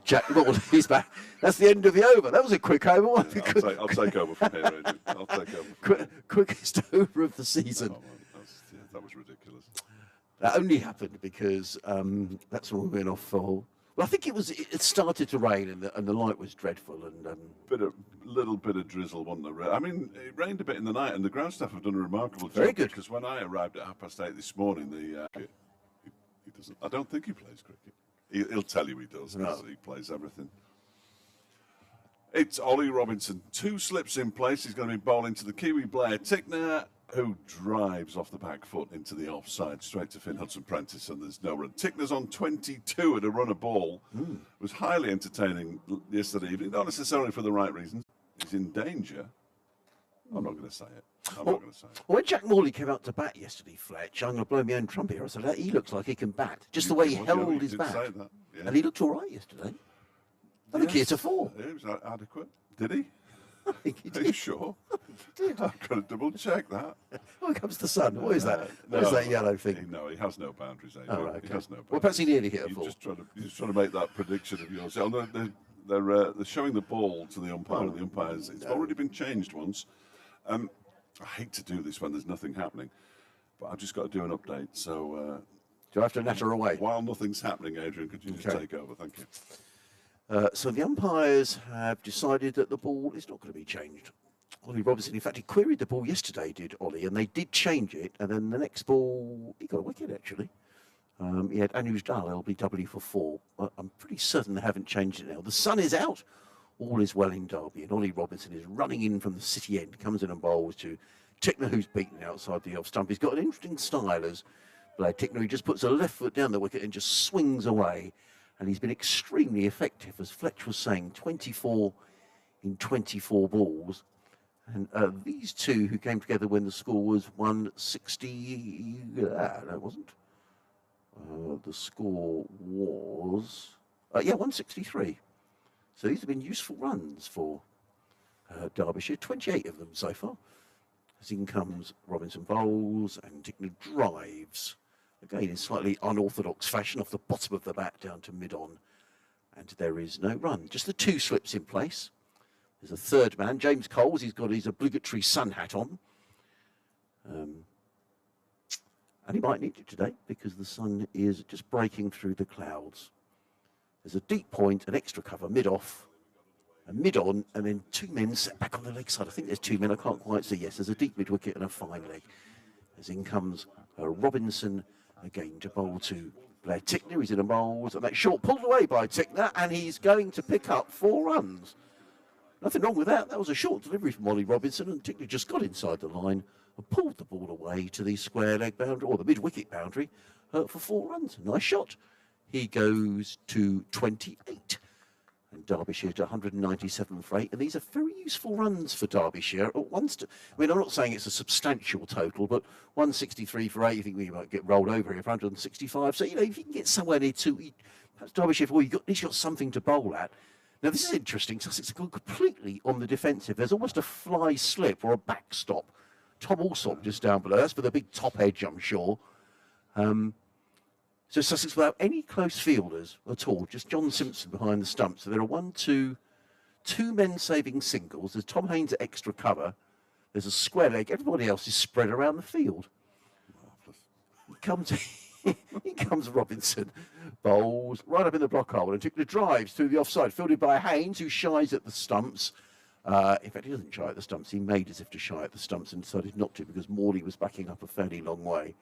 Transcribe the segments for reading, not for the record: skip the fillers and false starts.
Jack Morley's back. That's the end of the over. That was a quick over. I'll take over from here, Adrian. I'll take over. Quickest over of the season. Oh, that was ridiculous. That only happened because that's when we went off for. Well, I think it started to rain and the light was dreadful and Little bit of drizzle, wasn't there? I mean, it rained a bit in the night, and the ground staff have done a remarkable job. Very good. Because when I arrived at 8:30 this morning, he doesn't. I don't think he plays cricket. He'll tell you he does because he plays everything. It's Ollie Robinson. 2 slips in place. He's going to be bowling to the Kiwi Blair Tickner, who drives off the back foot into the offside, straight to Finn Hudson-Prentice, and there's no run. Tickner's on 22 at a run a ball. It was highly entertaining yesterday evening, not necessarily for the right reasons. He's in danger. I'm not going to say it. I'm not going to say it. Well, when Jack Morley came out to bat yesterday, Fletch, I'm going to blow my own trumpet here. I said, he looks like he can bat. Just the way he held his bat. Say that, yeah. And he looked all right yesterday. I think he hit a 4. Yeah, he was adequate. Did he? I think he did. Are you sure? I've got to double check that. Oh, here comes the sun. What is that? What is that yellow thing? No, he has no boundaries. Oh, right, okay. He has no boundaries. Well, perhaps he nearly hit a 4. You're just trying to make that prediction of yours. They're showing the ball to the umpire, and the umpires. It's already been changed once. I hate to do this when there's nothing happening, but I've just got to do an update. So, do I have to natter away? While nothing's happening, Adrian, could you just take over? Thank you. So the umpires have decided that the ball is not going to be changed. Ollie Robinson, in fact, he queried the ball yesterday, did Ollie, and they did change it. And then the next ball, he got a wicket, actually. He had Anuj Dal, LBW for 4. I'm pretty certain they haven't changed it now. The sun is out. All is well in Derby. And Ollie Robinson is running in from the city end, comes in and bowls to Tickner, who's beaten outside the off stump. He's got an interesting style as Blair Tickner. He just puts a left foot down the wicket and just swings away. And he's been extremely effective, as Fletch was saying, 24 in 24 balls. And these two who came together when the score was 160, no, it wasn't. The score was, 163. So these have been useful runs for Derbyshire, 28 of them so far. As in comes Robinson bowls and Tickner drives. Again, in slightly unorthodox fashion, off the bottom of the bat down to mid-on. And there is no run. Just the 2 slips in place. There's a third man, James Coles. He's got his obligatory sun hat on. And he might need it today because the sun is just breaking through the clouds. There's a deep point, an extra cover, mid-off, and mid-on, and then 2 men set back on the leg side. I think there's 2 men. I can't quite see. Yes, there's a deep mid-wicket and a fine leg. As in comes Robinson again to bowl to Blair Tickner. He's in a bowls, and that short pulled away by Tickner, and he's going to pick up 4 runs. Nothing wrong with that. That was a short delivery from Ollie Robinson, and Tickner just got inside the line and pulled the ball away to the square leg boundary, or the mid-wicket boundary, for 4 runs. Nice shot. He goes to 28. And Derbyshire to 197 for 8. And these are very useful runs for Derbyshire. I'm not saying it's a substantial total, but 163 for 8, you think we might get rolled over here for 165. So, if you can get somewhere near 2, perhaps Derbyshire, at least got something to bowl at. Now, this is interesting. Sussex have gone completely on the defensive. There's almost a fly slip or a backstop. Tom Alsop just down below. That's for the big top edge, I'm sure. So Sussex without any close fielders at all, just John Simpson behind the stump. So there are 2 men saving singles. There's Tom Haynes at extra cover. There's a square leg. Everybody else is spread around the field. He comes Robinson, bowls right up in the block hole and Tickner drives through the offside, fielded by Haynes, who shies at the stumps. In fact, he doesn't shy at the stumps. He made as if to shy at the stumps and decided not to because Morley was backing up a fairly long way.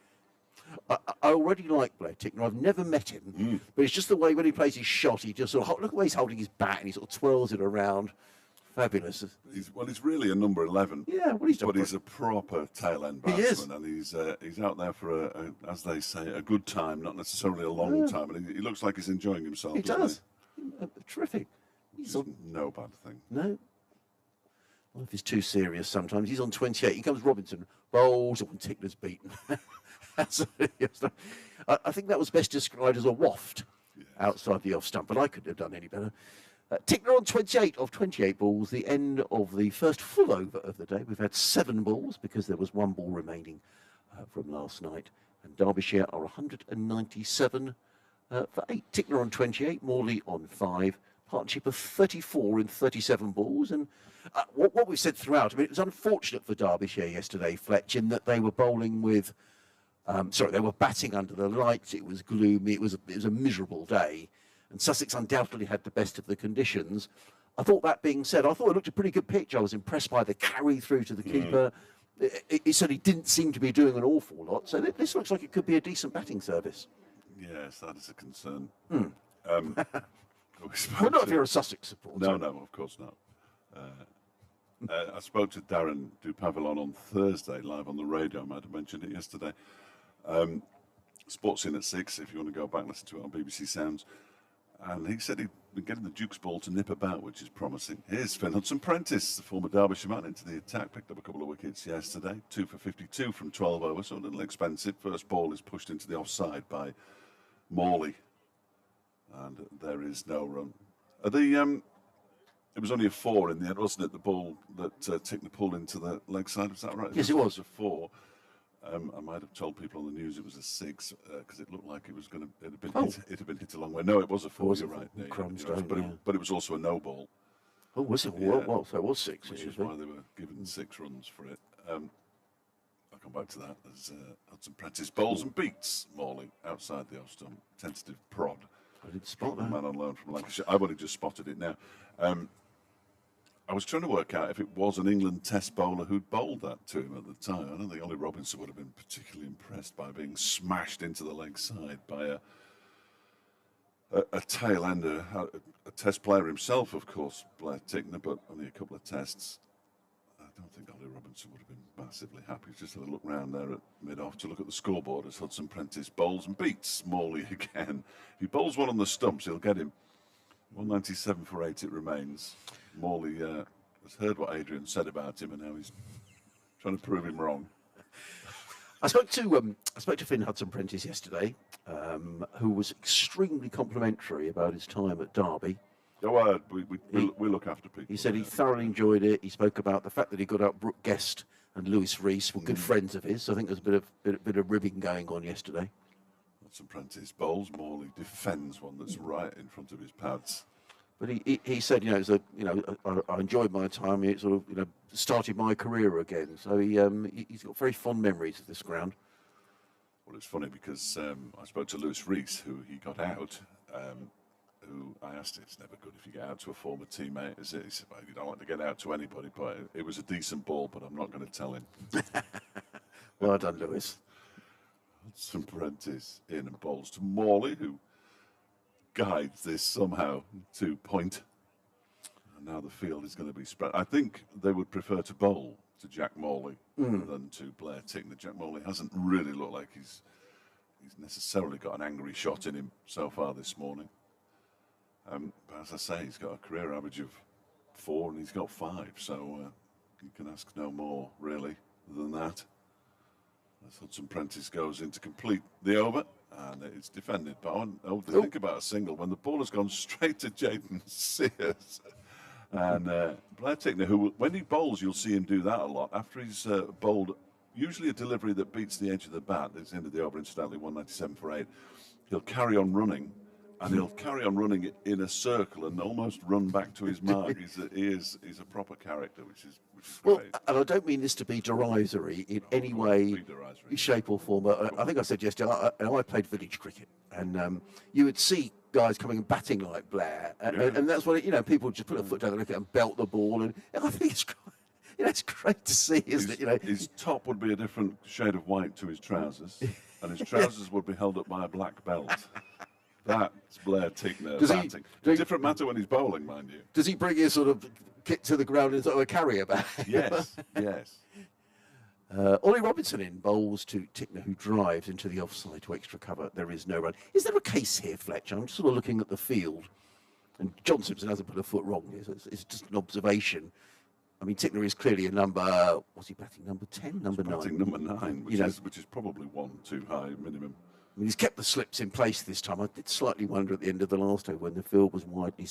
I already like Blair Tickner. I've never met him, but it's just the way when he plays his shot, he just sort of, look at the way he's holding his bat and he sort of twirls it around. Fabulous. He's really a number 11. Yeah, well, he's a proper tail-end batsman, and he's out there for as they say, a good time, not necessarily a long time. And he looks like he's enjoying himself. He does. Terrific. He's no bad thing. No. Well, if he's too serious sometimes, he's on 28. He comes Robinson, bowls, and Tickner's beaten. I think that was best described as a waft outside the off stump, but I couldn't have done any better. Tickner on 28 of 28 balls, the end of the first full over of the day. We've had 7 balls because there was 1 ball remaining from last night. And Derbyshire are 197 for 8. Tickner on 28, Morley on 5, partnership of 34 in 37 balls. And what we've said throughout, I mean, it was unfortunate for Derbyshire yesterday, Fletch, in that they were bowling with, they were batting under the lights. It was gloomy. It was a miserable day. And Sussex undoubtedly had the best of the conditions. I thought, that being said, I thought it looked a pretty good pitch. I was impressed by the carry through to the keeper. It certainly didn't seem to be doing an awful lot. So this looks like it could be a decent batting service. Yes, that is a concern. Well, not if you're a Sussex supporter. No, of course not. I spoke to Darren Dupavillon on Thursday, live on the radio. I might have mentioned it yesterday. Sports in at 6, if you want to go back, listen to it on BBC Sounds. And he said he'd been getting the Duke's ball to nip about, which is promising. Here's Finn Hudson-Prentice, the former Derbyshire man, into the attack. Picked up a couple of wickets yesterday. 2 for 52 from 12 overs, so a little expensive. First ball is pushed into the offside by Morley. And there is no run. It was only a 4 in the end, wasn't it? The ball that Tickner pulled into the leg side, was that right? Yes, it was a 4. I might have told people on the news it was a 6 because it looked like it was going to. It had been hit a long way. No, it was a 4. You're right. But it was also a no ball. Oh, was it? Yeah. Well, so it was 6, which is why they were given 6 runs for it. I'll come back to that as Hudson-Prentice bowls and beats Morley outside the off stump. Tentative prod. I didn't spot that. Man on loan from Lancashire. I've only just spotted it now. I was trying to work out if it was an England Test bowler who'd bowled that to him at the time. I don't think Ollie Robinson would have been particularly impressed by being smashed into the leg side by a tail ender, a Test player himself, of course, Blair Tickner, but only a couple of Tests. I don't think Ollie Robinson would have been massively happy. Just had a look round there at mid-off to look at the scoreboard as Hudson-Prentice bowls and beats Morley again. If he bowls one on the stumps, he'll get him. 197 for 8 it remains. Morley has heard what Adrian said about him, and now he's trying to prove him wrong. I spoke to Finn Hudson-Prentice yesterday, who was extremely complimentary about his time at Derby. Oh, we look after people. He said he thoroughly enjoyed it. He spoke about the fact that he got out Brooke Guest and Lewis Rees were good friends of his. So I think there's a bit of ribbing going on yesterday. Hudson-Prentice bowls. Morley defends one that's right in front of his pads. But he said, I enjoyed my time. It sort of, started my career again. So he's got very fond memories of this ground. Well, it's funny because I spoke to Lewis Rees, who he got out. Who I asked, it's never good if you get out to a former teammate, is it? He said, well, you don't want to get out to anybody, but it was a decent ball, but I'm not going to tell him. Well done, Lewis. Hudson-Prentice in and bowls to Morley, who guides this somehow to point. And now the field is going to be spread. I think they would prefer to bowl to Jack Morley than to Blair Tickner. Jack Morley hasn't really looked like he's necessarily got an angry shot in him so far this morning. But as I say, he's got a career average of 4 and he's got 5, so you can ask no more, really, than that. As Hudson-Prentice goes in to complete the over, and it's defended. But think about a single when the ball has gone straight to Jayden Sears. And Blair Tickner, who, when he bowls, you'll see him do that a lot. After he's bowled, usually a delivery that beats the edge of the bat, that's the end of the over, incidentally, 197 for 8, he'll carry on running. And he'll carry on running in a circle and almost run back to his mark. He's a proper character, which is well, great. And I don't mean this to be derisory in any way, shape or form. I think I said yesterday, I played village cricket, and you would see guys coming and batting like Blair, and that's what people just put a foot down and look at and belt the ball, and I think it's it's great to see, isn't it? His top would be a different shade of white to his trousers, and his trousers would be held up by a black belt. That's Blair Tickner batting. Different matter when he's bowling, mind you. Does he bring his sort of kit to the ground in sort of a carrier bag? Yes. Ollie Robinson in bowls to Tickner, who drives into the offside to extra cover. There is no run. Is there a case here, Fletcher? I'm just sort of looking at the field, and John Simpson hasn't put a foot wrong here. So it's just an observation. I mean, Tickner is clearly a number. Was he batting number 10, number 9? Batting number 9, which is probably 1 too high minimum. I mean, he's kept the slips in place this time. I did slightly wonder at the end of the last over when the field was widely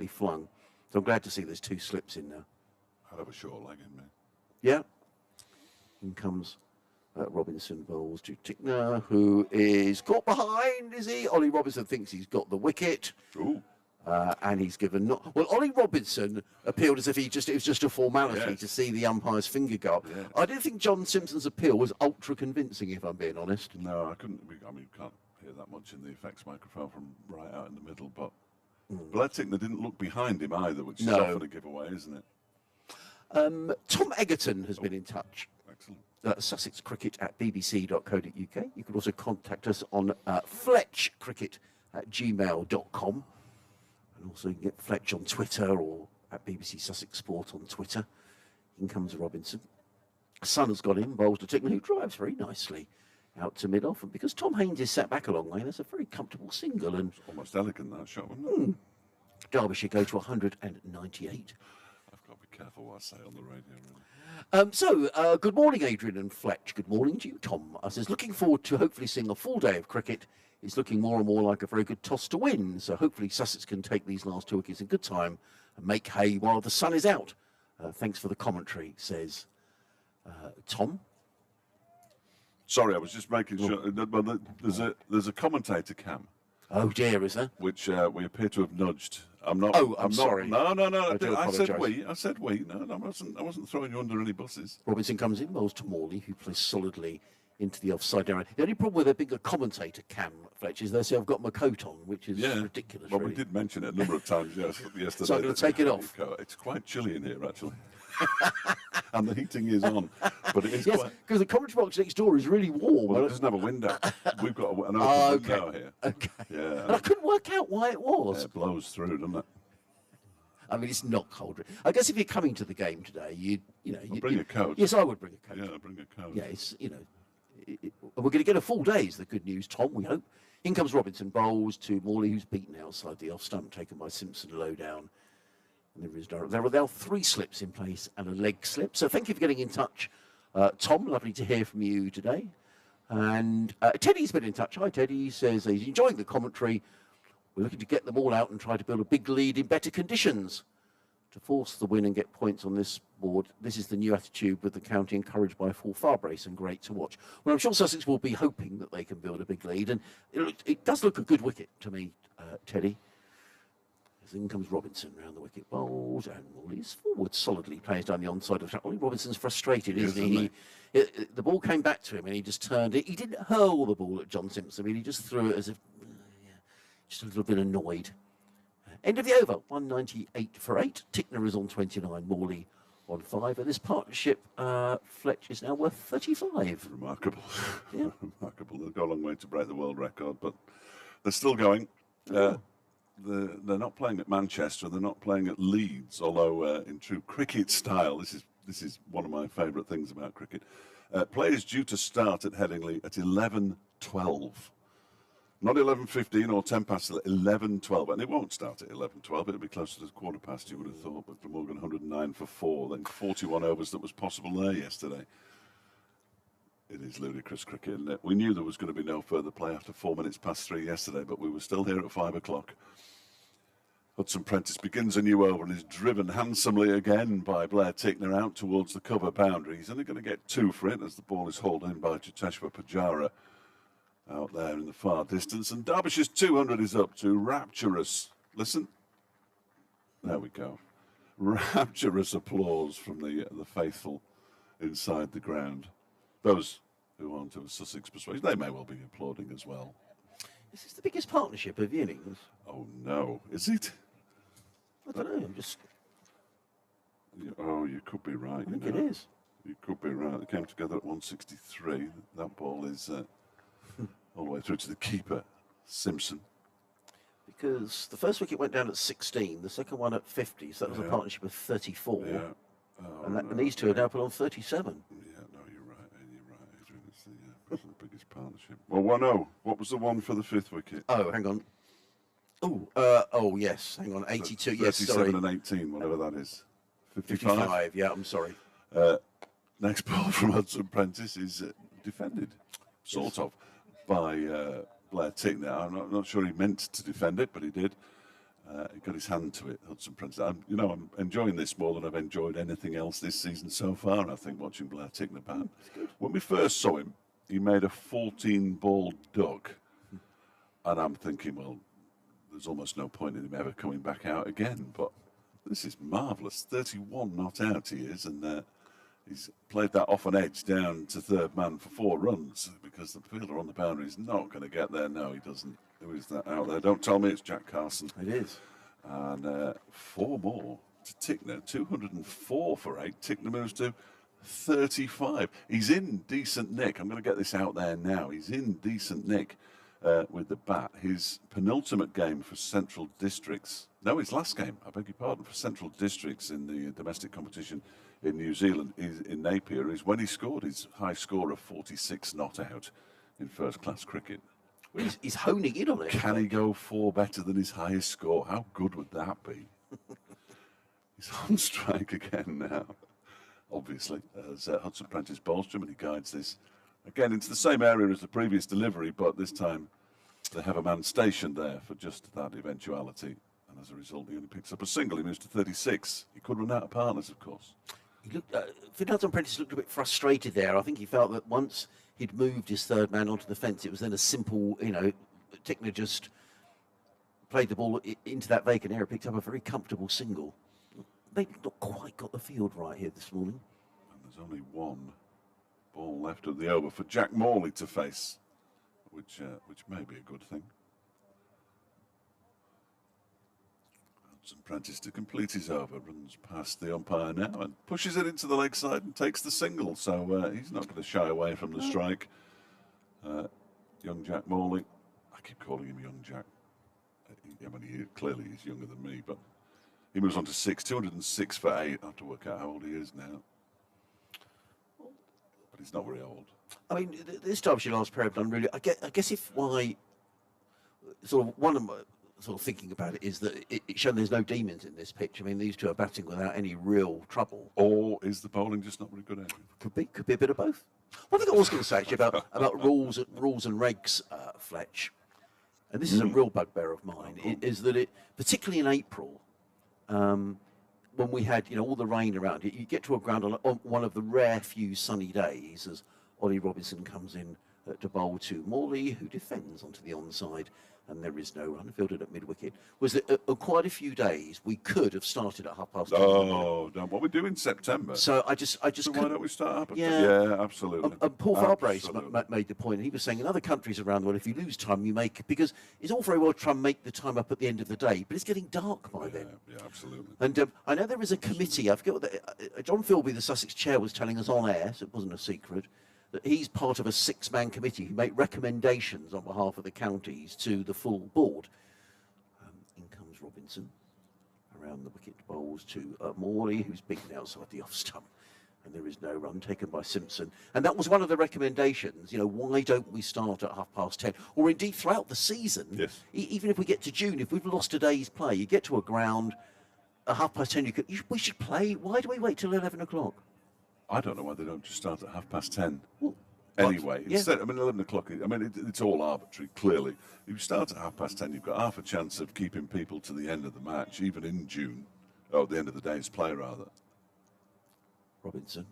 flung. So I'm glad to see there's 2 slips in now. I'd have a short leg in me. Yeah. In comes Robinson bowls to Tickner, who is caught behind, is he? Ollie Robinson thinks he's got the wicket. Ooh. And he's given not well. Ollie Robinson appealed as if it was just a formality Yes. to see the umpire's finger go up. Yes. I didn't think John Simpson's appeal was ultra convincing, if I'm being honest. No, I couldn't. I mean, you can't hear that much in the effects microphone from right out in the middle. But Blair Tickner didn't look behind him either, which is No. often a giveaway, isn't it? Tom Egerton has been in touch. Excellent. Sussex Cricket at bbc.co.uk. You can also contact us on fletchcricket@gmail.com. And also you can get Fletch on Twitter or at BBC Sussex Sport on Twitter. In comes Robinson. Sun has got in, bowls to Tickner, who drives very nicely out to mid-off. And because Tom Haynes is sat back a long way, that's a very comfortable single. And It's almost elegant, that shot, wasn't it? Derbyshire go to 198. I've got to be careful what I say on the radio, really. Good morning, Adrian and Fletch. Good morning to you, Tom. I says, looking forward to hopefully seeing a full day of cricket. It's looking more and more like a very good toss to win. So hopefully Sussex can take these last 2 wickets in good time and make hay while the sun is out. Thanks for the commentary, says Tom. Sorry, I was just making sure. Well, there's a commentator cam, Oh dear, is there? which we appear to have nudged. I'm not. Oh, I'm not, sorry. No. I do I said apologise. we. I said we. No, I wasn't throwing you under any buses. Robinson comes in, bowls to Morley, who plays solidly into the offside area. The only problem with there being a commentator cam, Fletch, is they say I've got my coat on, which is ridiculous. Well, really. we did mention it a number of times yesterday. So I'm gonna take it off. It's quite chilly in here, actually. And the heating is on. But it is Yes, quite. because the commentary box next door is really warm. Well, it doesn't have a window. We've got an open okay. window here. Okay. Yeah. And I couldn't work out why it was. It blows through, doesn't it? I mean, it's not cold. I guess if you're coming to the game today, you bring a coat. Yes, I would bring a coat. Yeah, bring a coat. Yeah, it's we're going to get a full day. Is the good news, Tom? We hope. In comes Robinson, bowls to Morley, who's beaten outside the off stump, taken by Simpson low down. And there are now 3 slips in place and a leg slip. So thank you for getting in touch, Tom. Lovely to hear from you today. And Teddy's been in touch. Hi, Teddy. He says he's enjoying the commentary. We're looking to get them all out and try to build a big lead in better conditions to force the win and get points on this board. This is the new attitude with the county encouraged by a full far brace and great to watch. Well, I'm sure Sussex will be hoping that they can build a big lead. And it does look a good wicket to me, Teddy. As in comes Robinson round the wicket, bowls, and Morley's forward solidly plays down the onside of the track. Ollie Robinson's frustrated, isn't he? The ball came back to him and he just turned it. He didn't hurl the ball at John Simpson. I mean, he just threw it as if, just a little bit annoyed. End of the over, 198 for 8. Tickner is on 29, Morley on 5. And this partnership, Fletch, is now worth 35. Remarkable. Yeah. Remarkable. They'll go a long way to break the world record, but they're still going. They're not playing at Manchester. They're not playing at Leeds, although in true cricket style, this is one of my favourite things about cricket. Play is due to start at Headingley at 11:12. Not 11:15 or 10 past 11:12, and it won't start at 11:12. It'll be closer to quarter past, you would have thought. But Glamorgan 109 for 4, then 41 overs that was possible there yesterday. It is ludicrous cricket, isn't it? We knew there was going to be no further play after 4 minutes past 3 yesterday, but we were still here at 5 o'clock. Hudson-Prentice begins a new over and is driven handsomely again by Blair Tickner out towards the cover boundary. He's only going to get 2 for it as the ball is hauled in by Cheteshwar Pujara out there in the far distance. And Derbyshire's 200 is up to rapturous. Listen. There we go. Rapturous applause from the faithful inside the ground. Those who aren't of Sussex persuasion, they may well be applauding as well. This is the biggest partnership of the innings. Oh no, is it? I don't know, just... Oh, you could be right. I think it is. You could be right. They came together at 163. That ball is all the way through to the keeper, Simpson. Because the first wicket went down at 16, the second one at 50, so that was a partnership of 34. Yeah. Oh, And these two are now put on 37. Yeah, no, you're right, Adrian. It's the biggest partnership. Well, no. What was the one for the 5th wicket? Oh, hang on. Oh, yes. Hang on. 82. Yes, 37 sorry. and 18, whatever that is. 55. Yeah, I'm sorry. Next ball from Hudson-Prentice is defended, sort of, by Blair Tickner. I'm not sure he meant to defend it, but he did. He got his hand to it, Hudson-Prentice. I'm enjoying this more than I've enjoyed anything else this season so far, I think, watching Blair Tickner bat. When we first saw him, he made a 14-ball duck. And I'm thinking, well, there's almost no point in him ever coming back out again. But this is marvellous. 31 not out he is, and he's played that off an edge down to third man for 4 runs because the fielder on the boundary is not going to get there. No, he doesn't. Who is that out there? Don't tell me it's Jack Carson. It is. And 4 more to Tickner. 204 for 8. Tickner moves to 35. He's in decent nick. I'm going to get this out there now. He's in decent nick with the bat. His penultimate game for Central Districts. No, his last game, I beg your pardon, for Central Districts in the domestic competition in New Zealand, in Napier, is when he scored his high score of 46 not out in first-class cricket. Well, he's honing in on it. Can he go 4 better than his highest score? How good would that be? He's on strike again now, obviously, as Hudson-Prentice bowls him, and he guides this again into the same area as the previous delivery, but this time they have a man stationed there for just that eventuality. And as a result, he only picks up a single. He moves to 36. He could run out of partners, of course. He looked, Hudson-Prentice looked a bit frustrated there. I think he felt that once he'd moved his third man onto the fence, it was then a simple, Tickner just played the ball into that vacant area, picked up a very comfortable single. Maybe not quite got the field right here this morning. And there's only 1 ball left of the over for Jack Morley to face, which may be a good thing. Hudson-Prentice to complete his over, runs past the umpire now and pushes it into the leg side and takes the single. So he's not going to shy away from the strike. Young Jack Morley, I keep calling him Young Jack. I mean, clearly he's younger than me, but he moves on to 206 for 8. I have to work out how old he is now. But he's not very old. I mean, this Derbyshire last pair have done really. I guess if why sort of one of my sort of thinking about it is that it's shown there's no demons in this pitch. I mean, these two are batting without any real trouble. Or is the bowling just not very good at it? Could be a bit of both. One thing I was going to say actually about rules and regs, Fletch, and this is a real bugbear of mine, is that it, particularly in April, when we had all the rain around it, you get to a ground on one of the rare few sunny days as Ollie Robinson comes in to bowl to Morley, who defends onto the onside, and there is no run, fielded at mid-wicket. Was that quite a few days we could have started at 10:30. Oh, no, what we do in September. So I just So why don't we start up? Yeah, absolutely. And Paul Farbrace made the point. He was saying in other countries around the world, if you lose time, you make, because it's all very well to try and make the time up at the end of the day, but it's getting dark by then. Yeah, absolutely. And I know there is a committee. I forget what John Philby, the Sussex chair, was telling us on air, so it wasn't a secret, that he's part of a 6-man committee who make recommendations on behalf of the counties to the full board. In comes Robinson, around the wicket bowls to Morley, who's beaten outside the off stump, and there is no run taken by Simpson. And that was one of the recommendations, why don't we start at 10:30? Or indeed throughout the season, yes. Even if we get to June, if we've lost a day's play, you get to a ground at 10:30, we should play. Why do we wait till 11 o'clock? I don't know why they don't just start at 10:30. Well, anyway, yeah. instead, 11 o'clock, it's all arbitrary, clearly. If you start at 10:30, you've got half a chance of keeping people to the end of the match, even in June. Oh, the end of the day's play, rather. Robinson.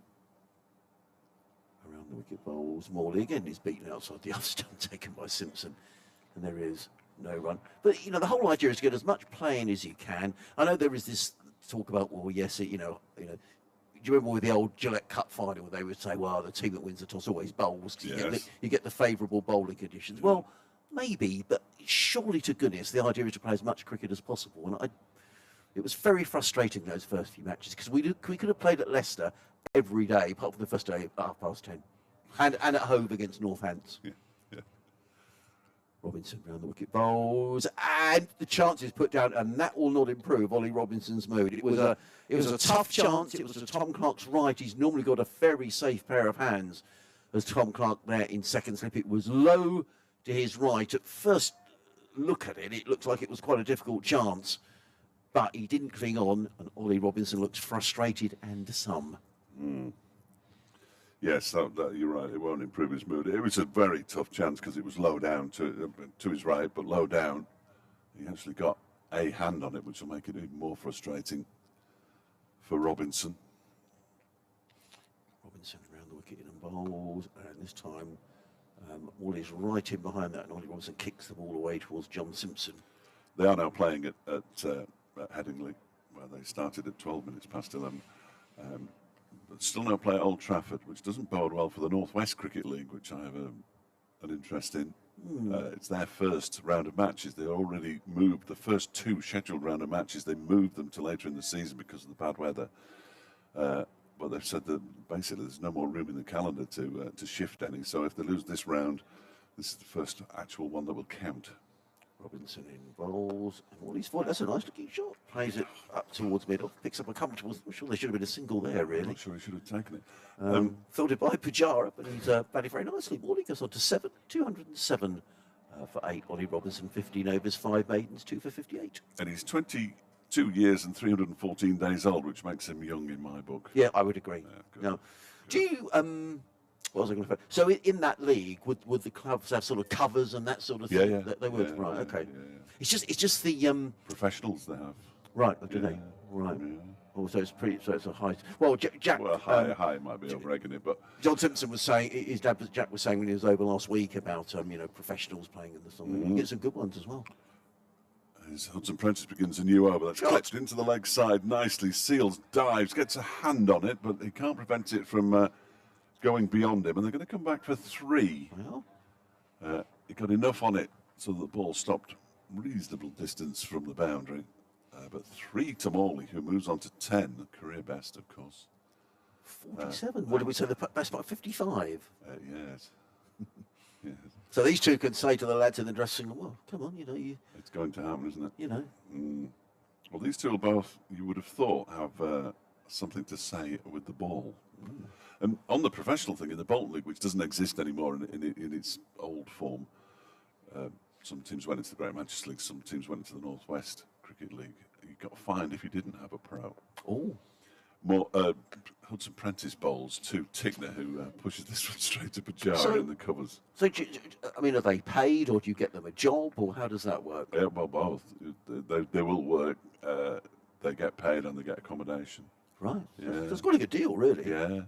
Around the wicket bowls. Morley again is beaten outside the off stump, taken by Simpson. And there is no run. But, the whole idea is to get as much playing as you can. I know there is this talk about, well, yes, do you remember with the old Gillette Cup final, they would say, well, the team that wins the toss always bowls. Yes. You get the favourable bowling conditions. Yeah. Well, maybe, but surely to goodness, the idea is to play as much cricket as possible. And it was very frustrating, those first few matches, because we could have played at Leicester every day, apart from the first day at 10:30. And at Hove against Northants. Yeah. Robinson round the wicket bowls, and the chance is put down, and that will not improve Ollie Robinson's mood. It was a tough chance. It was to Tom Clark's right. He's normally got a very safe pair of hands as Tom Clark there in second slip. It was low to his right. At first look at it, it looks like it was quite a difficult chance, but he didn't cling on, and Ollie Robinson looks frustrated and some. Yes, you're right. It won't improve his mood. It was a very tough chance because it was low down to his right, but low down. He actually got a hand on it, which will make it even more frustrating for Robinson. Robinson around the wicket and bowls, and this time Morley's right in behind that, and Ollie Robinson kicks the ball away towards John Simpson. They are now playing at Headingley, where they started at 12 minutes past 11. But still no play at Old Trafford, which doesn't bode well for the North West Cricket League, which I have an interest in. It's their first round of matches. They already moved the first 2 scheduled round of matches. They moved them to later in the season because of the bad weather. But they've said that basically there's no more room in the calendar to shift any. So if they lose this round, this is the first actual one that will count. Robinson in bowls. And all he's for. That's a nice looking shot. Plays it up towards middle. Picks up a comfortable. I'm sure there should have been a single there, I'm really. not sure he should have taken it. Fielded by Pujara, but he's batted very nicely. Morley goes on to 207 for 8. Ollie Robinson, 15 overs, 5 maidens, 2 for 58. And he's 22 years and 314 days old, which makes him young in my book. Yeah, I would agree. Good. Now, do you what was I going to say? So in that league, would the clubs have sort of covers and that sort of thing? Yeah. They would, right? Yeah, Okay. yeah. It's just the Professionals they have. right. Do they? Right. Yeah. Oh, so it's pretty. So it's a high. Well, Jack. Well, high might be over-egging it, but John Simpson was saying, his dad, Jack was saying when he was over last week about professionals playing in the summer. You get some good ones as well. as Hudson-Prentice begins a new over. That's clipped into the leg side nicely. Seals, dives, gets a hand on it, but he can't prevent it from going beyond him. And they're going to come back for 3. Well, He got enough on it so that the ball stopped reasonable distance from the boundary. But 3 to Morley, who moves on to 10, career best, of course. 47. What did we say? The best part 55. Yes. Yes. So these two can say to the lads in the dressing room, "Well, come on, It's going to happen, isn't it? Well, these two will both, you would have thought, have something to say with the ball. And on the professional thing, in the Bolton League, which doesn't exist anymore in its old form, some teams went into the Great Manchester League, some teams went into the North West Cricket League. You got fined if you didn't have a pro. Oh. More Hudson-Prentice bowls to Tickner, who pushes this one straight to Pujara in the covers. So, I mean, are they paid, or do you get them a job, or how does that work? Yeah, well, both. They will work. They get paid and they get accommodation. Right. Yeah. That's quite a good deal, really. Yeah.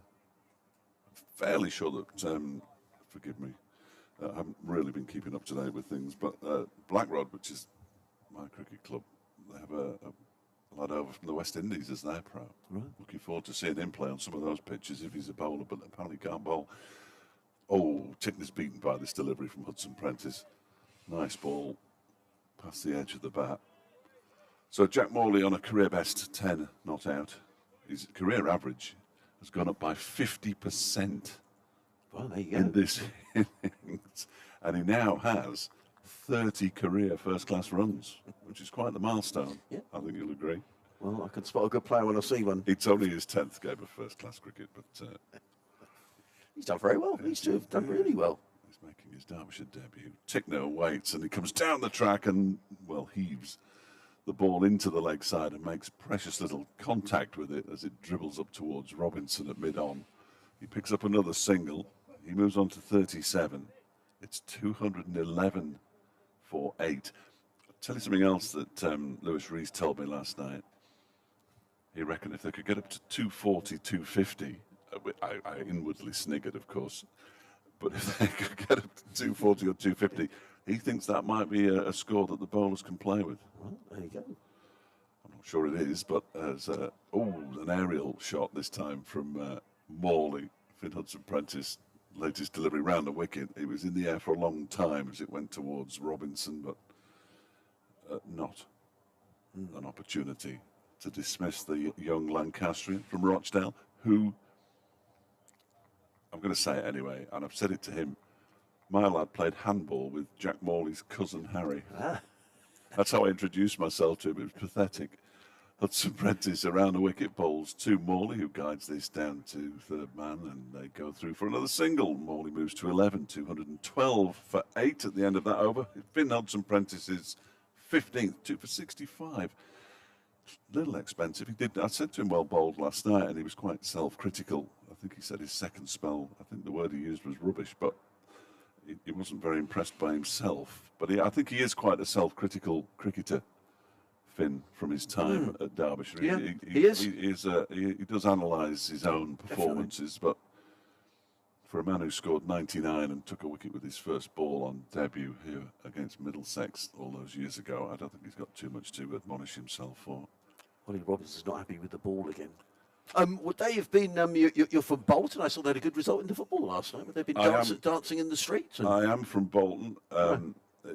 Fairly sure that, forgive me, I haven't really been keeping up to date with things, but Blackrod, which is my cricket club, they have a lad over from the West Indies as their pro. Right. Looking forward to seeing him play on some of those pitches if he's a bowler, but apparently can't bowl. Oh, Tickner's beaten by this delivery from Hudson-Prentice. Nice ball past the edge of the bat. So Jack Morley on a career best 10 not out. His career average has gone up by 50% Well, there you go. in this innings. And he now has 30 career first-class runs, which is quite the milestone. Yeah. I think you'll agree. Well, I can spot a good player when I see one. It's only his 10th game of first-class cricket, but He's done very well. These two have done really well. he's making his Derbyshire debut. Tickner waits, and he comes down the track and, well, heaves the ball into the leg side and makes precious little contact with it as it dribbles up towards Robinson at mid-on. He picks up another single. He moves on to 37. It's 211 for 8. I'll tell you something else that Lewis Rees told me last night. He reckoned if they could get up to 240, 250, I inwardly sniggered, of course, but if they could get up to 240 or 250, he thinks that might be a score that the bowlers can play with. Well, there you go. I'm not sure it is, but as an aerial shot this time from Morley, Finn Hudson-Prentice, latest delivery round the wicket. It was in the air for a long time as it went towards Robinson, but not an opportunity to dismiss the young Lancastrian from Rochdale, who, I'm going to say it anyway, and I've said it to him, my lad played handball with Jack Morley's cousin Harry. That's how I introduced myself to him. It was pathetic. Hudson-Prentice around the wicket bowls to Morley, who guides this down to third man, and they go through for another single. Morley moves to 11, 212 for 8 at the end of that over. Finn Hudson-Prentice's 15th, 2 for 65. Little expensive. I said to him, well bowled last night, and he was quite self-critical. I think he said his second spell, I think the word he used was rubbish, but he wasn't very impressed by himself. But I think he is quite a self-critical cricketer, Finn, from his time at Derbyshire. Yeah, he is. He does analyse his own performances, but for a man who scored 99 and took a wicket with his first ball on debut here against Middlesex all those years ago, I don't think he's got too much to admonish himself for. Ollie Robinson's not happy with the ball again. Would they have been? You're from Bolton. I saw they had a good result in the football last night. Would they have been dancing in the streets? I am from Bolton.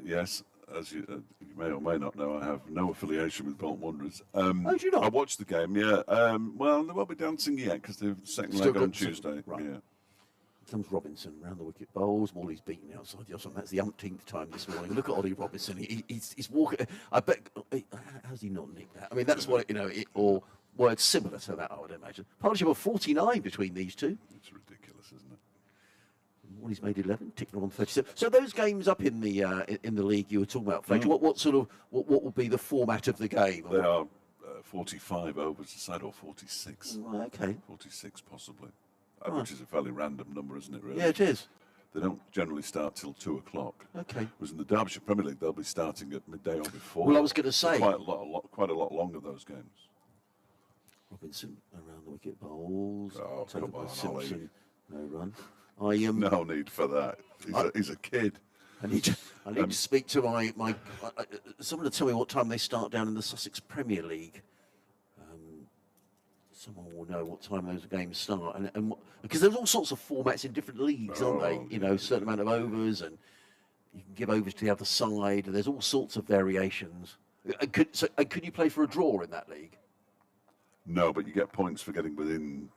Yes, as you may or may not know, I have no affiliation with Bolton Wanderers. Oh, do you not? I watched the game. Yeah. Well, they won't be dancing yet because they've the second leg on Tuesday. Right. Yeah. Comes Robinson round the wicket bowls. Morley's beaten outside the offside. That's the umpteenth time this morning. Look at Ollie Robinson. He's walking. I bet. How's he not nicked that? I mean, that's what or words similar to that, I would imagine. Partnership of 49 between these two. It's ridiculous, isn't it? Morley's made 11. Tickner on 37. So those games up in the league you were talking about, Fletcher. What will be the format of the game? They are 45 overs a side, or 46. Right, okay. 46 possibly. Which is a fairly random number, isn't it, really? Yeah, it is. They don't generally start till 2 o'clock. Okay. Whereas in the Derbyshire Premier League, they'll be starting at midday or before. Well, I was going to say. Quite a lot longer, those games. Robinson around the wicket bowls. Oh, come on, Simpson. No run. No need for that. He's a kid. I need to speak to my someone to tell me what time they start down in the Sussex Premier League. Someone will know what time those games start, and because there's all sorts of formats in different leagues, aren't they? You know, certain amount of overs, and you can give overs to the other side, and there's all sorts of variations. Could you play for a draw in that league? No, but you get points for getting within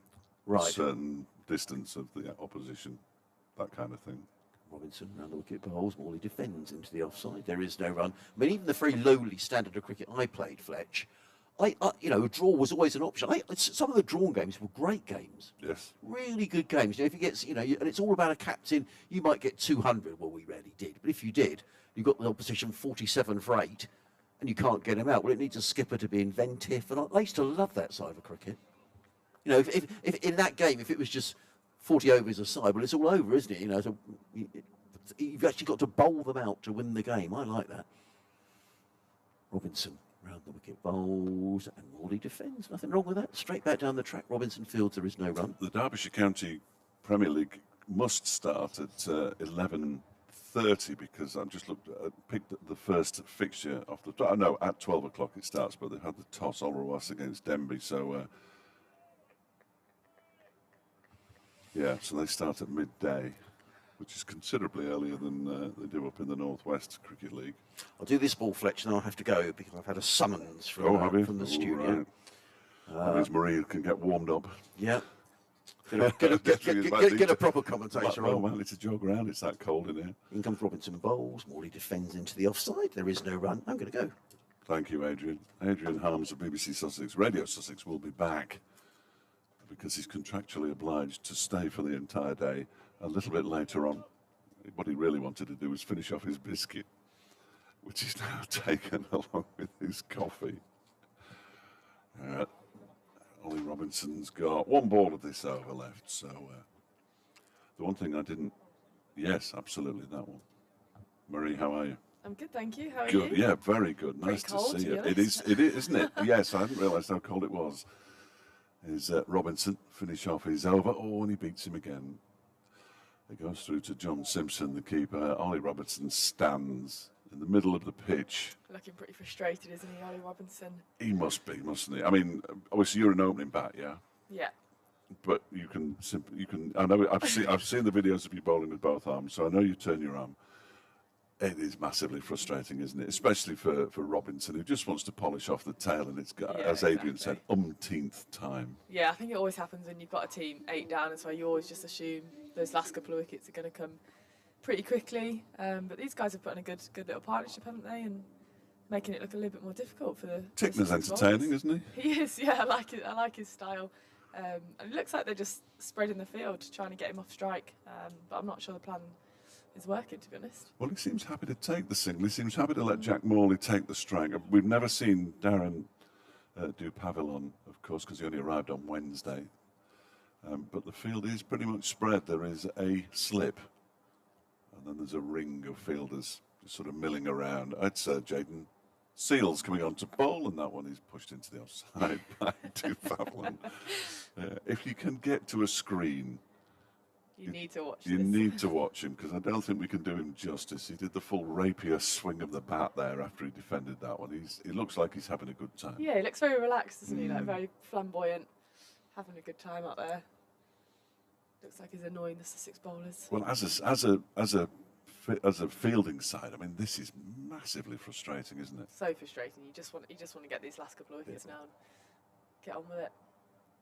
a Right. certain distance of the opposition, that kind of thing. Robinson round the wicket bowls. Morley defends into the offside. There is no run. I mean, even the very lowly standard of cricket I played, Fletch, a draw was always an option. Some of the drawn games were great games. Yes. Really good games. You know, if you get, and it's all about a captain. You might get 200. Well, we rarely did, but if you did, you got the opposition 47 for 8, and you can't get him out. Well, it needs a skipper to be inventive, and I used to love that side of cricket. You know, if in that game, if it was just 40 overs a side, well, it's all over, isn't it? You know, so you've actually got to bowl them out to win the game. I like that. Robinson round the wicket bowls, and Morley defends. Nothing wrong with that. Straight back down the track. Robinson fields. There is no run. The Derbyshire County Premier League must start at 11:30 because I just picked the first fixture off the top. No, at 12 o'clock it starts, but they've had the toss Olrowas against Denby, so so they start at midday, which is considerably earlier than they do up in the Northwest Cricket League. I'll do this ball, Fletch, and I'll have to go because I've had a summons from the studio. Right. Means Marie can get warmed up. Yeah. Get a proper commentator on. Oh, well, it's a jog around. It's that cold in here. In comes Robinson bowls. Morley defends into the offside. There is no run. I'm going to go. Thank you, Adrian. Adrian Harms of BBC Sussex. Radio Sussex will be back because he's contractually obliged to stay for the entire day. A little bit later on, what he really wanted to do was finish off his biscuit, which he's now taken along with his coffee. Ollie Robinson's got one ball of this over left, so the one thing I didn't... Yes, absolutely, that one. Marie, how are you? I'm good, thank you. How are Good, you? yeah, very good. Nice to cold, see to you. be It is, isn't it? Yes, I hadn't realised how cold it was. Is Robinson finish off his over? Oh, and he beats him again. It goes through to John Simpson, the keeper. Ollie Robinson stands in the middle of the pitch. Looking pretty frustrated, isn't he, Ollie Robinson? He must be, mustn't he? I mean, obviously you're an opening bat, yeah. Yeah. But you can. I know. I've seen the videos of you bowling with both arms, so I know you turn your arm. It is massively frustrating, isn't it? Especially for Robinson, who just wants to polish off the tail, and it's got, as Adrian said, umpteenth time. Yeah, I think it always happens when you've got a team 8 down, and so you always just assume those last couple of wickets are going to come pretty quickly. But these guys have put in a good little partnership, haven't they? And making it look a little bit more difficult for the. Tickner's entertaining, isn't he? He is, yeah. I like it. I like his style. And it looks like they're just spreading the field, trying to get him off strike. But I'm not sure the plan is working, to be honest. Well, he seems happy to take the single. He seems happy to let Jack Morley take the strike. We've never seen Darren do Pavilion, of course, because he only arrived on Wednesday. But the field is pretty much spread. There is a slip, and then there's a ring of fielders just sort of milling around. It's Jaden Seals coming on to bowl, and that one is pushed into the offside by Pavilion. If you can get to a screen, you need to watch You this. need to watch him because I don't think we can do him justice. He did the full rapier swing of the bat there after he defended that one. He looks like he's having a good time. Yeah, he looks very relaxed, doesn't he? Like very flamboyant, having a good time out there. Looks like he's annoying the Sussex bowlers. Well, as a fielding side, I mean, this is massively frustrating, isn't it? So frustrating. You just want to get these last couple of wickets now and get on with it.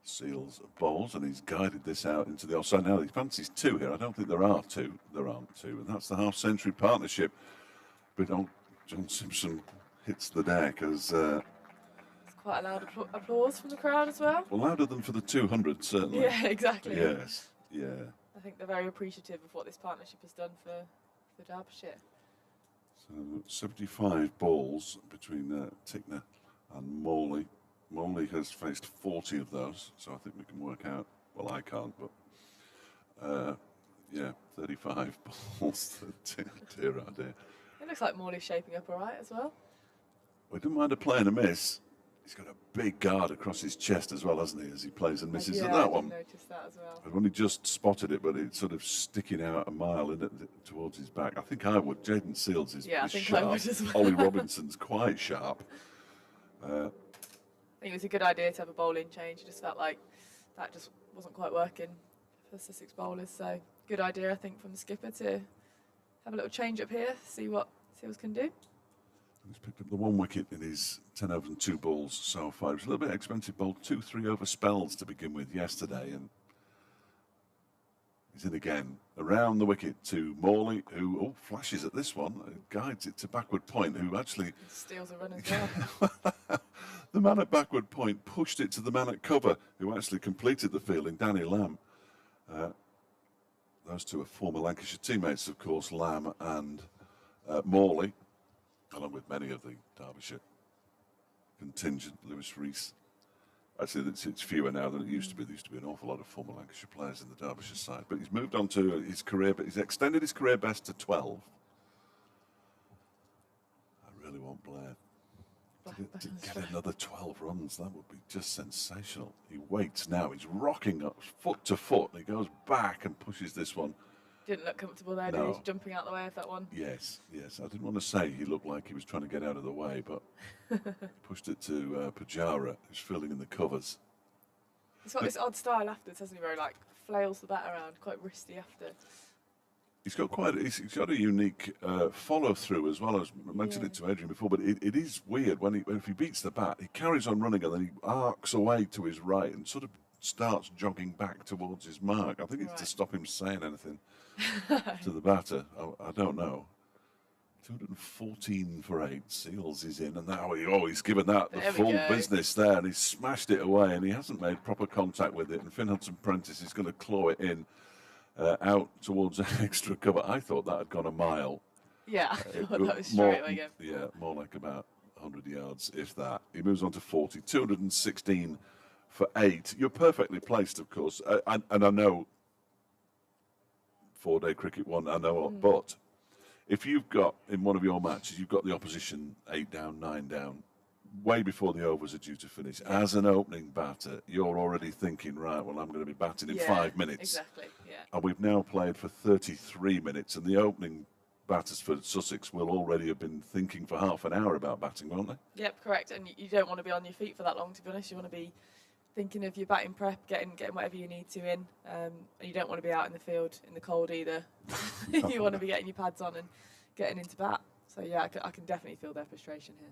Seals bowls, and he's guided this out into the offside. Now he fancies 2 here. I don't think there are 2. There aren't 2, and that's the half-century partnership. But John Simpson hits the deck as It's quite a loud applause from the crowd as well. well, louder than for the 200, certainly. Yeah, exactly. Yes, yeah. I think they're very appreciative of what this partnership has done for Derbyshire. So 75 balls between Tickner and Morley. Morley has faced 40 of those, so I think we can work out. Well, I can't, but yeah, 35 balls. Dear, oh dear. It looks like Morley's shaping up all right as well. We don't mind a play and a miss. He's got a big guard across his chest as well, hasn't he, as he plays and misses. Yeah, And I that did one, notice that as well. I've only just spotted it, but it's sort of sticking out a mile in it, towards his back. I think I would. Jaden Seals is, Yeah, I is think sharp. I would as well. Ollie Robinson's quite sharp. I think it was a good idea to have a bowling change. It just felt like that just wasn't quite working for the Sussex bowlers. So good idea, I think, from the skipper to have a little change up here, see what Seals can do. He's picked up the 1 wicket in his 10 overs and 2 balls so far. It was a little bit expensive ball, 2-3 over spells to begin with yesterday, and he's in again around the wicket to Morley, who flashes at this one, guides it to backward point, who actually Steals a run as well. the man at backward point pushed it to the man at cover, who actually completed the fielding, Danny Lamb. Those 2 are former Lancashire teammates, of course, Lamb and Morley, along with many of the Derbyshire contingent. Lewis Rees. Actually, it's fewer now than it used to be. There used to be an awful lot of former Lancashire players in the Derbyshire side. But he's moved on to his career, but he's extended his career best to 12. I really want Blair to get another 12 runs. That would be just sensational. He waits now. He's rocking up foot to foot. He goes back and pushes this one. Didn't look comfortable there, did he? Jumping out the way of that one. Yes. I didn't want to say he looked like he was trying to get out of the way, but pushed it to Pujara, who's filling in the covers. He's got this odd style afterwards, hasn't he? Where he flails the bat around, quite wristy after. He's got a unique follow through as well. As I mentioned it to Adrian before, but it is weird if he beats the bat, he carries on running and then he arcs away to his right and sort of starts jogging back towards his mark. I think it's to stop him saying anything to the batter. I don't know. 214 for 8. Seals is in, and now he's given that the full business there, and he's smashed it away, and he hasn't made proper contact with it. And Finn Hudson-Prentice is going to claw it in out towards extra cover. I thought that had gone a mile. Yeah, I thought that was straight away again. Yeah, more like about 100 yards, if that. He moves on to 40. 216 for 8. You're perfectly placed, of course, and I know 4-day cricket one, I know what, but if you've got, in one of your matches, you've got the opposition 8 down, 9 down, way before the overs are due to finish, as an opening batter, you're already thinking, right, well, I'm going to be batting in 5 minutes. Exactly, yeah. And we've now played for 33 minutes, and the opening batters for Sussex will already have been thinking for half an hour about batting, won't they? Yep, correct. And you don't want to be on your feet for that long, to be honest. You want to be thinking of your batting prep, getting whatever you need to in. And you don't want to be out in the field in the cold either. You want to be getting your pads on and getting into bat. So, yeah, I can definitely feel their frustration here.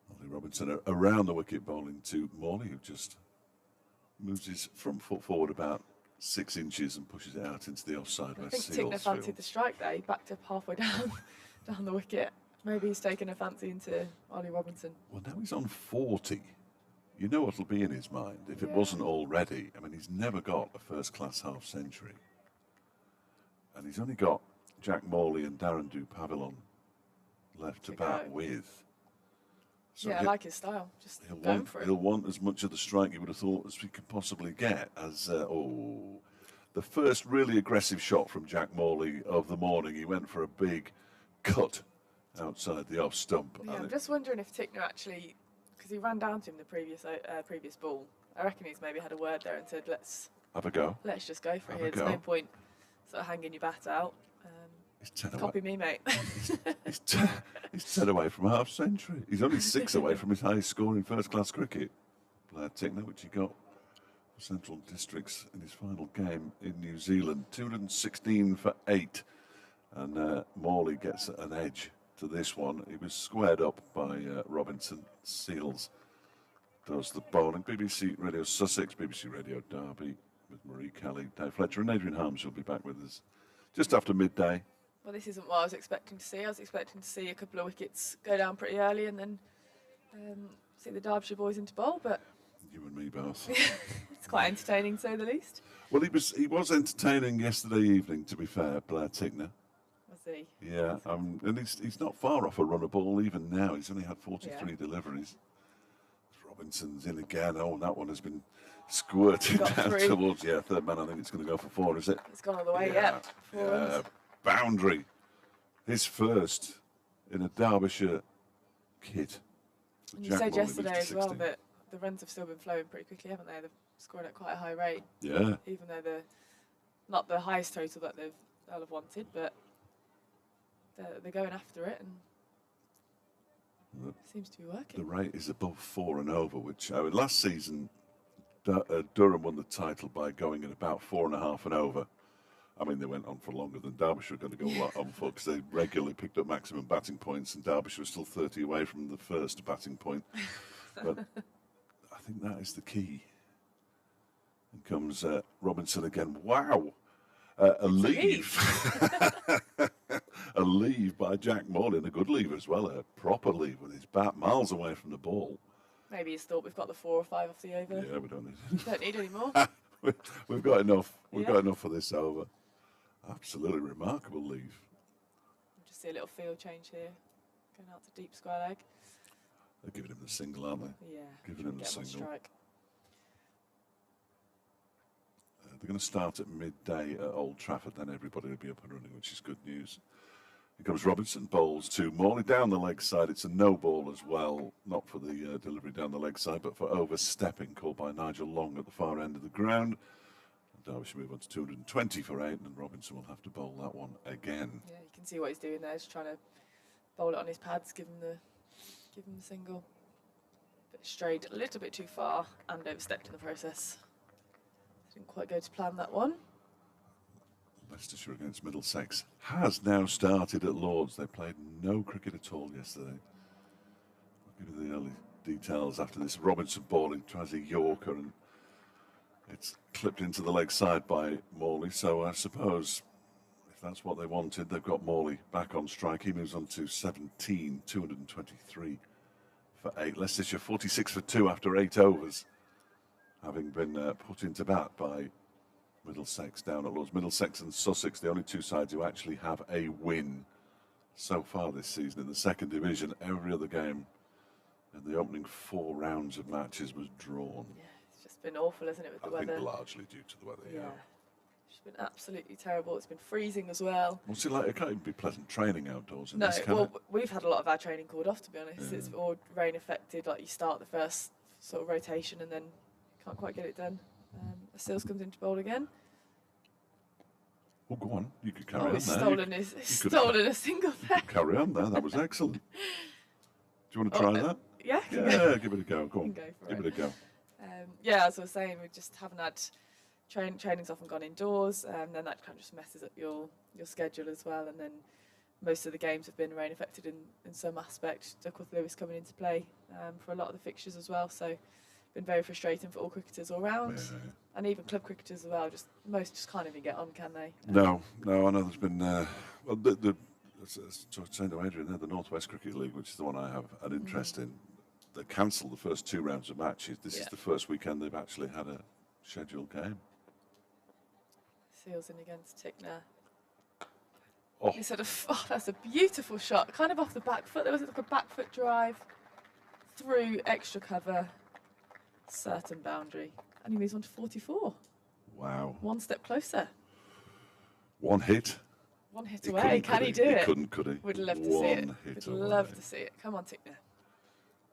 Ollie Robinson around the wicket bowling to Morley, who just moves his front foot forward about 6 inches and pushes it out into the offside. I think Tickner fancied the strike there. He backed up halfway down the wicket. Maybe he's taken a fancy into Ollie Robinson. Well, now he's on 40. You know what'll be in his mind if it wasn't already. I mean, he's never got a first-class half-century. And he's only got Jack Morley and Darren Dupavillon left to bat with. So I like his style. Just going for it. He'll want as much of the strike you would have thought as we could possibly get. As the first really aggressive shot from Jack Morley of the morning, he went for a big cut outside the off stump. Yeah, I'm just wondering if Tickner actually, because he ran down to him the previous ball. I reckon he's maybe had a word there and said, "Let's have a go. Let's just go for it here. There's no point sort of hanging your bat out. He's 10 Copy away. me, mate. He's 10 away from half century. He's only 6 away from his highest score in first-class cricket. Blair Tickner, which he got for Central Districts in his final game in New Zealand. 216 for 8. And Morley gets an edge to this one. He was squared up by Robinson. Seals does the bowling. BBC Radio Sussex, BBC Radio Derby with Marie Kelly, Dave Fletcher and Adrian Harms will be back with us just after midday. Well, this isn't what I was expecting to see. I was expecting to see a couple of wickets go down pretty early and then see the Derbyshire boys into bowl, but You and me both. it's quite entertaining, to say the least. Well, he was entertaining yesterday evening, to be fair, Blair Tickner. Was he? Yeah, and he's not far off a run of ball even now. He's only had 43 deliveries. Robinson's in again. Oh, that one has been squirted down towards, third man. I think it's going to go for 4, is it? It's gone all the way, yeah. 4 runs. Boundary. His first in a Derbyshire kit. And you said yesterday as well that the runs have still been flowing pretty quickly, haven't they? They're scoring at quite a high rate. Yeah. Even though they're not the highest total that they'll have wanted, but they're going after it and it seems to be working. The rate is above 4 and over, which last season Durham won the title by going in about 4.5 and over. I mean, they went on for longer than Derbyshire were going to go on for because they regularly picked up maximum batting points, and Derbyshire was still 30 away from the first batting point. But I think that is the key. And comes Robinson again. Wow! A leave. A leave by Jack Morley, and a good leave as well. A proper leave with his bat miles away from the ball. Maybe he's thought we've got the 4 or 5 off the over. Yeah, we don't need. Don't need any more. We've got enough. We've got enough for this over. Absolutely remarkable leave. Just see a little field change here, going out to deep square leg. They're giving him the single, aren't they? Yeah. Giving him the Get him on single. strike. They're going to start at midday at Old Trafford, then everybody will be up and running, which is good news. Here comes Robinson, bowls to Morley down the leg side. It's a no ball as well, not for the delivery down the leg side, but for overstepping, called by Nigel Long at the far end of the ground. Derbyshire move on to 220 for 8, and Robinson will have to bowl that one again. Yeah, you can see what he's doing there. He's trying to bowl it on his pads, give him the single. But strayed a little bit too far and overstepped in the process. Didn't quite go to plan, that one. Leicestershire against Middlesex has now started at Lord's. They played no cricket at all yesterday. I'll give you the early details after this. Robinson bowling, tries a Yorker, and it's clipped into the leg side by Morley. So I suppose if that's what they wanted, they've got Morley back on strike. He moves on to 17, 223 for 8. Leicestershire 46 for 2 after 8 overs, having been put into bat by Middlesex down at Lord's. Middlesex and Sussex, the only two sides who actually have a win so far this season in the second division. Every other game in the opening 4 rounds of matches was drawn. Yeah, it's just been awful, isn't it, with the weather? I think largely due to the weather, yeah. It's been absolutely terrible. It's been freezing as well. What's it like? It can't even be pleasant training outdoors in No, this, can well, it? we've had a lot of our training called off, to be honest. It's all rain affected. Like, you start the first sort of rotation and then can't quite get it done. Seals comes into bowl again. Oh, go on. You could carry on there. He's stolen a single there. Carry on there. That was excellent. Do you want to try that? Yeah. Yeah, give it a go. Go on. Go for Give it a go. Yeah, as I was saying, we just haven't had training's often gone indoors, and then that kind of just messes up your schedule as well. And then most of the games have been rain affected in some aspect. Duckworth Lewis coming into play for a lot of the fixtures as well. So been very frustrating for all cricketers all round, and even club cricketers as well. Most just can't even get on, can they? No. I know there's been saying to Adrian, the North West Cricket League, which is the one I have an interest in. They cancelled the first 2 rounds of matches. This is the first weekend they've actually had a scheduled game. Seals in against Tickner. Oh. He said, that's a beautiful shot, kind of off the back foot. There was like a back foot drive through extra cover, certain boundary, and he moves on to 44. Wow. 1 step closer. One hit. 1 hit away. Can he do it? He couldn't, could he? We'd love to see it. We'd love to see it. Come on, Tickner.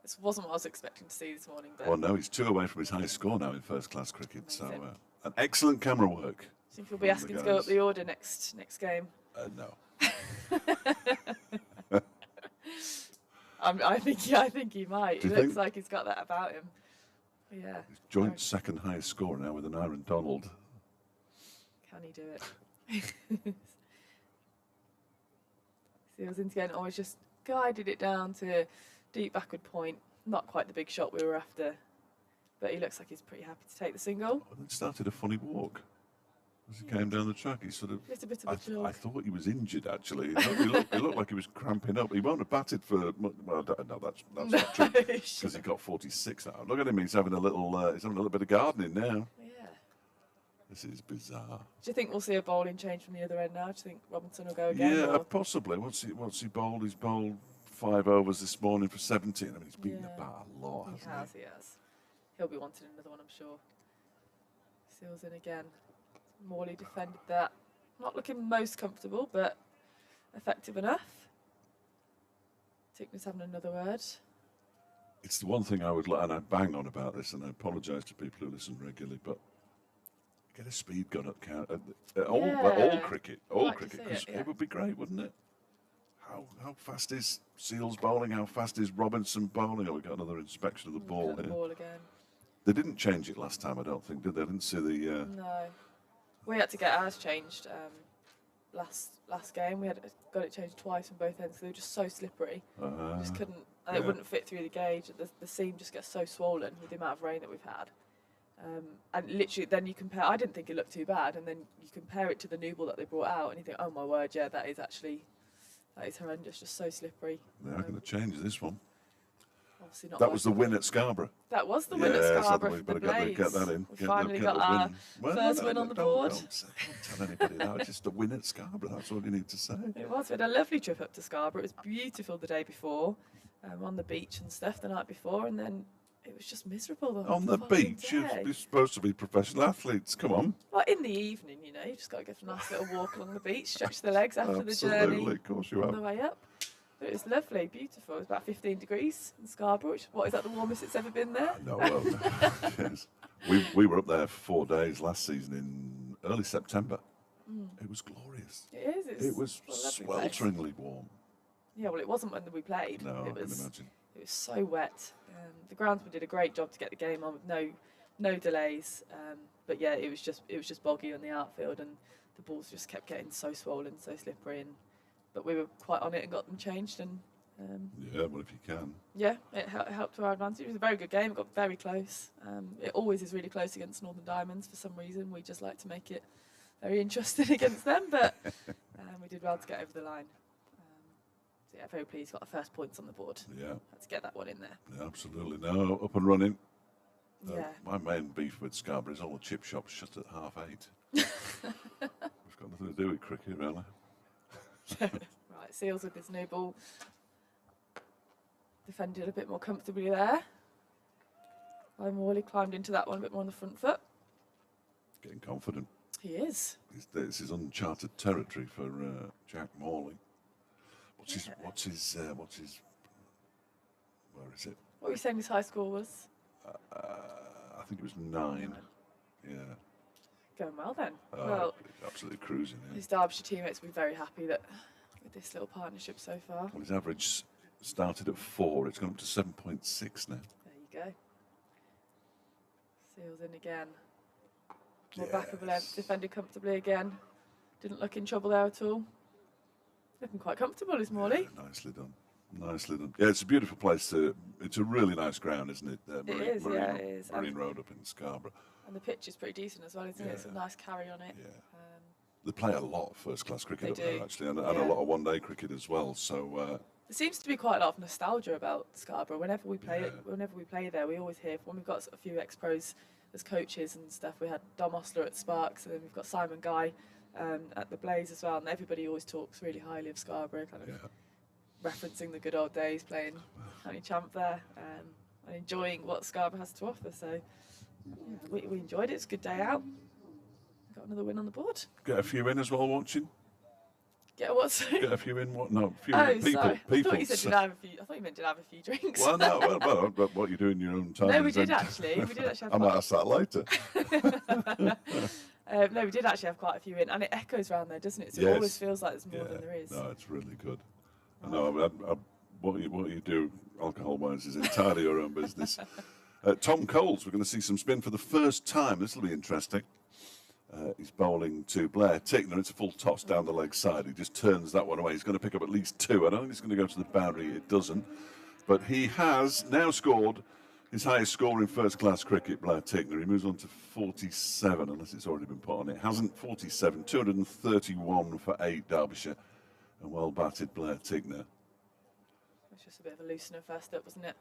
This wasn't what I was expecting to see this morning. But Well, no, he's 2 away from his highest score now in first-class cricket. So, an excellent camera work Think he'll be asking to go up the order next game? No. I think he might. Do He you looks think? like he's got that about him. Yeah. He's joint second highest scorer now with an Aaron Donald. Can he do it? Seals into again. Always just guided it down to deep backward point. Not quite the big shot we were after, but he looks like he's pretty happy to take the single. And then started a funny walk as he came down the track. He sort of. Just a bit of a jog. I thought he was injured actually. He looked like he was cramping up. He won't have batted for. Well, no, that's not true because he got 46 out. Look at him. He's having a little bit of gardening now. Yeah. This is bizarre. Do you think we'll see a bowling change from the other end now? Do you think Robinson will go again? Yeah, or? possibly. What's he bowled? He's bowled 5 overs this morning for 17. I mean, he's beaten the bat a lot, hasn't he? He has. He'll be wanting another one, I'm sure. Seals in again. Morley defended that. Not looking most comfortable, but effective enough. Tickner's having another word. It's the one thing I would, and I bang on about this, and I apologise to people who listen regularly, but get a speed gun at all cricket, because it would be great, wouldn't it? How fast is Seals bowling? How fast is Robinson bowling? Oh, we got another inspection of the ball here. Ball again. They didn't change it last time, I don't think, did they? I didn't see the. No, we had to get ours changed last game. We had got it changed twice on both ends. They were just so slippery. Just couldn't. And it wouldn't fit through the gauge. The seam just gets so swollen with the amount of rain that we've had. And literally, then you compare. I didn't think it looked too bad, and then you compare it to the new ball that they brought out, and you think, oh my word, yeah, that is horrendous. Just so slippery. They are going to change this one. Obviously not. That was the win at Scarborough. That was the win at Scarborough for the better Blades. get that in. We finally got our first win on the board. Don't tell anybody that. It's just a win at Scarborough. That's all you need to say. It was. We had a lovely trip up to Scarborough. It was beautiful the day before, on the beach and stuff the night before, and then it was just miserable. On the beach? You're supposed to be professional athletes. Come on. Well, in the evening, you just got to go for a nice little walk along the beach, stretch the legs after the journey. Absolutely, of course you on have. the way up. But it was lovely, beautiful. It was about 15 degrees in Scarborough, which, is that the warmest it's ever been there? No, well, yes. We were up there for 4 days last season in early September. It was glorious. It is. It was swelteringly warm. Yeah, well, it wasn't when we played. No, I can imagine. It was so wet. The groundsman did a great job to get the game on with no delays. But yeah, it was just boggy on the outfield, and the balls just kept getting so swollen, so slippery. But we were quite on it and got them changed. And yeah, well, if you can. Yeah, it helped to our advantage. It was a very good game. It got very close. It always is really close against Northern Diamonds for some reason. We just like to make it very interesting against them. But we did well to get over the line. So yeah, very pleased. Got the first points on the board. Yeah. Had to get that one in there. Yeah, absolutely. No, up and running. Yeah. My main beef with Scarborough is all the chip shops shut at 8:30. It's got nothing to do with cricket, really. Right, Seals with his new ball. Defended a bit more comfortably there. Morley climbed into that one a bit more on the front foot. Getting confident. He is. This is uncharted territory for Jack Morley. What's his? Where is it? What were you saying his high score was? I think it was 9. Yeah. Going well then. Well, absolutely cruising. Yeah. His Derbyshire teammates will be very happy with this little partnership so far. Well, his average started at 4. It's gone up to 7.6 now. There you go. Seals in again. More back of the length, defended comfortably again. Didn't look in trouble there at all. Looking quite comfortable, is Morley. Yeah, nicely done. Nicely done. Yeah, it's a beautiful place it's a really nice ground, isn't it? It is. Marine Road up in Scarborough. And the pitch is pretty decent as well, isn't it? It's a nice carry on it. Yeah. They play a lot of first-class cricket up there, actually, and a lot of one-day cricket as well. So there seems to be quite a lot of nostalgia about Scarborough. Whenever we play there, we always hear when we've got a few ex-pros as coaches and stuff. We had Dom Osler at Sparks, and then we've got Simon Guy at the Blaze as well. And everybody always talks really highly of Scarborough, kind of referencing the good old days playing county champ there and enjoying what Scarborough has to offer. So yeah, we enjoyed it. It's a good day out. Got another win on the board. Get a few in as well watching. Get what? Sorry? Get a few in. What? No, a few people. Sorry. I thought you said did have a few. I thought you meant did have a few drinks. Well, no. Well, what you do in your own time. No, we did actually. We did actually. I might ask that later. No, we did actually have quite a few in, and it echoes around there, doesn't it? So it Yes. always feels like there's more than there is. No, it's really good. I know. What you do alcohol-wise is entirely your own business. Tom Coles, we're going to see some spin for the first time. This will be interesting. He's bowling to Blair Tickner. It's a full toss down the leg side. He just turns that one away. He's going to pick up at least 2. I don't think it's going to go to the boundary. It doesn't. But he has now scored his highest score in first-class cricket, Blair Tickner. He moves on to 47, unless it's already been put on. It hasn't. 47, 231 for 8, Derbyshire. And well batted, Blair Tickner. It's just a bit of a loosener first up, wasn't it?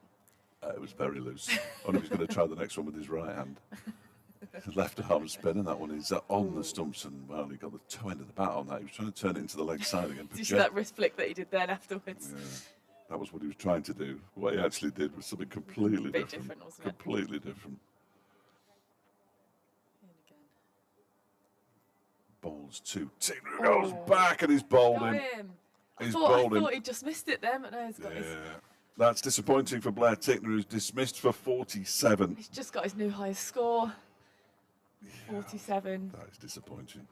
It was very loose. Only he was going to try the next one with his right hand. His left arm spin, and that one is on the stumps, and well, he got the toe end of the bat on that. He was trying to turn it into the leg side again. Did you see that wrist flick that he did then afterwards? Yeah, that was what he was trying to do. What he actually did was something completely Bit different. different, wasn't it? Completely different. In again. Bowls to Tickner, goes back, and he's bowled Got him. him. He's I bowled him. thought he just missed it then, but no, he's got his. That's disappointing for Blair Tickner, who's dismissed for 47. He's just got his new highest score. 47. That is disappointing.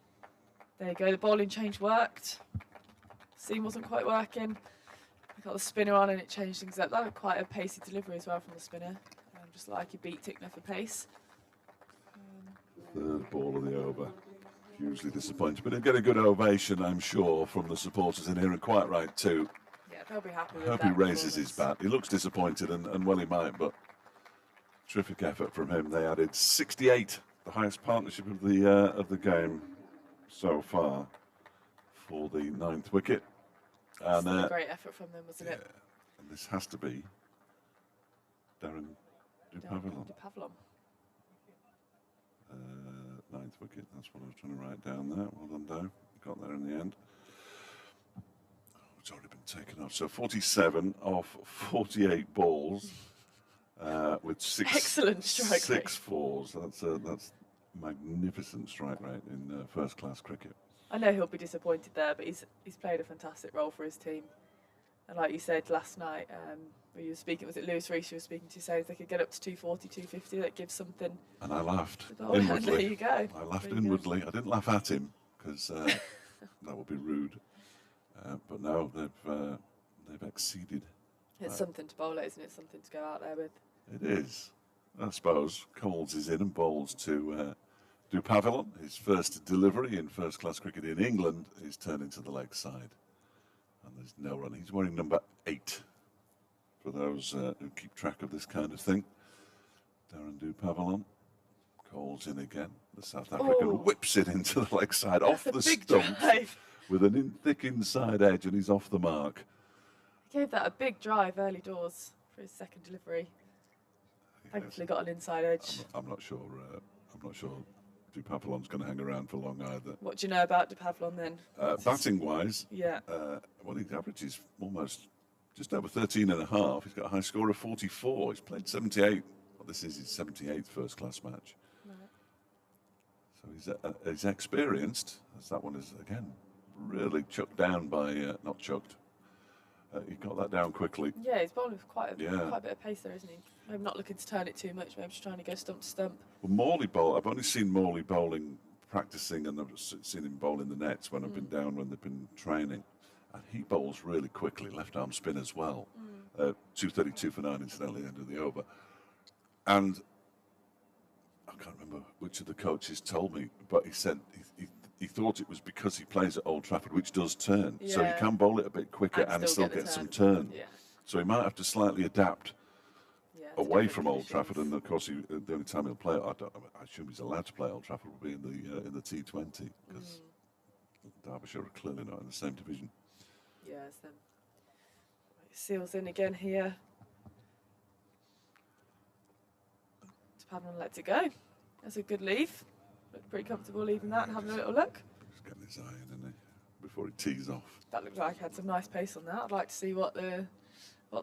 There you go. The bowling change worked. Seam wasn't quite working. I got the spinner on and it changed things up. That was quite a pacey delivery as well from the spinner. Just like he beat Tickner for pace. Third ball of the over. Hugely disappointing, but he'll get a good ovation, I'm sure, from the supporters in here, and quite right too. Yeah, they'll be happy with I hope that he raises his performance. bat. He looks disappointed, and well he might, but terrific effort from him. They added 68, the highest partnership of the game so far, for the 9th wicket. And Still a great effort from them, wasn't it? and this has to be Darren Dupavillon. Pavlon. 9th wicket, that's what I was trying to write down there. Well done, Dow. Got there in the end. It's already been taken off. So 47 off 48 balls with Excellent strike rate. 6 fours. That's magnificent strike rate in first-class cricket. I know he'll be disappointed there, but he's played a fantastic role for his team. And like you said last night, when you were speaking, was it Lewis Rees you were speaking to, saying if they could get up to 240, 250, that gives something. And I laughed to bowl. inwardly. There you go. I laughed There you go. inwardly. I didn't laugh at him because that would be rude. But no, they've exceeded. It's something to bowl at, isn't it? Something to go out there with. It is. I suppose Coles is in and bowls to Dupavillon. His first delivery in first-class cricket in England is turned into the leg side. And there's no run. He's wearing number 8 for those who keep track of this kind of thing. Darren Dupavillon. Coles in again. The South African whips it into the leg side off the big stump drive. with an thick inside edge, and he's off the mark. He gave that a big drive early doors for his second delivery. Thankfully got an inside edge. I'm not sure. I'm not sure Dupavillon's going to hang around for long either. What do you know about De Pavlon then? Batting wise, Yeah. well, his average is almost just over 13 and a half. He's got a high score of 44. He's played 78. Well, this is his 78th first class match. So he's experienced, as that one is again really chucked down by not chucked. He got that down quickly. Yeah, he's bowling with quite a bit Yeah. of pace there, isn't he? Maybe not looking to turn it too much. Maybe just trying to go stump to stump. Well, Morley bowl. I've only seen Morley bowling practicing, and I've seen him bowl in the nets when I've been down when they've been training. And he bowls really quickly, left arm spin as well. 232 for 9, incidentally, end of the over. And I can't remember which of the coaches told me, but he said he thought it was because he plays at Old Trafford, which does turn. So he Yeah. can bowl it a bit quicker and still the get some turn. Yeah. So he might have to slightly adapt Yeah, to away different from Old Trafford, conditions. and of course, the only time he'll play, I assume he's allowed to play Old Trafford, will be in the T20, because Derbyshire are clearly not in the same division. Yeah, it's them. Seals in again here. De Pavlon lets it go. That's a good leave. Looked pretty comfortable leaving that and having a little look. Just getting his eye in, isn't he, before he tees off. That looked like he had some nice pace on that. I'd like to see what the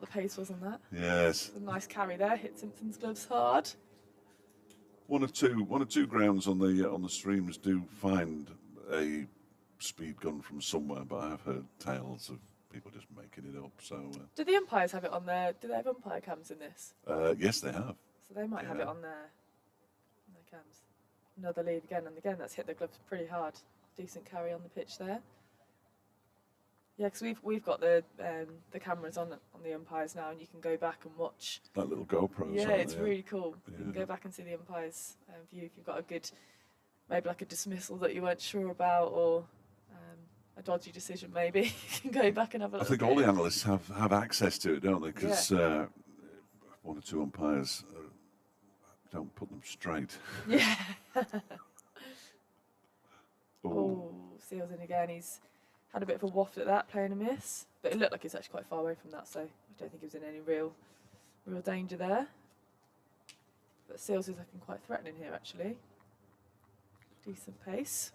pace was on that. Yes, A nice carry there. Hit Simpson's gloves hard. one or two grounds on the streams do find a speed gun from somewhere, but I have heard tales of people just making it up. So Do the umpires have it on their? Do they have umpire cams in this? yes, they have. So they might have Yeah. it on their cams. another lead again, and again that's hit the gloves pretty hard. Decent carry on the pitch there. Yeah, because we've got the cameras on the umpires now, and you can go back and watch. That little GoPro. Yeah, it's really cool. Yeah. You can go back and see the umpires' view if you've got a good, maybe like a dismissal that you weren't sure about, or a dodgy decision maybe. You can go back and have a look. I think all the analysts have access to it, don't they? Because one or two umpires don't put them straight. Yeah. Oh, Seals in again. He's had a bit of a waft at that, playing a miss, but it looked like he's actually quite far away from that, so I don't think he was in any real danger there. But Seals is looking quite threatening here, actually. Decent pace.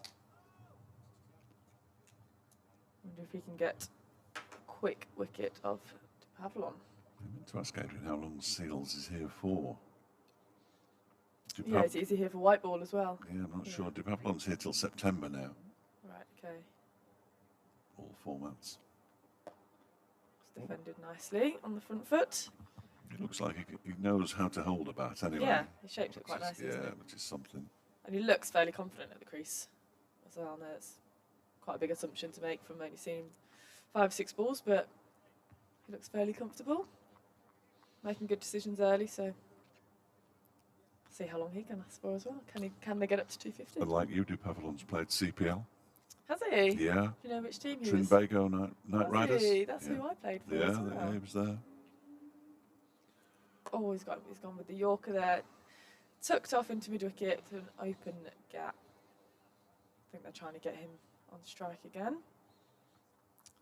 Wonder if he can get a quick wicket of Pavlon. I meant to ask Adrian how long Seals is here for. Yeah, is he here for white ball as well? Yeah, I'm not sure. Dupavlon's here till September now. Right, okay. All formats. It's defended nicely on the front foot. It looks like he knows how to hold a bat anyway. Yeah, he shaped it quite nicely. Yeah, which is something. And he looks fairly confident at the crease as well. Now it's quite a big assumption to make from only seeing 5 or 6 balls, but he looks fairly comfortable, making good decisions early. So see how long he can last for as well. Can they get up to 250? And like you, Dupavlon's played CPL. Has he? Yeah. Do you know which team he was? Trinbago Night Riders. That's who I played for. Yeah, as well. he was there. Oh, he's gone with the Yorker there. Tucked off into mid wicket to an open gap. I think they're trying to get him on strike again.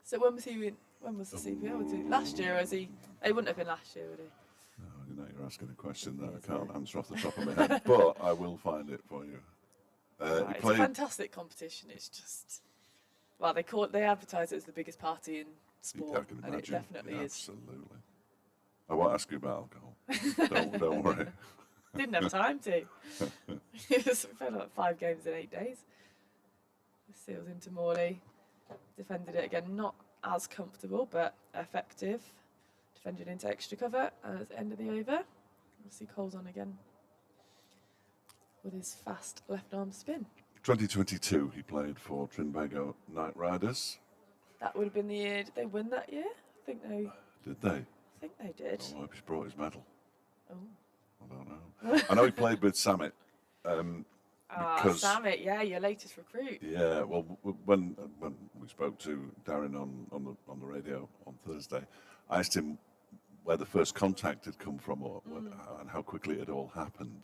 So when was he in? When was the CPL? Was it last year? Or was he? He wouldn't have been last year, would he? No, you know, you're asking a question that I can't answer off the top of my head, but I will find it for you. Right, it's a fantastic competition. It's just, well, they advertise it as the biggest party in sport, I can and it imagine. definitely is. Absolutely. I won't ask you about alcohol. don't worry. Didn't have time to. It was like 5 games in 8 days. Seals into Morley. Defended it again, not as comfortable, but effective. Defended into extra cover at the end of the over. We'll see Cole's on again with his fast left arm spin. 2022, he played for Trinbago Night Riders. That would have been the year. Did they win that year? I think they. Did they? I think they did. Oh, I hope he's brought his medal. Oh. I don't know. I know he played with Samit. Samit, yeah, your latest recruit. Yeah, well, when we spoke to Darren on the radio on Thursday, I asked him where the first contact had come from, and how quickly it had all happened.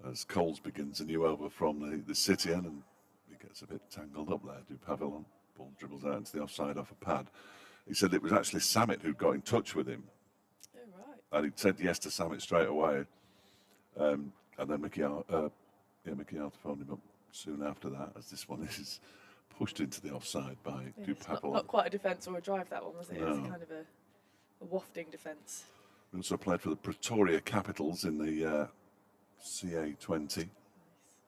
As Coles begins a new over from the city end, and he gets a bit tangled up there. Dupavlon, ball dribbles out into the offside off a pad. He said it was actually Samit who got in touch with him. Oh, right. And he said yes to Samit straight away. And then Mickey Arthur phoned him up soon after that, as this one is pushed into the offside by Dupavlon. Not quite a defence or a drive, that one, was it? No. It was kind of a wafting defence. He also played for the Pretoria Capitals in the CA20. Nice.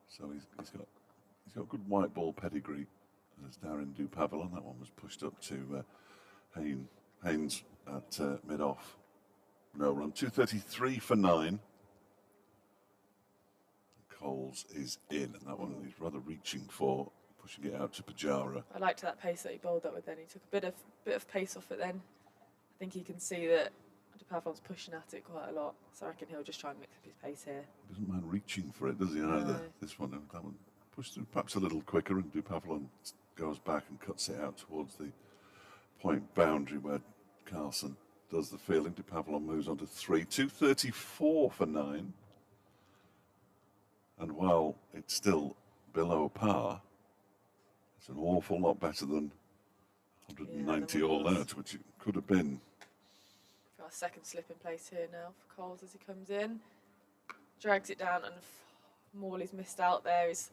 So he's got good white ball pedigree. There's Darren Dupavlon. That one was pushed up to Haynes at mid-off. No run. 233 for 9. Coles is in, and that one he's rather reaching for, pushing it out to Pajara. I liked that pace that he bowled that with then. He took a bit of pace off it then. I think he can see that Dupavlon's pushing at it quite a lot, so I reckon he'll just try and mix up his pace here. He doesn't mind reaching for it, does he? Either. No. This one, that one pushed through perhaps a little quicker, and Dupavlon goes back and cuts it out towards the point boundary where Carlson does the fielding. Dupavlon moves on to 3. 234 for 9. And while it's still below par, it's an awful lot better than 190 all out, which it could have been. Got a second slip in place here now for Coles as he comes in. Drags it down, and Morley's missed out there. He's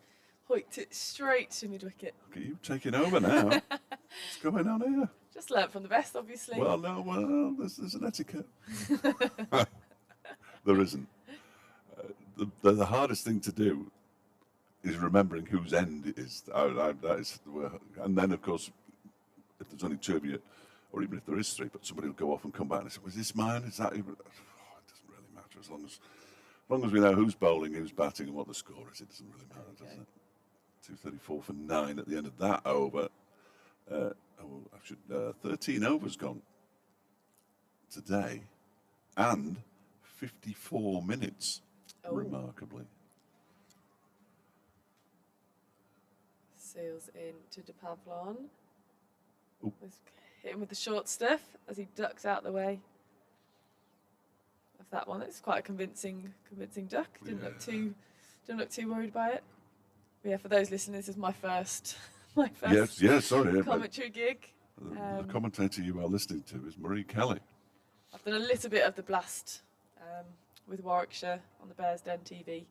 hoiked it straight to mid-wicket. Look at you taking over now. What's going on here? Just learnt from the best, obviously. Well, no, there's an etiquette. There isn't. The hardest thing to do is remembering whose end it is. That is, and then of course, if there's only 2 of you, or even if there is 3, but somebody will go off and come back and say, "Was this mine? Is that?" Oh, it doesn't really matter as long as we know who's bowling, who's batting, and what the score is, it doesn't really matter, does Okay. it? 234 for 9 at the end of that over. 13 overs gone today, and 54 minutes, Oh. remarkably. Seals in to De Pavlon. Oop. Hit him with the short stuff as he ducks out the way of that one. It's quite a convincing duck. Didn't look too worried by it. But yeah, for those listening, this is my first Sorry. commentary gig. The commentator you are listening to is Marie Kelly. I've done a little bit of the blast with Warwickshire on the Bears Den TV,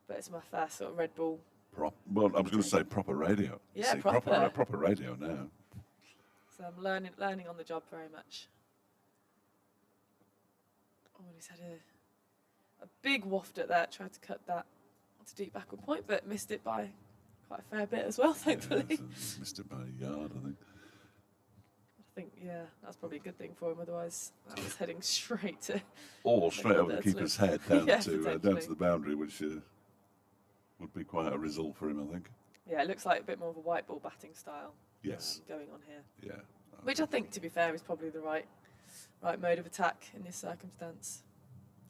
but it's my first sort of Red Bull. Well, I was going to say proper radio. You Yeah, see, proper. proper radio now. So I'm learning on the job very much. Oh, and he's had a big waft at that. Tried to cut that to deep backward point, but missed it by quite a fair bit as well, thankfully. Yeah, so missed it by a yard, I think. Yeah, that's probably a good thing for him. Otherwise, that was heading straight to. Or straight over the that's keeper's head down Yeah, to potentially. the boundary, which would be quite a result for him, I think. Yeah, it looks like a bit more of a white ball batting style. Yes. Going on here. Yeah. Which I think, to be fair, is probably the right mode of attack in this circumstance.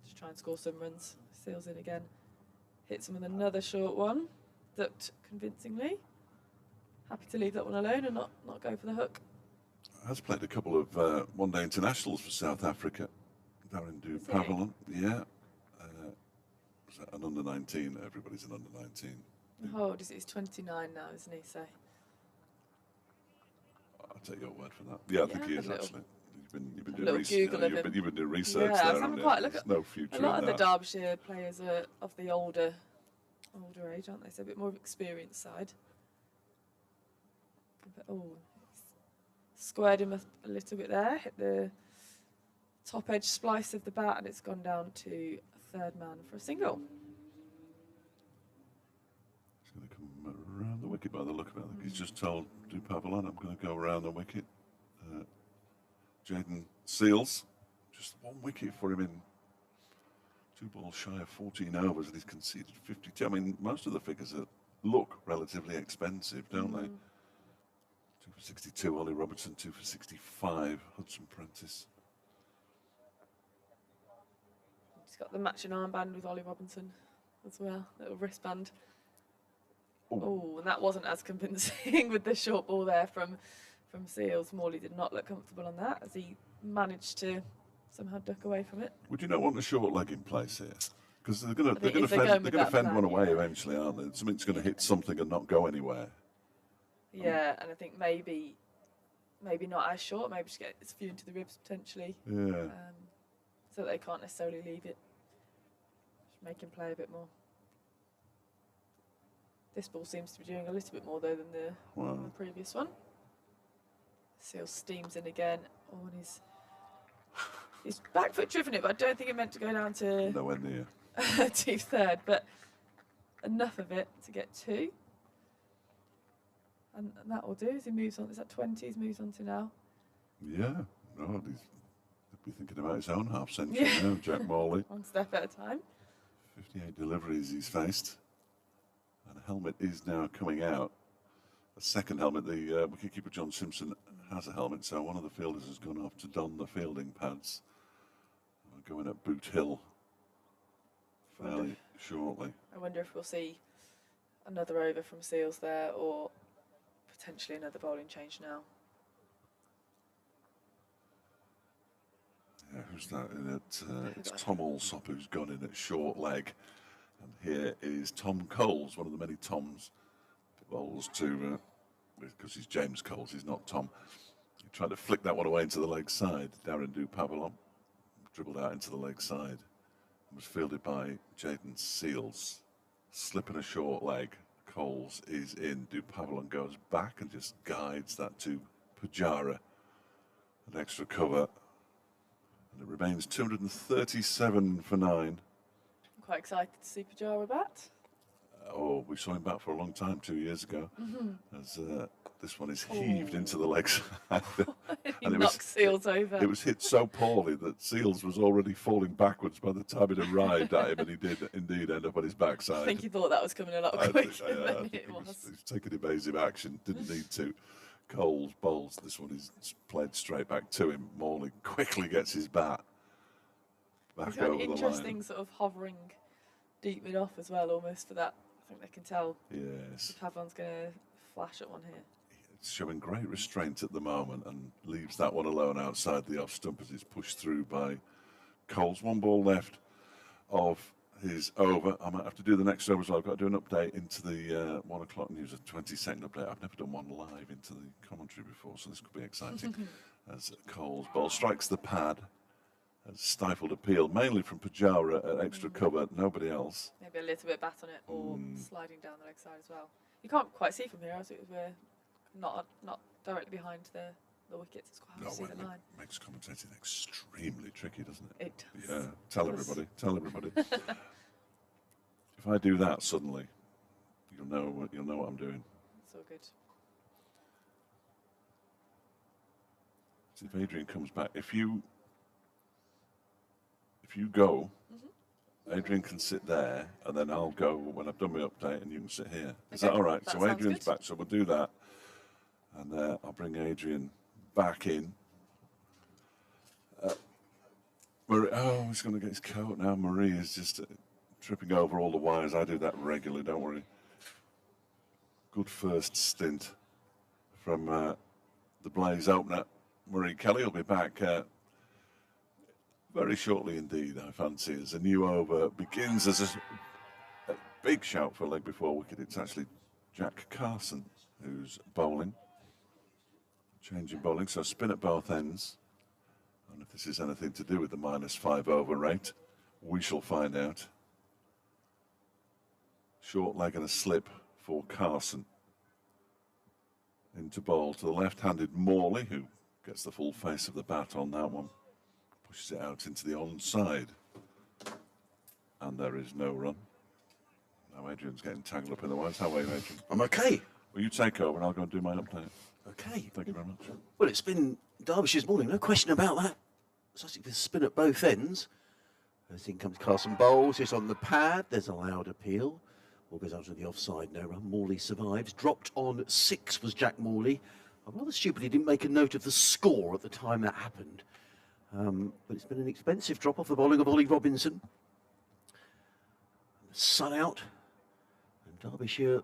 Just try and score some runs. Seals in again. Hits him with another short one. Ducked convincingly. Happy to leave that one alone and not go for the hook. Has played a couple of one-day internationals for South Africa. Darren Du Has he? Pavlon, yeah. Was that an under-19? Everybody's an under-19. How old is he? He's 29 now, isn't he? So I'll take your word for that. Yeah, I think he Yeah, is a little- actually. You've been a doing little research. Google of him. You've been doing research Yeah, I was there. having and quite a look there's at no future a lot in of the that. Derbyshire players are of the older age, aren't they? So a bit more of experienced side. But, squared him a little bit there. Hit the top edge splice of the bat, and it's gone down to third man for a single. He's going to come around the wicket by the look of it. I think he's just told Du Pavlon, I'm going to go around the wicket. Jaden Seals, just one wicket for him in 2 balls shy of 14 overs, and he's conceded 52. I mean, most of the figures look relatively expensive, don't they? 2 for 62, Ollie Robertson, 2 for 65, Hudson-Prentice. He's got the matching armband with Ollie Robinson as well, little wristband. Oh, and that wasn't as convincing with the short ball there from Seals. Morley did not look comfortable on that as he managed to somehow duck away from it. Would you not want a short leg in place here? Because they're going I think to if they're going with that fend plan, one away yeah. eventually, aren't they? Something's going to hit something and not go anywhere. Yeah, and I think maybe not as short, maybe just get its few into the ribs potentially, Yeah. so that they can't necessarily leave it. Just make him play a bit more. This ball seems to be doing a little bit more though than the previous one. Seals steams in again. Oh, and he's back foot driven it, but I don't think it meant to go down to Nowhere near. to third, but enough of it to get 2. And that will do as he moves on. Is that 20 he's moves on to now? Yeah. No, he'll be thinking about his own half century Yeah. now, Jack Morley. One step at a time. 58 deliveries he's faced. And a helmet is now coming out. A second helmet. The wicketkeeper John Simpson has a helmet, so one of the fielders has gone off to don the fielding pads. We're going at Boot Hill fairly shortly. I wonder if we'll see another over from Seals there, or potentially another bowling change now. Yeah, who's that in it? It's Tom Alsop who's gone in at short leg. And here is Tom Coles, one of the many Toms. Bowls to, because he's James Coles, he's not Tom. He tried to flick that one away into the leg side. Darren Du Pavlon dribbled out into the leg side. And was fielded by Jaden Seals. Slipping a short leg. Coles is in. Du Pavlon goes back and just guides that to Pujara. An extra cover. And it remains 237 for 9. I'm quite excited to see Pujara bat. We saw him back for a long time 2 years ago. As This one is heaved into the leg side. He knocked Seals over. It was hit so poorly that Seals was already falling backwards by the time it arrived at him, and he did indeed end up on his backside. I think he thought that was coming a lot quicker than it was. He was taking evasive action, didn't need to. Coles bowls. This one is played straight back to him. Morley quickly gets his bat back He's got over an the interesting line. sort of hovering deep mid off as well, almost for that. I think they can tell Yes. if Pavon's going to flash at one here. It's showing great restraint at the moment and leaves that one alone outside the off stump as it's pushed through by Coles. One ball left of his over. I might have to do the next over as well. I've got to do an update into the 1 o'clock news, a 20-second update. I've never done one live into the commentary before, so this could be exciting. As Coles' ball strikes the pad, has stifled appeal, mainly from Pujara at extra cover, nobody else. Maybe a little bit of bat on it or sliding down the leg side as well. You can't quite see from here, as we're not directly behind the wickets. It's quite hard to see the line. It makes commentating extremely tricky, doesn't it? It does. Yeah, tell everybody. If I do that suddenly, you'll know what I'm doing. It's all good. See if Adrian comes back. If you go, Adrian can sit there, and then I'll go when I've done my update, and you can sit here. Is that all right? That So sounds Adrian's good. back, so we'll do that, and I'll bring Adrian back in. He's going to get his coat now. Marie is just tripping over all the wires. I do that regularly, don't worry. Good first stint from the Blaze opener. Marie Kelly will be back very shortly indeed, I fancy, as a new over begins as a big shout for a leg before wicket. It's actually Jack Carson who's bowling. Changing bowling, so spin at both ends. And if this is anything to do with the -5 over rate, we shall find out. Short leg and a slip for Carson. Into bowl to the left-handed Morley, who gets the full face of the bat on that one. Pushes it out into the onside. And there is no run. Now Adrian's getting tangled up in the wires. How are you, Adrian? I'm okay. Well, you take over and I'll go and do my update. Okay. Thank you very much. Well, it's been Derbyshire's morning, no question about that. Sussex with a spin at both ends. As in comes Carson bowls, it's on the pad, there's a loud appeal. Ball goes out to the offside, no run. Morley survives. Dropped on 6 was Jack Morley. I rather stupidly didn't make a note of the score at the time that happened. But it's been an expensive drop off the bowling of Ollie Robinson. The sun out. And Derbyshire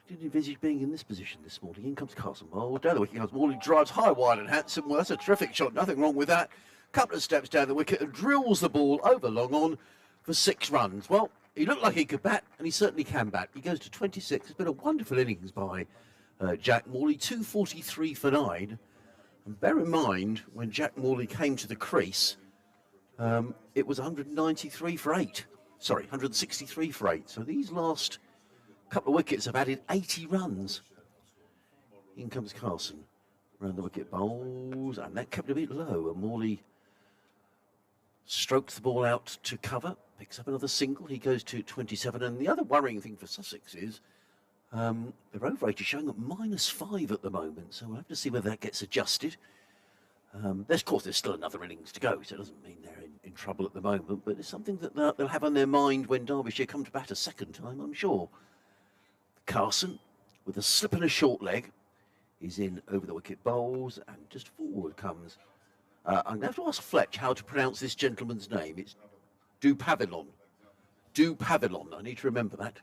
didn't envisage being in this position this morning. In comes Carson bowls. Down the wicket comes Morley, drives high, wide and handsome. Well, that's a terrific shot. Nothing wrong with that. Couple of steps down the wicket and drills the ball over long on for 6 runs. Well, he looked like he could bat, and he certainly can bat. He goes to 26. It's been a wonderful innings by Jack Morley. 243 for 9. And bear in mind, when Jack Morley came to the crease, it was 193 for 8. Sorry, 163 for 8. So these last couple of wickets have added 80 runs. In comes Carson. Round the wicket bowls, and that kept a bit low. And Morley strokes the ball out to cover, picks up another single. He goes to 27. And the other worrying thing for Sussex is their over rate is showing at -5 at the moment. So we'll have to see whether that gets adjusted. Of course, there's still another innings to go, so it doesn't mean they're in trouble at the moment. But it's something that they'll have on their mind when Derbyshire come to bat a second time, I'm sure. Carson, with a slip and a short leg, is in over the wicket bowls, and just forward comes. I'm going to have to ask Fletch how to pronounce this gentleman's name. It's Dupavilon. Dupavilon, I need to remember that.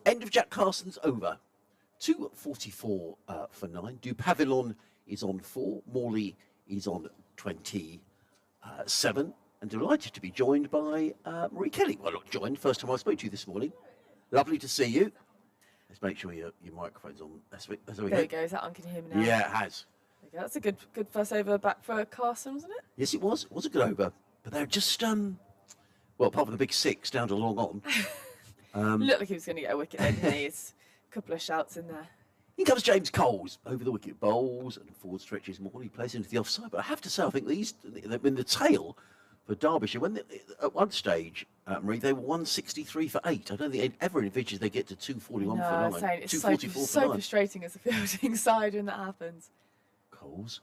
End of Jack Carson's over. 244 for 9. Dupavilon is on 4. Morley is on 27. And delighted to be joined by Marie Kelly. Well, not joined, first time I spoke to you this morning. Lovely to see you. Let's make sure your microphone's on. That's we There we go. Is that on? Can you hear me now? Yeah, it has. There we go. That's a good first over back for Carson, wasn't it? Yes, it was. It was a good over. But they're just, well, apart from the big 6 down to long on. Looked like he was going to get a wicket then, didn't he? It's a couple of shouts in there. In comes James Coles over the wicket bowls and forward stretches Morley plays into the offside. But I have to say, I think these in the tail for Derbyshire, when at one stage Marie, they were 163 for 8. I don't think they'd ever envisaged they get to 241 No, for 9. I'm saying it's 244 so for 9. frustrating as a fielding side when that happens. Coles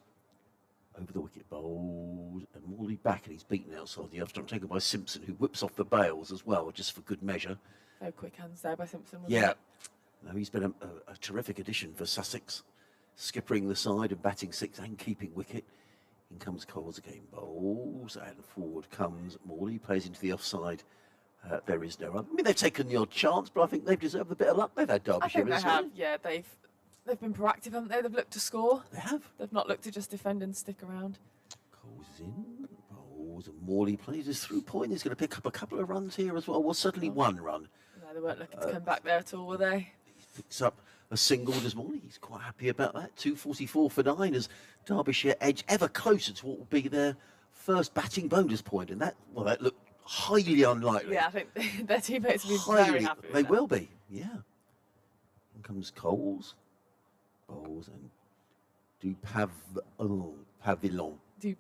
over the wicket, bowls, and Morley back, and he's beaten outside the off-stump, taken by Simpson, who whips off the bails as well, just for good measure. Very quick hands there by Simpson. Yeah. No, he's been a terrific addition for Sussex, skippering the side and batting 6 and keeping wicket. In comes Coles again, bowls, and forward comes Morley, plays into the offside. There is no run. I mean, they've taken the odd chance, but I think they've deserved a bit of luck. They've had Derbyshire. I think they have. Yeah, they've been proactive, haven't they? They've looked to score. They have. They've not looked to just defend and stick around. Coles is in, bowls, and Morley plays his through point. He's going to pick up a couple of runs here as well. Well, certainly one run. No, they weren't looking to come back there at all, were they? He picks up a single this morning. He's quite happy about that. 244 for 9 as Derbyshire edge ever closer to what will be their first batting bonus point, and that looked highly unlikely. Yeah, I think their teammates will be very happy with They that. will be, yeah. In comes Coles, bowls, and Pavillon. Du Pavillon. Du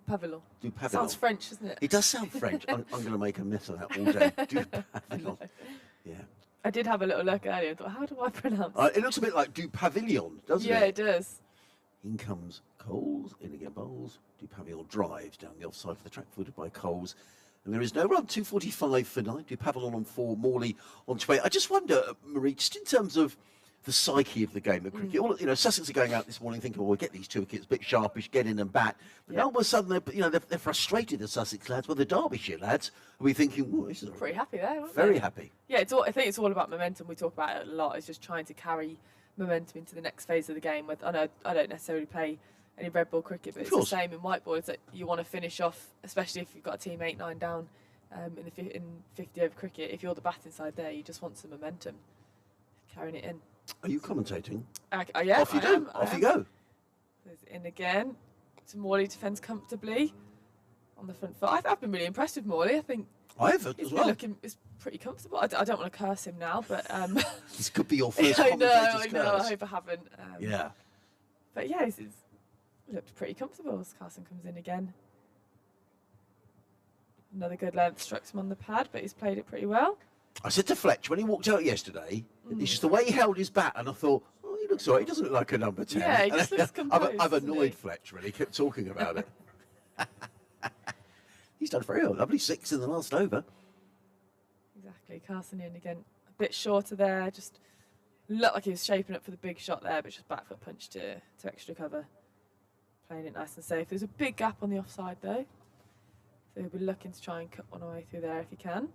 Pavillon. Sounds French, doesn't it? It does sound French. I'm going to make a mess of that all day. Du Pavillon. Yeah. I did have a little look earlier and thought, how do I pronounce It looks a bit like Du Pavillon, doesn't it? Yeah, it does. In comes Coles, in again bowls. Du Pavillon drives down the offside for the track, footed by Coles. And there is no run. 245 for 9. Du Pavillon on 4, Morley on 2. I just wonder, Marie, just in terms of the psyche of the game of cricket. All, Sussex are going out this morning thinking, well, we'll get these 2 wickets, a bit sharpish, get in and bat. But now all of a sudden, they're frustrated, the Sussex lads. Well, the Derbyshire lads will be thinking, well, this is Pretty happy there, weren't very they? happy. Yeah, I think it's all about momentum. We talk about it a lot. It's just trying to carry momentum into the next phase of the game. I know I don't necessarily play any red ball cricket, but it's the same in white ball. It's that you want to finish off, especially if you've got a team 8-9 down in 50 over cricket. If you're the batting side there, you just want some momentum, carrying it in. Are you commentating? Yeah, Off you go. Off you go. In again. So Morley defends comfortably on the front foot. I've been really impressed with Morley. I think I have he's as well. it's pretty comfortable. I don't want to curse him now, but This could be your first I commentator's know. curse. I hope I haven't. Yeah. But yeah, he's looked pretty comfortable as Carson comes in again. Another good length, strikes him on the pad, but he's played it pretty well. I said to Fletch when he walked out yesterday, it's just the way he held his bat, and I thought, oh, he looks all right. He doesn't look like a number 10. Yeah, he just looks composed, I've doesn't annoyed he? Fletch when he kept talking about it. He's done very well. Lovely 6 in the last over. Exactly, Carson in again, a bit shorter there. Just looked like he was shaping up for the big shot there, but just back foot punch to extra cover. Playing it nice and safe. There's a big gap on the offside though, so he'll be looking to try and cut one away through there if he can.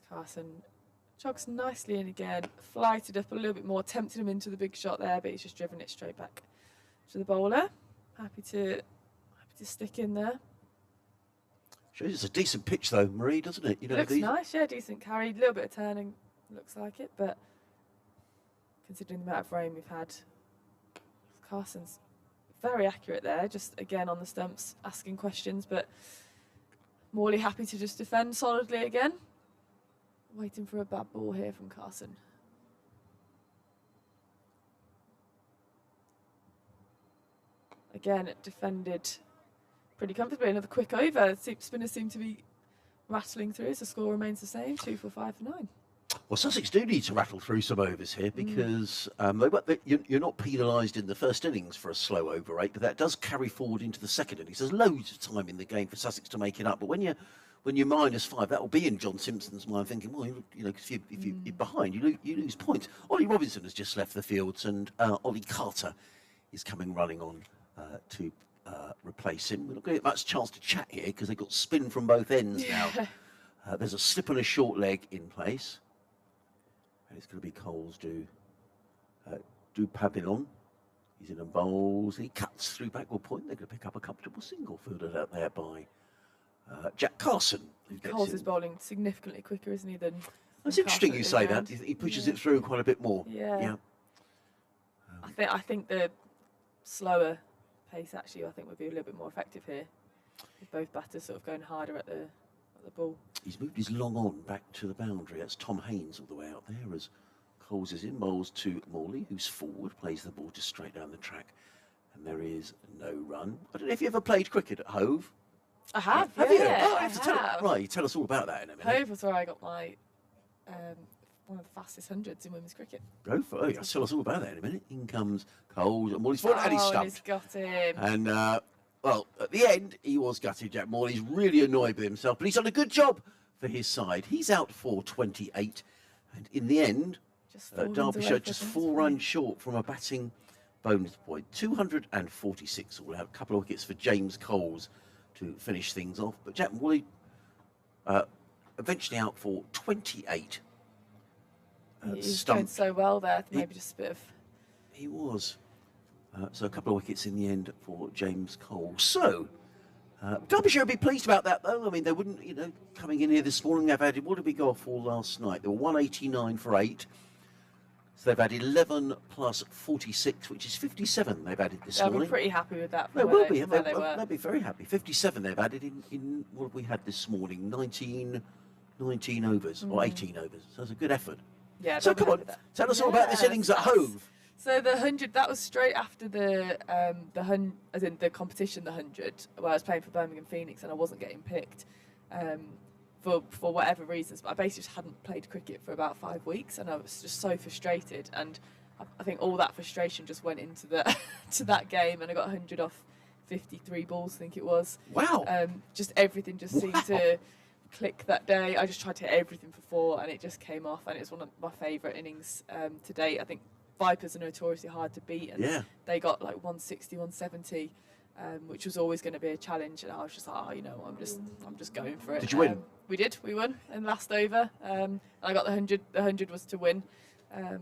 Carson jogs nicely in again, flighted up a little bit more, tempted him into the big shot there, but he's just driven it straight back to the bowler. Happy to stick in there. Shows it's a decent pitch though, Marie, doesn't it? Looks nice, yeah, decent carry, a little bit of turning, looks like it, but considering the amount of rain we've had, Carson's very accurate there, just again on the stumps, asking questions, but Morley happy to just defend solidly again. Waiting for a bad ball here from Carson. Again, it defended pretty comfortably. Another quick over. Spinners seem to be rattling through as the score remains the same, 2 for 5 for 9. Well, Sussex do need to rattle through some overs here because you're not penalised in the first innings for a slow over rate, but that does carry forward into the second innings. There's loads of time in the game for Sussex to make it up, but when you're -5, that will be in John Simpson's mind, thinking, well, because if you're behind, you lose points. Ollie Robinson has just left the fields, and Ollie Carter is coming running on to replace him. We're not going to get much chance to chat here because they've got spin from both ends now. There's a slip and a short leg in place, and it's going to be Coles du Pavillon. He's in and bowls. He cuts through backward point. They're going to pick up a comfortable single fielded out there by Jack Carson. Coles is bowling significantly quicker, isn't he, than It's interesting Carson you at say the that. end. He pushes it through quite a bit more. Yeah. I think the slower pace actually would be a little bit more effective here. With both batters sort of going harder at the ball. He's moved his long on back to the boundary. That's Tom Haynes all the way out there as Coles is in. Bowls to Morley, who's forward, plays the ball just straight down the track. And there is no run. I don't know if you ever played cricket at Hove. I have. Have you? Yeah, Oh, I I have to tell. have. Right, you tell us all about that in a minute. Hove was where I got my one of the fastest hundreds in women's cricket. Go for it. Tell us all about that in a minute. In comes Coles and Morley's fought and he's and stumped. he's got him. And, well, at the end, he was gutted, Jack Morley. He's really annoyed with himself, but he's done a good job for his side. He's out for 28. And in the end, Just 4 runs Derbyshire away just from 4 bonus runs short from a batting bonus point. 246. We'll have a couple of wickets for James Coles to finish things off. But Jack Morley eventually out for 28. He's doing so well there. Maybe just a bit of. He was. So a couple of wickets in the end for James Coles. So Derbyshire will be pleased about that, though. I mean, they wouldn't, coming in here this morning, they've added, what did we go off for last night? They were 189 for 8. So they've added 11 plus 46, which is 57 they've added this They'll morning. be pretty happy with that. They will be. Where they were. They'll be very happy. 57 they've added in what have we had this morning? 19 overs or 18 overs. So it's a good effort. Yeah. So they'll be come on, happy with that. tell us all about this innings at Hove. So the 100, that was straight after the competition, the 100, where I was playing for Birmingham Phoenix and I wasn't getting picked for whatever reasons. But I basically just hadn't played cricket for about 5 weeks and I was just so frustrated. And I think all that frustration just went into to that game, and I got 100 off 53 balls, I think it was. Wow. Just everything just seemed to click that day. I just tried to hit everything for 4 and it just came off, and it was one of my favourite innings to date. I think Vipers are notoriously hard to beat, and they got like 160, 170, which was always going to be a challenge. And I was just like, I'm just going for it. Did you win? We did. We won in the last over. And I got the 100. The 100 was to win.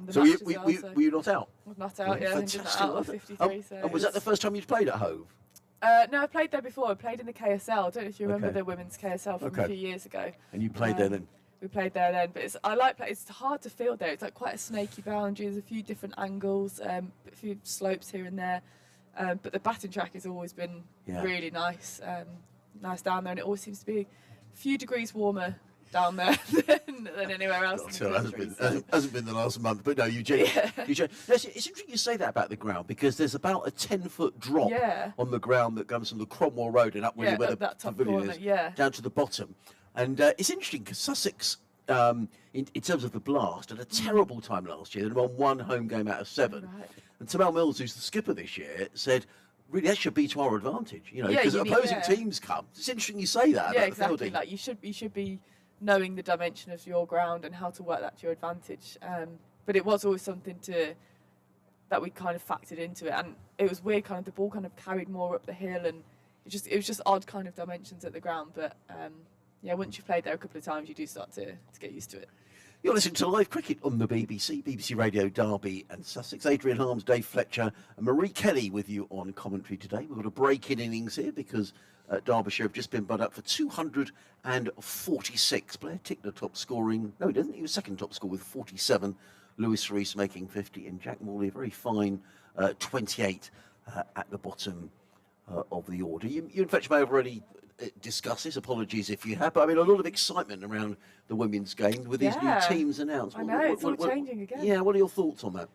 So were you not out? I was not out. Yeah, 100 not out of 53. And was that the first time you'd played at Hove? No, I played there before. I played in the KSL. I don't know if you remember the women's KSL from a few years ago. And you played there then? We played there then, but I like playing. It's hard to field there. It's like quite a snaky boundary. There's a few different angles, a few slopes here and there. But the batting track has always been really nice, nice down there, and it always seems to be a few degrees warmer down there than anywhere else. So it hasn't been the last month, but no, you genuinely. It's interesting you say that about the ground, because there's about a 10-foot drop on the ground that comes from the Cromwell Road and up where the that top pavilion corner, is, down to the bottom. And it's interesting because Sussex, in terms of the blast, had a terrible time last year. They won 1 home game out of 7. Right. And Tamal Mills, who's the skipper this year, said, really, that should be to our advantage, because opposing teams come. It's interesting you say that. Yeah, exactly. Like you should be knowing the dimension of your ground and how to work that to your advantage. But it was always something that we kind of factored into it, and it was weird. Kind of the ball kind of carried more up the hill, and it was just odd kind of dimensions at the ground. But once you've played there a couple of times, you do start to get used to it. You're listening to live cricket on the BBC Radio Derby and Sussex. Adrian Harms, Dave Fletcher and Marie Kelly with you on commentary today. We've got a break in innings here because Derbyshire have just been bud up for 246. Blair Tickner top scoring. No, he didn't. He was second top score with 47. Lewis Rees making 50 and Jack Morley, a very fine 28 at the bottom of the order. You and Fletcher may have already discussed this. Apologies if you have, but I mean, a lot of excitement around the women's game with these new teams announced. I know, it's all changing again. Yeah, what are your thoughts on that?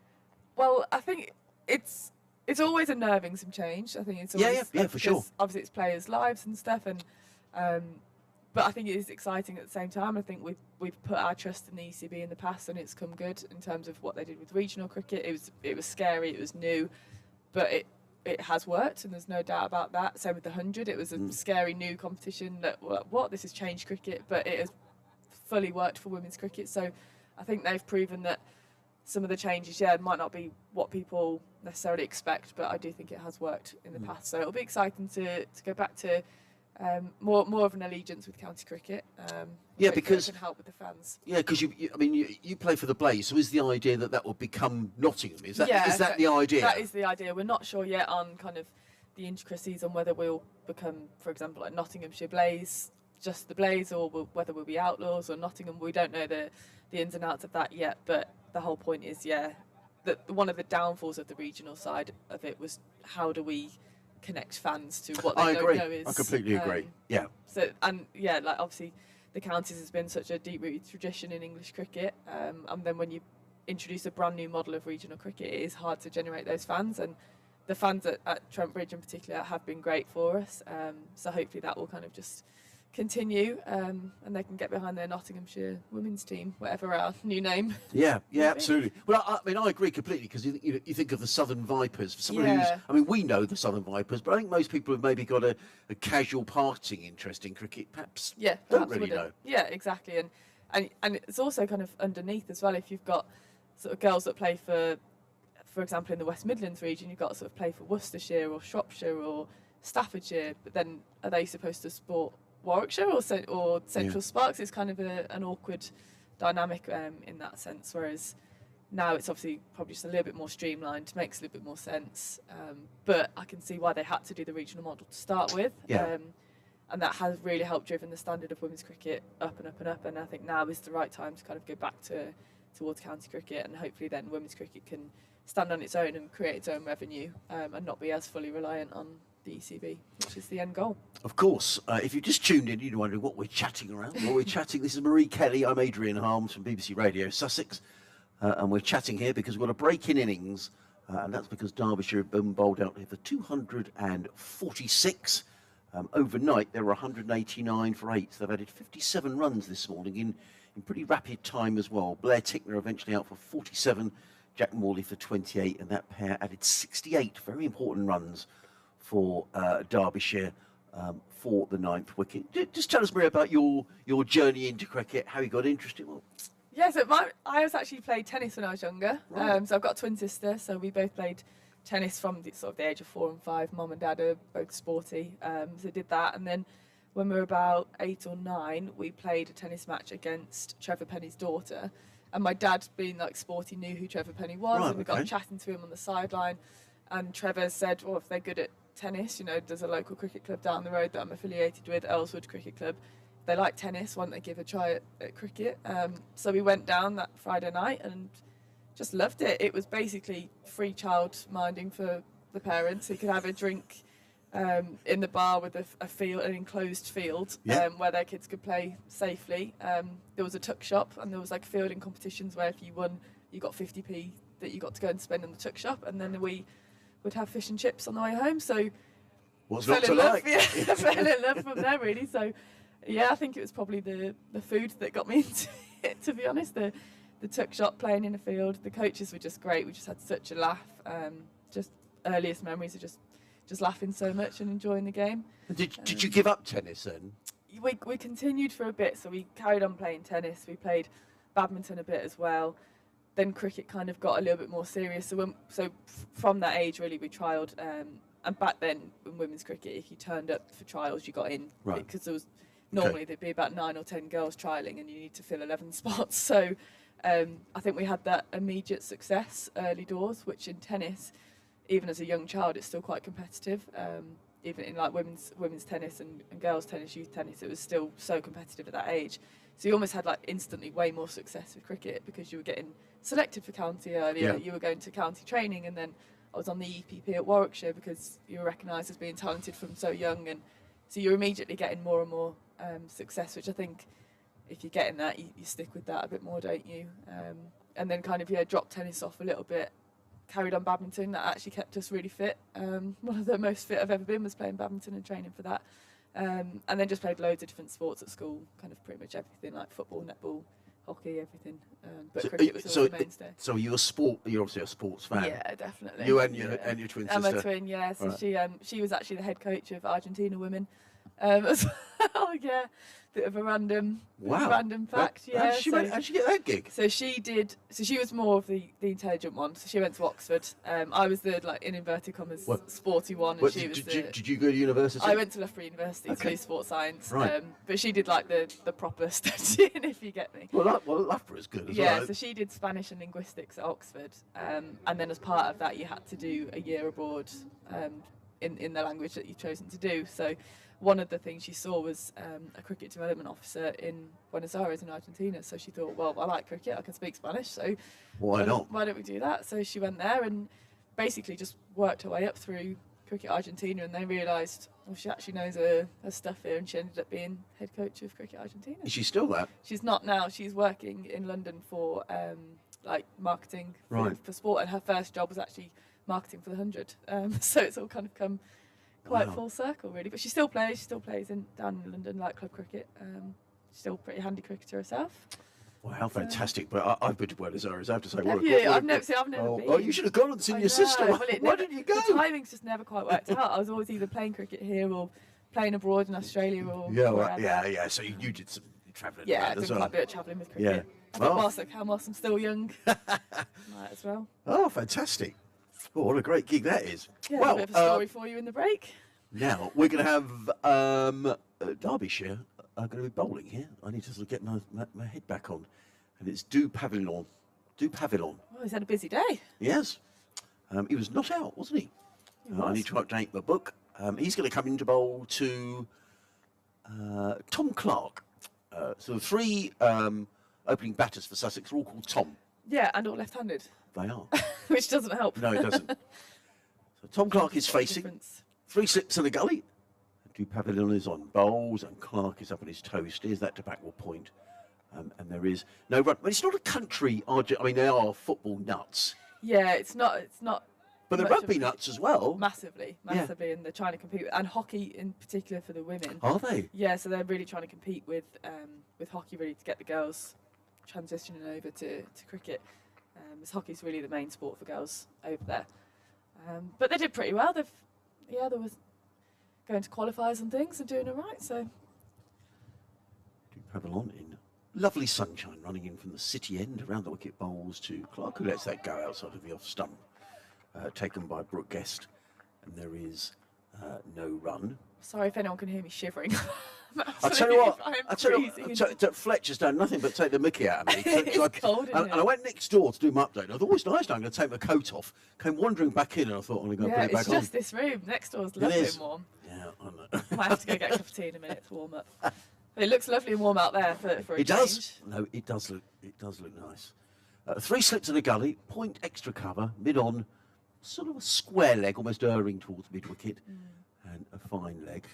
Well, I think it's always unnerving, some change. I think it's always, for sure. Obviously, it's players' lives and stuff, and but I think it is exciting at the same time. I think we've put our trust in the ECB in the past, and it's come good in terms of what they did with regional cricket. It was scary, it was new, but it has worked, and there's no doubt about that. Same with the 100. It was a scary new competition that this has changed cricket, but it has fully worked for women's cricket. So I think they've proven that some of the changes, might not be what people necessarily expect, but I do think it has worked in the past. So it'll be exciting to go back to more of an allegiance with county cricket. Because it can help with the fans. Yeah, because you play for the Blaze, so is the idea that will become Nottingham? Is that the idea? That is the idea. We're not sure yet on kind of the intricacies on whether we'll become, for example, like Nottinghamshire Blaze, just the Blaze, or whether we'll be Outlaws or Nottingham. We don't know the ins and outs of that yet, but the whole point is, that one of the downfalls of the regional side of it was how do we connect fans to what they don't know is. I completely agree. Yeah. So obviously the counties has been such a deep-rooted tradition in English cricket, and then when you introduce a brand new model of regional cricket, it is hard to generate those fans, and the fans at Trent Bridge in particular have been great for us. So hopefully that will kind of just continue, and they can get behind their Nottinghamshire women's team, whatever our new name. Yeah, absolutely. Well, I mean, I agree completely, because you think of the Southern Vipers. For someone who's, I mean, we know the Southern Vipers, but I think most people have maybe got a casual parting interest in cricket, perhaps don't really know. Yeah, exactly. And it's also kind of underneath as well. If you've got sort of girls that play for example, in the West Midlands region, you've got to sort of play for Worcestershire or Shropshire or Staffordshire, but then are they supposed to support Warwickshire or Central Sparks? It's kind of an awkward dynamic in that sense, whereas now it's obviously probably just a little bit more streamlined, makes a little bit more sense, but I can see why they had to do the regional model to start with, and that has really helped driven the standard of women's cricket up and up and up, and I think now is the right time to kind of go back towards county cricket, and hopefully then women's cricket can stand on its own and create its own revenue, and not be as fully reliant on the ECB, which is the end goal. Of course, if you just tuned in, you're wondering what we're chatting around. What we're chatting. This is Marie Kelly. I'm Adrian Harms from BBC Radio Sussex, and we're chatting here because we've got a break in innings, and that's because Derbyshire have been bowled out here for 246. Overnight, there were 189 for 8. So they've added 57 runs this morning in pretty rapid time as well. Blair Tickner eventually out for 47, Jack Morley for 28, and that pair added 68 very important runs for Derbyshire for the 9th wicket. Just tell us, Maria, about your journey into cricket, how you got interested. Well, yeah, so I was actually played tennis when I was younger. Right. So I've got a twin sister, so we both played tennis from the age of 4 and 5. Mum and Dad are both sporty, so did that. And then when we were about 8 or 9, we played a tennis match against Trevor Penny's daughter. And my dad, being like sporty, knew who Trevor Penny was, Right, and we got chatting to him on the sideline. And Trevor said, well, if they're good at tennis, there's a local cricket club down the road that I'm affiliated with, Earlswood Cricket Club. If they like tennis, why don't they give a try at cricket? So we went down that Friday night and just loved it. It was basically free child minding for the parents. You could have a drink in the bar with an enclosed field where their kids could play safely. There was a tuck shop, and there was like fielding competitions where if you won, you got 50p that you got to go and spend in the tuck shop, and then we would have fish and chips on the way home. So what's not to like? Fell in love from there, really. So yeah, I think it was probably the food that got me into it, to be honest. The tuck shop, playing in a field. The coaches were just great. We just had such a laugh. Just earliest memories of just laughing so much and enjoying the game. Did you give up tennis then? We continued for a bit, so we carried on playing tennis. We played badminton a bit as well. Then cricket kind of got a little bit more serious. So from that age, really, we trialled. And back then, in women's cricket, if you turned up for trials, you got in. Right. Because there was normally there'd be about 9 or 10 girls trialling, and you need to fill 11 spots. So I think we had that immediate success early doors, which in tennis, even as a young child, it's still quite competitive. Even in like women's tennis and girls tennis, youth tennis, it was still so competitive at that age. So you almost had like instantly way more success with cricket because you were getting selected for county earlier. You were going to county training, and then I was on the EPP at Warwickshire because you were recognised as being talented from so young, and so you're immediately getting more and more success, which I think if you're getting that, you stick with that a bit more, don't you? And then kind of dropped tennis off a little bit. Carried on badminton. That actually kept us really fit. One of the most fit I've ever been was playing badminton and training for that. And then just played loads of different sports at school, kind of pretty much everything, like football, netball, hockey, everything. But cricket was always the mainstay. So you're obviously a sports fan. Yeah, definitely. You and your twin sister. I'm a twin, yeah. So right. She was actually the head coach of Argentina women as well, yeah. Bit of a random fact, yeah. How did she get that gig? So she was more of the intelligent one. So she went to Oxford. I was the, like, in inverted commas, sporty one, and did you go to university? I went to Loughborough University to do sports science. Right. But she did like the proper studying, if you get me. Well, Loughborough is good as well. Yeah, so she did Spanish and linguistics at Oxford, and then as part of that, you had to do a year abroad in the language that you'd chosen to do. So one of the things she saw was a cricket development officer in Buenos Aires in Argentina. So she thought, well, I like cricket, I can speak Spanish, so why not? Why don't we do that? So she went there and basically just worked her way up through Cricket Argentina, and they realised, well, she actually knows her stuff here, and she ended up being head coach of Cricket Argentina. Is she still there? She's not now. She's working in London for like marketing for sport, and her first job was actually marketing for the 100. So it's all kind of come quite Wow. full circle, really. But she still plays. She still plays down in London, like club cricket. Still a pretty handy cricketer herself. Wow, fantastic. But I've been to Buenos Aires, I have to say. Have what a- you? what a- I've never Oh, been. oh, you should have gone and seen I your sister. know, Why, well, it why never- didn't you go? The timings just never quite worked out. I was always either playing cricket here or playing abroad in Australia or Yeah, well, wherever. yeah. So you did some travelling Yeah, around I've as done well. quite a bit of travelling with cricket. I Oh. think whilst I can, whilst I'm still young, might as well. Oh, fantastic. Oh, what a great gig that is. Yeah, Well, a bit of a story for you in the break. now we're going to have Derbyshire are going to be bowling here. I need to sort of get my head back on. And it's Du Pavillon. Du Pavillon. Oh, he's had a busy day. Yes. He was not out, wasn't he? He I was. need to update my book. He's going to come into bowl to Tom Clark. So the three opening batters for Sussex are all called Tom. Yeah, and all left-handed, They are. which doesn't help. No, it doesn't. So Tom Clark is facing. Difference. 3 slips in a gully. Du Pavillon is on bowls and Clark is up on his toe. Steers that to backward point. And there is no run. But it's not a country. I mean, they are football nuts. Yeah, it's not. But they're much of rugby a- nuts as well. Massively, and they're trying to compete and hockey in particular for the women. Are they? Yeah, so they're really trying to compete with hockey, really, to get the girls transitioning over to cricket. As hockey's really the main sport for girls over there. But they did pretty well. There was going to qualifiers and things and doing all right. So Du Pavillon in lovely sunshine, running in from the city end around the wicket bowls to Clark, who lets that go outside of the off stump, taken by Brooke Guest, and there is no run. sorry if anyone can hear me shivering. I tell you what, I'm Fletcher's done nothing but take the mickey out of me. It's cold, isn't and I went next door to do my update. I thought, oh, it's nice now, I'm going to take my coat off. Came wandering back in and I thought, I'm going to put it back it's on. just this room. Next door's lovely is. and warm. Yeah, I know. Might have to go get a cup of tea in a minute to warm up. But it looks lovely and warm out there for a It change. does. No, it does look nice. 3 slips in a gully, point extra cover, mid on, sort of a square leg, almost erring towards mid wicket, and a fine leg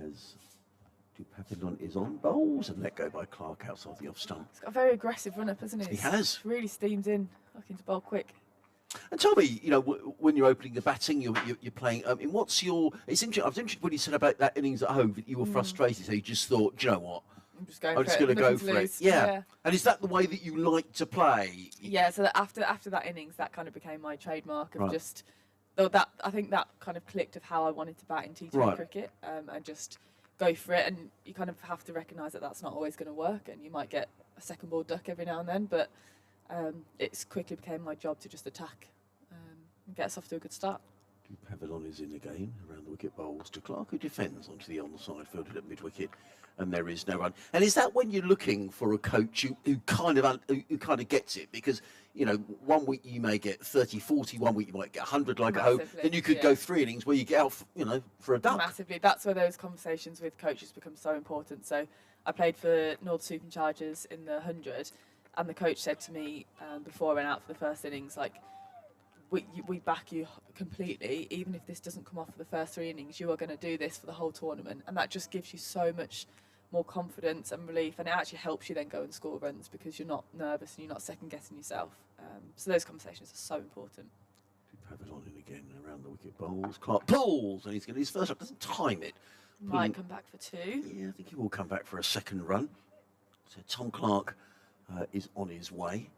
as Du Pavillon is on bowls and let go by Clark outside the off stump. He's got a very aggressive run up, hasn't he? He has. Really steams in, looking to bowl quick. And tell me, when you're opening the batting, you're playing. I mean, what's your? It's interesting. I was interested when you said about that innings at home that you were frustrated, so you just thought, do you know what? I'm just going I'm for just it. going to go nothing for to it. lose. Yeah. And is that the way that you like to play? Yeah, so that after that innings, that kind of became my trademark of Right. just. Though that I think that kind of clicked of how I wanted to bat in T20 Right. cricket, and just go for it. And you kind of have to recognise that that's not always going to work, and you might get a second ball duck every now and then. But it's quickly became my job to just attack and get us off to a good start. Du Pavillon is in again around the wicket bowls to Clark, who defends onto the onside, fielded at mid wicket, and there is no run. And is that when you're looking for a coach who kind of gets it? Because 1 week you may get 30, 40, 1 week you might get 100 like at home. Massively, Then you could yeah. go 3 innings where you get out, for a duck. Massively. That's where those conversations with coaches become so important. So I played for North Superchargers in the 100, and the coach said to me before I went out for the first innings, like, we back you completely. Even if this doesn't come off for the first 3 innings, you are going to do this for the whole tournament. And that just gives you so much more confidence and relief, and it actually helps you then go and score runs because you're not nervous and you're not second guessing yourself. So those conversations are so important. Pavillon in again around the wicket bowls. Clark pulls, and he's going to his first up. Doesn't time it. Might come back for 2. Yeah, I think he will come back for a second run. So Tom Clark is on his way.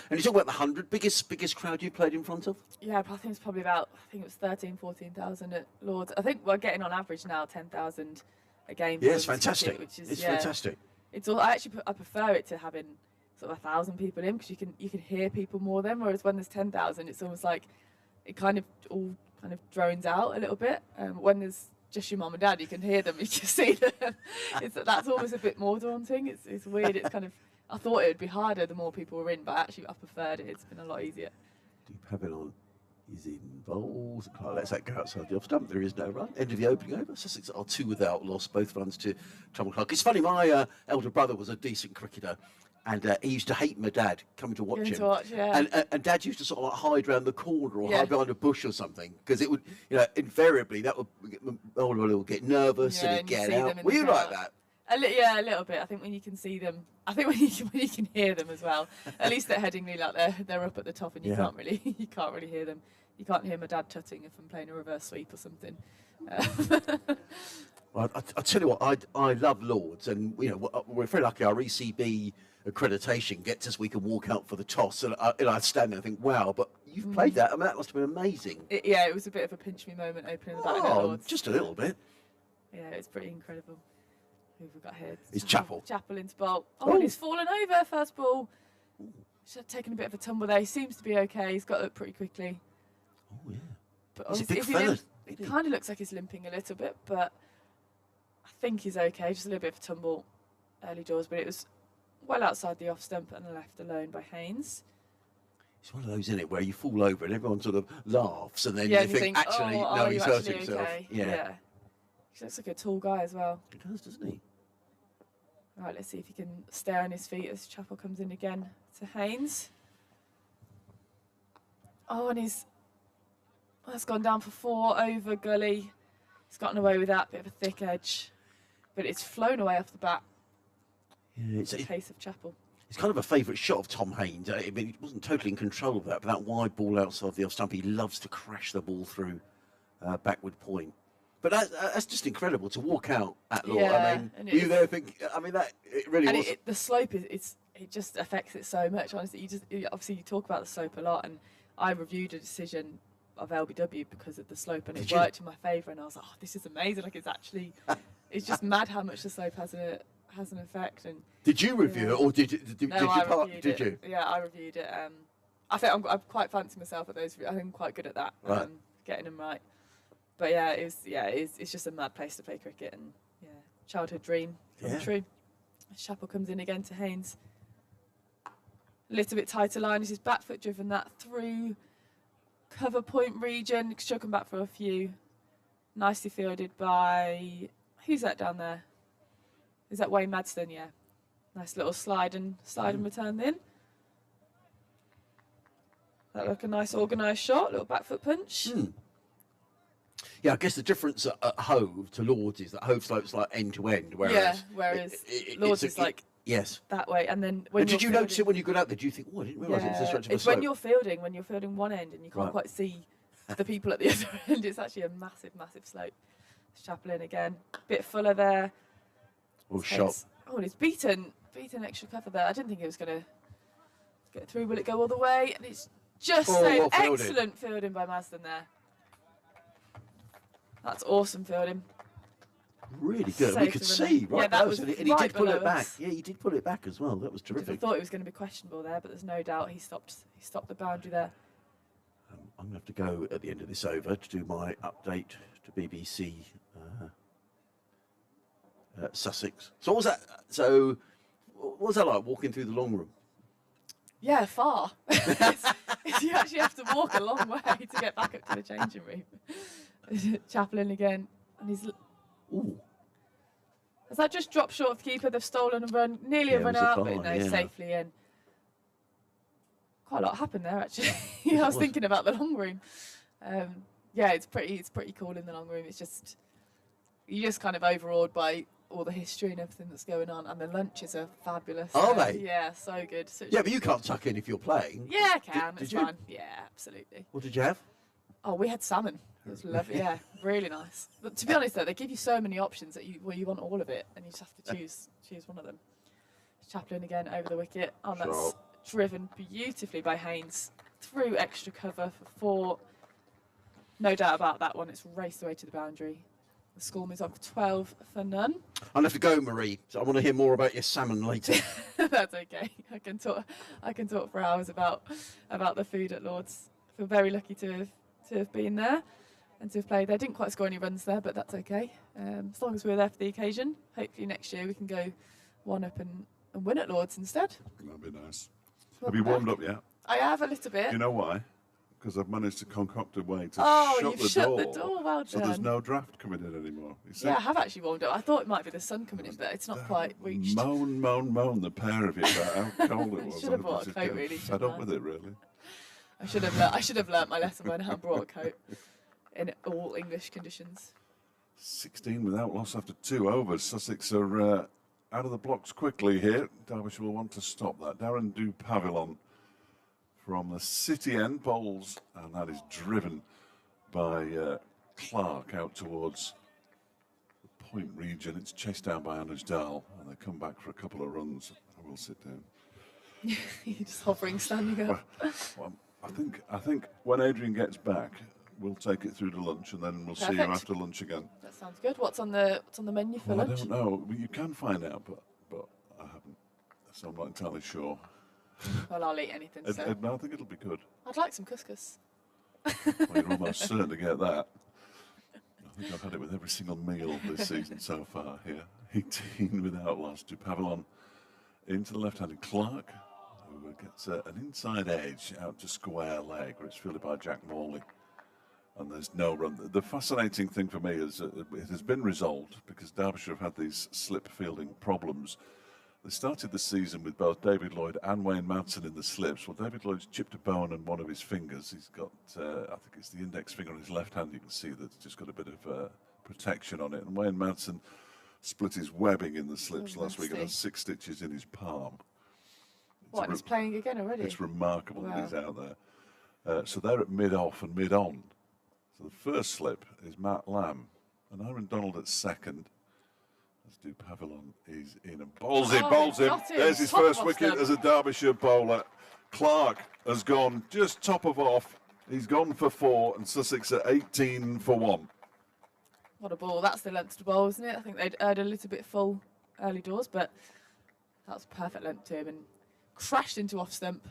And you talk about the 100, biggest crowd you played in front of? Yeah, but I think it's probably I think it was 13,000, 14,000 at Lords. I think we're getting on average now 10,000 a game. Yeah, for it's women's fantastic. cricket, which is, It's yeah, fantastic. It's all. I prefer it to having sort of 1,000 people in, because you can hear people more then. Whereas when there's 10,000, it's almost like it kind of all kind of drones out a little bit. When there's just your mum and dad, you can hear them, you can see them. That's always a bit more daunting. It's weird. It's kind of. I thought it would be harder the more people were in, but actually I preferred it. It's been a lot easier. Du Pavillon is in bowls. Clark lets that go outside the off stump. There is no run. End of the opening over. Sussex are 2 without loss. Both runs to Tom Clark. It's funny, my elder brother was a decent cricketer, and he used to hate my dad coming to watch Going him. to watch, yeah. And Dad used to sort of like hide around the corner or Yeah. hide behind a bush or something, because it would, invariably that would my older brother would get nervous Yeah, and he'd and you get see them out. in Were the you like crowd. that? Yeah, a little bit. I think when you can see them, I think when you can hear them as well. At least at Headingley, like they're up at the top, and you can't really hear them. You can't hear my dad tutting if I'm playing a reverse sweep or something. Well, I tell you what, I love Lords, and we're very lucky. Our ECB accreditation gets us. We can walk out for the toss, and I stand there and think, wow! But you've played that. I mean, that must have been amazing. It was a bit of a pinch me moment opening the batting at Lords. Just a little bit. Yeah, it's pretty incredible. Who have we got here? It's Chappell. Chappell into bowl. And he's fallen over first ball. Should have taken a bit of a tumble there. He seems to be okay. He's got up pretty quickly. Oh yeah. But He's a big fella. It kind of looks like he's limping a little bit, but I think he's okay. Just a little bit of a tumble early doors, but it was well outside the off stump and left alone by Haynes. It's one of those, isn't it, where you fall over and everyone sort of laughs, and then Yeah, you think, actually, no, he's hurt himself. Okay? Yeah. He looks like a tall guy as well. He does, doesn't he? Right, let's see if he can stay on his feet as Chappell comes in again to Haynes. And that's gone down for 4 over gully. He's gotten away with that, bit of a thick edge, but it's flown away off the bat. Yeah, It's the pace of Chappell. It's kind of a favourite shot of Tom Haynes. I mean, he wasn't totally in control of that, but that wide ball outside the off stump, he loves to crash the ball through backward point. But that's just incredible to walk out at Lord. Yeah, I mean, were you there think? I mean, it really was. The slope it just affects it so much. Honestly, obviously you talk about the slope a lot, and I reviewed a decision of LBW because of the slope, and it worked in my favour. And I was like, oh, this is amazing! Like it's just mad how much the slope has an effect. And did you review it, or did you? Yeah, I reviewed it. I think I'm quite fancy myself at those. I think I'm quite good at that, right. Getting them right. But yeah, it's just a mad place to play cricket, and childhood dream come true. Chappell comes in again to Haynes. A little bit tighter line. This is back foot driven that through cover point region. Should come back for a few. Nicely fielded by who's that down there? Is that Wayne Madston? Yeah. Nice little slide and return in. That looked a nice organised shot. Little back foot punch. Yeah, I guess the difference at Hove to Lords is that Hove slopes like end to end, whereas Lords is like that way. And then did you notice it when you got out there? Do you think, oh, I didn't realise it was a stretch of a slope? When you're fielding one end and you can't quite see the people at the other end, it's actually a massive, massive slope. Chappell in again, bit fuller there. Shot. And it's beaten extra cover there. I didn't think it was going to get through. Will it go all the way? And it's just excellent fielding by Madston there. That's awesome fielding. Really good. We could see right that was and he did pull it back. us. Yeah, he did pull it back as well. That was terrific. I thought it was going to be questionable there, but there's no doubt he stopped the boundary there. I'm going to have to go at the end of this over to do my update to BBC Sussex. So what was that? So what was that like walking through the long room? Yeah, far. You actually have to walk a long way to get back up to the changing room. Chappell in again, and he's. Ooh. Has that just dropped short of the keeper? They've stolen and run, nearly a run out, but no, safely in. Quite a lot happened there actually. I was thinking about the long room. It's pretty cool in the long room. It's just you're just kind of overawed by all the history and everything that's going on, and the lunches are fabulous. Are they? Yeah, so good. Yeah, but you can't tuck in if you're playing. Yeah, I can. It's fine. Yeah, absolutely. What did you have? Oh, we had salmon. It was lovely. Yeah, really nice. But to be honest, though, they give you so many options that you want all of it, and you just have to choose one of them. Chaplin again over the wicket. Oh, that's driven beautifully by Haynes through extra cover for 4. No doubt about that one. It's raced away to the boundary. The score moves on for 12 for none. I'll have to go, Marie. So I want to hear more about your salmon later. That's okay. I can talk for hours about the food at Lords. I feel very lucky to have been there and to have played there. Didn't quite score any runs there, but that's okay. As long as we're there for the occasion. Hopefully next year we can go one up and win at Lords instead. That'd be nice. Have you warmed up yet? I have a little bit. You know why? Because I've managed to concoct a way to shut the door. Well done. So there's no draft coming in anymore. You see? Yeah, I have actually warmed up. I thought it might be the sun coming in, but it's not quite reached. Moan, the pair of you about how cold it was. I should have brought a coat, really. Fed up with it, really. I should have learnt my lesson by now and brought a coat in all English conditions. 16 without loss after 2 overs. Sussex are out of the blocks quickly here. Derbyshire will want to stop that. Darren Du Pavillon from the city end bowls, and that is driven by Clark out towards the point region. It's chased down by Anuj Dal, and they come back for a couple of runs. I will sit down. You're just hovering, standing up. Well, I think when Adrian gets back, we'll take it through to lunch, and then we'll see you Perfect. after lunch again. That sounds good. What's on the menu for Well, I lunch? don't know. You can find out, but I haven't, so I'm not entirely sure. Well, I'll eat anything. So I think it'll be good. I'd like some couscous. Well, you're almost certain to get that. I think I've had it with every single meal this season so far here. 18 without loss. Du Pavillon into the left-handed Clark, who gets an inside edge out to square leg, where it's fielded by Jack Morley. And there's no run. The fascinating thing for me is it has been resolved because Derbyshire have had these slip fielding problems. They started the season with both David Lloyd and Wayne Madsen in the slips. Well, David Lloyd's chipped a bone on one of his fingers. He's got, I think it's the index finger on his left hand. You can see that's just got a bit of protection on it. And Wayne Madsen split his webbing in the slips last week and has 6 stitches in his palm. What, he's playing again already? It's remarkable that he's Wow. out there. So they're at mid-off and mid-on. So the first slip is Matt Lamb and Aaron Donald at second. As Du Pavillon is in and bowls him, bowls him. got him. There's his Top first of wicket them. as a Derbyshire bowler. Clark has gone just top of off. He's gone for 4 and Sussex at 18 for 1. What a ball. That's the length to bowl, isn't it? I think they'd erred a little bit full early doors, but that was perfect length to him and crashed into off stump.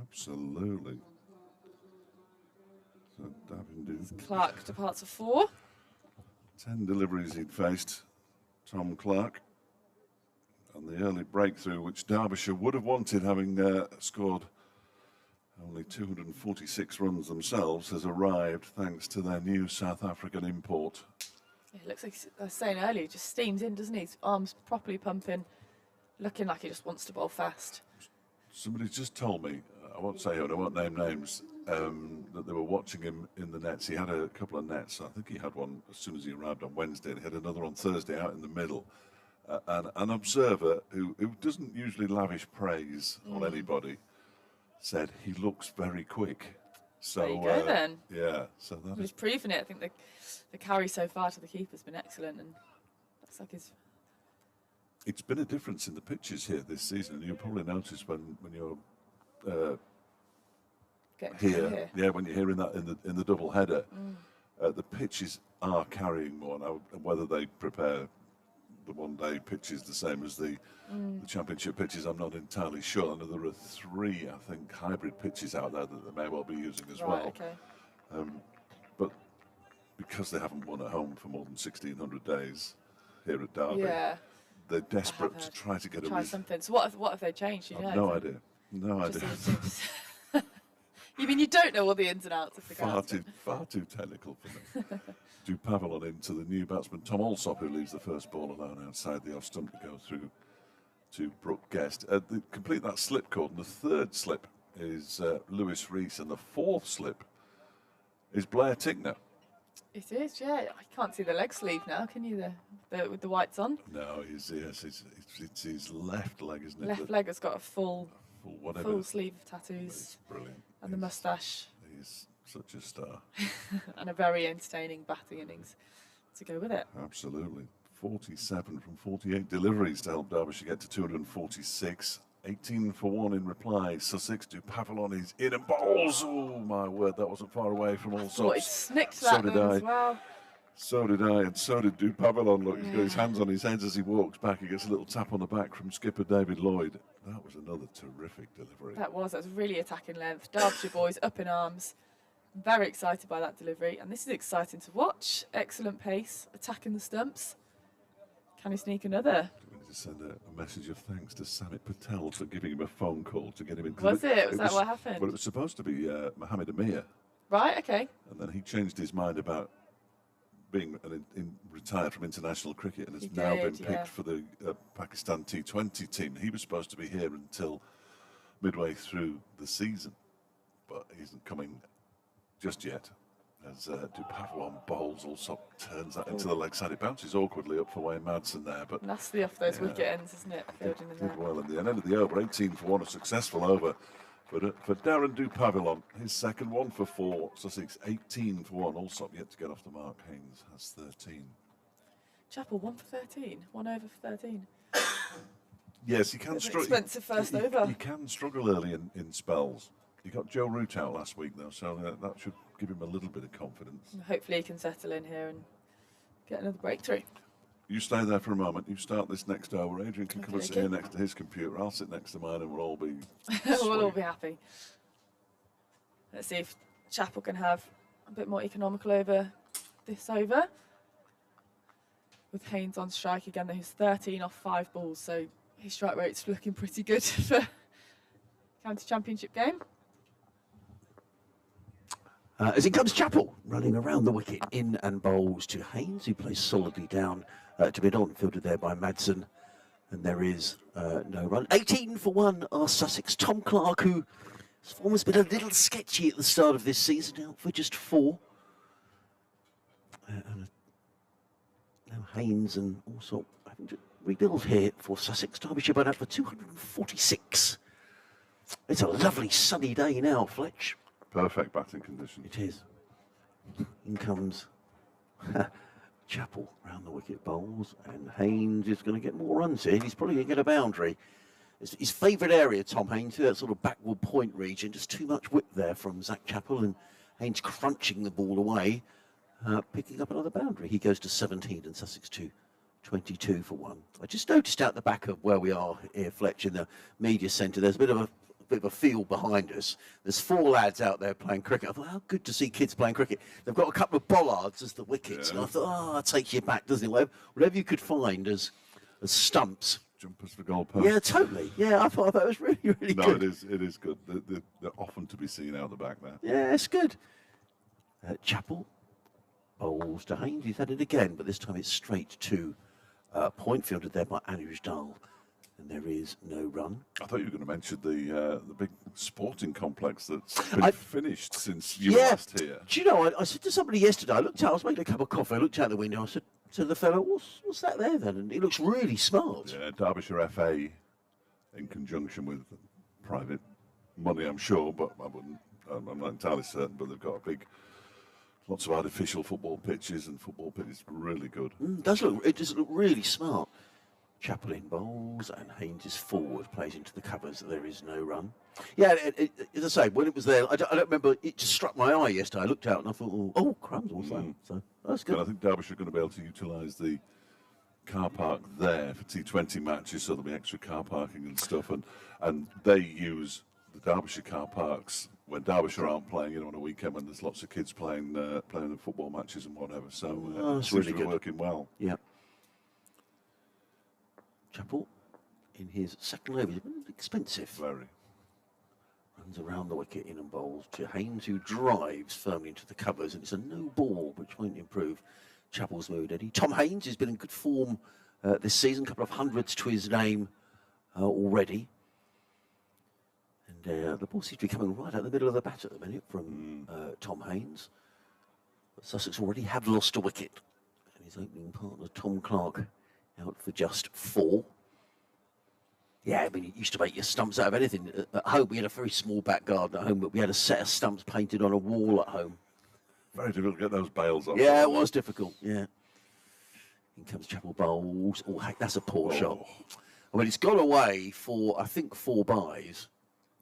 Absolutely. So Davin Clark departs for 4. 10 deliveries he'd faced, Tom Clark. And the early breakthrough, which Derbyshire would have wanted, having scored only 246 runs themselves, has arrived thanks to their new South African import. It looks like, I was saying earlier, he just steams in, doesn't he? His arms properly pumping, looking like he just wants to bowl fast. Somebody's just told me, I won't say who, and I won't name names, that they were watching him in the nets. He had a couple of nets. I think he had one as soon as he arrived on Wednesday, and he had another on Thursday out in the middle. And an observer who doesn't usually lavish praise on anybody said he looks very quick. So There you go then. Yeah, so that He's is proving it. I think the carry so far to the keeper's been excellent, and looks like he's it's been a difference in the pitches here this season. And you'll probably notice when you're getting here, yeah, when you're hearing that in the double header, the pitches are carrying more now. Whether they prepare the one-day pitches the same as the championship pitches, I'm not entirely sure. I know there are 3, I think, hybrid pitches out there that they may well be using as right. well. Okay. But because they haven't won at home for more than 1,600 days here at Derby, Yeah. they're desperate to heard. try to get a Try result. something. So what have they changed? Do you know? I've no idea. No Just idea. seems- You mean you don't know all the ins and outs of the ground? Far too technical for me. Du Pavillon into the new batsman Tom Alsop, who leaves the first ball alone outside the off stump to go through to Brooke Guest. Complete that slip cord, and the third slip is Lewis Rees, and the fourth slip is Blair Tickner. It is, yeah. I can't see the leg sleeve now, can you? The with the whites on. No, it's his left leg, isn't it? Left leg has got a full Whatever. sleeve of tattoos It's brilliant. and the moustache He's such a star. and a very entertaining batting innings to go with it. Absolutely. 47 from 48 deliveries to help Derbyshire get to 246. 18 for 1 in reply. Sussex, Du Pavillon is in and bowls. Oh, my word, that wasn't far away from all Thought he sorts. snicked So that did one I. as well. So did I, and so did Du Pavillon. Look, he's got his Yeah. hands on his head as he walks back. He gets a little tap on the back from skipper David Lloyd. That was another terrific delivery. That was really attacking length. Derbyshire boys up in arms. Very excited by that delivery, and this is exciting to watch. Excellent pace, attacking the stumps. Can he sneak another? We need to send a message of thanks to Samit Patel for giving him a phone call to get him in. Was it? Was that what happened? Well, it was supposed to be Mohammed Amir, Right, okay. and then he changed his mind about being retired from international cricket and has He now been did, picked yeah. for the Pakistan T20 team. He was supposed to be here until midway through the season, but he isn't coming just yet. As Dupavuan bowls, also turns that into the leg side. It bounces awkwardly up for Wayne Madsen there, but Nasty off those wicket ends, isn't it? Fielding in did there. well in the end of the over. 18 for 1, a successful over. But for Darren Dupavuan, his second, 1 for 4. Sussex 18 for 1. Also yet to get off the mark. Haynes has 13. Chapel 1 for 13. 1 over for 13. Yes, he can struggle. Expensive first over. He can struggle early in spells. He got Joe Root out last week, though, so that should give him a little bit of confidence. Hopefully he can settle in here and get another breakthrough. You stay there for a moment. You start this next over. Adrian can come and sit Okay. here next to his computer. I'll sit next to mine, and we'll all be. We'll all sweet. be happy. Let's see if Chapel can have a bit more economical over this over. With Haynes on strike again, though, he's 13 off 5 balls, so his strike rate's looking pretty good for county championship game. As in comes Chapel, running around the wicket, in and bowls to Haynes, who plays solidly down to mid-on, fielded there by Madsen. And there is no run. 18 for 1 are Sussex. Tom Clark, whose form has been a little sketchy at the start of this season, out for just 4. Now Haynes and also having to rebuild here for Sussex. Derbyshire by out for 246. It's a lovely sunny day now, Fletch. Perfect batting conditions. It is. In comes Chapel round the wicket bowls, and Haynes is going to get more runs here. He's probably going to get a boundary. It's his favourite area, Tom Haynes, that sort of backward point region. Just too much whip there from Zach Chapel, and Haynes crunching the ball away, picking up another boundary. He goes to 17 and Sussex to 22 for 1. I just noticed out the back of where we are here, Fletch, in the media centre, there's a bit of a field behind us. There's 4 lads out there playing cricket. I thought, how good to see kids playing cricket. They've got a couple of bollards as the wickets, and I thought, it takes you back, doesn't it? Whatever you could find as stumps. Jumpers for goalposts. Yeah, totally. Yeah, I thought that was really, really No, good. it is good. They're often to be seen out the back there. Yeah, it's good. Chapel bowls to Haynes. He's had it again, but this time it's straight to point, fielded there by Anuj Dal. And there is no run. I thought you were going to mention the big sporting complex that's been finished since you were last here. Do you know, I said to somebody yesterday, I looked out, I was making a cup of coffee, I looked out the window, I said to the fellow, what's that there then? And he looks really smart. Yeah, Derbyshire FA, in conjunction with private money, I'm sure, but I'm not entirely certain, but they've got lots of artificial football pitches, and football pitch is really good. It does look really smart. Chapel in bowls, and Haynes is forward, plays into the covers. There is no run. Yeah, as I say, when it was there, I don't remember, it just struck my eye yesterday. I looked out and I thought, oh crumbs, what's that? So that's good. And I think Derbyshire are going to be able to utilise the car park there for T20 matches, so there'll be extra car parking and stuff. And they use the Derbyshire car parks when Derbyshire aren't playing, on a weekend when there's lots of kids playing in football matches and whatever. So it's seems really to be good. working well. Yeah. Chapel in his second over. He's been expensive. Very. Runs around the wicket, in and bowls to Haynes, who drives firmly into the covers, and it's a no ball, which won't improve Chapel's mood any. Tom Haynes has been in good form this season, a couple of hundreds to his name already. And the ball seems to be coming right out the middle of the bat at the minute from Tom Haynes. But Sussex already have lost a wicket. And his opening partner, Tom Clark, out for just 4. Yeah, I mean, you used to make your stumps out of anything. At home, we had a very small back garden at home, but we had a set of stumps painted on a wall at home. Very difficult to get those bails off. Yeah, it was difficult, yeah. In comes Chapel bowls. Oh, heck, that's a poor shot. I mean, it's gone away for, I think, 4 byes.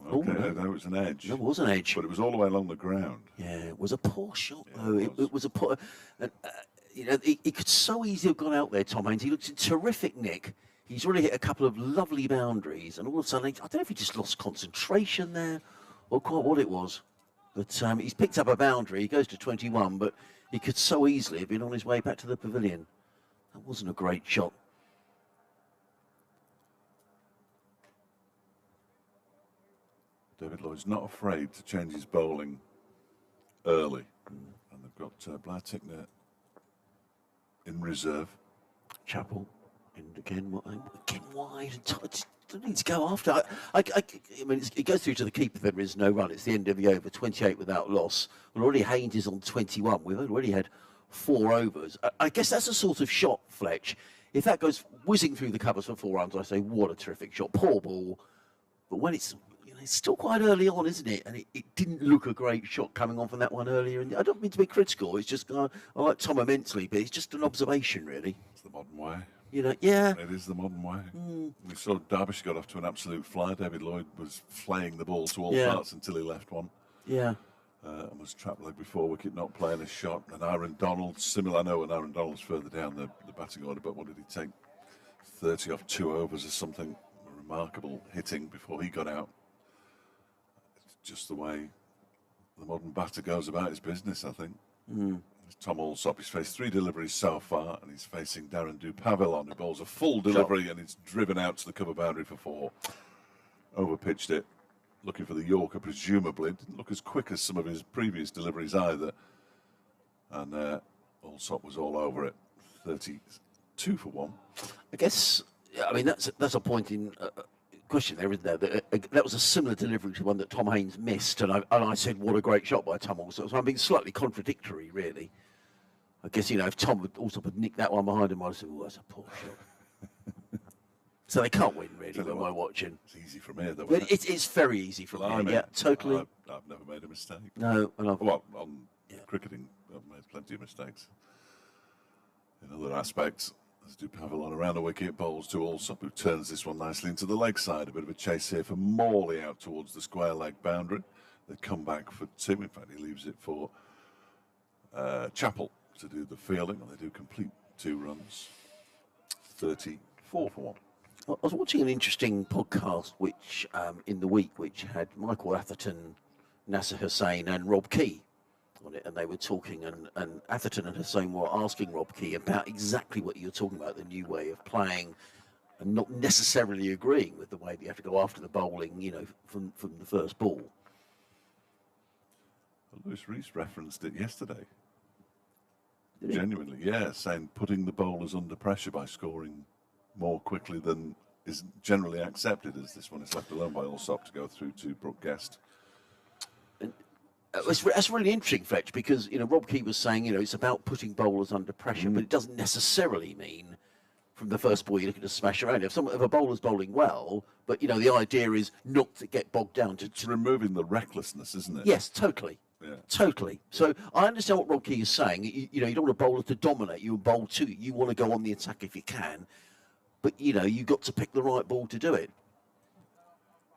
Okay, no, it was an edge. No, it was an edge. But it was all the way along the ground. Yeah, it was a poor shot, though. It was a poor... he could so easily have gone out there, Tom Haynes. He looks in terrific nick. He's really hit a couple of lovely boundaries, and all of a sudden, I don't know if he just lost concentration there, or quite what it was. But he's picked up a boundary. He goes to 21, but he could so easily have been on his way back to the pavilion. That wasn't a great shot. David Lloyd's not afraid to change his bowling early. And they've got Blair Tickner in reserve. Chapel, and again wide. And need to go after. I mean, it goes through to the keeper. There is no run. It's the end of the over, 28 without loss. Well, already Haynes is on 21. We've already had 4 overs. I guess that's a sort of shot, Fletch. If that goes whizzing through the covers for 4 runs, I say, what a terrific shot. Poor ball. But when it's still quite early on, isn't it? And it didn't look a great shot coming on from that one earlier. And I don't mean to be critical. It's just, I like Tom immensely, but it's just an observation, really. It's the modern way. Yeah. It is the modern way. We saw Derbyshire got off to an absolute flyer. David Lloyd was flaying the ball to all parts until he left one. Yeah. And was trapped leg before wicket, not playing a shot. And Aaron Donald, similar. I know, and Aaron Donald's further down the batting order, but what did he take? 30 off 2 overs or something. Remarkable hitting before he got out. It's just the way the modern batter goes about his business, I think. Tom Alsop, he's faced 3 deliveries so far, and he's facing Darren Dupavilon, who bowls a full delivery, and it's driven out to the cover boundary for 4. Overpitched it, looking for the Yorker, presumably. Didn't look as quick as some of his previous deliveries either. And Alsop was all over it. 32 for 1. I guess, I mean, that's a point in question there, isn't there? That was a similar delivery to one that Tom Haynes missed, and I said, what a great shot by Tom Alsop. So I'm being slightly contradictory, really. I guess, if Tom Alsop had nicked that one behind him, I'd have said, oh, that's a poor shot. So they can't win, really, when we're watching. It's easy from here, though. It's very easy from here, yeah, totally. I've never made a mistake. No, and well, on cricketing, I've made plenty of mistakes. In other aspects, there's Dupavilon around the wicket, bowls to Alsop, who turns this one nicely into the leg side. A bit of a chase here for Morley out towards the square leg boundary. They come back for 2. In fact, he leaves it for Chappell to do the fielding, and they do complete 2 runs. 34 for 1. I was watching an interesting podcast which in the week which had Michael Atherton, Nasser Hussain and Rob Key on it, and they were talking, and Atherton and Hussain were asking Rob Key about exactly what you're talking about, the new way of playing, and not necessarily agreeing with the way that you have to go after the bowling, from the first ball. Well, Lewis Rees referenced it yesterday. Genuinely, yeah, saying putting the bowlers under pressure by scoring more quickly than is generally accepted, as this one is left alone by Alsop to go through to Brooke Guest. That's really interesting, Fletch, because Rob Key was saying it's about putting bowlers under pressure, but it doesn't necessarily mean from the first ball you're looking to smash around. If a bowler's bowling well, but the idea is not to get bogged down. It's removing the recklessness, isn't it? Yes, totally. Yeah. Totally. So I understand what Rob Key is saying. You don't want a bowler to dominate. You bowl too. You want to go on the attack if you can, but you've got to pick the right ball to do it.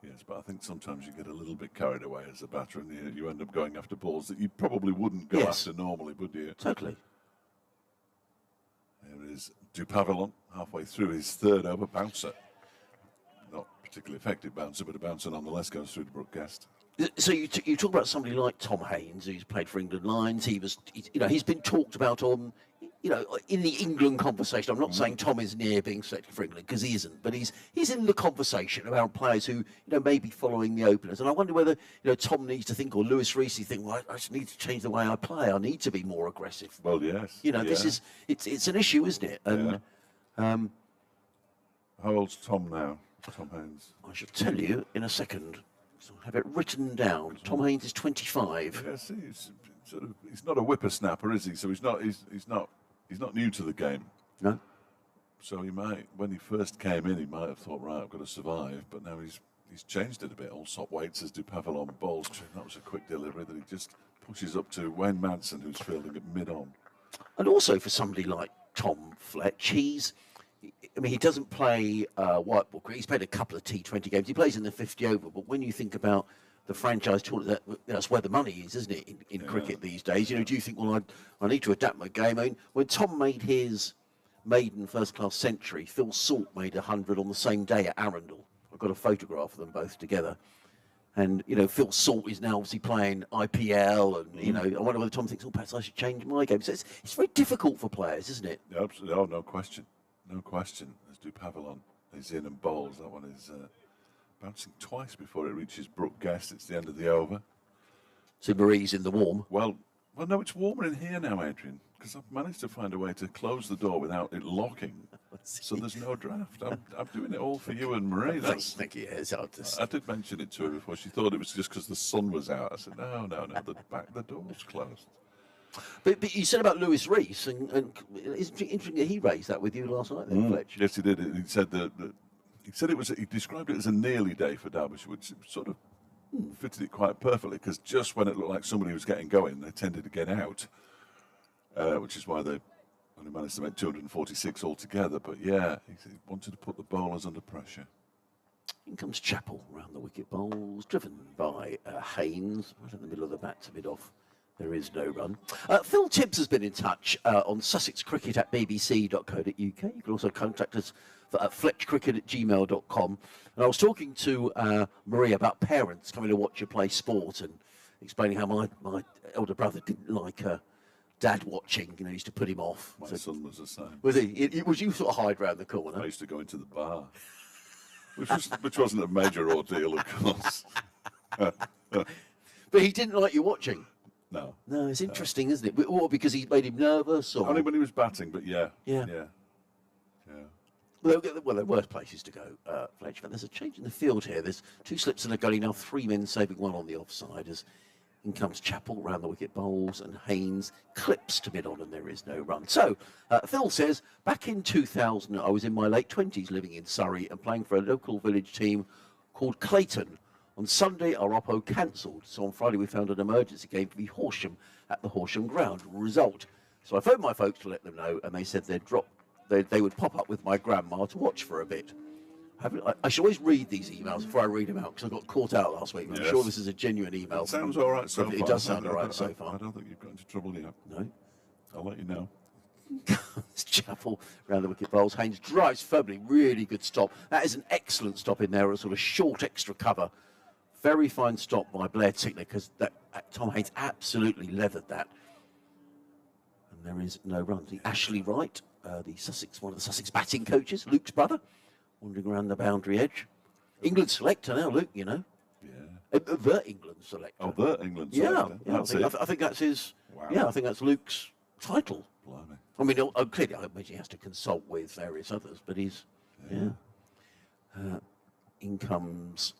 Yes, but I think sometimes you get a little bit carried away as a batter, and you end up going after balls that you probably wouldn't go after normally, would you? Totally. There is Dupavilon halfway through his 3rd over, bouncer. Not particularly effective bouncer, but a bouncer nonetheless goes through to Brooke Guest. So you talk about somebody like Tom Haynes, who's played for England Lions. He's been talked about on, in the England conversation. I'm not saying Tom is near being selected for England, because he isn't, but he's in the conversation about players who may be following the openers. And I wonder whether Tom needs to think, or Lewis Rees think, well, I just need to change the way I play. I need to be more aggressive. Well, yes. This is it's an issue, isn't it? And how old's Tom now? Tom Haynes. I shall tell you in a second. So I have it written down. Tom Haynes is 25. Yes, he's not a whippersnapper, is he? So he's not new to the game. No. So he might, when he first came in, he might have thought, right, I've got to survive. But now he's changed it a bit. Alsop waits as Dupavilon bowls. That was a quick delivery that he just pushes up to Wayne Madsen, who's fielding at mid-on. And also for somebody like Tom Fletch, he doesn't play white ball cricket. He's played a couple of T20 games. He plays in the 50 over. But when you think about the franchise tournament, that's where the money is, isn't it, in cricket these days? Do you think, well, I need to adapt my game? I mean, when Tom made his maiden first-class century, Phil Salt made 100 on the same day at Arundel. I've got a photograph of them both together. And, Phil Salt is now obviously playing IPL. And, I wonder whether Tom thinks, perhaps I should change my game. So it's very difficult for players, isn't it? Yeah, absolutely. Oh, no question. No question. As Dupavilon is in and bowls, that one is bouncing twice before it reaches Brooke Guest. It's the end of the over. So Marie's in the warm. Well, Well, no, it's warmer in here now, Adrian, because I've managed to find a way to close the door without it locking. So there's no draft. I'm doing it all for you and Marie. Thank you. Yeah, it's hard to I did mention it to her before. She thought it was just because the sun was out. I said, no, the door's closed. But you said about Lewis Rees, and it's interesting that he raised that with you last night, then, Fletch. Yes, he did. He said he described it as a nearly day for Derbyshire, which sort of fitted it quite perfectly, because just when it looked like somebody was getting going, they tended to get out, which is why they only managed to make 246 altogether. But yeah, he wanted to put the bowlers under pressure. In comes Chappell round the wicket bowls, driven by Haynes, right in the middle of the bat to mid off. There is no run. Phil Tibbs has been in touch on sussexcricket at bbc.co.uk. You can also contact us at fletchcricket@gmail.com. And I was talking to Maria about parents coming to watch you play sport and explaining how my elder brother didn't like dad watching. You know, used to put him off. My son was the same. Was he? Was you sort of hide round the corner? I used to go into the bar, which wasn't a major ordeal, of course. But he didn't like you watching. No. No, it's interesting, isn't it? Or because he made him nervous, or Only when he was batting, but yeah. Well, there were places to go, Fletch. But there's a change in the field here. There's 2 slips in a gully now, 3 men saving 1 on the offside. As in comes Chappell round the wicket bowls, and Haynes clips to mid on, and there is no run. So Phil says, back in 2000, I was in my late 20s, living in Surrey and playing for a local village team called Clayton. On Sunday, our oppo cancelled, so on Friday we found an emergency game to be Horsham at the Horsham ground. Result. So I phoned my folks to let them know, and they said they would pop up with my grandma to watch for a bit. I should always read these emails before I read them out, because I got caught out last week. I'm sure this is a genuine email. It sounds all right so far. It does sound all right so far. I don't think you've got into trouble yet. No. I'll let you know. It's Chappell round the wicket bowls. Haynes drives firmly. Really good stop. That is an excellent stop in there, a sort of short extra cover. Very fine stop by Blair Tickner, because Tom Haynes absolutely leathered that. And there is no run. Ashley Wright, one of the Sussex batting coaches, Luke's brother, wandering around the boundary edge. England selector now, Luke, you know. Yeah. The England selector. Oh, the England selector. Yeah, I think that's his. Wow. Yeah, I think that's Luke's title. Blimey. I mean, clearly, I imagine he has to consult with various others, but he's. In comes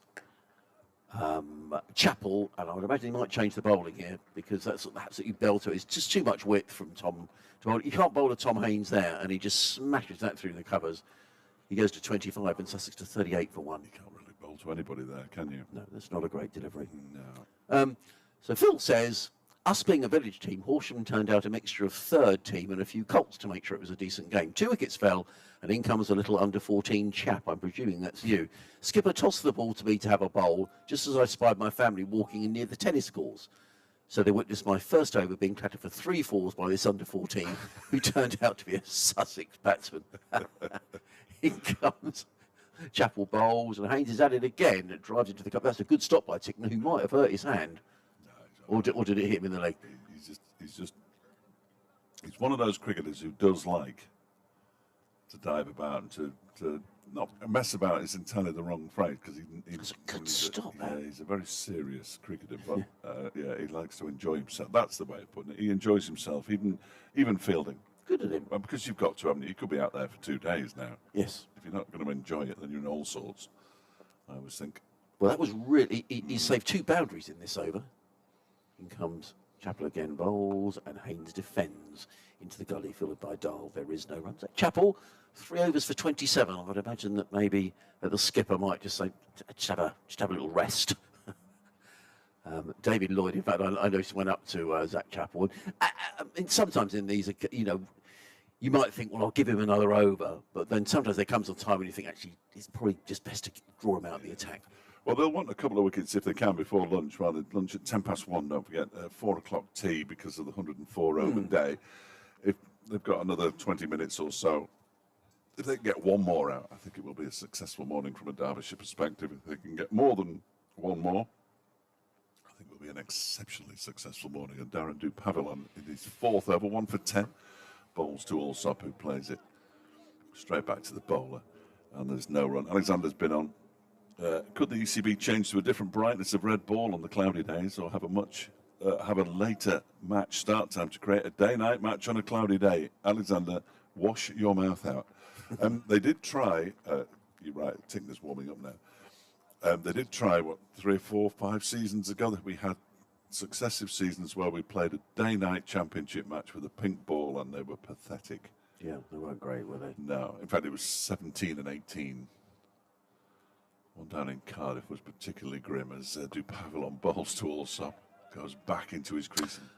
Chappell, and I would imagine he might change the bowling here, because that's absolutely belter. It's just too much width from Tom to bowl. You can't bowl a Tom Haynes there, and he just smashes that through the covers. He goes to 25 and Sussex to 38 for 1. You can't really bowl to anybody there, can you? No, that's not a great delivery. No. So Phil says, us being a village team, Horsham turned out a mixture of third team and a few Colts to make sure it was a decent game. 2 wickets fell, and in comes a little under-14 chap. I'm presuming that's you. Skipper tossed the ball to me to have a bowl, just as I spied my family walking in near the tennis courts. So they witnessed my first over being clattered for 3 fours by this under-14, who turned out to be a Sussex batsman. In comes Chappell bowls, and Haynes is at it again. It drives into the cup. That's a good stop by Tickner, who might have hurt his hand. Or did it hit him in the leg? He's one of those cricketers who does like to dive about and to not mess about. Is entirely the wrong phrase, because That's a good stop. He's a very serious cricketer, but he likes to enjoy himself. That's the way of putting it. He enjoys himself, even fielding. Good at him. Well, because you've got to, haven't you? You could be out there for 2 days now. Yes. If you're not going to enjoy it, then you're in all sorts. I always think. Well, that was really. He saved 2 boundaries in this over. In comes Chappell again, bowls, and Haynes defends into the gully, filled by Dahl. There is no runs. Chappell, 3 overs for 27. I would imagine that maybe the skipper might just say, just have a little rest. David Lloyd, in fact, I noticed went up to Zach Chappell. And sometimes in these, you might think, well, I'll give him another over, but then sometimes there comes a time when you think, actually, it's probably just best to draw him out of the attack. Well, they'll want a couple of wickets if they can before lunch. Rather lunch at 1:10, don't forget, 4 o'clock tea because of the 104 over day. If they've got another 20 minutes or so, if they can get 1 more out, I think it will be a successful morning from a Derbyshire perspective. If they can get more than 1 more, I think it will be an exceptionally successful morning. And Darren Dupavilon in his 4th over, 1 for 10, bowls to Allsop, who plays it straight back to the bowler. And there's no run. Alexander's been on. Could the ECB change to a different brightness of red ball on the cloudy days, or have a much have a later match start time to create a day-night match on a cloudy day. Alexander, wash your mouth out. They did try, you're right, Tickner's warming up now. They did try, 3 or 4, 5 seasons ago that we had successive seasons where we played a day-night championship match with a pink ball, and they were pathetic. Yeah, they weren't great, were they? No, in fact, it was 17 and 18. One down in Cardiff was particularly grim as Dupavilon bowls to Allsop, goes back into his crease and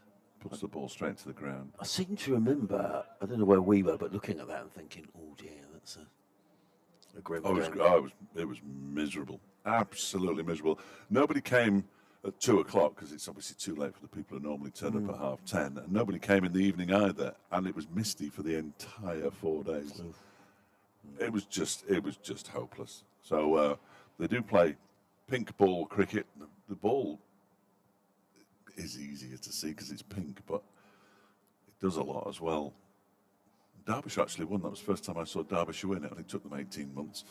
puts the ball straight to the ground. I seem to remember, I don't know where we were, but looking at that and thinking, oh dear, that's a grim game. It was miserable, absolutely miserable. Nobody came at 2 o'clock because it's obviously too late for the people who normally turn up at 10:30, and nobody came in the evening either, and it was misty for the entire 4 days. It was just hopeless. So they do play pink ball cricket. The ball is easier to see because it's pink, but it does a lot as well. Derbyshire actually won. That was the first time I saw Derbyshire win it, and it took them 18 months.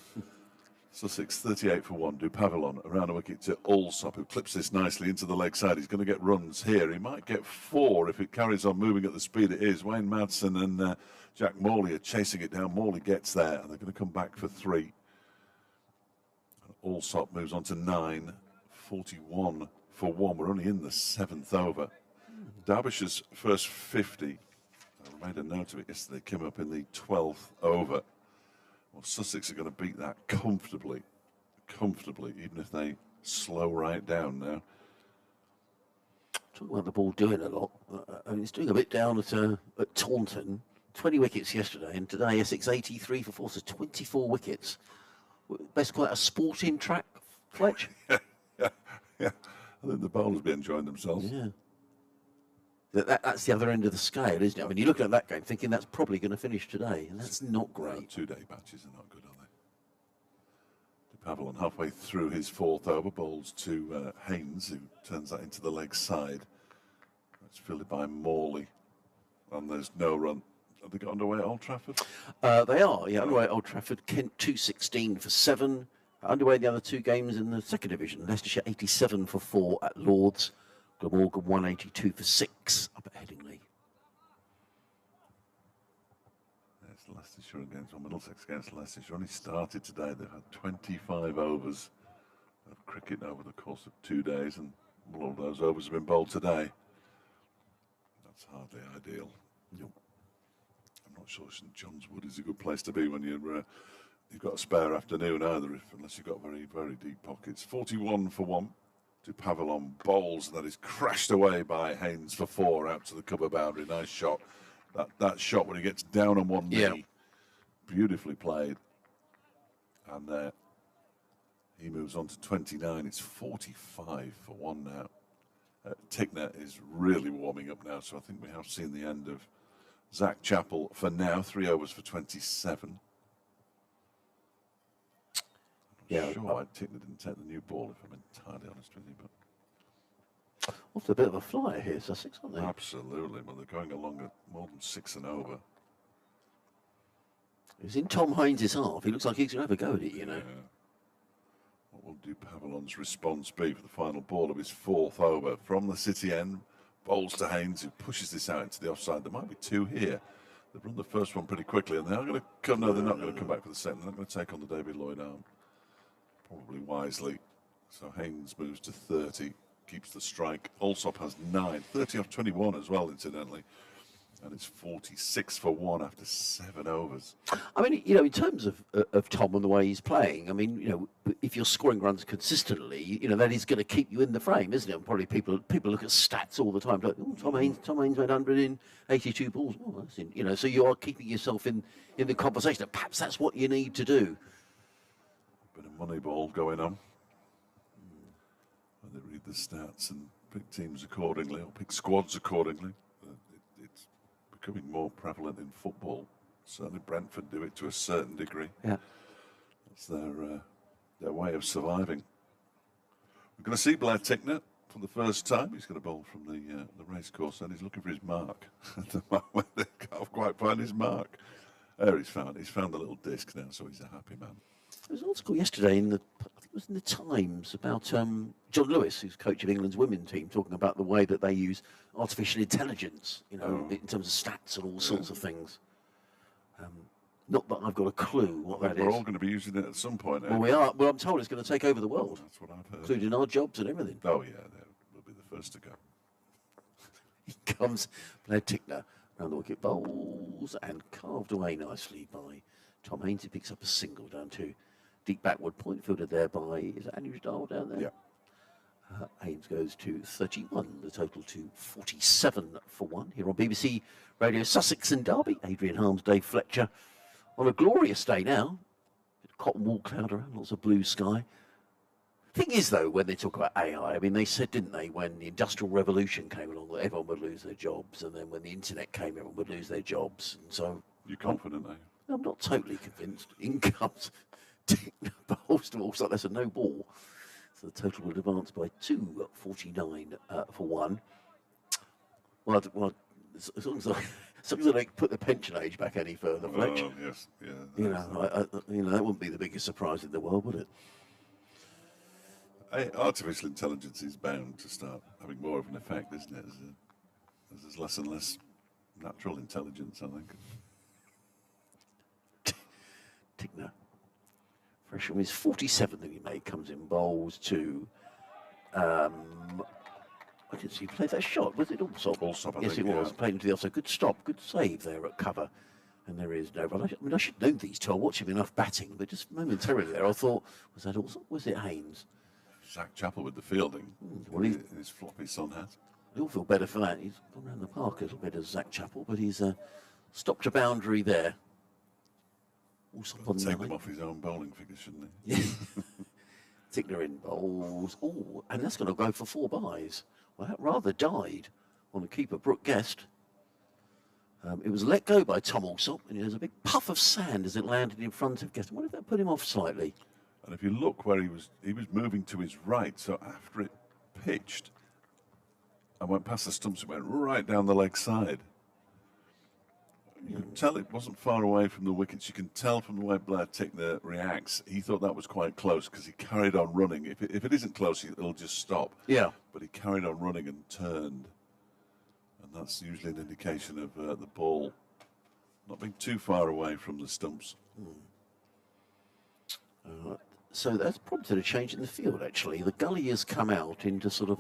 Sussex 38 for 1. Dupavilon around a wicket to Allsop, who clips this nicely into the leg side. He's going to get runs here. He might get 4 if it carries on moving at the speed it is. Wayne Madsen and Jack Morley are chasing it down. Morley gets there, and they're going to come back for 3. Allsop moves on to 9, 41 for 1. We're only in the 7th over. Derbyshire's first 50, I made a note of it yesterday, came up in the 12th over. Well, Sussex are going to beat that comfortably, even if they slow right down now. Talking about the ball doing a lot. I mean, it's doing a bit down at Taunton. 20 wickets yesterday, and today Essex 83 for 4, so 24 wickets. Best call that a sporting track, Fletch? yeah. I think the bowlers be enjoying themselves. Yeah. That's the other end of the scale, isn't it? I mean, you're looking at that game thinking that's probably going to finish today, and that's not great. 2-day batches are not good, are they? Dupavilon halfway through his 4th over, bowls to Haynes, who turns that into the leg side. That's fielded by Morley, and there's no run. Have they got underway at Old Trafford? They are, yeah, underway at Old Trafford. Kent 216 for 7. Underway the other 2 games in the 2nd division. Leicestershire 87 for 4 at Lords. Glamorgan 182 for 6 up at Headingley. It's Leicestershire against Middlesex against Leicestershire. Only started today. They've had 25 overs of cricket over the course of 2 days, and all of those overs have been bowled today. That's hardly ideal. Nope. I'm not sure St John's Wood is a good place to be when you've got a spare afternoon either, unless you've got very, very deep pockets. 41 for 1. Dupavilon bowls, and that is crashed away by Haynes for 4 out to the cover boundary. Nice shot. That shot when he gets down on one knee. Beautifully played. And he moves on to 29. It's 45 for 1 now. Tickner is really warming up now, so I think we have seen the end of Zach Chappell for now. 3 overs for 27. Yeah, sure why Tickner didn't take the new ball, if I'm entirely honest with you. But off to a bit of a flyer here, Sussex, aren't they? Absolutely. Well, they're going along at more than 6 and over. He's in Tom Haynes' half. He looks like he's going to have a go at it, you know. Yeah. What will Dupavilon's response be for the final ball of his 4th over? From the city end, bowls to Haynes, who pushes this out into the offside. There might be 2 here. They've run the first one pretty quickly, and they're going to come. No, they're not going to come back for the second. They're not going to take on the David Lloyd arm. Probably wisely. So Haynes moves to 30, keeps the strike. Allsop has 9, 30 off 21 as well, incidentally. And it's 46 for 1 after 7 overs. I mean, you know, in terms of Tom and the way he's playing, I mean, you know, if you're scoring runs consistently, you know, that is going to keep you in the frame, isn't it? And probably people look at stats all the time, like, oh, Tom Haynes made 182 balls. Oh, that's you know, so you are keeping yourself in the conversation. Perhaps that's what you need to do. Bit of money ball going on. They read the stats and pick teams accordingly, or pick squads accordingly. It's becoming more prevalent in football. Certainly Brentford do it to a certain degree. Yeah. That's their way of surviving. We're going to see Blair Tickner for the first time. He's going to bowl from the race course, and he's looking for his mark. At the moment, they can't quite find his mark. There he's found the little disc now, so he's a happy man. There was an article yesterday in the was in the Times about John Lewis, who's coach of England's women's team, talking about the way that they use artificial intelligence, you know, in terms of stats and all sorts of things. Not that I've got a clue what that We're is. all going to be using it at some point. Well, we are. Well, I'm told it's going to take over the world, That's what I've heard. including our jobs and everything. Oh yeah, we'll be the first to go. Here comes Blair Tickner around the wicket, bowls and carved away nicely by Tom Haynes. He picks up a single down to deep backward point, fielded there by, is it Andrew Dahl down there? Yeah. Haynes goes to 31, the total to 47 for 1. Here on BBC Radio Sussex and Derby, Adrian Harms, Dave Fletcher. On a glorious day now, cotton wool cloud around, lots of blue sky. Thing is, though, when they talk about AI, I mean, they said, didn't they, when the Industrial Revolution came along, that everyone would lose their jobs, and then when the internet came, everyone would lose their jobs. And so, You're confident, are you? I'm not totally convinced. In comes Tickner, bowls to also that's a no ball. So the total would advance by 2.49 for 1. Well, as long as I don't put the pension age back any further, Fletch. Oh, yes, yeah. You know, that wouldn't be the biggest surprise in the world, would it? Artificial intelligence is bound to start having more of an effect, isn't it? As there's less and less natural intelligence, I think. Tickner, fresh from his 47 that he made, comes in bowls to. I didn't see you play that shot. Was it Allsop? Allsop, I yes, think, it was. yeah. Played into the offside. Good stop, good save there at cover. And there is no run. I mean, I should know these two. I watch him enough batting, but just momentarily there, I thought, was that Allsop? Was it Haynes? Zach Chappell with the fielding well, in his floppy sun hat. You'll feel better for that. He's gone around the park a little bit as Zach Chappell, but he's stopped a boundary there. Allsop on Take 9. him off his own bowling figure, shouldn't he? Yeah. Tickner in bowls. Oh, and that's going to go for 4 byes. Well, that rather died on the keeper, Brooke Guest. It was let go by Tom Allsop, and there's a big puff of sand as it landed in front of Guest. I wonder if that put him off slightly. And if you look where he was moving to his right. So after it pitched and went past the stumps, it went right down the leg side. You could tell it wasn't far away from the wickets. You can tell from the way Blair Tickner reacts. He thought that was quite close because he carried on running. If it isn't close, it'll just stop. Yeah. But he carried on running and turned. And that's usually an indication of the ball not being too far away from the stumps. So that's prompted a change in the field, actually. The gully has come out into sort of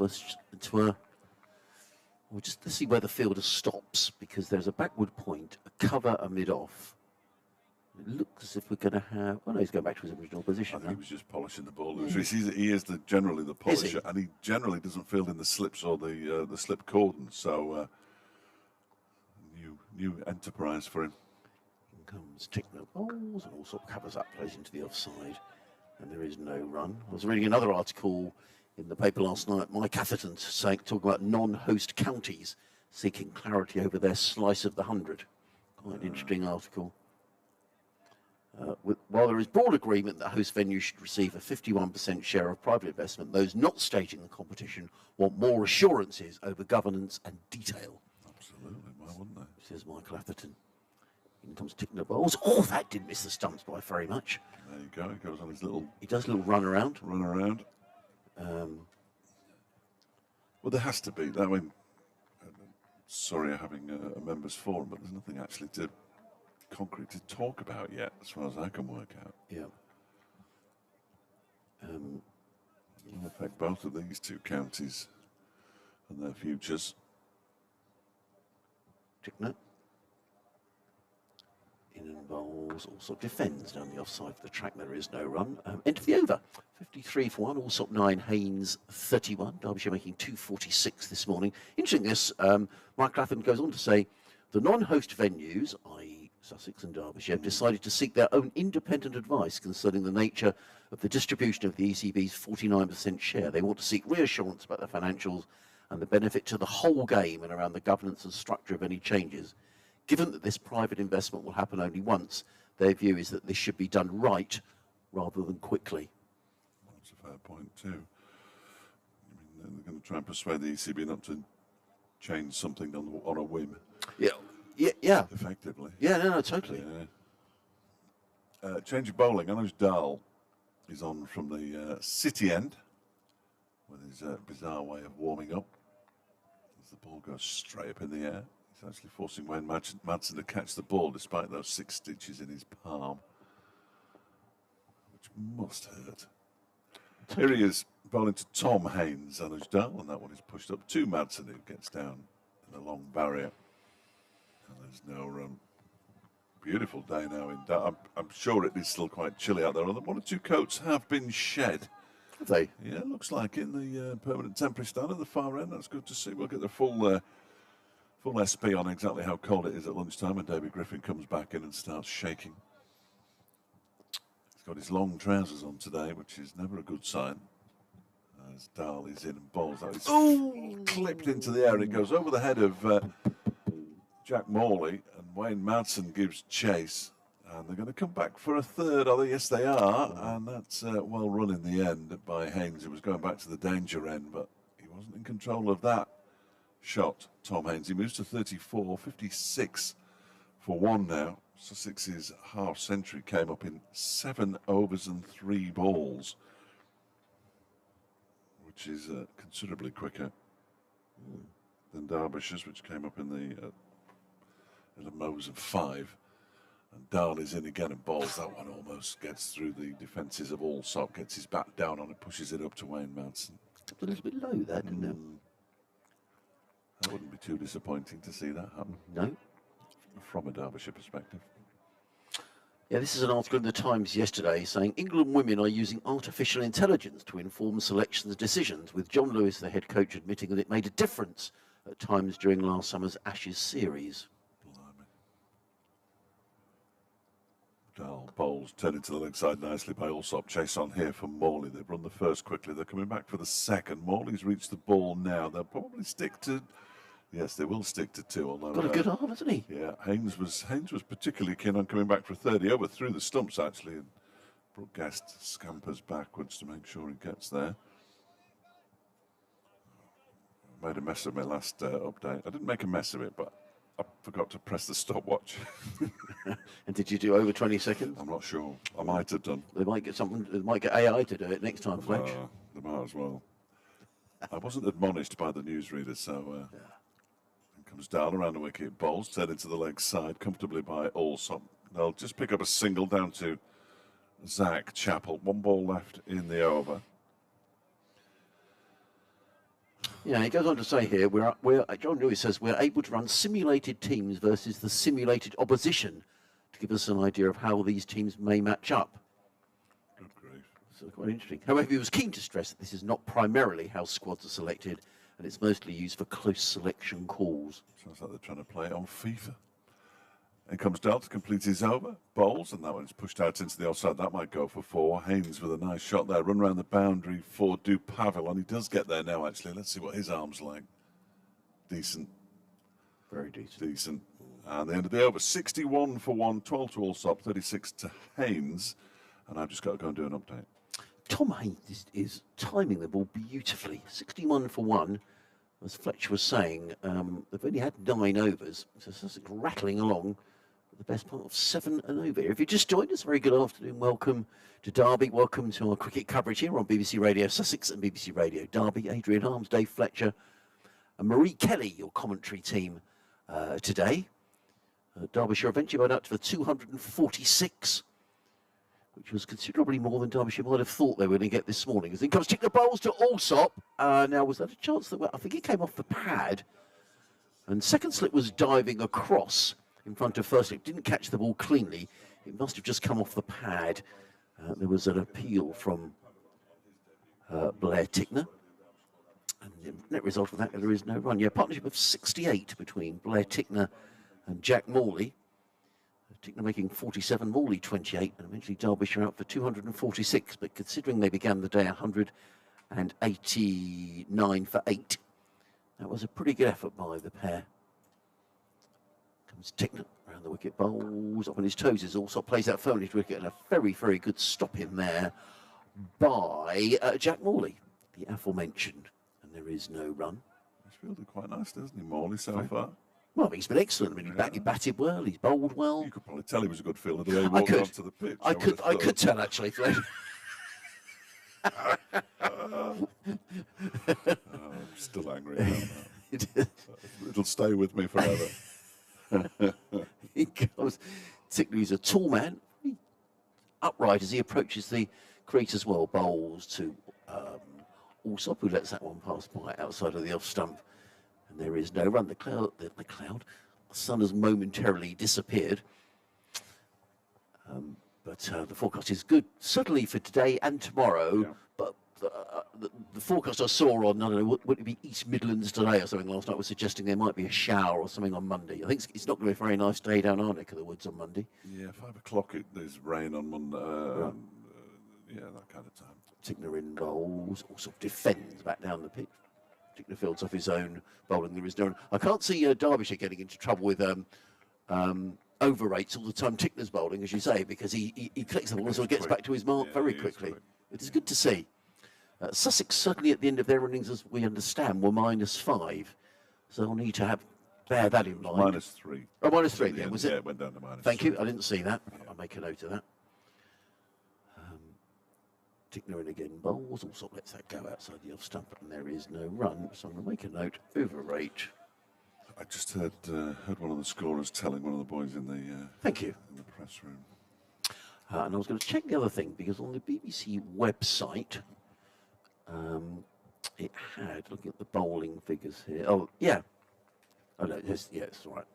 well, just to see where the fielder stops, because there's a backward point, a cover, a mid-off. It looks as if we're going to have... Well, no, he's going back to his original position I think now. he was just polishing the ball. He is generally the polisher, and he generally doesn't field in the slips or the slip cordon. So, new enterprise for him. In comes Tickner bowls, and also covers up, plays into the offside, and there is no run. I was reading another article in the paper last night, Mike Atherton talking about non-host counties seeking clarity over their slice of the 100. Quite an interesting article. While there is broad agreement that host venues should receive a 51% share of private investment, those not staging the competition want more assurances over governance and detail. Absolutely, why wouldn't they? Says Michael Atherton. In comes Tickner bowls. Oh, that didn't miss the stumps by very much. There you go. He goes on his little He does a little run around. Well, there has to be. I mean, sorry, having a members' forum, but there's nothing actually concrete to talk about yet, as far as I can work out. Yeah. It will affect both of these two counties and their futures. Tickner. In and bowls, also defends down the offside for the track. There is no run. Into the over. 53 for 1, Allsop 9, Haynes 31. Derbyshire making 246 this morning. Interesting this, Michael Atherton goes on to say, the non-host venues, i.e. Sussex and Derbyshire, have decided to seek their own independent advice concerning the nature of the distribution of the ECB's 49% share. They want to seek reassurance about the financials and the benefit to the whole game and around the governance and structure of any changes. Given that this private investment will happen only once, their view is that this should be done right rather than quickly. That's a fair point too. I mean, they're going to try and persuade the ECB not to change something on a whim. Yeah. Effectively. Yeah, no, totally. Change of bowling. Anish Dal He's on from the city end with his bizarre way of warming up. As the ball goes straight up in the air, he's actually forcing Wayne Madsen to catch the ball despite those 6 stitches in his palm, which must hurt. Here he is, bowling to Tom Haynes on his dial, and that one is pushed up to Madsen, who gets down in the long barrier. And there's no run. Beautiful day now in I'm sure it is still quite chilly out there. 1 or 2 coats have been shed. Have they? Yeah, it looks like in the permanent temporary stand at the far end. That's good to see. We'll get the full SP on exactly how cold it is at lunchtime when David Griffin comes back in and starts shaking. He's got his long trousers on today, which is never a good sign. As Dahl is in and bowls out. It's clipped into the air. It goes over the head of Jack Morley, and Wayne Madsen gives chase. And they're going to come back for a third, are they? Yes, they are. And that's well run in the end by Haynes, who was going back to the danger end, but he wasn't in control of that shot, Tom Haynes. He moves to 34, 56 for 1 now. Sussex's half century came up in 7 overs and 3 balls, which is considerably quicker than Derbyshire's, which came up in the mows of 5. And Dahl is in again and bowls. That one almost gets through the defences of Allsop, gets his bat down on it, pushes it up to Wayne Madsen. A little bit low there, didn't it? That wouldn't be too disappointing to see that happen. No. From a Derbyshire perspective. Yeah, this is an article in the Times yesterday saying England women are using artificial intelligence to inform selections decisions, with John Lewis, the head coach, admitting that it made a difference at times during last summer's Ashes series. Dahl bowls, turning to the leg side nicely by Allsop. Chase on here for Morley. They've run the first quickly. They're coming back for the second. Morley's reached the ball now. They'll probably stick to... Yes, they will stick to 2. Although Got a good arm, hasn't he? Yeah, Haynes was particularly keen on coming back for 30 over through the stumps actually, and Brooke Guest scampers backwards to make sure he gets there. I made a mess of my last update. I didn't make a mess of it, but I forgot to press the stopwatch. And did you do over 20 seconds? I'm not sure. I might have done. They might get something. They might get AI to do it next time, Fletch. They might as well. I wasn't admonished by the newsreader, so. Comes down around the wicket, bowls, turn into the leg side comfortably by Allsop. They'll just pick up a single down to Zach Chappell. 1 ball left in the over. Yeah, he goes on to say here, John Lewis says we're able to run simulated teams versus the simulated opposition to give us an idea of how these teams may match up. Good grief. So quite interesting. However, he was keen to stress that this is not primarily how squads are selected, and it's mostly used for close selection calls. Sounds like they're trying to play it on FIFA. And comes down to complete his over, bowls, and that one's pushed out into the offside. That might go for 4. Haynes with a nice shot there, run around the boundary for Dupavel, and he does get there now, actually. Let's see what his arm's like. Decent. Very decent. Decent. And the end of the over, 61 for 1, 12 to Allsop, 36 to Haynes. And I've just got to go and do an update. Tom Haynes is timing the ball beautifully. 61 for 1, as Fletcher was saying. They've only had 9 overs, so Sussex rattling along for the best part of 7 and over. If you just joined us, very good afternoon. Welcome to Derby. Welcome to our cricket coverage here on BBC Radio Sussex and BBC Radio Derby. Adrian Harms, Dave Fletcher, and Marie Kelly, your commentary team today. Derbyshire eventually went out to the 246. Which was considerably more than Derbyshire might have thought they were going to get this morning. As in comes Tickner bowls to Allsop. Now, was that a chance that... I think he came off the pad. And second slip was diving across in front of first slip. Didn't catch the ball cleanly. It must have just come off the pad. There was an appeal from Blair Tickner. And the net result of that, there is no run. Yeah, partnership of 68 between Blair Tickner and Jack Morley. Tickner making 47, Morley 28, and eventually Derbyshire out for 246. But considering they began the day 189 for 8, that was a pretty good effort by the pair. Comes Tickner around the wicket, bowls up on his toes as also plays that firmly to wicket, and a very, very good stop in there by Jack Morley, the aforementioned. And there is no run. He's fielded quite nice, doesn't he, Morley, so far? Well, he's been excellent. I mean, he batted well, he's bowled well. You could probably tell he was a good fielder the way he walked onto the pitch. I could tell, actually. I'm still angry about that. It'll stay with me forever. He goes. Tickner is a tall man, upright as he approaches the crease as well. Bowls to Alsop, who lets that one pass by outside of the off stump, and there is no run. The sun has momentarily disappeared, but the forecast is good, certainly for today and tomorrow. Yeah. But the forecast I saw on, I don't know, would it be East Midlands today or something last night, was suggesting there might be a shower or something on Monday. I think it's not going to be a very nice day down our neck of the woods on Monday. Yeah, 5 o'clock there's rain on Monday. Yeah, that kind of time. Tickner in bowls, also defends back down the pitch. Tickner fields off his own bowling. There is no. I can't see Derbyshire getting into trouble with over rates all the time. Tickner's bowling, as you say, because he collects the ball and sort of gets back to his mark very quickly. It is good to see. Sussex, certainly at the end of their innings, as we understand, were -5. So they'll need to bear that in mind. -3. Oh, -3, yeah, was it? Yeah, it went down to -3. Thank you, I didn't see that. I'll make a note of that. Tickner in again, bowls, also lets that go outside the off stump, and there is no run. So I'm going to make a note, over rate. I just heard one of the scorers telling one of the boys in the Thank you. in the press room. And I was going to check the other thing, because on the BBC website, it had, looking at the bowling figures here. Oh, yeah. Oh, no, yes, it's all right.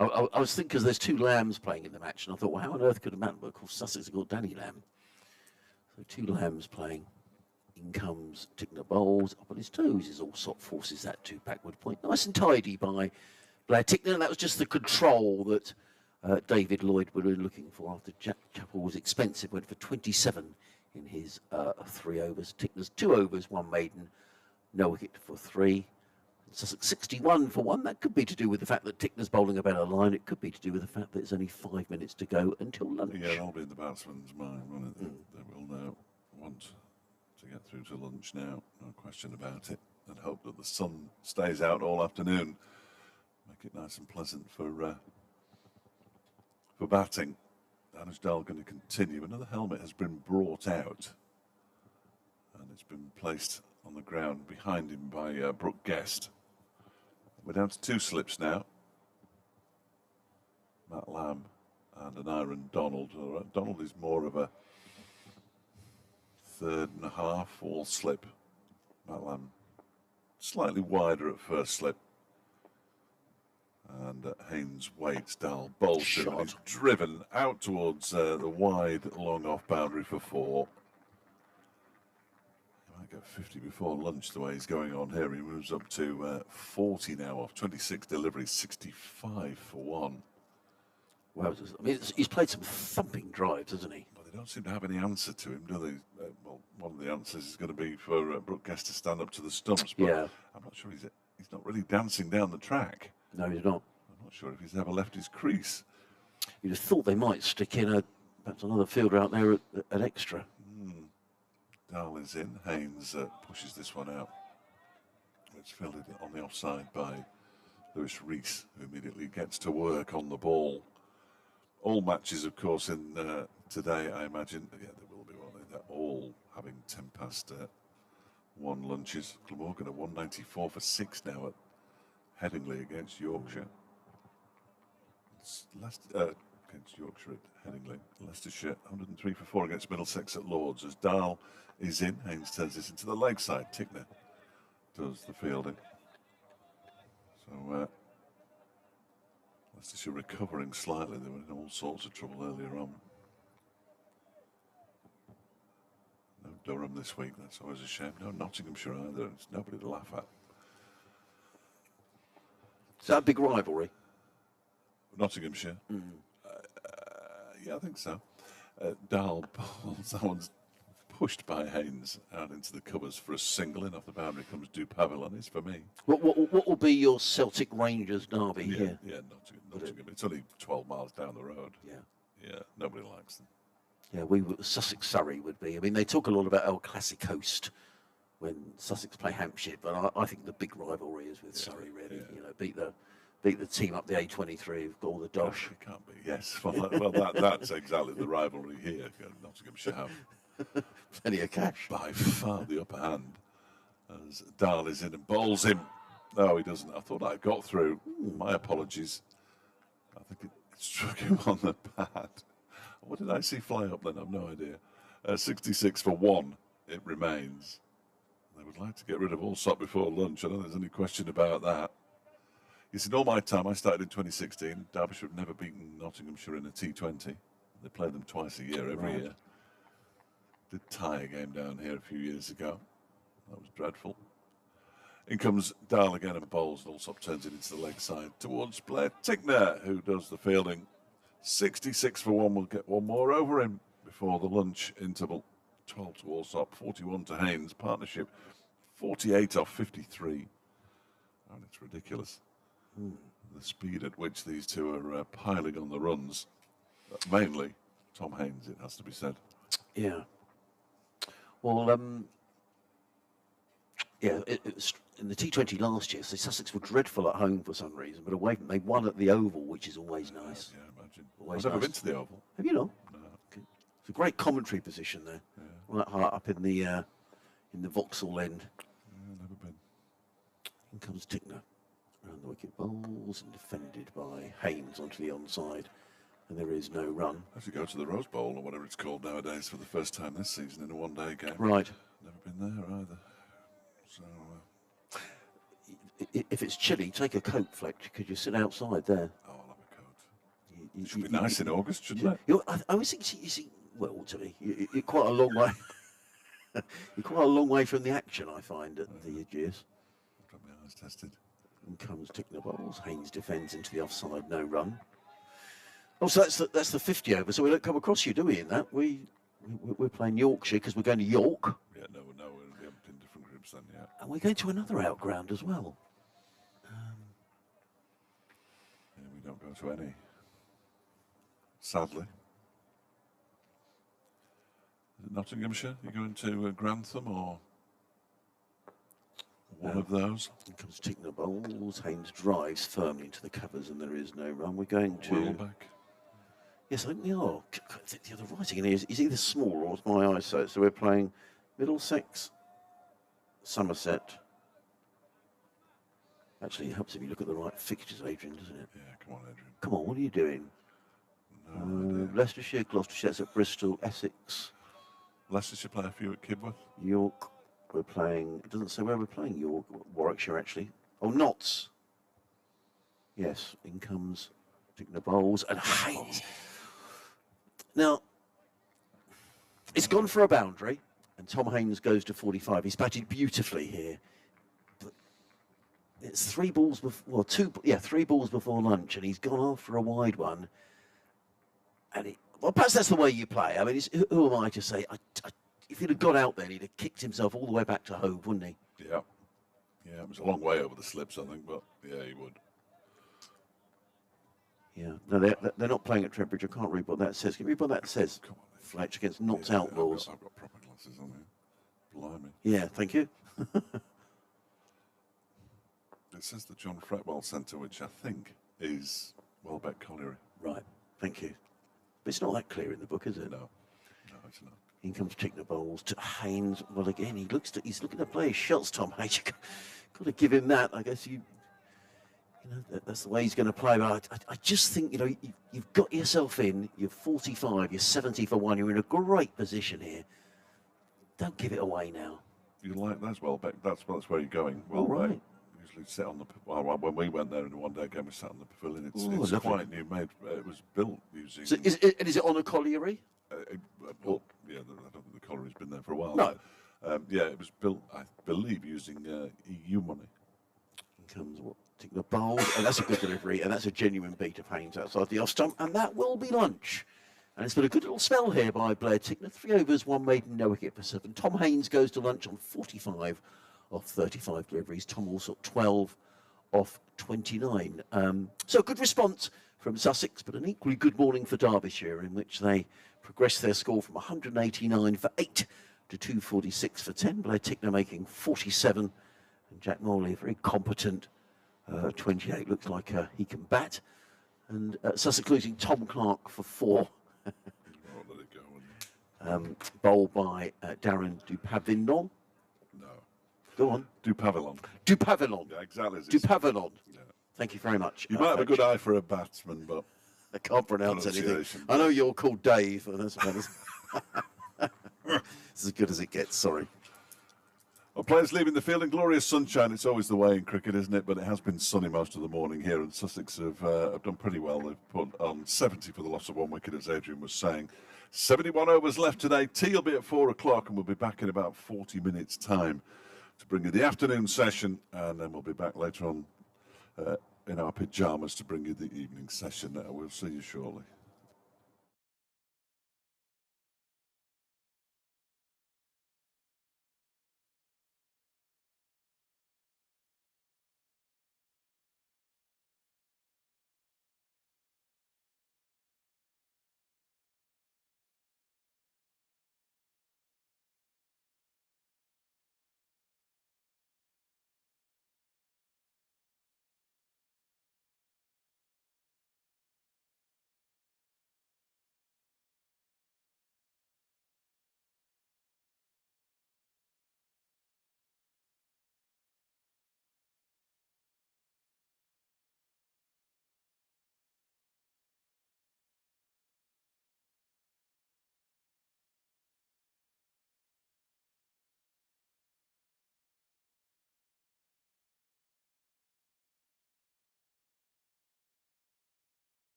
I was thinking, because there's 2 Lambs playing in the match, and I thought, well, how on earth could a man, well, of course, Sussex have got Danny Lamb. So 2 Lambs playing. In comes Tickner bowls, up on his toes, his Alsop forces that to backward point. Nice and tidy by Blair Tickner. That was just the control that David Lloyd were looking for after Jack Chappell was expensive, went for 27 in his 3 overs. Tickner's 2 overs, 1 maiden, no wicket for 3. Sussex 61 for 1. That could be to do with the fact that Tickner's bowling a better line. It could be to do with the fact that it's only 5 minutes to go until lunch. Yeah, that'll be in the batsman's mind, won't it? They will now want to get through to lunch now, no question about it, and hope that the sun stays out all afternoon. Make it nice and pleasant for batting. Dahl going to continue. Another helmet has been brought out, and it's been placed on the ground behind him by Brooke Guest. We're down to 2 slips now. Matt Lamb and an Aaron Donald. Donald is more of a 3rd and a half, all slip. Matt Lamb slightly wider at first slip. And Haynes waits. Dahl bowls to him. He's driven out towards the wide, long off boundary for 4. He might get 50 before lunch the way he's going on here. He moves up to 40 now off 26 deliveries, 65 for 1. Well, I mean, he's played some thumping drives, hasn't he? Well, they don't seem to have any answer to him, do they? Well, one of the answers is going to be for Brooke Guest to stand up to the stumps, but yeah. I'm not sure he's not really dancing down the track. No, he's not. I'm not sure if he's ever left his crease. You'd have thought they might stick in perhaps another fielder out there at extra. Dahl is in. Haynes pushes this one out. It's fielded on the offside by Lewis Rees, who immediately gets to work on the ball. All matches, of course, in today, I imagine, yeah, there will be one. They're all having 10 past 1 lunches. Glamorgan at 194 for 6 now at Headingley against Yorkshire. Against Yorkshire at Headingley. Leicestershire 103 for 4 against Middlesex at Lords. As Dahl is in, Haynes turns this into the leg side. Tickner does the fielding. So Leicestershire recovering slightly. They were in all sorts of trouble earlier on. No Durham this week. That's always a shame. No Nottinghamshire either. It's nobody to laugh at. Is that a big rivalry? Nottinghamshire? Yeah, I think so. Dahl balls. That one's pushed by Haynes out into the covers for a single. In off the boundary comes Dupavilon. It's for me. What will be your Celtic Rangers derby here? Yeah, Nottingham. It's only 12 miles down the road. Yeah, nobody likes them. Yeah, Sussex Surrey would be. I mean, they talk a lot about El Clasicost when Sussex play Hampshire, but I think the big rivalry is with Surrey. Really, you know, beat the team up the A23, who've got all the dosh. It can't be. Yes, well, that's exactly the rivalry here. Nottinghamshire have Plenty of cash. By far the upper hand. As Dahl is in and bowls him. No, he doesn't. I thought I got through. My apologies. I think it struck him on the pad. What did I see fly up then? I've no idea. 66 for 1, it remains. They would like to get rid of Allsop before lunch. I don't think there's any question about that. You see, in all my time, I started in 2016. Derbyshire have never beaten Nottinghamshire in a T20. They play them twice a year, every year. Did tie a game down here a few years ago. That was dreadful. In comes Dahl again and bowls, and Allsop turns it into the leg side towards Blair Tickner, who does the fielding. 66 for 1, will get one more over him before the lunch interval. 12 to Allsop, 41 to Haynes. Partnership 48 off 53. And it's ridiculous. The speed at which these two are piling on the runs. Mainly Tom Haynes, it has to be said. Yeah. Well, yeah, it was in the T20 last year. So Sussex were dreadful at home for some reason, but away from they won at the Oval, which is always nice. Yeah, imagine. Always I've never nice. been to the Oval. Have you not? No. Okay. It's a great commentary position there. Yeah. Right high up in the Vauxhall end. Yeah, never been. In comes Tickner. Around the wicket bowls and defended by Haynes onto the onside. And there is no run. I have to go to the Rose Bowl or whatever it's called nowadays for the first time this season in a one-day game. Right. Never been there either. So, If it's chilly, take a coat, Fletch. Could you sit outside there? oh, I'll have a coat. It should be nice in August, shouldn't it? I always think you see. Well, to me, you're quite a long way. You're quite a long way from the action, I find, at the Aegeus. I've got my eyes tested. And comes Tickner bowls. Haynes defends into the offside, no run. Oh, so that's the 50 over. So we don't come across you, do we? In that we're playing Yorkshire because we're going to York, Yeah, no, we haven't been different groups then, yeah. and we're going to another outground as well. Yeah, we don't go to any. Sadly. Is it Nottinghamshire? You going to Grantham or one of those? In comes Tickner bowls. Haynes drives firmly into the covers, and there is no run. We're going to. Wheelback. Yes, I think we are. The other writing in here is either small or it's my eyesight. So we're playing Middlesex, Somerset. Actually, it helps if you look at the right fixtures, Adrian, doesn't it? Yeah, come on, Adrian. Come on, what are you doing? No idea. Leicestershire, Gloucestershire, that's at Bristol, Essex, Leicestershire play a few at Kibworth. York. We're playing, it doesn't say where we're playing, York, Warwickshire actually. Oh, Notts. Yes, in comes Tickner bowls and Haynes. Now, it's gone for a boundary, and Tom Haynes goes to 45. He's batted beautifully here. But it's 3 balls before, well, 3 balls before lunch, and he's gone after a wide one. And well, perhaps that's the way you play. I mean, who am I to say? If he'd have got out there, he'd have kicked himself all the way back to Hove, wouldn't he? Yeah. Yeah, it was a long way over the slips, I think, but yeah, he would. Yeah. No, they're not playing at Trent Bridge. I can't read what that says. Can you read what that says? Come on, Fletch against Notts yeah, Outlaws. I've got proper glasses on here. Blimey. Yeah, thank you. It says the John Fretwell Centre, which I think is Welbeck Colliery. Right, thank you. But it's not that clear in the book, is it? No, it's not. In comes Tickner bowls to Haynes. Well, again, he's looking to play his shots, Tom Haynes. You've got to give him that. I guess you know, that's the way he's going to play. But I just think, you've got yourself in. You're 45. You're 70 for 1. You're in a great position here. Don't give it away now. You like that, Welbeck? That's where you're going. All Welbeck. right. Usually sit on the. Well, when we went there in the one-day game, we sat on the pavilion. It's Lovely. quite new made. It was built using. So is it on a colliery? Well, yeah, I don't think the colliery's been there for a while. No. Yeah, it was built, I believe, using EU money. In comes Tickner bowls, and that's a good delivery, and that's a genuine beat of Haynes outside the off stump, and that will be lunch. And it's been a good little spell here by Blair Tickner. 3 overs, 1 maiden, no wicket for 7. Tom Haynes goes to lunch on 45 off 35 deliveries. Tom also 12 off 29. So good response from Sussex, but an equally good morning for Derbyshire, in which they progressed their score from 189 for 8 to 246 for 10. Blair Tickner making 47, and Jack Morley, very competent, 28. Looks like he can bat. And Sussex losing Tom Clark for 4. Oh, let it go. bowled by Darren Dupavinon. No. Go on. Dupavilon. Dupavinon. Yeah, exactly as it's Dupavinon. yeah. Thank you very much. You might have a good Fetch. eye for a batsman, but I can't pronounce anything. pronunciation. I know you're called Dave, and that's about it's as good as it gets. Sorry. Well, players leaving the field in glorious sunshine. It's always the way in cricket, isn't it? But it has been sunny most of the morning here, and Sussex have done pretty well. They've put on 70 for the loss of 1 wicket, as Adrian was saying. 71 overs left today. Tea will be at 4 o'clock, and we'll be back in about 40 minutes' time to bring you the afternoon session, and then we'll be back later on in our pyjamas to bring you the evening session. We'll see you shortly.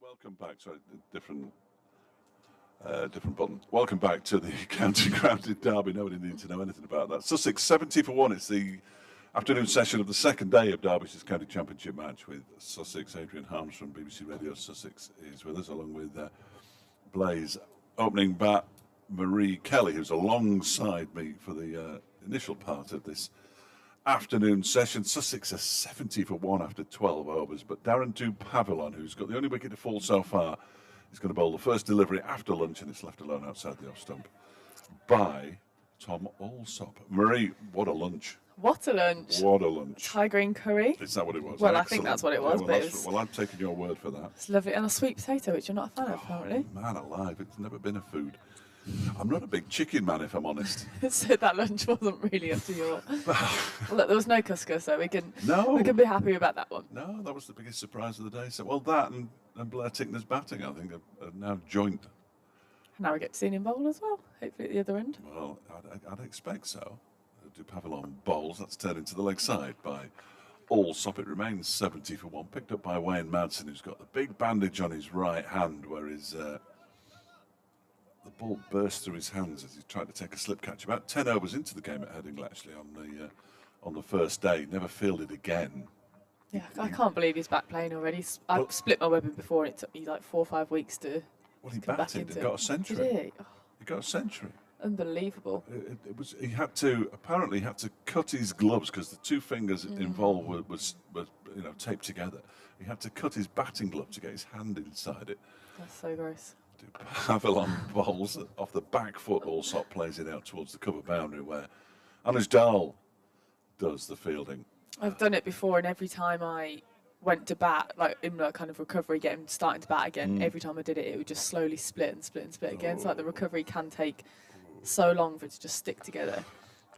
Welcome back. Sorry, different button. Welcome back to the County Grounded Derby. Nobody needs to know anything about that. Sussex 70 for 1. It's the afternoon session of the second day of Derbyshire's County Championship match with Sussex. Adrian Harms from BBC Radio Sussex is with us, along with Blaze opening bat Marie Kelly, who's alongside me for the initial part of this afternoon session. Sussex are 70 for 1 after 12 overs, but Darren Dupavilon, who's got the only wicket to fall so far, is going to bowl the first delivery after lunch, and it's left alone outside the off stump by Tom Alsop. Marie, what a lunch. What a lunch. What a lunch. Thai green curry. Is that what it was? Well, Excellent. I think that's what it was. Yeah, but it was well, I'm taking your word for that. it's lovely. And a sweet potato, which you're not a fan of, apparently. Man alive, it's never been a food. I'm not a big chicken man, if I'm honest. So that lunch wasn't really up to your... Look, there was no couscous, so we can be happy about that one. No, that was the biggest surprise of the day. So, well, that and Blair Tickner's batting, I think, are now joint. Now we get to see him bowl as well, hopefully at the other end. Well, I'd expect so. Dupavilon bowls. That's turned into the leg side by Alsop. It remains 70 for 1. Picked up by Wayne Madsen, who's got the big bandage on his right hand, where the ball burst through his hands as he tried to take a slip catch. About 10 overs into the game at Headingley, actually, on the first day. Never fielded again. Yeah, I can't believe he's back playing already. I've split my webbing before, and it took me like 4 or 5 weeks to. Well, he come batted back and got a century. Did he? Oh, He got a century. unbelievable. It was. He had to cut his gloves because the two fingers involved was taped together. He had to cut his batting glove to get his hand inside it. That's so gross. Dupavilon bowls off the back foot. Alsop plays it out towards the cover boundary where Anuj Dahl does the fielding. I've done it before, and every time I went to bat, like in that kind of recovery, starting to bat again, every time I did it, it would just slowly split and split and split again. So like the recovery can take so long for it to just stick together.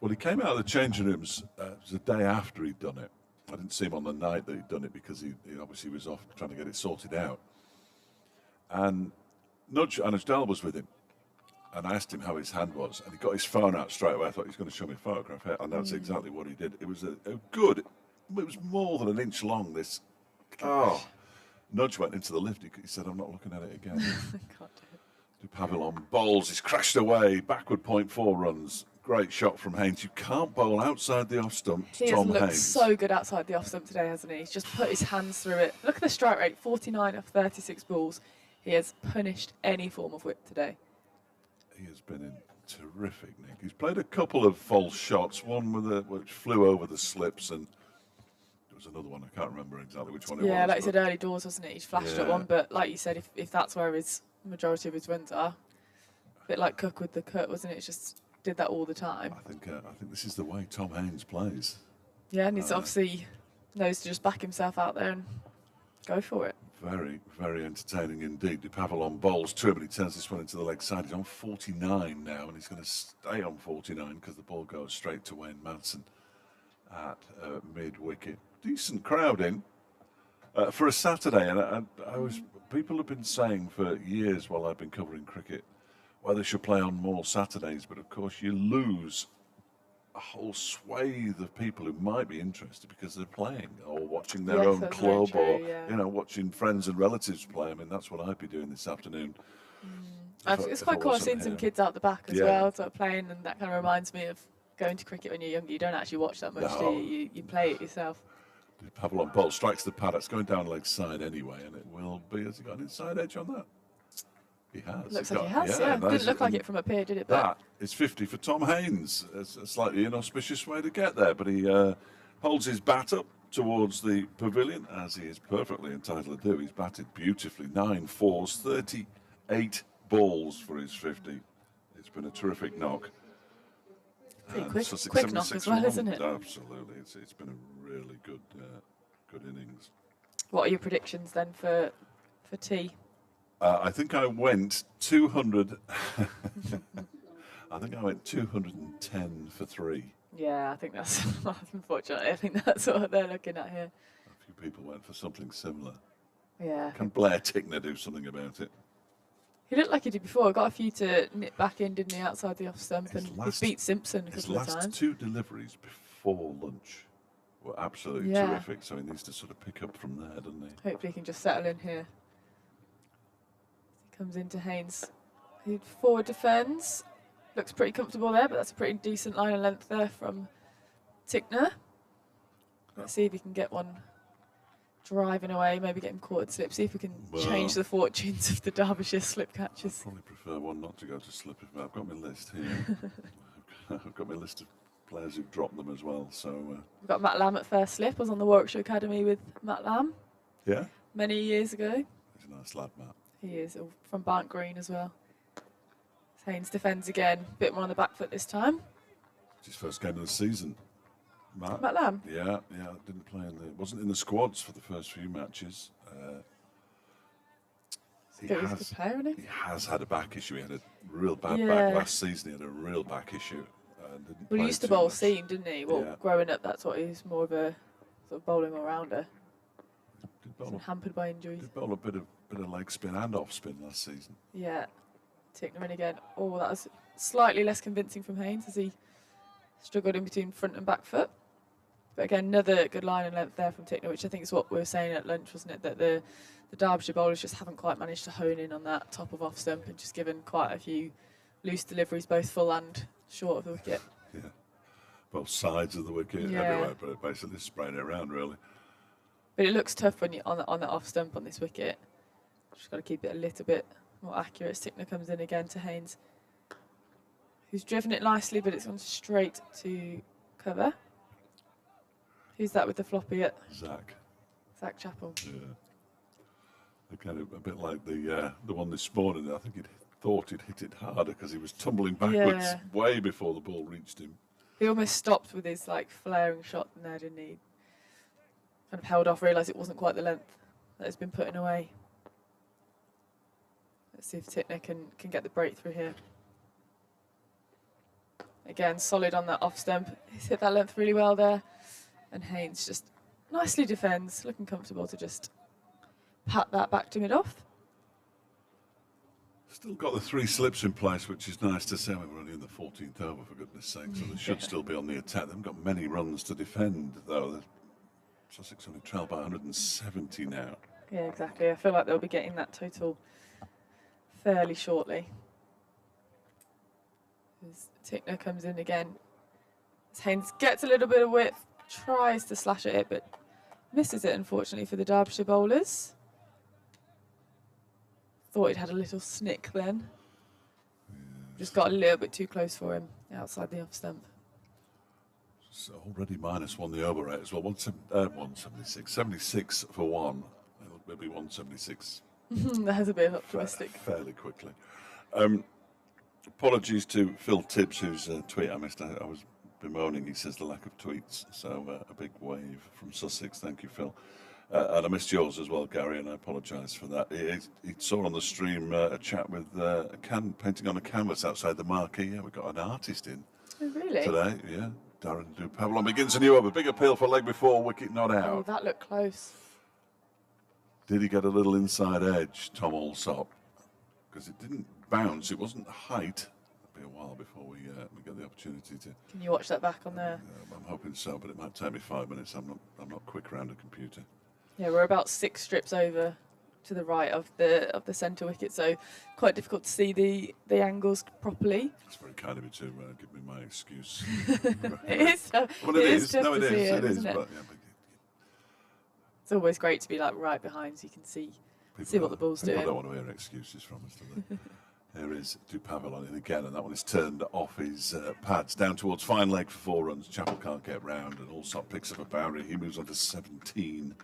Well, he came out of the changing rooms the day after he'd done it. I didn't see him on the night that he'd done it because he obviously was off trying to get it sorted out. And Anuj Dahl was with him. And I asked him how his hand was, and he got his phone out straight away. I thought he was going to show me a photograph, and that's exactly what he did. It was a good, it was more than an inch long, this. Oh, Nudge went into the lift. He said, I'm not looking at it again. Dupavilon bowls, he's crashed away, backward point 4 runs. Great shot from Haynes. You can't bowl outside the off stump to Tom Haynes. He has looked so good outside the off stump today, hasn't he? He's just put his hands through it. Look at the strike rate, 49 of 36 balls. He has punished any form of whip today. He has been in terrific nick. He's played a couple of false shots, one which flew over the slips, and there was another one, I can't remember exactly which one it was. Yeah, like you said, early doors, wasn't it? He's flashed at one, but like you said, if that's where his majority of his wins are, a bit like Cook with the cut, wasn't it? It's just did that all the time. I think this is the way Tom Haynes plays. Yeah, and he's obviously knows to just back himself out there and go for it. Very, very entertaining indeed. Dupavilon bowls 2, but he turns this one into the leg side. He's on 49 now, and he's going to stay on 49 because the ball goes straight to Wayne Madsen at mid-wicket. Decent crowd in for a Saturday, and people have been saying for years while I've been covering cricket, well, they should play on more Saturdays, but of course you lose a whole swathe of people who might be interested because they're playing or watching their own club or watching friends and relatives play. I mean, that's what I'd be doing this afternoon. It's quite cool. I've seen some kids out the back as well, sort of playing, and that kind of reminds me of going to cricket when you're younger. You don't actually watch that much, do you? You play it yourself. Dupavilon ball strikes the pad. It's going down leg side anyway, and it will be. Has he got an inside edge on that? He has. Looks like he has, yeah. Didn't look like it from up here, did it? That is 50 for Tom Haynes. It's a slightly inauspicious way to get there, but he holds his bat up towards the pavilion, as he is perfectly entitled to do. He's batted beautifully. 9 fours, 38 balls for his 50. It's been a terrific knock. Quick knock as well, isn't it? Absolutely. It's been a really good innings. What are your predictions then for tea? I think I went 200. I think I went 210 for 3. Yeah, I think that's unfortunately. I think that's what they're looking at here. A few people went for something similar. Yeah. Can Blair Tickner do something about it? He looked like he did before. Got a few to nip back in, didn't he, outside the off stump, and he beat Simpson a couple of times. His last 2 deliveries before lunch were absolutely terrific. So he needs to sort of pick up from there, doesn't he? Hopefully, he can just settle in here. Comes into Haynes, who forward defends. Looks pretty comfortable there, but that's a pretty decent line of length there from Tickner. Let's see if he can get one driving away, maybe get him caught at slip. See if we can change the fortunes of the Derbyshire slip catchers. I'd probably prefer one not to go to slip. I've got my list here. I've got my list of players who've dropped them as well. So We've got Matt Lamb at first slip. I was on the Warwickshire Academy with Matt Lamb. Yeah? Many years ago. He's a nice lad, Matt. He is, from Barnt Green as well. Haynes defends again, a bit more on the back foot this time. It's his first game of the season. Matt Lamb? Yeah, didn't play wasn't in the squads for the first few matches. He has had a back issue. He had a real bad back last season. He had a real back issue. Well, he used to bowl seam, didn't he? Well, growing up, that's what he was more of a sort of bowling all-rounder. Wasn't hampered by injuries. Did bowl a bit of leg spin and off spin last season. Yeah. Tickner in again. Oh, that was slightly less convincing from Haynes as he struggled in between front and back foot. But again, another good line and length there from Tickner, which I think is what we were saying at lunch, wasn't it? That the Derbyshire bowlers just haven't quite managed to hone in on that top of off stump and just given quite a few loose deliveries, both full and short of the wicket. Yeah, both sides of the wicket, everywhere, but basically spraying it around, really. But it looks tough when you're on the off stump on this wicket. Just got to keep it a little bit more accurate. Tickner comes in again to Haynes, who's driven it nicely, but it's gone straight to cover. Who's that with the floppy at? Zach Chappell. Yeah. Again, a bit like the one this morning. I think he thought he'd hit it harder because he was tumbling backwards way before the ball reached him. He almost stopped with his flaring shot in there, didn't he? Kind of held off, realised it wasn't quite the length that has been putting away. Let's see if Tickner can get the breakthrough here. Again, solid on that off stump. He's hit that length really well there. And Haynes just nicely defends, looking comfortable to just pat that back to mid-off. Still got the 3 slips in place, which is nice to see. We're only in the 14th over, for goodness sake, so they should still be on the attack. They haven't got many runs to defend, though. Sussex only trail by 170 now. Yeah, exactly. I feel like they'll be getting that total fairly shortly. As Tickner comes in again. As Haynes gets a little bit of width, tries to slash at it, but misses it, unfortunately, for the Derbyshire bowlers. Thought he'd had a little snick then. Just got a little bit too close for him outside the off stump. It's already -1 the over rate as well. 176. 76 for 1. It'll be 176. That's a bit optimistic. Fairly quickly. Apologies to Phil Tibbs, whose tweet I missed. I was bemoaning, he says, the lack of tweets. So a big wave from Sussex. Thank you, Phil. And I missed yours as well, Gary, and I apologise for that. He saw on the stream a chat with painting on a canvas outside the marquee. Yeah, we've got an artist in today. Yeah, Darren Dupavlon begins a new over. Big appeal for leg before, wicket not out. Oh, that looked close. Did he get a little inside edge, Tom Alsop? Because it didn't bounce. It wasn't height. It'll be a while before we get the opportunity to. Can you watch that back on there? I'm hoping so, but it might take me 5 minutes. I'm not quick around a computer. Yeah, we're about 6 strips over to the right of the centre wicket, so quite difficult to see the angles properly. It's very kind of you to give me my excuse. It is. Well, it is. No, it is. It is. It? But, it's always great to be right behind, so you can see what the ball's doing. People don't want to hear excuses from us, do they? Here is Dupavlon in again, and that one is turned off his pads down towards fine leg for 4 runs. Chappell can't get round, and Alsop picks up a boundary. He moves on to 17.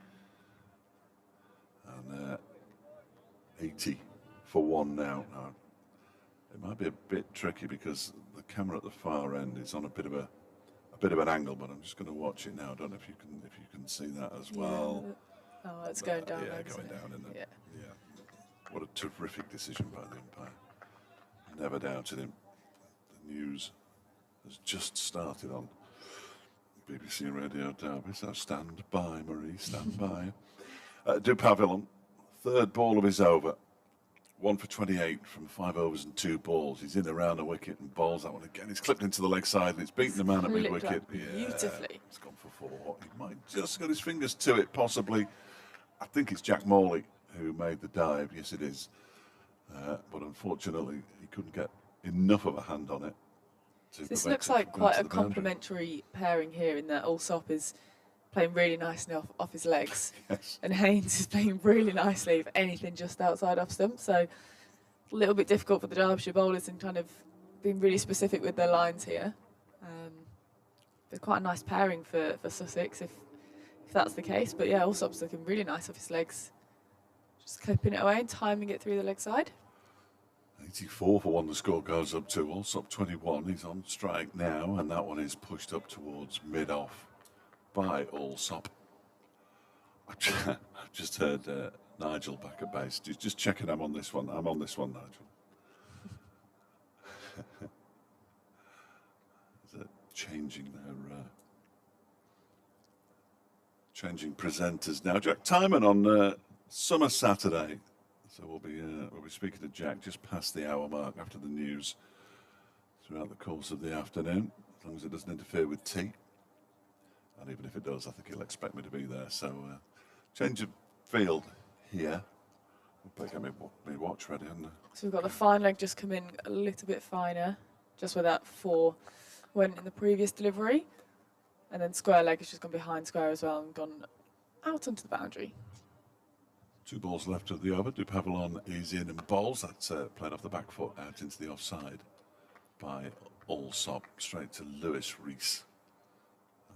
And 80 for 1 now. It might be a bit tricky because the camera at the far end is on a bit of an angle, but I'm just going to watch it now. I don't know if you can see that as well. Yeah. Oh, it's going down. Yeah, going down, isn't it? Yeah. What a terrific decision by the umpire. Never doubted him. The news has just started on BBC Radio Derby, so stand by, Marie, stand by. Dupavlon, 3rd ball of his over. 1 for 28 from 5 overs and 2 balls. He's in around the wicket and bowls that one again. He's clipped into the leg side and it's beaten the man at mid-wicket. Beautifully. It's gone for 4. He might just got his fingers to it, possibly. I think it's Jack Morley who made the dive. Yes, it is. But unfortunately, he couldn't get enough of a hand on it. This looks like quite a complementary pairing here in that Allsop is playing really nicely off his legs. Yes. And Haynes is playing really nicely, if anything, just outside off stump. So a little bit difficult for the Derbyshire bowlers and kind of being really specific with their lines here. But quite a nice pairing for Sussex if that's the case. But yeah, Allsop's looking really nice off his legs. Just clipping it away and timing it through the leg side. 84 for 1 the score goes up to. Allsop 21, he's on strike now, and that one is pushed up towards mid-off by Allsop. I've just heard Nigel back at base. Just checking I'm on this one. I'm on this one, Nigel. Is it changing their... changing presenters now. Jack Timon on Summer Saturday. So we'll be speaking to Jack just past the hour mark after the news throughout the course of the afternoon, as long as it doesn't interfere with tea. And even if it does, I think he'll expect me to be there. So change of field here. I'll get my watch ready. So we've got the fine leg just come in a little bit finer, just where that 4 went in the previous delivery. And then square leg has just gone behind square as well and gone out onto the boundary. 2 balls left of the over. Dupavilon is in and bowls. That's played off the back foot out into the offside by Allsop, straight to Lewis Rees.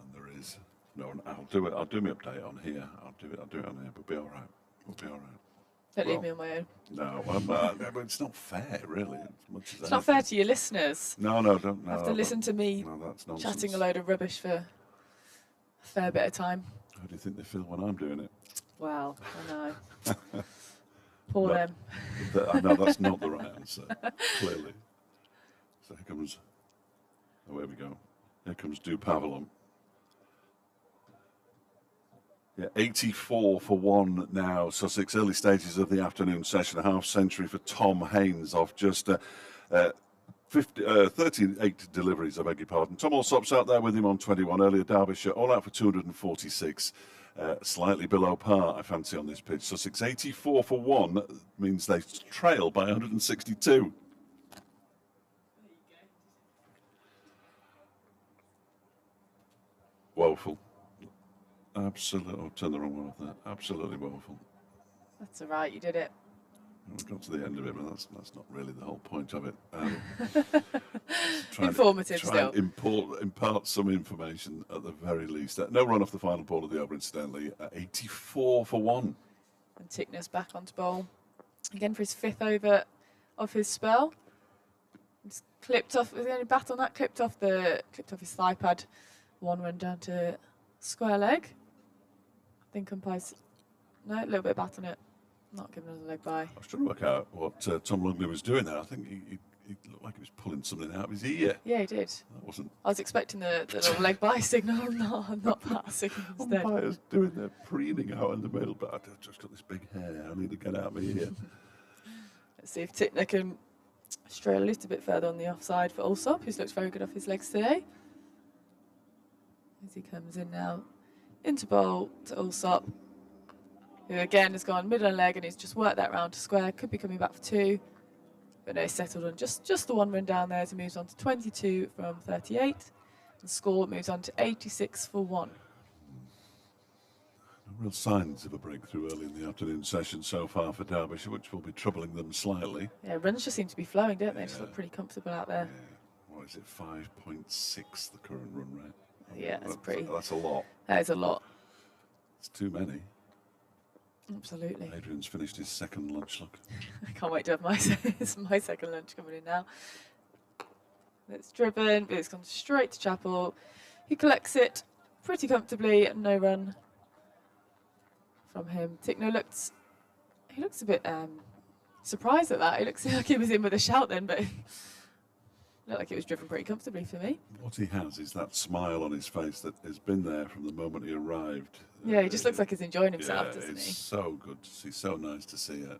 And there is no. I'll do it. I'll do my update on here. I'll do it on here. We'll be all right. We'll be all right. Don't leave me on my own. No, but it's not fair, really. As much as it's not fair to your listeners. No, don't. No, have to listen to me chatting a load of rubbish for a fair bit of time. How do you think they feel when I'm doing it? Well, I know. Poor them. I know that's not the right answer, clearly. So here comes, oh, here we go. Here comes Dupavilon. Yeah, 84 for 1 now. Sussex, early stages of the afternoon session. A half century for Tom Haynes off just 38 deliveries, I beg your pardon. Tom Allsop's out there with him on 21. Earlier, Derbyshire all out for 246. Slightly below par, I fancy, on this pitch. Sussex 84 for 1 means they trail by 162. Woeful. Absolutely. Oh, turn the wrong one off there. Absolutely woeful. That's all right, you did it. We got to the end of it, but that's not really the whole point of it. Informative still. Impart some information at the very least. No run off the final ball of the over, incidentally. 84 for 1. And Tickner's back onto bowl. Again for his 5th over of his spell. Just clipped off, was the only bat on that, clipped off his thigh pad. 1 went down to square leg. I think umpire's, no, a little bit of bat on it. Not giving us a leg by. I was trying to work out what Tom Lungley was doing there. I think he looked like he was pulling something out of his ear. Yeah, he did. That wasn't. I was expecting the little leg by signal, not that signal instead. Umpires doing their preening out in the middle, but I've just got this big hair. I need to get out of my ear. Let's see if Tickner can stray a little bit further on the offside for Allsop, who looks very good off his legs today. As he comes in now into bowl to Allsop, who again has gone middle leg and he's just worked that round to square. Could be coming back for 2, but no, settled on just the 1 run down there as he moves on to 22 from 38. The score moves on to 86 for 1. No real signs of a breakthrough early in the afternoon session so far for Derbyshire, which will be troubling them slightly. Yeah, runs just seem to be flowing, don't they? Just look pretty comfortable out there. Yeah. What is it, 5.6 the current run rate? Yeah, that's a lot. That is a lot. It's too many. Absolutely. Adrian's finished his 2nd lunch, look. I can't wait to have my 2nd lunch coming in now. It's driven, but it's gone straight to Chapel. He collects it pretty comfortably, no run from him. Tickner looks a bit surprised at that. He looks like he was in with a shout then, but it looked like it was driven pretty comfortably for me. What he has is that smile on his face that has been there from the moment he arrived. Yeah, he just looks like he's enjoying himself, doesn't he? It's so good to see, so nice to see it.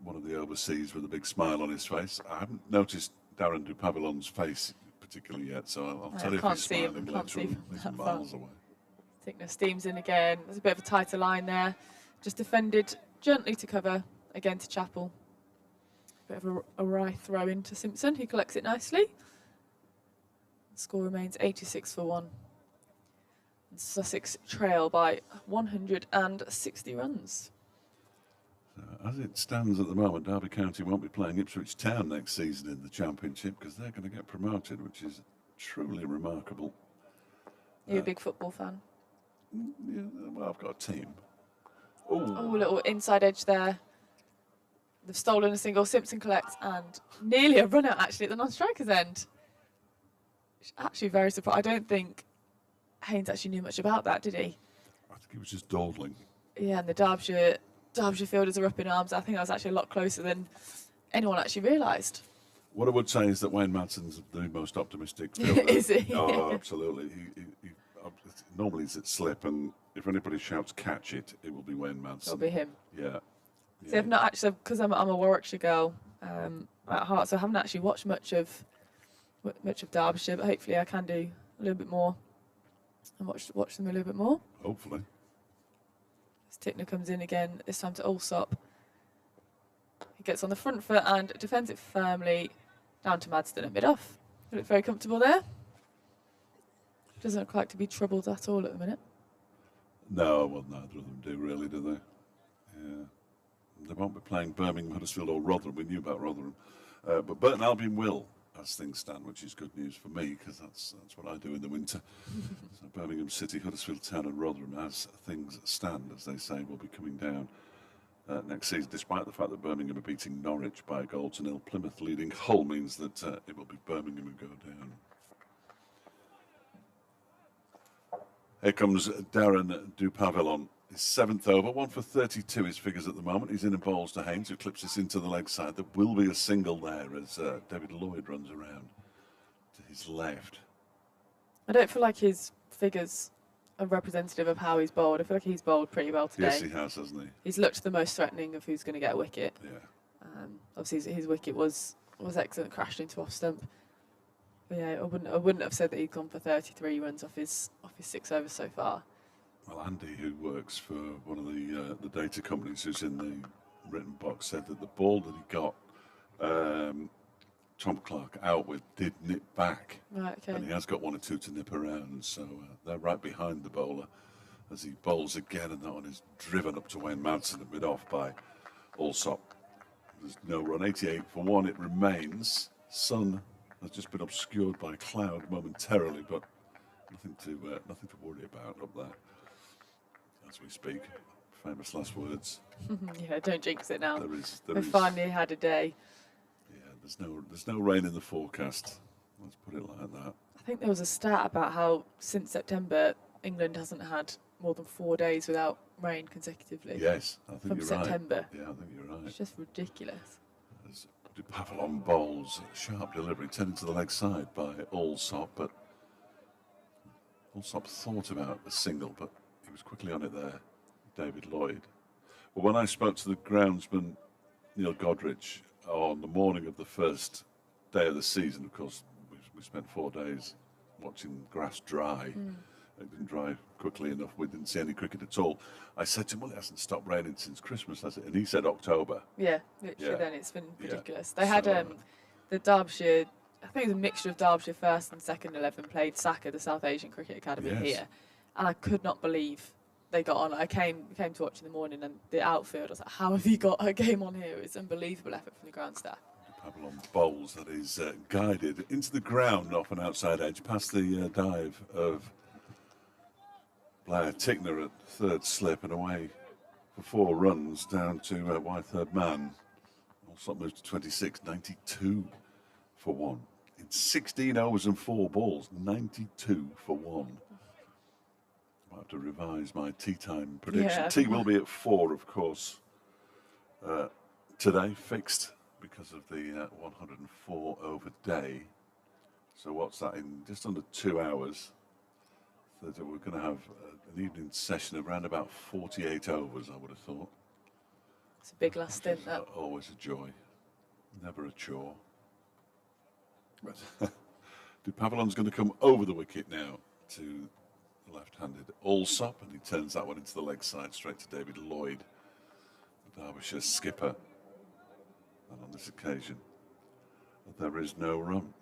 One of the overseas with a big smile on his face. I haven't noticed Darren Dupavilon's face particularly yet, so I'll tell you if he's smiling later on. He's miles away. Tickner steams in again. There's a bit of a tighter line there. Just defended gently to cover again to Chappell. Bit of a wry throw into Simpson, who collects it nicely. The score remains 86 for 1. And Sussex trail by 160 runs. As it stands at the moment, Derby County won't be playing Ipswich Town next season in the Championship because they're going to get promoted, which is truly remarkable. You're a big football fan? Yeah, well, I've got a team. Oh, little inside edge there. They've stolen a single. Simpson collects, and nearly a run out actually at the non-striker's end. Actually very surprised. I don't think Haynes actually knew much about that, did he? I think he was just dawdling. Yeah, and the Derbyshire fielders are up in arms. I think that was actually a lot closer than anyone actually realised. What I would say is that Wayne Madson's the most optimistic fielder. Is he? Oh, absolutely. Normally it's at slip, and if anybody shouts catch it, it will be Wayne Madsen. It'll be him. Yeah. See, I've not actually, because I'm a Warwickshire girl at heart, so I haven't actually watched much of Derbyshire, but hopefully I can do a little bit more and watch them a little bit more. Hopefully. As Tickner comes in again, this time to Allsop. He gets on the front foot and defends it firmly down to Madston at mid-off. They look very comfortable there. Doesn't look like to be troubled at all at the minute. No, well, neither of them do really, do they? Yeah. They won't be playing Birmingham, Huddersfield or Rotherham. We knew about Rotherham. But Burton Albion will, as things stand, which is good news for me, because that's what I do in the winter. So Birmingham City, Huddersfield Town and Rotherham, as things stand, as they say, will be coming down next season, despite the fact that Birmingham are beating Norwich by a goal to nil. Plymouth leading Hull means that it will be Birmingham who go down. Here comes Darren Dupavillon. His 7th over, 1 for 32 his figures at the moment. He's in and bowls to Haynes, who clips this into the leg side. There will be a single there as David Lloyd runs around to his left. I don't feel like his figures are representative of how he's bowled. I feel like he's bowled pretty well today. Yes, he has, hasn't he? He's looked the most threatening of who's going to get a wicket. Yeah. Obviously, his wicket was excellent, crashed into off stump. But yeah, I wouldn't have said that he'd gone for 33 runs off his 6 overs so far. Well, Andy, who works for one of the data companies who's in the written box, said that the ball that he got Tom Clark out with did nip back. Right, okay. And he has got 1 or 2 to nip around, so they're right behind the bowler as he bowls again, and that one is driven up to Wayne Madsen at mid-off by Allsop. There's no run, 88 for 1 it remains. Sun has just been obscured by cloud momentarily, but nothing to worry about up there as we speak. Famous last words. Yeah, don't jinx it now. There is. Finally had a day. Yeah, there's no rain in the forecast. Let's put it like that. I think there was a stat about how since September England hasn't had more than 4 days without rain consecutively. Yes, I think from you're September. right. Yeah, I think you're right. It's just ridiculous. As Dupavillon bowls, sharp delivery, turning to the leg side by Allsop, but Allsop thought about a single, but he was quickly on it there, David Lloyd. But when I spoke to the groundsman, Neil Godrich, on the morning of the first day of the season, of course, we spent 4 days watching grass dry. It didn't dry quickly enough. We didn't see any cricket at all. I said to him, well, it hasn't stopped raining since Christmas, has it? And he said October. Yeah, literally Yeah. then it's been ridiculous. Yeah. They had So, the Derbyshire, I think it was a mixture of Derbyshire first and second 11 played Saka, the South Asian Cricket Academy Yes. here. And I could not believe they got on. I came to watch in the morning, and the outfield, I was like, how have you got a game on here? It's unbelievable effort from the ground staff. Dupavillon bowls, that is guided into the ground off an outside edge, past the dive of Blair Tickner at third slip and away for 4 runs down to wide third man. Allsop moves to 26, 92 for 1. In 16 overs and 4 balls, 92 for 1. I'll have to revise my tea time prediction. Yeah. Tea will be at 4, of course, today, fixed because of the 104 over day. So what's that, in just under 2 hours? That we're going to have an evening session of around about 48 overs, I would have thought. It's a big last stint, that. Always a joy, never a chore. But Dupavillon's going to come over the wicket now to the left-handed Allsop, and he turns that one into the leg side straight to David Lloyd. Derbyshire skipper. And on this occasion, there is no run.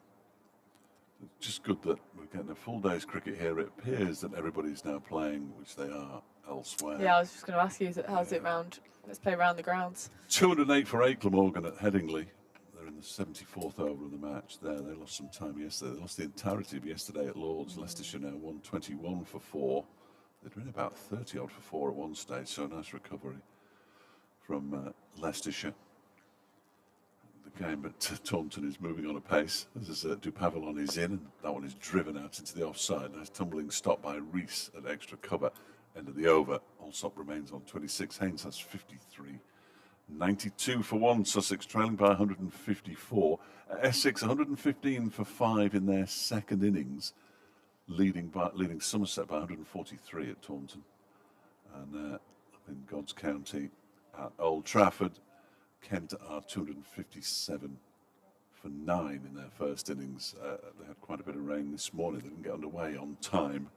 It's just good that we're getting a full day's cricket here. It appears that everybody's now playing, which they are elsewhere. Yeah, I was just going to ask you, how's it round? Let's play round the grounds. 208 for Glamorgan at Headingley. They're in the 74th over of the match there. They lost some time yesterday. They lost the entirety of yesterday at Lord's. Leicestershire now 121 for 4. They'd been about 30 odd for 4 at one stage, so a nice recovery from Leicestershire. The game at Taunton is moving on apace. As Dupavilon is in, and that one is driven out into the offside. Nice tumbling stop by Rees at extra cover. End of the over. Allsop remains on 26. Haynes has 53. 92 for 1. Sussex trailing by 154. Essex 115 for 5 in their second innings, leading Somerset by 143 at Taunton. And in God's County at Old Trafford, Kent are 257 for 9 in their first innings. They had quite a bit of rain this morning. They didn't get underway on time,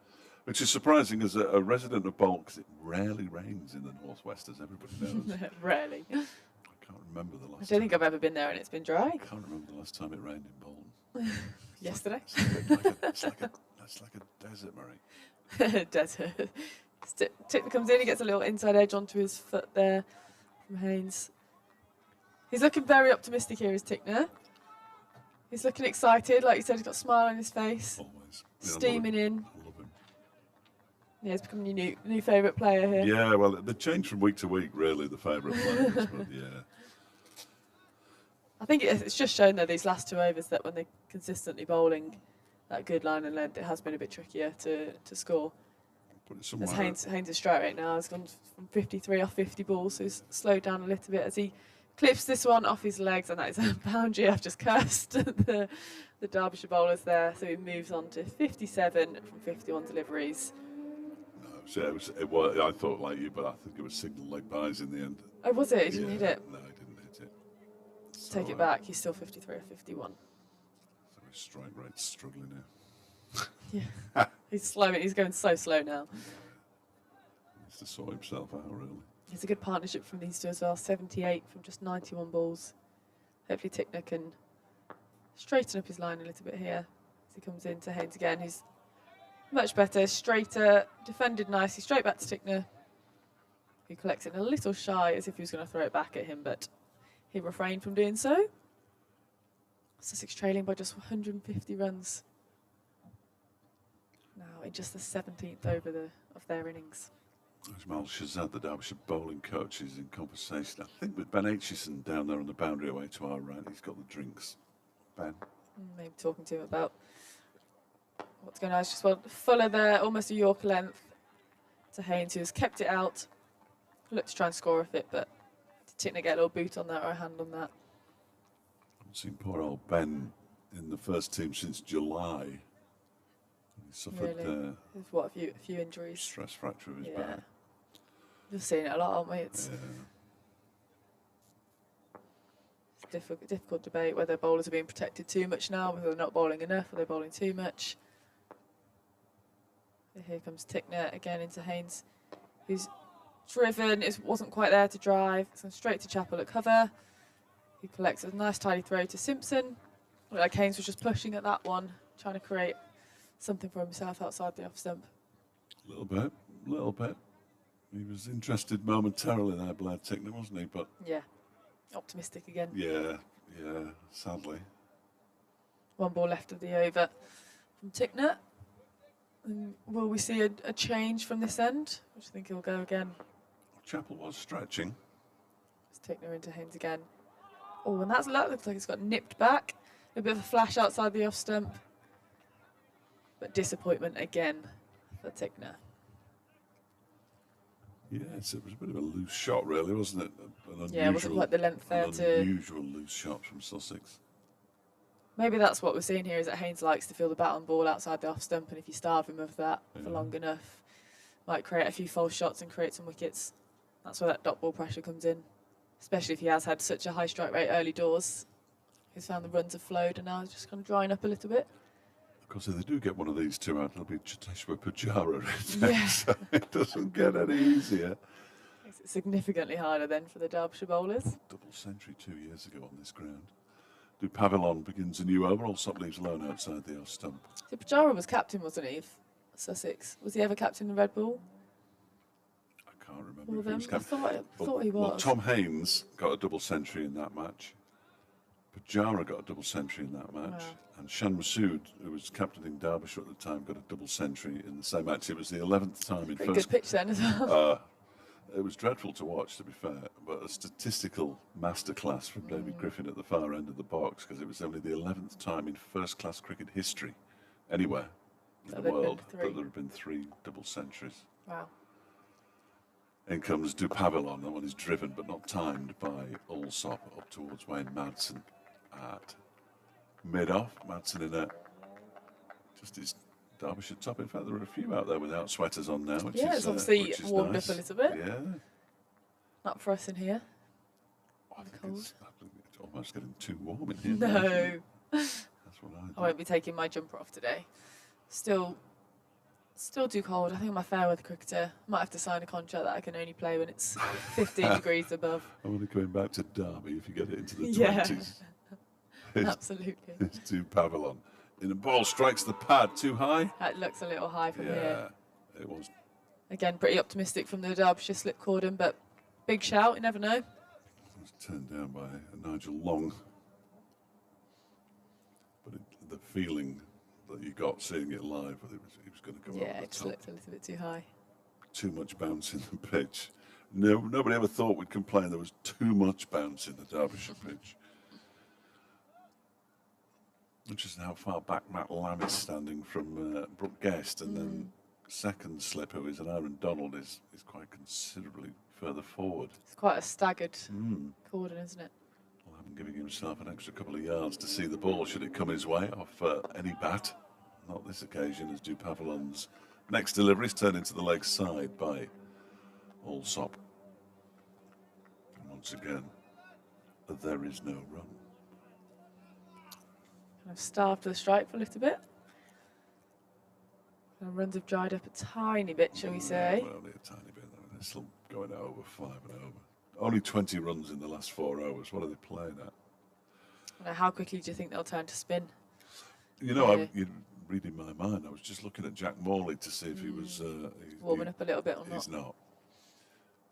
which is surprising as a resident of Bolton, because it rarely rains in the northwest, as everybody knows. Rarely. I can't remember the last I don't think I've ever been there and it's been dry. I can't remember the last time it rained in Bolton. Yesterday. It's like a desert, Murray. Desert. Tickner comes in, he gets a little inside edge onto his foot there from Haynes. He's looking very optimistic here, is Tickner. He's looking excited, like you said, he's got a smile on his face. Always. Steaming in. I love him. Yeah, he's becoming your new favourite player here. Yeah, well, they change from week to week, really, the favourite players, but yeah. I think it's just shown, though, these last 2 overs, that when they're consistently bowling that good line and length, it has been a bit trickier to score. Put it As somewhere. Haynes' strike rate now has gone from 53 off 50 balls, so he's slowed down a little bit as he clips this one off his legs, and that is a boundary. I've just cursed the Derbyshire bowlers there, so he moves on to 57 from 51 deliveries. No, so it was, I thought like you, but I think it was signal leg byes in the end. Oh, was it? He didn't hit it? No, he didn't hit it. Take it back, he's still 53 or 51. So his strike rate's struggling now. Yeah, he's slow. He's going so slow now. He needs to sort himself out, really. It's a good partnership from these two as well. 78 from just 91 balls. Hopefully Tickner can straighten up his line a little bit here as he comes in to Haynes again. He's much better, straighter, defended nicely, straight back to Tickner, who collects it a little shy as if he was going to throw it back at him, but he refrained from doing so. Sussex trailing by just 150 runs. Now in just the 17th over of their innings. Ismail Shazad, the Derbyshire bowling coach, is in conversation, I think, with Ben Aitchison down there on the boundary away to our right. He's got the drinks. Ben? Maybe talking to him about what's going on. It's just Fuller there, almost a Yorker length to Haynes, who's kept it out. Looked to try and score off it, but did Tickner get a little boot on that or a hand on that? I've seen poor old Ben in the first team since July. He suffered Really? There's what, a few injuries? stress fracture of his Yeah. back. We're seeing it a lot, aren't we? It's Yeah. difficult debate whether bowlers are being protected too much now, whether they're not bowling enough, or they're bowling too much. Here comes Tickner again into Haynes, who's driven, wasn't quite there to drive. It's gone straight to Chappell at cover. He collects a nice tidy throw to Simpson. Looked like Haynes was just pushing at that one, trying to create something for himself outside the off stump. A little bit. He was interested momentarily there, Blair Tickner, wasn't he? But Yeah, optimistic again. yeah, sadly. 1 ball left of the over from Tickner. Will we see a change from this end? I just think he'll go again. Chappell was stretching. It's Tickner into Haynes again. Oh, and that looks like it's got nipped back. A bit of a flash outside the off stump. But disappointment again for Tickner. Yeah, it was a bit of a loose shot, really, wasn't it? Yeah, it wasn't quite the length there to... unusual loose shot from Sussex. Maybe that's what we're seeing here, is that Haynes likes to feel the bat on ball outside the off stump, and if you starve him of that for long enough, might create a few false shots and create some wickets. That's where that dot ball pressure comes in, especially if he has had such a high strike rate early doors. He's found the runs have flowed and now it's just kind of drying up a little bit. Of course, if they do get one of these two out, it'll be Cheteshwar Pujara. Yeah. So it doesn't get any easier. Makes it significantly harder then for the Derbyshire bowlers. Double century 2 years ago on this ground. Du Pavillon begins a new over. Allsop leaves alone outside the off stump. So Pujara was captain, wasn't he, of Sussex? Was he ever captain of Red Bull? I can't remember Well, if he was I captain. thought he was. Well, Tom Haynes got a double century in that match. Pujara got a double century in that match. Wow. And Shan Masood, who was captaining Derbyshire at the time, got a double century in the same match. It was the 11th time in Pretty first. good pitch then as well. It was dreadful to watch, to be fair, but a statistical masterclass from David Griffin at the far end of the box, because it was only the 11th time in first-class cricket history, anywhere in the world, that there have been 3 double centuries. Wow. In comes Du Pavillon. That one is driven but not timed by Allsop up towards Wayne Madsen at mid-off. Madsen in a just his Derbyshire top. In fact, there are a few out there without sweaters on now. Which Yeah, is, it's obviously which is warmed nice. up a little bit. Yeah. Not for us in here. I think Cold. it's almost getting too warm in here. No. That's what I I do. won't be taking my jumper off today. Still too cold. I think I'm a fair weather cricketer. Might have to sign a contract that I can only play when it's 15 degrees above. I'm only coming back to Derby if you get it into the Yeah. 20s. It's, Absolutely. it's Du Pavillon. In the ball, strikes the pad too high. That looks a little high from here. Yeah, it was. Again, pretty optimistic from the Derbyshire slip cordon, but big shout, you never know. It was turned down by Nigel Long. But the feeling that you got seeing it live, that he was going to go Yeah, over it the just top. looked a little bit too high. Too much bounce in the pitch. No, nobody ever thought we'd complain there was too much bounce in the Derbyshire pitch. Interesting how far back Matt Lamb is standing from Brooke Guest, and then second slip, who is an Aaron Donald, is quite considerably further forward. It's quite a staggered cordon, isn't it? Lamb giving himself an extra couple of yards to see the ball should it come his way off any bat. Not this occasion, as Du Pavillon's next delivery is turned into the leg side by Allsop. And once again, there is no run. Kind of starved for the strike for a little bit. Runs have dried up a tiny bit, shall we say. Well, only a tiny bit. They're still going out over 5 and over. Only 20 runs in the last 4 overs. What are they playing at? Now, how quickly do you think they'll turn to spin? You know, Yeah. you're reading my mind. I was just looking at Jack Morley to see if he was Warming up a little bit or not? He's not.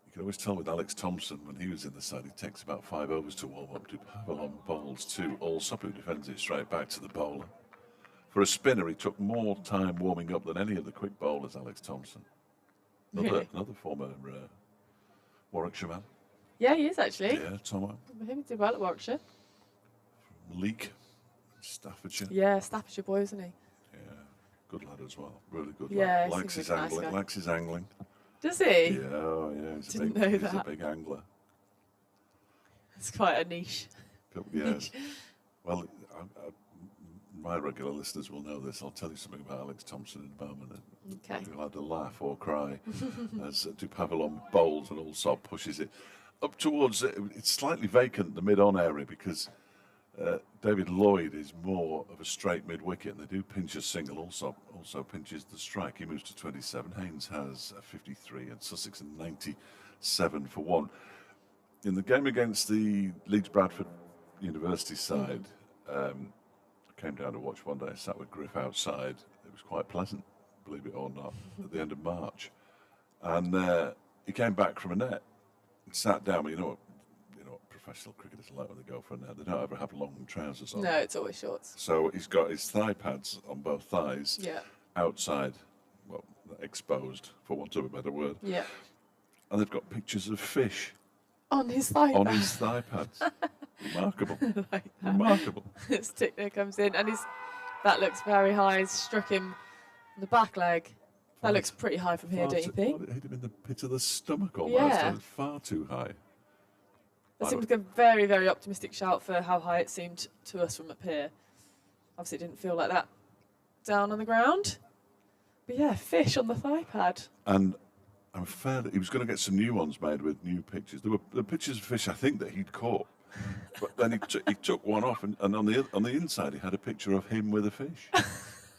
You can always tell with Alex Thompson when he was in the side, he takes about 5 overs to warm up. Du Pavillon bowls to Allsop, who defends it straight back to the bowler. For a spinner, he took more time warming up than any of the quick bowlers, Alex Thompson. Really? Another former Warwickshire man. Yeah, he is actually. Yeah, Tomo. Him did well at Warwickshire. Leek, Staffordshire. Yeah, Staffordshire boy, isn't he? Yeah, good lad as well. Really good Yeah, lad. he Likes seems his like a nice angling. guy. Likes his angling. Does he? Yeah, oh yeah. He's Didn't know he's a that. big angler. It's quite a niche. Yes. Well, my regular listeners will know this. I'll tell you something about Alex Thompson in a moment. Okay. You'll either laugh or cry as Du Pavillon bowls and Allsop pushes it up towards it's slightly vacant, the mid-on area, because David Lloyd is more of a straight mid-wicket, and they do pinch a single. Allsop also pinches the strike. He moves to 27. Haynes has a 53, and Sussex a 97 for 1. In the game against the Leeds Bradford University side, I came down to watch one day. I sat with Griff outside. It was quite pleasant, believe it or not, at the end of March. And he came back from a net and sat down. But you know what professional cricketers are like when they go for a net. They don't ever have long trousers on. No, it's always shorts. So he's got his thigh pads on both thighs Yeah. outside, well, exposed, for want of a better word. Yeah. And they've got pictures of fish On his thigh on pad. his thigh pads. Remarkable. Like that. Remarkable. As Tickner comes in, and that looks very high. He's struck him on the back leg. That looks pretty high from here, don't you think? It hit him in the pit of the stomach almost. Yeah. It's far too high. That seemed like a very, very optimistic shout for how high it seemed to us from up here. Obviously, it didn't feel like that down on the ground. But yeah, fish on the thigh pad. And I'm fair that he was going to get some new ones made with new pictures. There were the pictures of fish I think that he'd caught. But then he took one off, and on the inside he had a picture of him with a fish.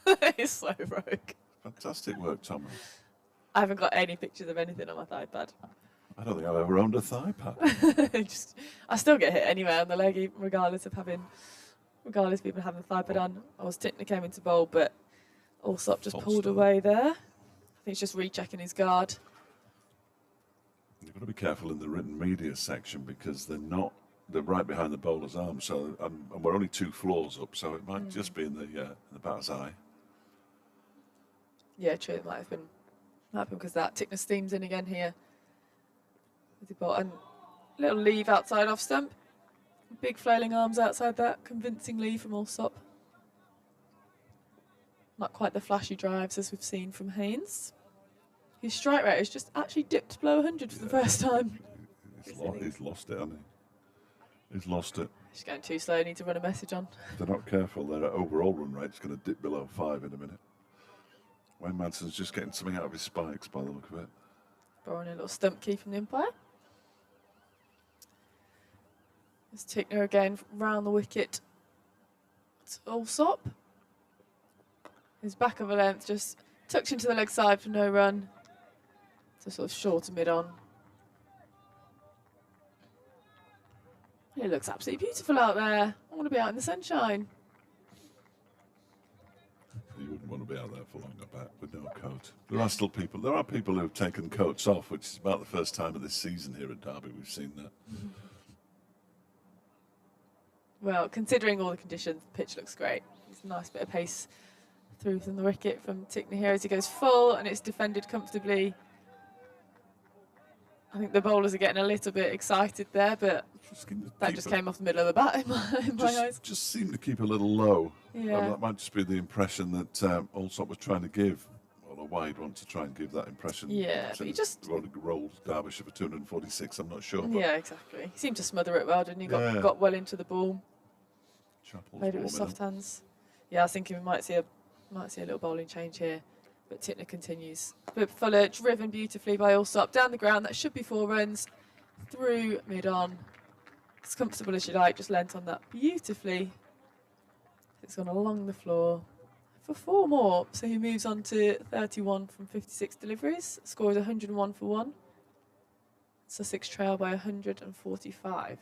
It's so rogue. Fantastic work, Thomas. I haven't got any pictures of anything on my thigh pad. I don't think I've ever owned a thigh pad. I still get hit anyway on the leg, regardless of even having the thigh pad on. Tickner came into bowl, but Allsop just pulled away there. I think he's just rechecking his guard. You've got to be careful in the written media section because they're right behind the bowler's arm. So and we're only 2 floors up, so it might just be in the batter's eye. Yeah, true. It might have been because that Tickner steams in again here. And a little leave outside off stump. Big flailing arms outside that. Convincing leave from Allsop. Not quite the flashy drives as we've seen from Haynes. His strike rate has just actually dipped below 100 for the first time. He's lost it, hasn't he? He's lost it. He's going too slow. Need to run a message on. If they're not careful, their overall run rate's going to dip below 5 in a minute. Wayne Manson's just getting something out of his spikes by the look of it. Borrowing a little stump key from the umpire. There's Tickner again round the wicket. It's Allsop. His back of a length just tucked into the leg side for no run. So sort of short to mid on. It looks absolutely beautiful out there. I want to be out in the sunshine. You wouldn't want to be out there for long, I bet, with no coat. There are people who've taken coats off, which is about the first time of this season here at Derby we've seen that. Well, considering all the conditions, the pitch looks great. It's a nice bit of pace through from the wicket from Tickner here as he goes full, and it's defended comfortably. I think the bowlers are getting a little bit excited there, but that just came off the middle of the bat in my eyes. Just seemed to keep a little low. Yeah. That might just be the impression that Allsop was trying to give. Well, Wade wants to try and give that impression. Yeah, but he just rolled Derbyshire for 246. I'm not sure. But yeah, exactly. He seemed to smother it well, didn't he? Got well into the ball. Played it with soft hands. Yeah, I was thinking we might see a little bowling change here, but Tickner continues. But Fuller driven beautifully by Allsop down the ground. That should be 4 runs through mid on. As comfortable as you like, just lent on that beautifully. It's gone along the floor for 4 more, so he moves on to 31 from 56 deliveries. Score is 101 for 1. Sussex trail by 145.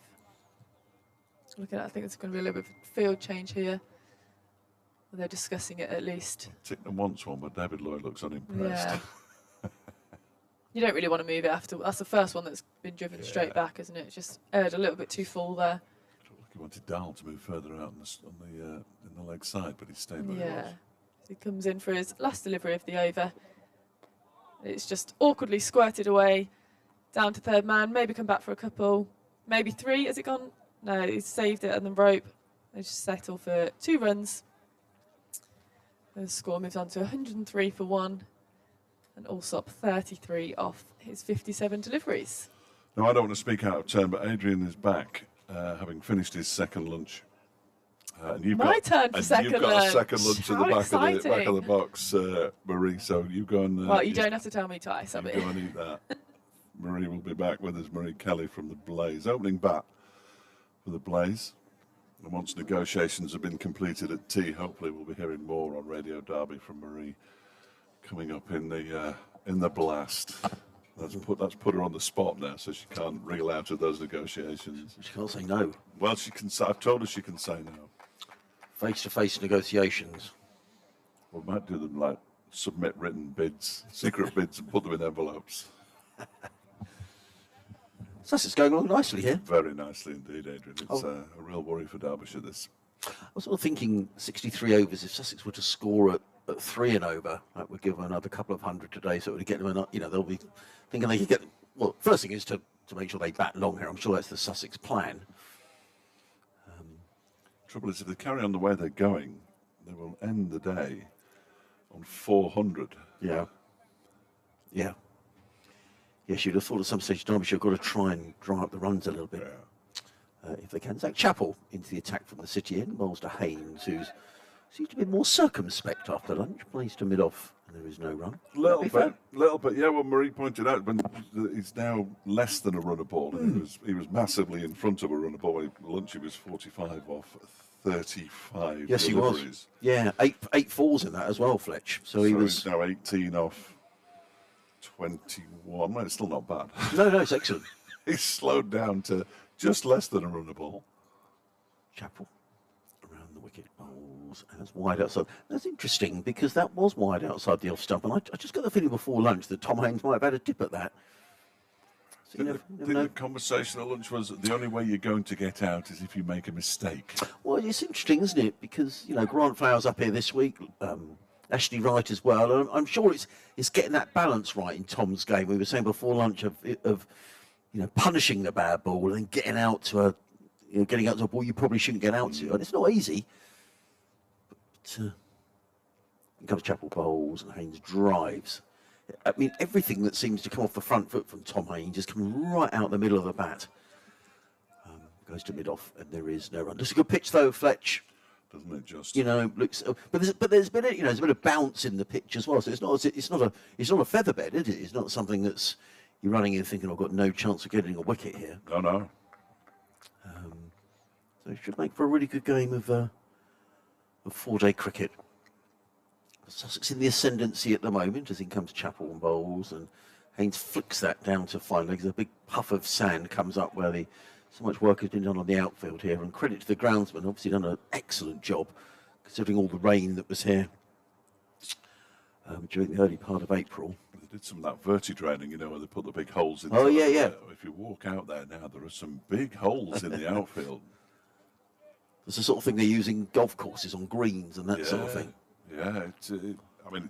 Looking at, I think there's going to be a little bit of a field change here. They're discussing it at least. Tickner wants one, but David Lloyd looks unimpressed. Yeah. You don't really want to move it after. That's the first one that's been driven straight back, isn't it? Just aired a little bit too full there. He wanted Dahl to move further out in the leg side, but he stayed where he was. He comes in for his last delivery of the over. It's just awkwardly squirted away down to third man. Maybe come back for a couple, maybe 3. Has it gone? No, he's saved it and then rope. They just settle for 2 runs. The score moves on to 103 for 1, and Allsop 33 off his 57 deliveries. Now, I don't want to speak out of turn, but Adrian is back, having finished his second lunch. And you've got a second lunch at the back of the box, Marie. So you go and. Well, you don't have to tell me twice. Go and eat that. Marie will be back with us. Marie Kelly from the Blaze, opening bat for the Blaze. And once negotiations have been completed at tea, hopefully we'll be hearing more on Radio Derby from Marie coming up in the blast. That's put her on the spot now, so she can't wriggle out of those negotiations. She can't say no. Well, she can. I've told her she can say no. Face-to-face negotiations. We might do them like submit written bids, secret bids, and put them in envelopes. Sussex going along nicely here. Very nicely indeed, Adrian. It's a real worry for Derbyshire, this. I was sort of thinking 63 overs, if Sussex were to score at 3 and over, that would give them another couple of hundred today, so it would get them, they'll be thinking they could get, well, first thing is to make sure they bat long here. I'm sure that's the Sussex plan. Trouble is, if they carry on the way they're going, they will end the day on 400. Yeah. Yeah. Yes, you'd have thought at some stage Derbyshire have got to try and dry up the runs a little bit. If they can. Zach Chappell into the attack from the City end. Bowls to Haynes, who seems to be more circumspect after lunch. Plays to mid-off, and there is no run. Little bit. Yeah, well, Marie pointed out, when he's now less than a runner ball. He was massively in front of a runner ball. At lunch, he was 45 off 35 Yes, deliveries. He was. Yeah, eight falls in that as well, Fletch. So he was now 18 off 21. Well, it's still not bad. No, it's excellent. He's slowed down to just less than a run a ball. Chapel around the wicket bowls, and that's wide outside. That's interesting because that was wide outside the off stump, and I just got the feeling before lunch that Tom Haynes might have had a dip at that. So you never know. The conversation at lunch was the only way you're going to get out is if you make a mistake. Well, it's interesting, isn't it? Because Grant Flowers up here this week, Ashley Wright as well, and I'm sure it's getting that balance right in Tom's game. We were saying before lunch of punishing the bad ball and then getting out to a ball you probably shouldn't get out to, and it's not easy. But here comes Chapel bowls and Haynes drives. I mean, everything that seems to come off the front foot from Tom Haynes is coming right out the middle of the bat. Goes to mid-off, and there is no run. Just a good pitch, though, Fletch. Doesn't it just? Looks. But there's been there's a bit of bounce in the pitch as well. So it's not a feather bed, is it? It's not something that's you're running in thinking I've got no chance of getting a wicket here. No. So it should make for a really good game of 4-day cricket. Sussex in the ascendancy at the moment as in comes Chapel and bowls, and Haynes flicks that down to fine legs. A big puff of sand comes up where so much work has been done on the outfield here, and credit to the groundsman, obviously done an excellent job considering all the rain that was here during the early part of April. They did some of that verti-draining, where they put the big holes in. Oh, yeah. If you walk out there now, there are some big holes in the outfield. It's the sort of thing they use in golf courses on greens and that sort of thing. Yeah, I mean,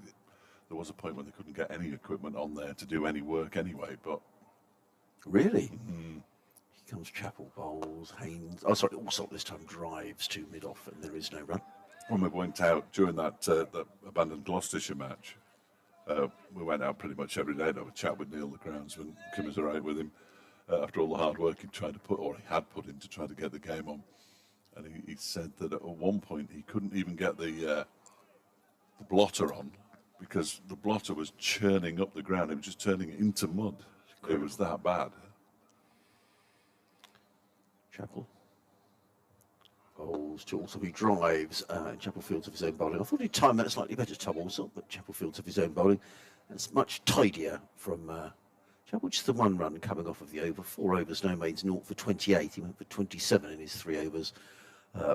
there was a point when they couldn't get any equipment on there to do any work anyway, but... Really? Here comes Chapel bowls, Haynes... Oh, sorry, Allsop this time drives to mid-off, and there is no run. When we went out during that abandoned Gloucestershire match, we went out pretty much every day to have a chat with Neil, the groundsman, commiserate with him after all the hard work he had put in to try to get the game on. And he said that at one point he couldn't even get the blotter on because the blotter was churning up the ground. It was just turning it into mud. It was that bad. Chapel bowls to also he drives and Chapel fields of his own bowling. I thought he'd time that slightly better to Allsop, but Chapel fields of his own bowling. It's much tidier from Chapel, just the one run coming off of the over. 4 overs, no mains, 0 for 28. He went for 27 in his 3 overs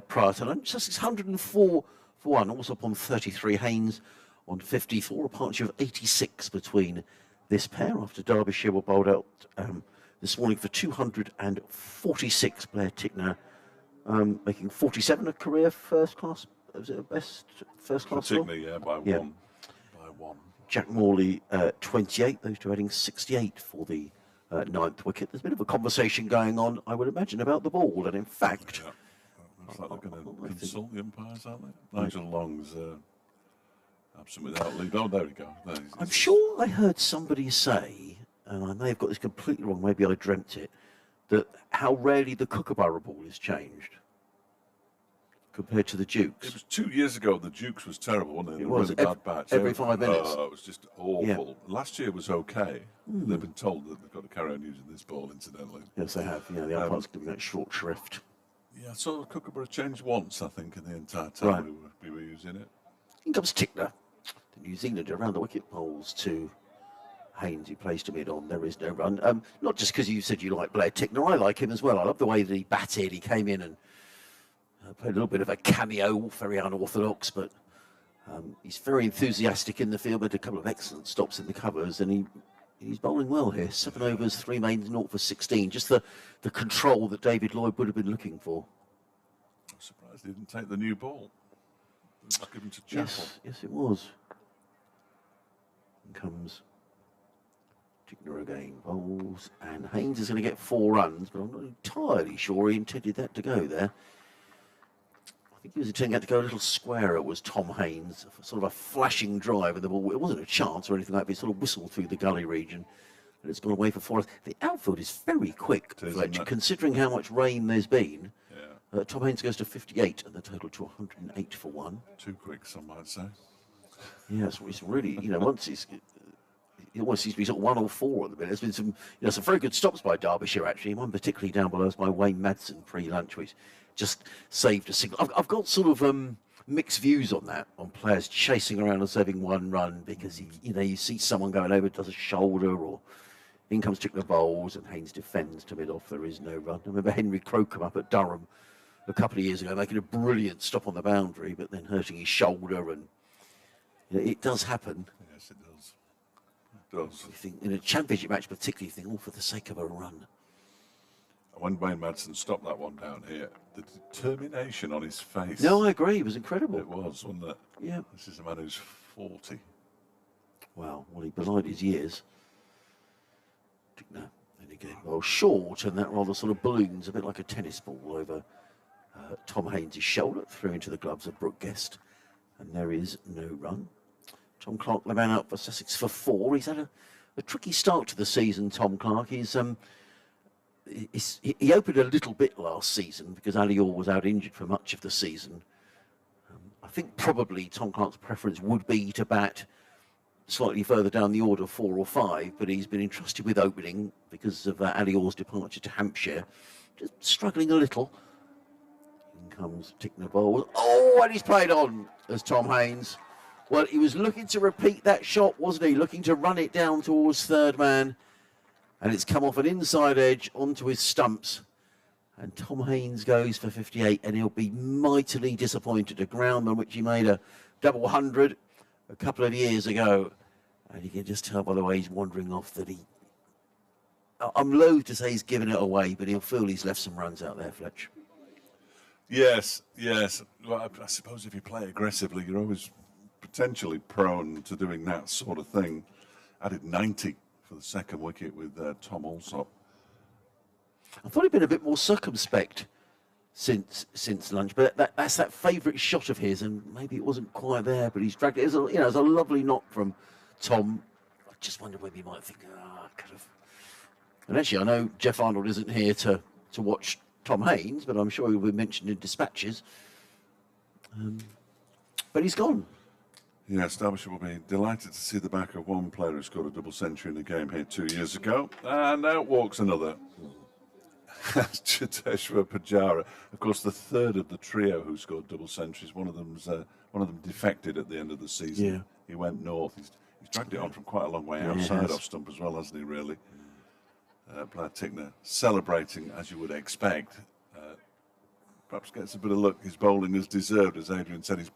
prior to lunch. Sussex 104 for 1, Allsop on 33, Haynes on 54, a partnership of 86 between this pair after Derbyshire were bowled out this morning for 246. Blair Tickner making 47 a career first class. Was it a best first class score? Tickner, by one. Jack Morley 28. Those two adding 68 for the 9th wicket. There's a bit of a conversation going on, I would imagine, about the ball, and in fact. Yeah. Looks like they're going to consult the umpires, aren't they? Nigel Long's absent without leave. Oh, there we go. I'm sure I heard somebody say, and I may have got this completely wrong, maybe I dreamt it, that how rarely the Kookaburra ball is changed compared to the Dukes. It was 2 years ago. The Dukes was terrible, wasn't it? It was really bad batch. every 5 minutes. Oh, it was just awful. Yeah. Last year was okay. They've been told that they've got to carry on using this ball, incidentally. Yes, they have. The umpire's giving that short shrift. Yeah, so Kookaburra changed once, I think, in the entire time we were using it. In comes Tickner, the New Zealander, around the wicket bowls to Haynes, who plays to mid on. There is no run. Not just because you said you like Blair Tickner, I like him as well. I love the way that he batted. He came in and played a little bit of a cameo, very unorthodox, but he's very enthusiastic in the field. Made a couple of excellent stops in the covers, and he's bowling well here. 7 overs, 3 mains, 0 for 16. Just the control that David Lloyd would have been looking for. I'm surprised he didn't take the new ball. It was given to Chapel. Yes, it was. In comes Tickner again, bowls, and Haynes is going to get 4 runs, but I'm not entirely sure he intended that to go there. I think he was intending that to go a little squarer, was Tom Haynes, sort of a flashing drive, and the ball, it wasn't a chance or anything like that, it sort of whistled through the gully region, and it's gone away for 4. The outfield is very quick, Fletcher, considering how much rain there's been. Yeah. Tom Haynes goes to 58, and the total to 108 for 1. Too quick, some might say. Yes, it's really, once it almost seems to be sort of 1 or 4 at the minute. There's been some very good stops by Derbyshire, actually. One particularly down below is by Wayne Madsen pre-lunch, which just saved a single. I've got sort of mixed views on that, on players chasing around and serving one run because you see someone going over, does a shoulder, or in comes Tickner bowls and Haynes defends to mid off. There is no run. I remember Henry Crocombe up at Durham a couple of years ago making a brilliant stop on the boundary, but then hurting his shoulder, and it does happen. Yes, it does. It does. You think in a championship match, particularly, you think, oh, for the sake of a run. When Wayne Madsen stopped that one down here, the determination on his face. No, I agree. It was incredible. It was, wasn't it? Yeah. This is a man who's 40. Wow. Well, he belied his years. Tickner, and again, well, short, and that rather sort of balloons, a bit like a tennis ball over Tom Haynes' shoulder, through into the gloves of Brooke Guest, and there is no run. Tom Clark, the man up for Sussex for 4. He's had a tricky start to the season, Tom Clark. He opened a little bit last season because Ali Orr was out injured for much of the season. I think probably Tom Clark's preference would be to bat slightly further down the order, 4 or 5, but he's been entrusted with opening because of Ali Orr's departure to Hampshire. Just struggling a little. In comes Tickner bowls. Oh, and he's played on as Tom Haynes. Well, he was looking to repeat that shot, wasn't he? Looking to run it down towards third man. And it's come off an inside edge onto his stumps. And Tom Haynes goes for 58, and he'll be mightily disappointed. A ground on which he made a double 100 a couple of years ago. And you can just tell by the way he's wandering off that I'm loath to say he's given it away, but he'll feel he's left some runs out there, Fletch. Yes, yes. Well, I suppose if you play aggressively, you're always potentially prone to doing that sort of thing. Added 90 for the second wicket with Tom Alsop. I thought he'd been a bit more circumspect since lunch, but that's that favourite shot of his, and maybe it wasn't quite there, but he's dragged it. It was a lovely knock from Tom. I just wonder whether he might think, I could have. And actually, I know Jeff Arnold isn't here to watch Tom Haynes, but I'm sure he'll be mentioned in dispatches. But he's gone. Yes, Derbyshire will be delighted to see the back of one player who scored a double century in a game here 2 years ago. And out walks another. Cheteshwar Pujara, of course, the third of the trio who scored double centuries. One of them defected at the end of the season. Yeah. He went north. He's dragged it on from quite a long way outside off stump as well, hasn't he? Really. Blair Tickner celebrating as you would expect. Perhaps gets a bit of luck. His bowling is deserved, as Adrian said.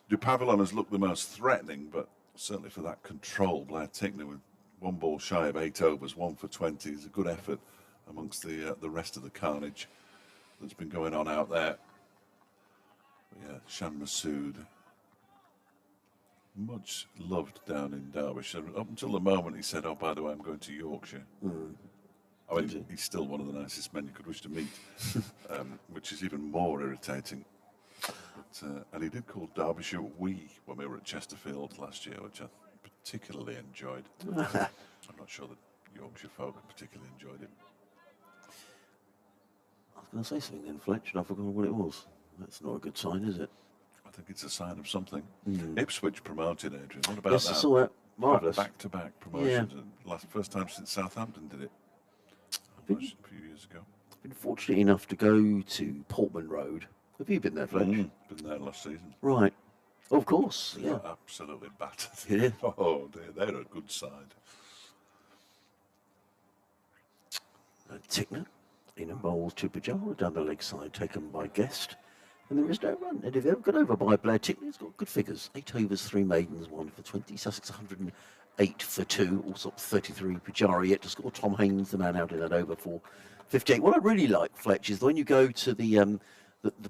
De Pavillon has looked the most threatening, but certainly for that control, Blair Tickner with one ball shy of 8 overs, 1 for 20 is a good effort amongst the rest of the carnage that's been going on out there. But yeah, Shan Masood, much loved down in Derbyshire. Up until the moment he said, "Oh, by the way, I'm going to Yorkshire." I mean, he's still one of the nicest men you could wish to meet, which is even more irritating. But, and he did call Derbyshire "we" when we were at Chesterfield last year, which I particularly enjoyed. I'm not sure that Yorkshire folk particularly enjoyed it. I was going to say something then, Fletch, and I've forgotten what it was. That's not a good sign, is it? I think it's a sign of something. Ipswich promoted, Adrian. What about yes, that? I saw that. Marvellous. Back-to-back promotions. First time since Southampton did it. A few years ago. I've been fortunate enough to go to Portman Road. Have you been there, Fletch? Been there last season. Right. Of course, They yeah. got absolutely battered. Yeah. Oh dear, they're a good side. Tickner in and bowls to Pujara down the leg side, taken by Guest. And there is no run. And if they've got over by Blair Tickner, he's got good figures. 8 overs, 3 maidens, 1 for 20. Sussex 108 for 2. Also 33. Pujara yet to score. Tom Haynes, the man out in that over for 58. What I really like, Fletch, is when you go to the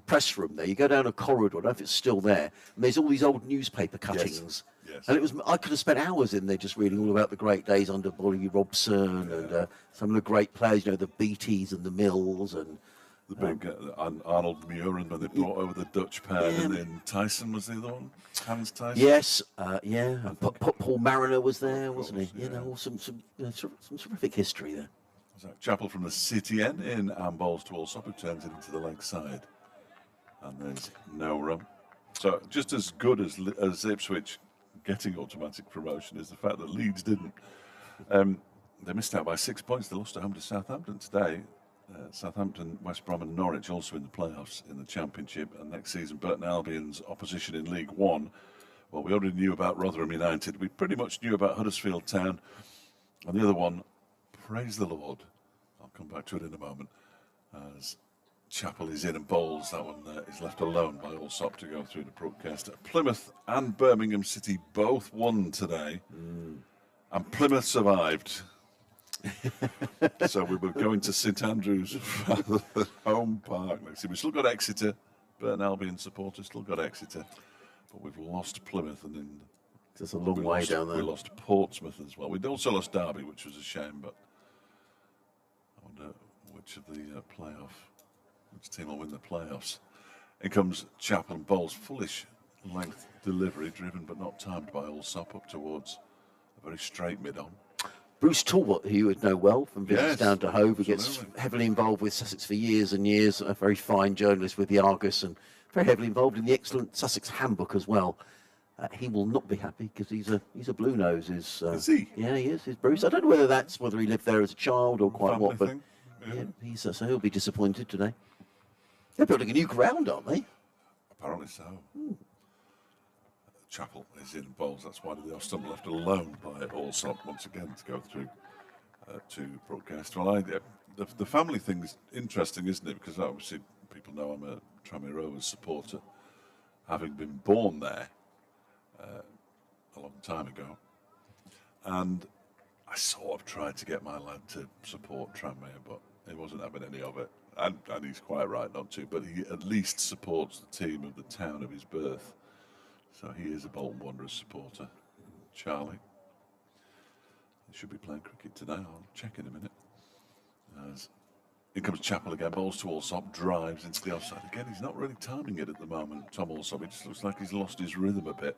press room there, you go down a corridor, I don't know if it's still there, and there's all these old newspaper cuttings. Yes. And I could have spent hours in there just reading all about the great days under Bolly Robson and some of the great players, the Beatties and the Mills and the big Arnold Muren when they brought over the Dutch pair, and then Tyson was the other one. Hans Tyson. Yes, and Paul Mariner was there, wasn't he? Some terrific history there. Chapel from the City End in and bowls to Alsop, who turns it into the leg side, and there's no run. So just as good as Ipswich getting automatic promotion is the fact that Leeds didn't. They missed out by 6 points. They lost at home to Southampton today. Southampton, West Brom and Norwich also in the playoffs in the Championship. And next season, Burton Albion's opposition in League One. Well, we already knew about Rotherham United. We pretty much knew about Huddersfield Town. And the other one, praise the Lord, I'll come back to it in a moment, as Chapel is in and bowls. That one is left alone by Allsop to go through the broadcast. Plymouth and Birmingham City both won today. And Plymouth survived. So we were going to St Andrews rather than Home Park next year. We've still got Exeter. Burton Albion supporters still got Exeter. But we've lost Plymouth and then It's a long way down there. We lost Portsmouth as well. We'd also lost Derby, which was a shame, but I wonder which of the which team will win the playoffs. In comes Chapel and bowls. Foolish length delivery, driven but not timed by Allsop up towards a very straight mid-on. Bruce Talbot, who you would know well from visits down to Hove, who gets absolutely. heavily involved with Sussex for years and years, a very fine journalist with the Argus and very heavily involved in the excellent Sussex Handbook as well. He will not be happy because he's a blue nose. Is he? Yeah, he is. He's Bruce. I don't know whether he lived there as a child or quite Family what, but thing? Yeah. so he'll be disappointed today. They're building a new ground, aren't they? Apparently so. Chapel is in bowls. That's why they are still left alone by Allsop once again to go through to broadcast. Well, the family thing is interesting, isn't it? Because obviously people know I'm a Tranmere Rovers supporter, having been born there a long time ago. And I sort of tried to get my lad to support Tranmere, but he wasn't having any of it. And he's quite right not to, but he at least supports the team of the town of his birth. So he is a Bolton Wanderers supporter. Charlie. He should be playing cricket today. I'll check in a minute. In comes Chapel again. Bowls to Allsop. Drives into the offside. Again, he's not really timing it at the moment, Tom Allsop. It just looks like he's lost his rhythm a bit.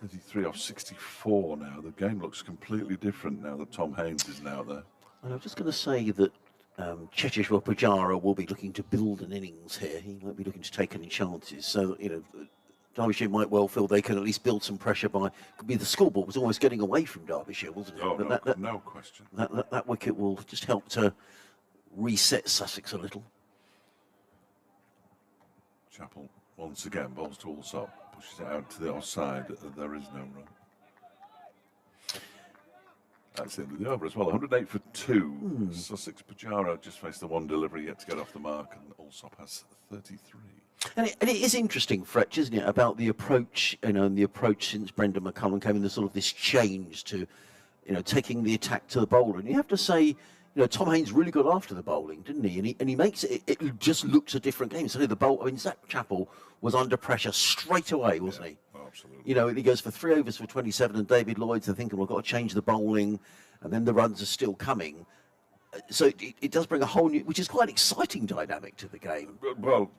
33 off 64 now. The game looks completely different now that Tom Haynes isn't out there. And I was just going to say that Cheteshwar Pujara will be looking to build an innings here. He won't be looking to take any chances. So, Derbyshire might well feel they can at least build some pressure by. Could be the scoreboard was almost getting away from Derbyshire, wasn't it? Oh, But no question. that wicket will just help to reset Sussex a little. Chapel once again bowls to Allsop. Pushes it out to the offside. There is no run. That's the end of the over as well. 108 for 2. Sussex Pujara just faced the one delivery yet to get off the mark, and Allsop has 33. And it is interesting, Fretch, isn't it, about the approach, and the approach since Brendan McCullum came in, the sort of this change to, taking the attack to the bowler. And you have to say, Tom Haynes really got after the bowling, didn't he? And he makes it just looks a different game. So the bowl, Zach Chappell was under pressure straight away, wasn't he? Oh, absolutely. He goes for 3 overs for 27, and David Lloyd's thinking, well, I've got to change the bowling, and then the runs are still coming. So it does bring a whole new, which is quite an exciting dynamic to the game. Well,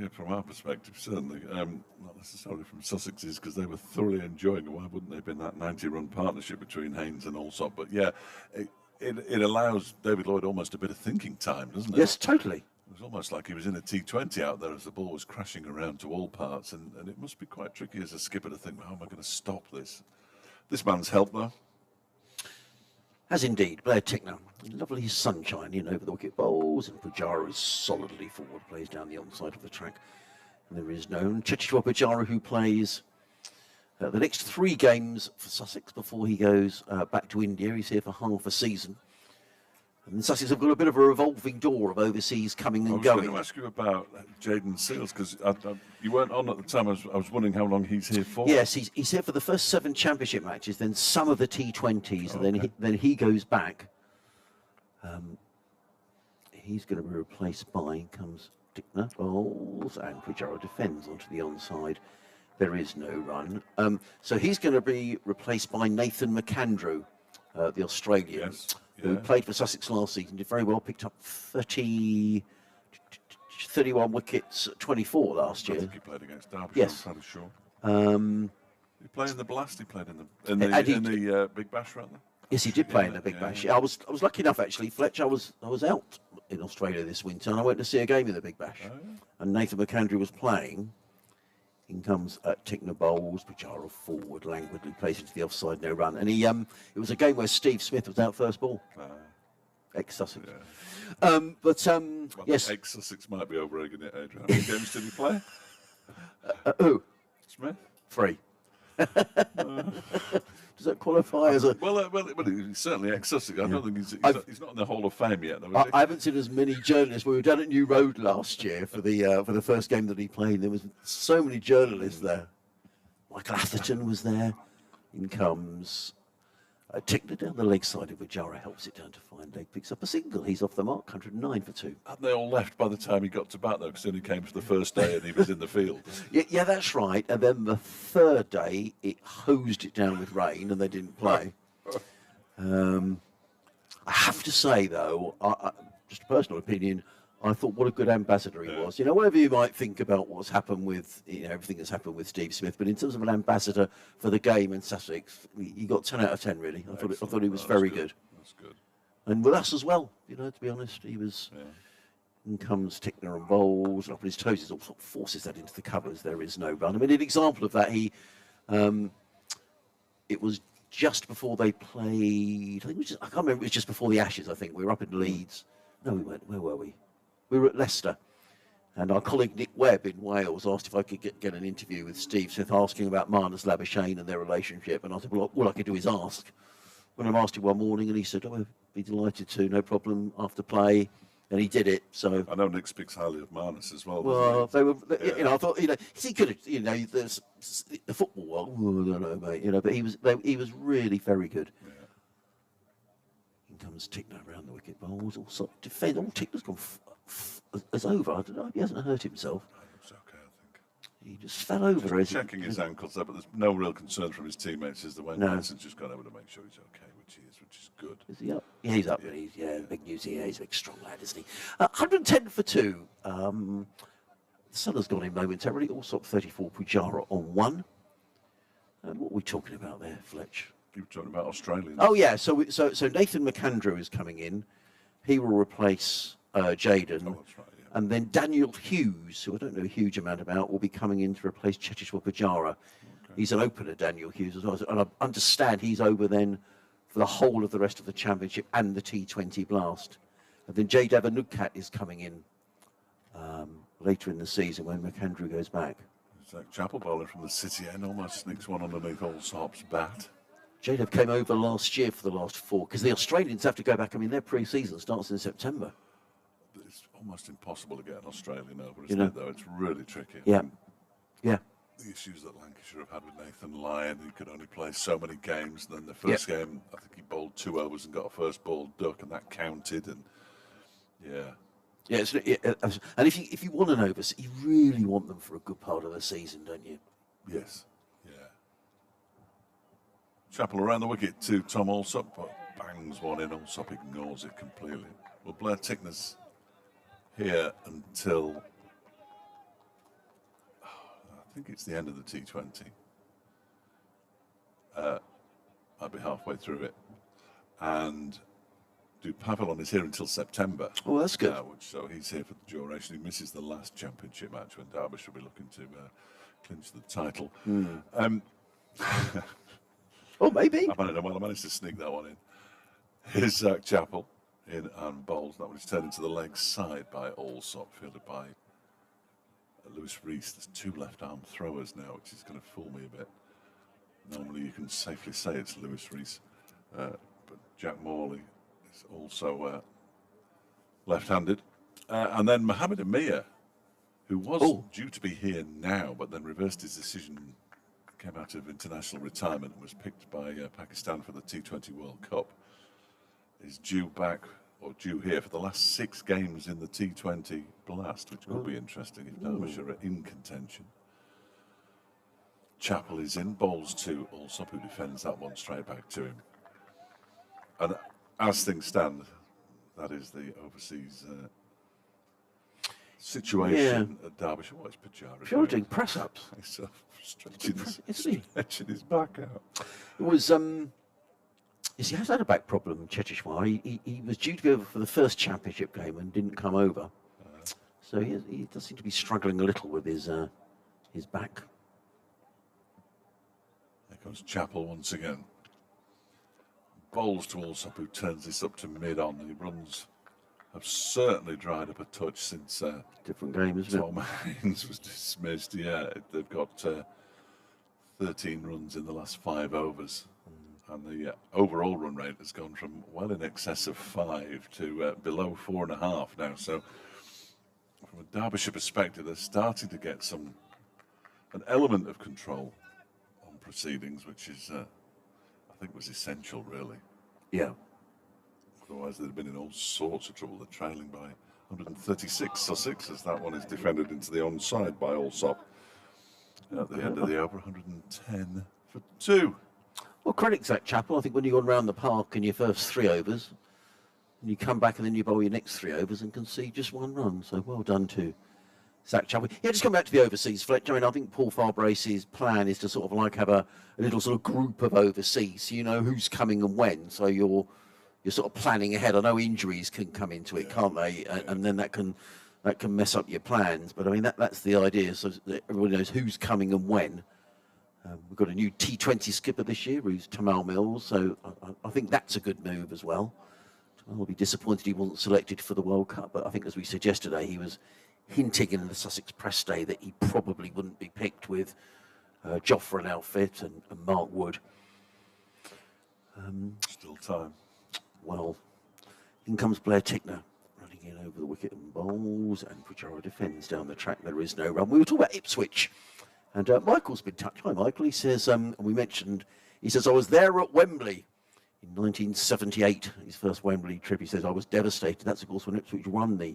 yeah, from our perspective, certainly. Not necessarily from Sussex's, because they were thoroughly enjoying it. Why wouldn't they have been that 90-run partnership between Haynes and Allsop? But yeah, it allows David Lloyd almost a bit of thinking time, doesn't it? Yes, totally. It was almost like he was in a T20 out there as the ball was crashing around to all parts, and it must be quite tricky as a skipper to think, how am I going to stop this? This man's help, though. As indeed, Blair Tickner. Lovely sunshine in over the wicket bowls, and Pujara is solidly forward, plays down the onside of the track. And there is no Cheteshwar Pujara, who plays the next 3 games for Sussex before he goes back to India. He's here for half a season. And Sussex have got a bit of a revolving door of overseas coming and I was going. going to ask you about Jaden Seals, because you weren't on at the time. I was wondering how long he's here for. Yes, he's here for the first 7 championship matches, then some of the T20s, and then he goes back. He's going to be replaced by, comes Tickner, bowls, and Pujara defends onto the onside. There is no run. So he's going to be replaced by Nathan McAndrew, the Australian. Yes. Who played for Sussex last season, did very well, picked up 31 wickets, 24 last year. I think he played against Derbyshire, Yes. I'm fairly sure. Um, He played in the Blast, he played in the Big Bash, rather. yes, he did play in the Big Bash. I was lucky enough, actually, Fletch. I was out in Australia this winter, and I went to see a game in the Big Bash. Oh, yeah. And Nathan McAndrew was playing. In comes Tickner bowls, Pujara forward, languidly plays into the offside, no run. And it was a game where Steve Smith was out first ball. Ex-Sussex. Yeah. Well, yes. Ex-Sussex might be over-egging it, Adrian. How many games did he play? Who? Smith? 3. Does that qualify as a... Well, he's certainly ex-Sussex. I don't think he's not in the Hall of Fame yet, though, is he? I haven't seen as many journalists. We were down at New Road last year for the first game that he played. There was so many journalists there. Michael Atherton was there. In comes Tickner down the leg side of Bajara, helps it down to fine leg, picks up a single. He's off the mark, 109 for 2. Hadn't they all left by the time he got to bat, though, because he only came for the first day and he was in the field? Yeah, that's right. And then the third day, it hosed it down with rain and they didn't play. I have to say, though, just a personal opinion, I thought what a good ambassador he was. You know, whatever you might think about what's happened with, everything that's happened with Steve Smith, but in terms of an ambassador for the game in Sussex, he got 10 out of 10, really. I thought he was very good. That's good. And with us as well, to be honest, he was... In comes Tickner and bowls, and up on his toes, he sort of forces that into the covers. There is no run. I mean, an example of that, it was just before they played, I can't remember, it was just before the Ashes, I think. We were up in Leeds. No, we weren't. Where were we? We were at Leicester, and our colleague Nick Webb in Wales asked if I could get an interview with Steve Smith, asking about Marnus Labuschagne and their relationship. And I said, well, all I could do is ask. When I asked him one morning, and he said, "Oh, I'd be delighted to, no problem." After play, and he did it. So I know Nick speaks highly of Marnus as well. Well, they were, I thought, he could have, the football world. I don't know, mate, but he was really very good. Yeah. In comes Tickner around the wicket bowls, also defend. All Tickner's gone. It's over. I don't know if he hasn't hurt himself. It's okay, I think. He just fell over. Just checking his ankles there, but there's no real concern from his teammates. Is the way Nelson's just gone over to make sure he's okay, which is good. Is he up? Yeah, he's up. Yeah. Big news here. He's a big, strong lad, isn't he? 110 for 2. The sun has gone in momentarily. Allsop 34, Pujara on 1. And what are we talking about there, Fletch? You were talking about Australians. Oh yeah. So Nathan McAndrew is coming in. He will replace Jaden. Oh, that's right, yeah. And then Daniel Hughes, who I don't know a huge amount about, will be coming in to replace Cheteshwar Pujara. Okay. He's an opener, Daniel Hughes, as well. And I understand he's over then for the whole of the rest of the championship and the T20 Blast. And then Jaydev Anukat is coming in later in the season when McAndrew goes back. Zach Chappell, bowler from the City End, almost sneaks one underneath Allsop's bat. Jaydev came over last year for the last 4, because the Australians have to go back. I mean, their pre-season starts in September. It's almost impossible to get an Australian over, isn't it, though? It's really tricky. Yeah. Yeah. The issues that Lancashire have had with Nathan Lyon, he could only play so many games. And then the first game, I think he bowled 2 overs and got a first ball duck, and that counted. And and if you want an overseas, you really want them for a good part of the season, don't you? Yes. Yeah. Chappell around the wicket to Tom Allsop, but bangs one in. Allsop ignores it completely. Well, Blair Tickner's here until I think it's the end of the T20. I'll be halfway through it, and Pavillon is here until September. Oh, that's good. So he's here for the duration. He misses the last championship match when Derbyshire will be looking to clinch the title. Oh, maybe. I managed to sneak that one in. Here's Zach Chappell in and bowls. That one is turned into the leg side by Allsop, fielded by Lewis Rees. There's 2 left-arm throwers now, which is going to fool me a bit. Normally you can safely say it's Lewis Rees, but Jack Morley is also left-handed. And then Mohammed Amir, who was due to be here now, but then reversed his decision, came out of international retirement and was picked by Pakistan for the T20 World Cup, is due here for the last 6 games in the T20 Blast, which will be interesting if Derbyshire are in contention. Chappell is in, bowls to Allsop, who defends that one straight back to him. And as things stand, that is the overseas situation at Derbyshire. What is Pujara Pujara doing press-ups. He's stretching his back out. It was... he has had a back problem, Cheteshwar. He was due to go over for the first championship game and didn't come over. So he does seem to be struggling a little with his back. There comes Chappell once again. bowls to Allsop, who turns this up to mid-on. The runs have certainly dried up a touch since Different game, isn't it? Tom Haynes was dismissed. Yeah, they've got 13 runs in the last 5 overs. And the overall run rate has gone from well in excess of 5 to below 4.5 now. So from a Derbyshire perspective, they're starting to get an element of control on proceedings, which is, I think, was essential, really. Yeah. Otherwise, they'd have been in all sorts of trouble. They're trailing by 136 Sussex, as that one is defended into the onside by Allsop. At the end of the over, 110 for 2. Well, credit Zach Chappell. I think when you go around the park in your first 3 overs, and you come back and then you bowl your next 3 overs and concede just 1 run. So well done to Zach Chappell. Yeah, just come back to the overseas, Fletch. I mean, I think Paul Farbrace's plan is to sort of like have a little sort of group of overseas, so you know who's coming and when. So you're sort of planning ahead. I know injuries can come into it, can't they? And then that can mess up your plans. But I mean, that's the idea, so that everybody knows who's coming and when. We've got a new T20 skipper this year, who's Tamal Mills, so I think that's a good move as well. I'll be disappointed he wasn't selected for the World Cup, but I think, as we said yesterday, he was hinting in the Sussex press day that he probably wouldn't be picked with Jofra and Outfit and Mark Wood. Still time. Well, in comes Blair Tickner, running in over the wicket and bowls, and Pujara defends down the track. There is no run. We were talking about Ipswich. And Michael's been touched. Hi, Michael. He says, we mentioned, he says, I was there at Wembley in 1978, his first Wembley trip. He says, I was devastated. That's, of course, when Ipswich won the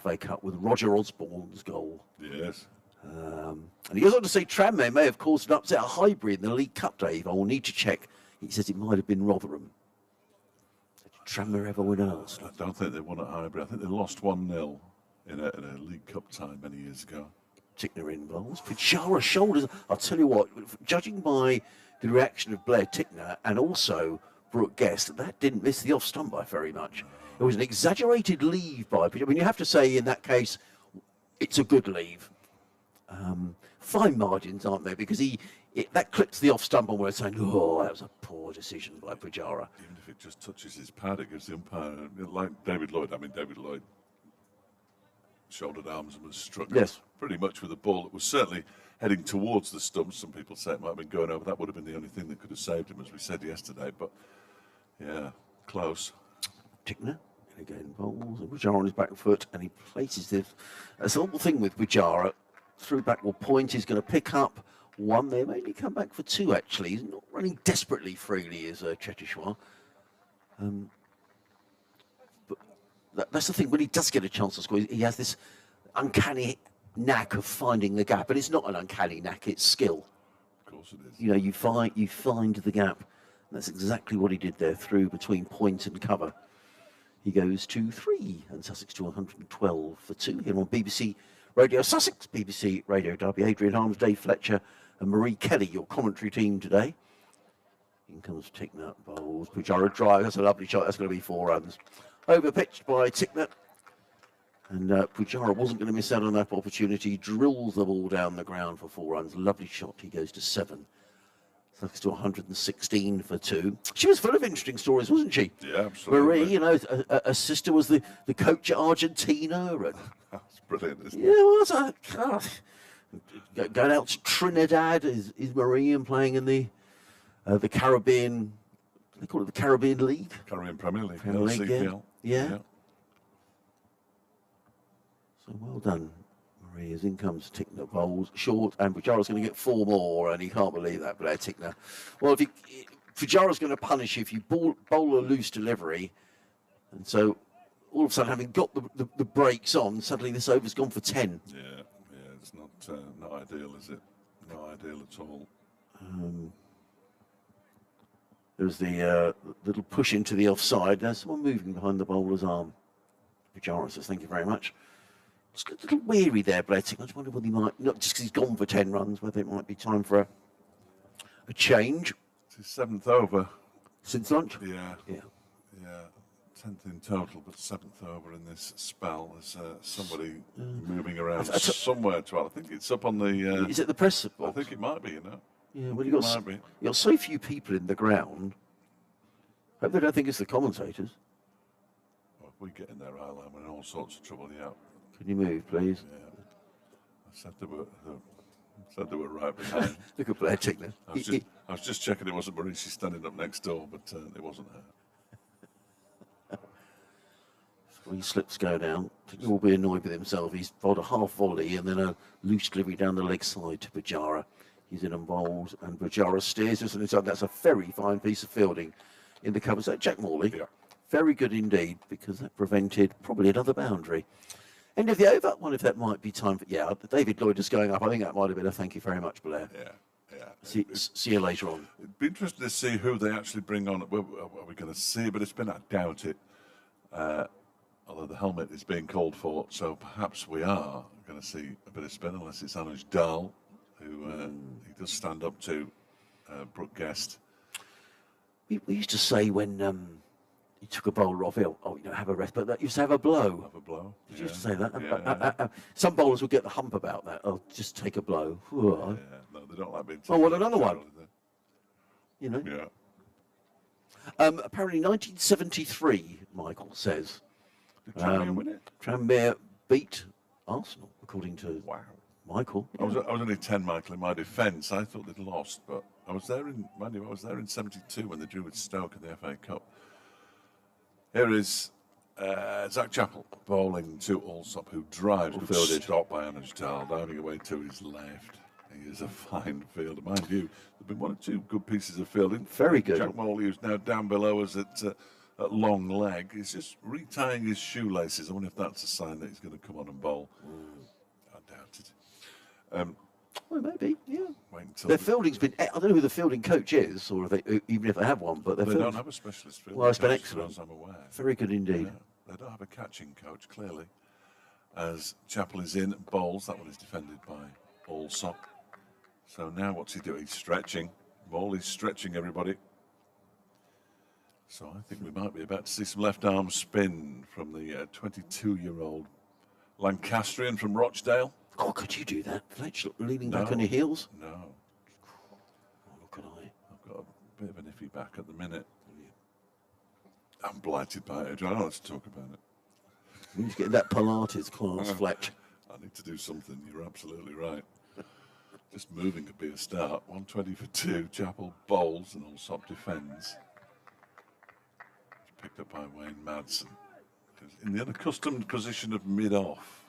FA Cup with Roger Osborne's goal. Yes. And he goes on to say, Tranmere may have caused an upset at Highbury in the League Cup, Dave. I will need to check. He says it might have been Rotherham. Did Tranmere ever win at Arsenal? I don't think they won at Highbury. I think they lost 1-0 in a League Cup tie many years ago. Tickner in bowls. Pujara shoulders. I'll tell you what, judging by the reaction of Blair Tickner and also Brooke Guest, that didn't miss the off stump by very much. It was an exaggerated leave by Pujara. I mean, you have to say in that case, it's a good leave. Fine margins, aren't there? Because that clips the off stump and we're saying, oh, that was a poor decision by Pujara. Even if it just touches his pad, it gives the umpire, like David Lloyd. I mean, David Lloyd shouldered arms and was struck pretty much with a ball that was certainly heading towards the stumps. Some people say it might have been going over. That would have been the only thing that could have saved him, as we said yesterday. But, yeah, close. Tickner, and again, bowls, and Pujara on his back foot, and he places this. That's the whole thing with Pujara. Through backward point, he's going to pick up 1 there. Maybe come back for 2, actually. He's not running desperately freely as Chetishwar. That's the thing, when he does get a chance to score, he has this uncanny knack of finding the gap. But it's not an uncanny knack, it's skill. Of course it is. You know, you find the gap. And that's exactly what he did there, through between point and cover. He goes to 3, and Sussex to 112 for 2 here on BBC Radio Sussex, BBC Radio Derby. Adrian Harms, Dave Fletcher and Marie Kelly, your commentary team today. In comes Tickner, bowls, Pujara drive. That's a lovely shot. That's going to be 4 runs. Overpitched by Tickner. And Pujara wasn't going to miss out on that opportunity. Drills the ball down the ground for 4 runs. Lovely shot. He goes to 7. Sussex to 116 for 2. She was full of interesting stories, wasn't she? Yeah, absolutely. Marie, you know, her sister was the coach at Argentina. And That's brilliant, isn't it? yeah, well, going out to Trinidad is Marie, and playing in the Caribbean. They call it the Caribbean League. Caribbean Premier League, Premier League, CPL. yeah. So well done, Marie. As in comes Tickner, bowls short, and Pujara's going to get 4 more, and he can't believe that, Blair Tickner. Well, Pujara's going to punish you if you bowl a loose delivery, and so all of a sudden, having got the brakes on, suddenly this over's gone for 10. Yeah, it's not ideal, is it? Not ideal at all. There's the little push into the offside. There's someone moving behind the bowler's arm. Pujara says, thank you very much. Just a little weary there, Blair Tickner. I just wonder whether he might, not just because he's gone for 10 runs, whether it might be time for a change. It's his 7th over. Since lunch? Yeah. 10th in total, but 7th over in this spell. There's somebody moving around somewhere. I think it's up on the... is it the press box? I think it might be, you know. Yeah, well, you've got so few people in the ground. Hope they don't think it's the commentators. Well, if we get in their eye line, we're in all sorts of trouble. Yeah. Can you move, please? Yeah. I said they were right behind. Look at Blair Tickner. I was just checking it wasn't Maurice standing up next door, but it wasn't her. 3 slips go down. Tickner will be annoyed with himself. He's bowled a half volley and then a loose delivery down the leg side to Pujara. He's in and bowls, and Pujara steers us on his own. That's a very fine piece of fielding in the cover. So Jack Morley, Yeah. very good indeed, because that prevented probably another boundary. End of the over. Wonder if that might be time for. Yeah, David Lloyd is going up. I think that might have been a thank you very much, Blair. Yeah. See you later on. It'd be interesting to see who they actually bring on. Are we going to see? But it's been, I doubt it. Although the helmet is being called for, so perhaps we are going to see a bit of spin, unless it's Anuj Dal, who he does stand up to Brooke Guest. We used to say when he took a bowler off, have a rest, but that used to have a blow. Have a blow. Did you used to say that? Yeah. Some bowlers would get the hump about that. Oh, just take a blow. Yeah. No, they don't like being. Oh, what another one? You know. Yeah. Apparently, 1973. Michael says. Did Tranmere win it? Tranmere beat Arsenal, according to Wow. Michael. I was only 10, Michael, in my defence. I thought they'd lost, but I was there in 72 when they drew with Stoke in the FA Cup. Here is Zach Chappell bowling to Allsop, who drives, fielded. stopped by Anuj Dal, diving away to his left. He is a fine fielder. Mind you, there've been 1 or 2 good pieces of fielding. Very good. Jack Morley, who's now down below us at long leg, is just retying his shoelaces. I wonder if that's a sign that he's going to come on and bowl. I doubt it. Well, maybe, yeah. Wait until Their fielding's been. I don't know who the fielding coach is, or if they, even if they have one, but they don't have a specialist fielding Well, it's been coach, excellent. as I'm aware. Very good indeed. Yeah, they don't have a catching coach, clearly. As Chappell is in, bowls. That one is defended by Allsop. So now what's he doing? He's stretching. Morley's stretching everybody. So I think we might be about to see some left arm spin from the 22-year-old Lancastrian from Rochdale. Oh, could you do that, Fletch? Leaning No. back on your heels? No, Oh, look at I. I've got a bit of an iffy back at the minute. I'm blighted by it. I don't want to talk about it. You need to get in that Pilates class, Fletch. I need to do something. You're absolutely right. Just moving could be a start. 120 for 2. Chappell bowls and Allsop defends. It's picked up by Wayne Madsen. In the unaccustomed position of mid-off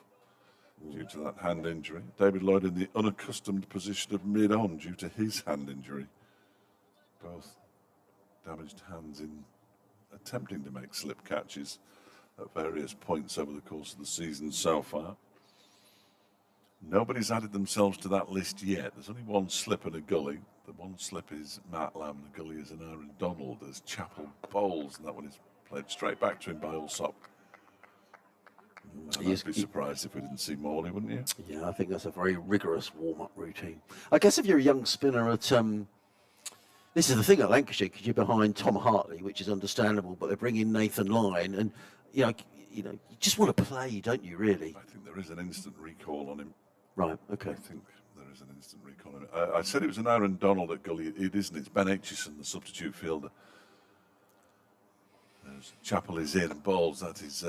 due to that hand injury. David Lloyd in the unaccustomed position of mid-on due to his hand injury. Both damaged hands in attempting to make slip catches at various points over the course of the season so far. Nobody's added themselves to that list yet. There's only 1 slip and a gully. The 1 slip is Matt Lamb, the gully is an Aaron Donald as Chappell bowls, and that one is played straight back to him by Allsop. I'd be surprised if we didn't see Morley, wouldn't you? Yeah, I think that's a very rigorous warm-up routine. I guess if you're a young spinner at this is the thing at Lancashire, because you're behind Tom Hartley, which is understandable, but they bring in Nathan Lyon, and you just want to play, don't you? Really? I think there is an instant recall on him. Right. Okay. I think there is an instant recall on him. I said it was an Aaron Donald at gully. It isn't. It's Ben Aitchison, the substitute fielder. As Chappell is in and bowls. That is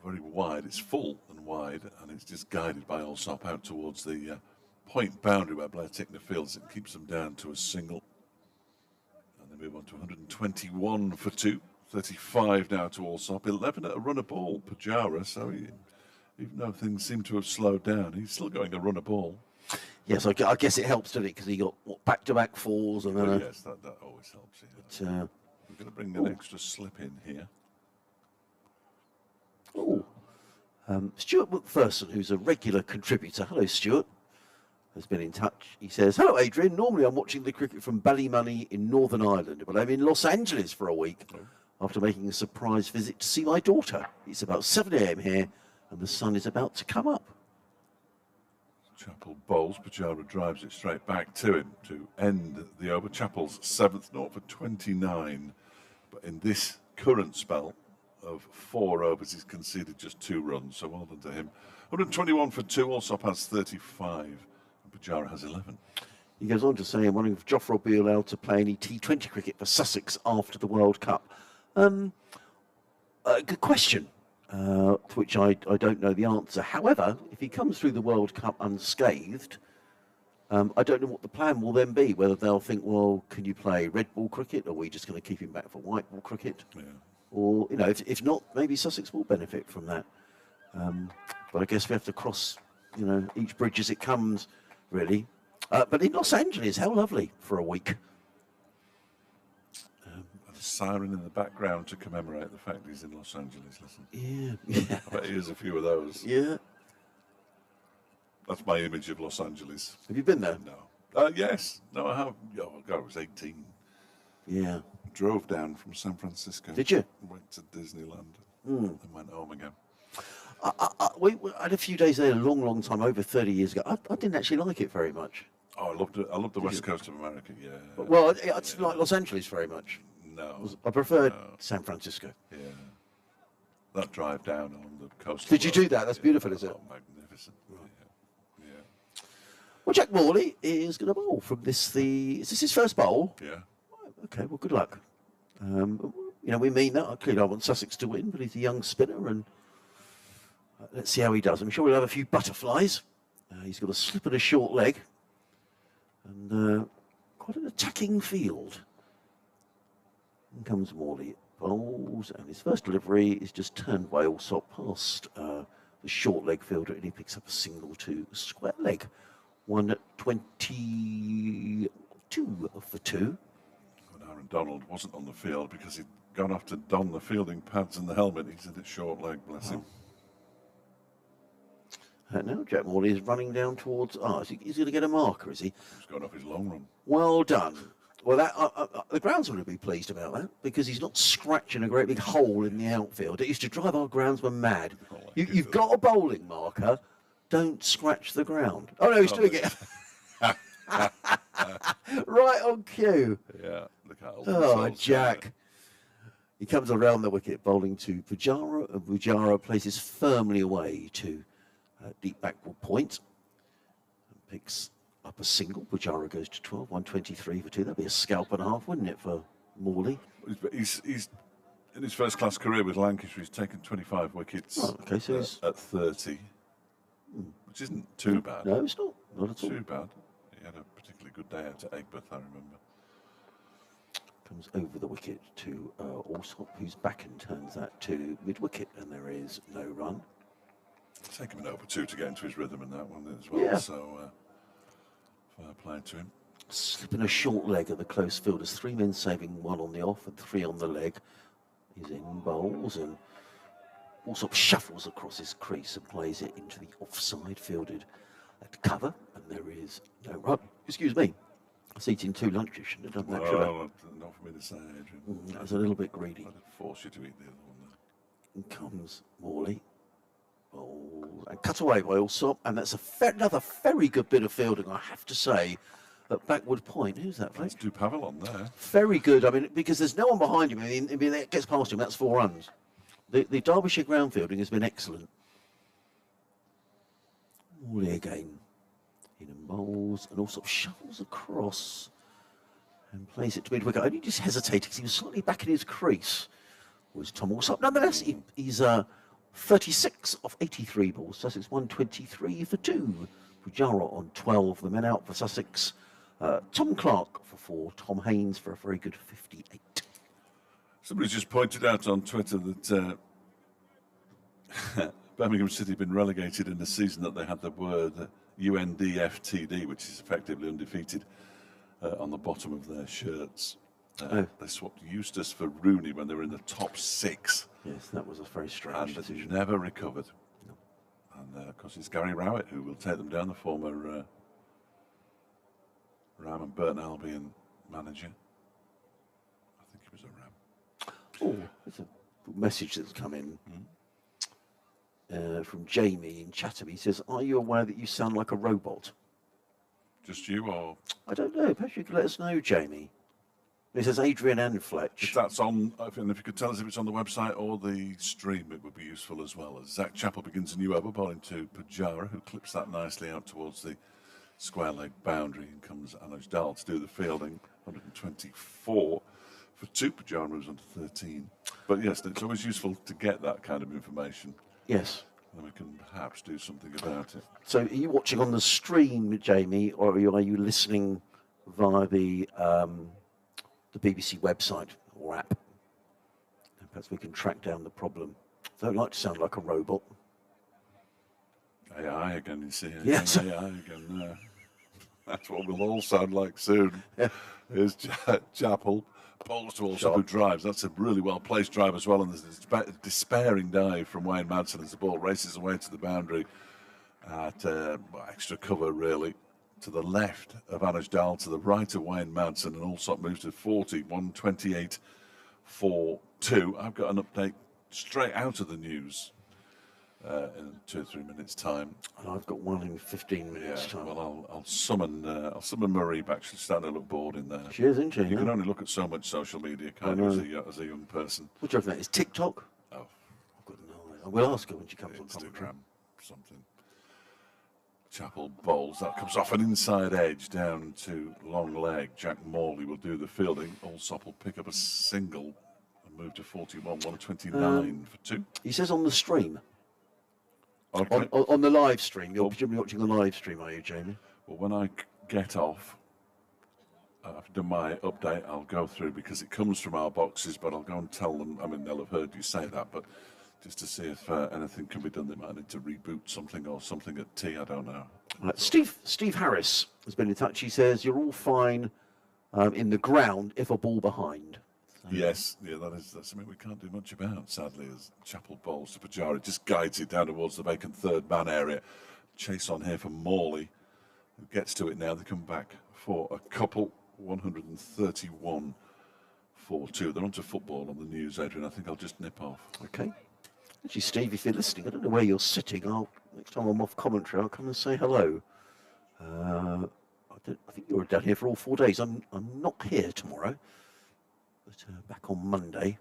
very wide. It's full and wide, and it's just guided by Allsop out towards the point boundary where Blair Tickner fields it. Keeps them down to a single. And they move on to 121 for 2. 35 now to Allsop. 11 at a run a ball, Pujara. So even though things seem to have slowed down, he's still going a run a ball. Yes, I guess it helps, doesn't it? Because he got back-to-back falls and then. Yes, that always helps. Yeah. We're going to bring an extra slip in here. Stuart McPherson, who's a regular contributor. Hello, Stuart. Has been in touch. He says, "Hello, Adrian. Normally I'm watching the cricket from Ballymoney in Northern Ireland, but I'm in Los Angeles for a week after making a surprise visit to see my daughter. It's about 7 a.m. here, and the sun is about to come up." Chappell bowls. Pujara drives it straight back to him to end the over. Chappell's 7th not for 29, but in this current spell of 4 overs, he's conceded just 2 runs. So well done to him. 121 for 2. Allsop has 35. Pujara has 11. He goes on to say, wondering if Jofra will be allowed to play any T20 cricket for Sussex after the World Cup. Good question, to which I don't know the answer. However, if he comes through the World Cup unscathed, I don't know what the plan will then be, whether they'll think, well, can you play red ball cricket, or are we just going to keep him back for white ball cricket? Yeah. Or, you know, if not, maybe Sussex will benefit from that. But I guess we have to cross, you know, each bridge as it comes, really. But in Los Angeles, how lovely for a week. A siren in the background to commemorate the fact he's in Los Angeles. Listen. Yeah. I bet here's a few of those. Yeah. That's my image of Los Angeles. Have you been there? No. Yes. No, I have. Oh, God, I was 18. Yeah. Drove down from San Francisco. Did you? Went to Disneyland and went home again. We had a few days there a long time, over 30 years ago. I didn't actually like it very much. Oh, I loved it. I loved the West Coast of America, yeah. Well, it's like Los Angeles very much. No. I preferred San Francisco. Yeah. That drive down on the coast. Did you do that? That's beautiful, is it? Oh, magnificent. Yeah. Well, Jack Morley is going to bowl from this. Is this his first bowl? Yeah. Okay, well, good luck. You know, we mean that. Clearly, I want Sussex to win, but he's a young spinner, and let's see how he does. I'm sure he'll have a few butterflies. He's got a slip and a short leg, and quite an attacking field. In comes Morley, bowls, and his first delivery is just turned by Allsop past the short leg fielder, and he picks up a single to square leg. 122 for 2. Aaron Donald wasn't on the field because he'd gone off to don the fielding pads and the helmet. He's in a short leg, bless him. Now Jack Morley is running down towards. He's going to get a marker, is he? He's gone off his long run. Well done. Well, the groundsman would be pleased about that because he's not scratching a great big hole in the outfield. It used to drive our groundsmen mad. You've got a bowling marker, don't scratch the ground. Oh no, he's doing it. Right on cue. Yeah, look how Jack. He comes around the wicket, bowling to Pujara, and Pujara places firmly away to deep backward point and picks up a single. Pujara goes to 12, 123 for 2. That'd be a scalp and a half, wouldn't it, for Morley? He's in his first class career with Lancashire. He's taken 25 wickets so he's at 30, which isn't too bad. No, it's not. Not at all. Too bad. He had a particularly good day out at Aigburth, I remember. Comes over the wicket to Allsop, who's back and turns that to mid-wicket, and there is no run. It's taken him over 2 to get into his rhythm in that one as well. Yeah. So, fair play to him. Slipping a short leg at the close fielders. 3 men saving 1 on the off and 3 on the leg. He's in bowls and Allsop shuffles across his crease and plays it into the offside, fielded at cover, and there is no run. Excuse me. I was eating 2 lunches, shouldn't have done that, should I? Not for me to say, Adrian. That was a little bit greedy. I'd force you to eat the other one then. In comes Morley. Bowls and cut away by Allsop, and that's another very good bit of fielding, I have to say, at backward point. Who's that, Fletch? That's Dupavel on there. Very good. I mean, because there's no one behind him. I mean, if it gets past him, that's 4 runs. The Derbyshire ground fielding has been excellent. Morley again. In and bowls, and Allsop shuffles across and plays it to mid-wicket. Only just hesitated because he was slightly back in his crease. Was Tom Allsop. Nonetheless, he's 36 off 83 balls. Sussex 123 for 2. Pujara on 12. The men out for Sussex. Tom Clark for 4. Tom Haynes for a very good 58. Somebody's just pointed out on Twitter that Birmingham City have been relegated in the season that they had the word UNDFTD, which is effectively undefeated, on the bottom of their shirts. They swapped Eustace for Rooney when they were in the top 6. Yes, that was a very strange decision. Never recovered. No. And of course, it's Gary Rowett who will take them down, the former Ram and Burton Albion manager. I think he was a Ram. Oh, there's a message that's come in from Jamie in Chatham. He says, "Are you aware that you sound like a robot?" Just you, or I don't know. Perhaps you could let us know, Jamie. It says Adrian and Fletch. if that's on, and if you could tell us if it's on the website or the stream, it would be useful as well. As Zach Chappell begins a new over, bowling to Pujara, who clips that nicely out towards the square leg boundary. In comes Anuj Dal to do the fielding. 124 for 2. Pujara moves on to 13. But yes, it's always useful to get that kind of information. Yes. Then we can perhaps do something about it. So are you watching on the stream, Jamie, or are you listening via the BBC website or app? And perhaps we can track down the problem. I don't like to sound like a robot. AI again, you see. Yes. AI again. That's what we'll all sound like soon. Yeah. Here's Chapel. Bowls to Allsop, who drives. That's a really well-placed drive as well. And there's a despairing dive from Wayne Madsen as the ball races away to the boundary at extra cover, really. To the left of Anuj Dal, to the right of Wayne Madsen, and Allsop moves to 40, 128 for 2. I've got an update straight out of the news in 2 or 3 minutes' time. And I've got one in 15 minutes' time. Well, I'll summon Marie back. She's starting to look bored in there. She is, isn't she? You can only look at so much social media, kind of, as a young person. What do you reckon that is? TikTok? Oh, I've got no idea. I will ask her when she comes on commentary. Instagram, something. Chapel bowls. That comes off an inside edge down to long leg. Jack Morley will do the fielding. Allsop will pick up a single and move to 41, 129 for 2. He says on the stream. Okay. On the live stream. You're presumably watching the live stream, are you, Jamie? Well, when I get off, I've done my update, I'll go through because it comes from our boxes, but I'll go and tell them. I mean, they'll have heard you say that, but just to see if anything can be done. They might need to reboot something or something at tea, I don't know. Steve Harris has been in touch. He says, you're all fine in the ground if a ball behind. Yes, that's something we can't do much about, sadly, as Chapel bowls to Pujara. Just guides it down towards the vacant third man area. Chase on here for Morley, who gets to it now. They come back for a couple, 131 for 2. They're onto football on the news, Adrian. I think I'll just nip off. Okay. Actually, Steve, if you're listening, I don't know where you're sitting. Next time I'm off commentary, I'll come and say hello. I think you're down here for all 4 days. I'm not here tomorrow. But back on Monday,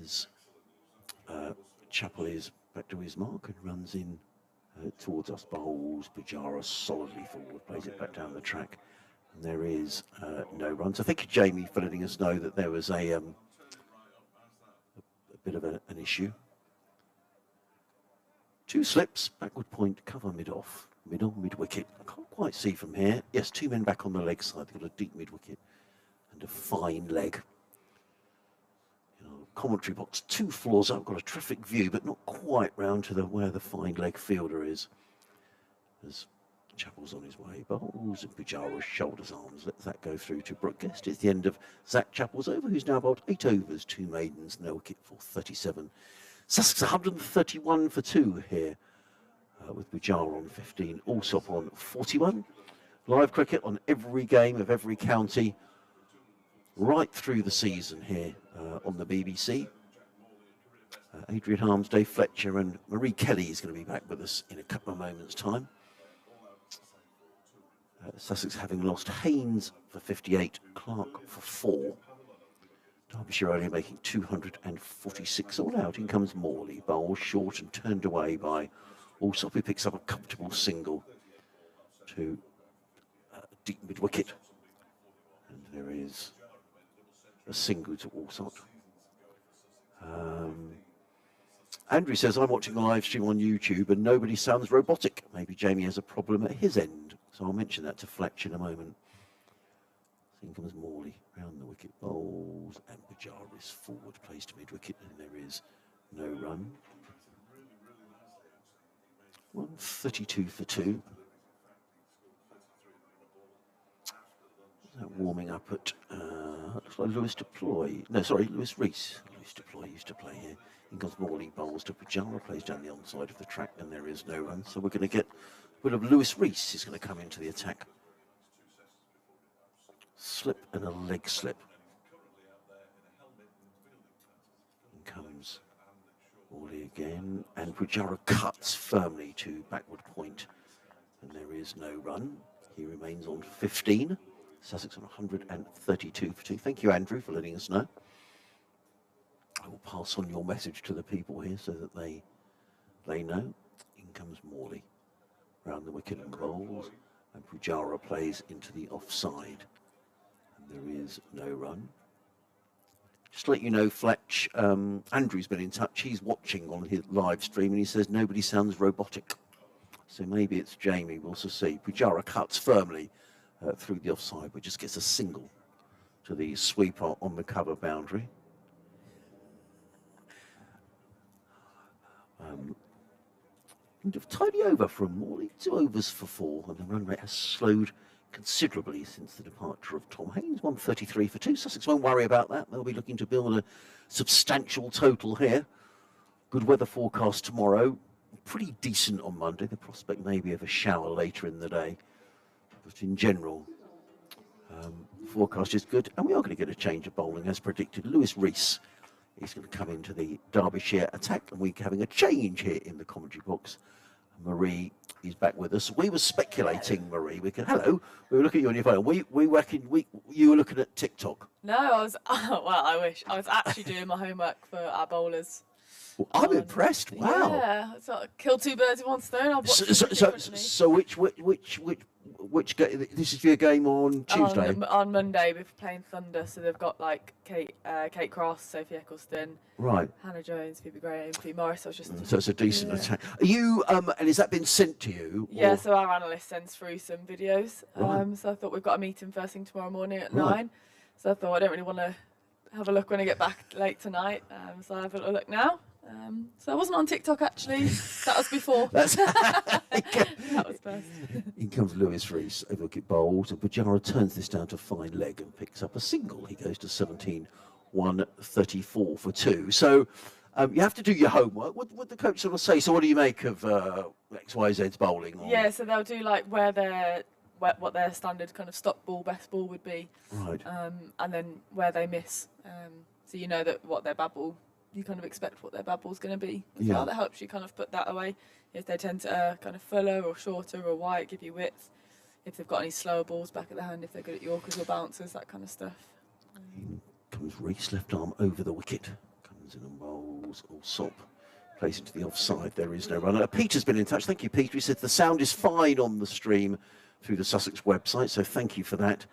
as Chapel is back to his mark and runs in towards us. Bowls, Pujara solidly forward, plays it back down the track. And there is no runs. So thank you, Jamie, for letting us know that there was a bit of an issue. 2 slips, backward point, cover mid-off, middle, mid-wicket. I can't quite see from here. Yes, 2 men back on the leg side. They've got a deep mid-wicket. And a fine leg. Commentary box 2 floors up, got a terrific view, but not quite round to where the fine leg fielder is. As Chapel's on his way, bowls and Pujara's shoulders, arms. Let that go through to Brooke Guest. It's the end of Zach Chapel's over, who's now bowled 8 overs, 2 maidens, no wicket for 37. Sussex 131 for 2 here, with Pujara on 15, Allsop on 41. Live cricket on every game of every county, right through the season here on the BBC. Adrian Harms, Dave Fletcher and Marie Kelly is going to be back with us in a couple of moments' time. Sussex having lost Haynes for 58, Clark for 4. Derbyshire only making 246 all out. In comes Morley, bowled short and turned away by Allsop, who picks up a comfortable single to deep mid-wicket. And there is a single to Allsop. Andrew says, I'm watching the live stream on YouTube and nobody sounds robotic. Maybe Jamie has a problem at his end. So I'll mention that to Fletcher in a moment. In comes Morley, round the wicket, bowls, and Pujara is forward, plays to mid-wicket, and there is no run. 132 for 2. That warming up at, looks like Lewis Deploy. No, sorry, Lewis Rees. Lewis Deploy used to play here. In comes Morley, bowls to Pujara, plays down the onside of the track, and there is no run. So we're going to get a bit of Lewis Rees is going to come into the attack. Slip and a leg slip. In comes Morley again, and Pujara cuts firmly to backward point, and there is no run. He remains on 15. Sussex on 132 for 2. Thank you, Andrew, for letting us know. I will pass on your message to the people here so that they know. In comes Morley. around the wicket and bowls, and Pujara plays into the offside. And there is no run. Just to let you know, Fletch, Andrew's been in touch. He's watching on his live stream and he says nobody sounds robotic. So maybe it's Jamie, we'll see. Pujara cuts firmly through the offside, but just gets a single to the sweeper on the cover boundary. Tidy over from Morley, 2 overs for 4, and the run rate has slowed considerably since the departure of Tom Haynes. 133 for 2. Sussex won't worry about that. They'll be looking to build a substantial total here. Good weather forecast tomorrow. Pretty decent on Monday. The prospect maybe of a shower later in the day. But in general, the forecast is good. And we are going to get a change of bowling as predicted. Lewis Rees is going to come into the Derbyshire attack. And we're having a change here in the commentary box. Marie is back with us. We were speculating, Marie. Hello. We were looking at you on your phone. You were looking at TikTok. No, I was. Well, I wish I was actually doing my homework for our bowlers. Well, I'm impressed. Wow. Yeah, so kill 2 birds with 1 stone. I've watched so which this is your game on Tuesday? On Monday, we're playing Thunder, so they've got like Kate Cross, Sophie Eccleston, right, Hannah Jones, Phoebe Graham, Phoebe Morris. So it's a decent attack. Are you and has that been sent to you? Yeah, so our analyst sends through some videos. Right. So I thought we've got a meeting first thing tomorrow morning at 9. So I thought I don't really want to have a look when I get back late tonight. So I have a little look now. So I wasn't on TikTok actually. That was before. That was first. In comes Lewis Rees, over wicket bowled. Pujara turns this down to fine leg and picks up a single. He goes to 17, 134 for 2. So you have to do your homework. What the coach sort of say? So what do you make of XYZ's bowling? Yeah, so they'll do like what their standard kind of stop ball, best ball would be. Right. And then where they miss. So you know that what their bad ball. You kind of expect what their bad ball's going to be. Yeah. That helps you kind of put that away. If they tend to kind of fuller or shorter or wide, give you width. If they've got any slower balls back at the hand, if they're good at Yorkers or bouncers, that kind of stuff. In comes Rees, left arm over the wicket. Comes in and bowls, all sop. Plays into the offside. There is no runner. Peter's been in touch. Thank you, Peter. He said the sound is fine on the stream through the Sussex website, so thank you for that.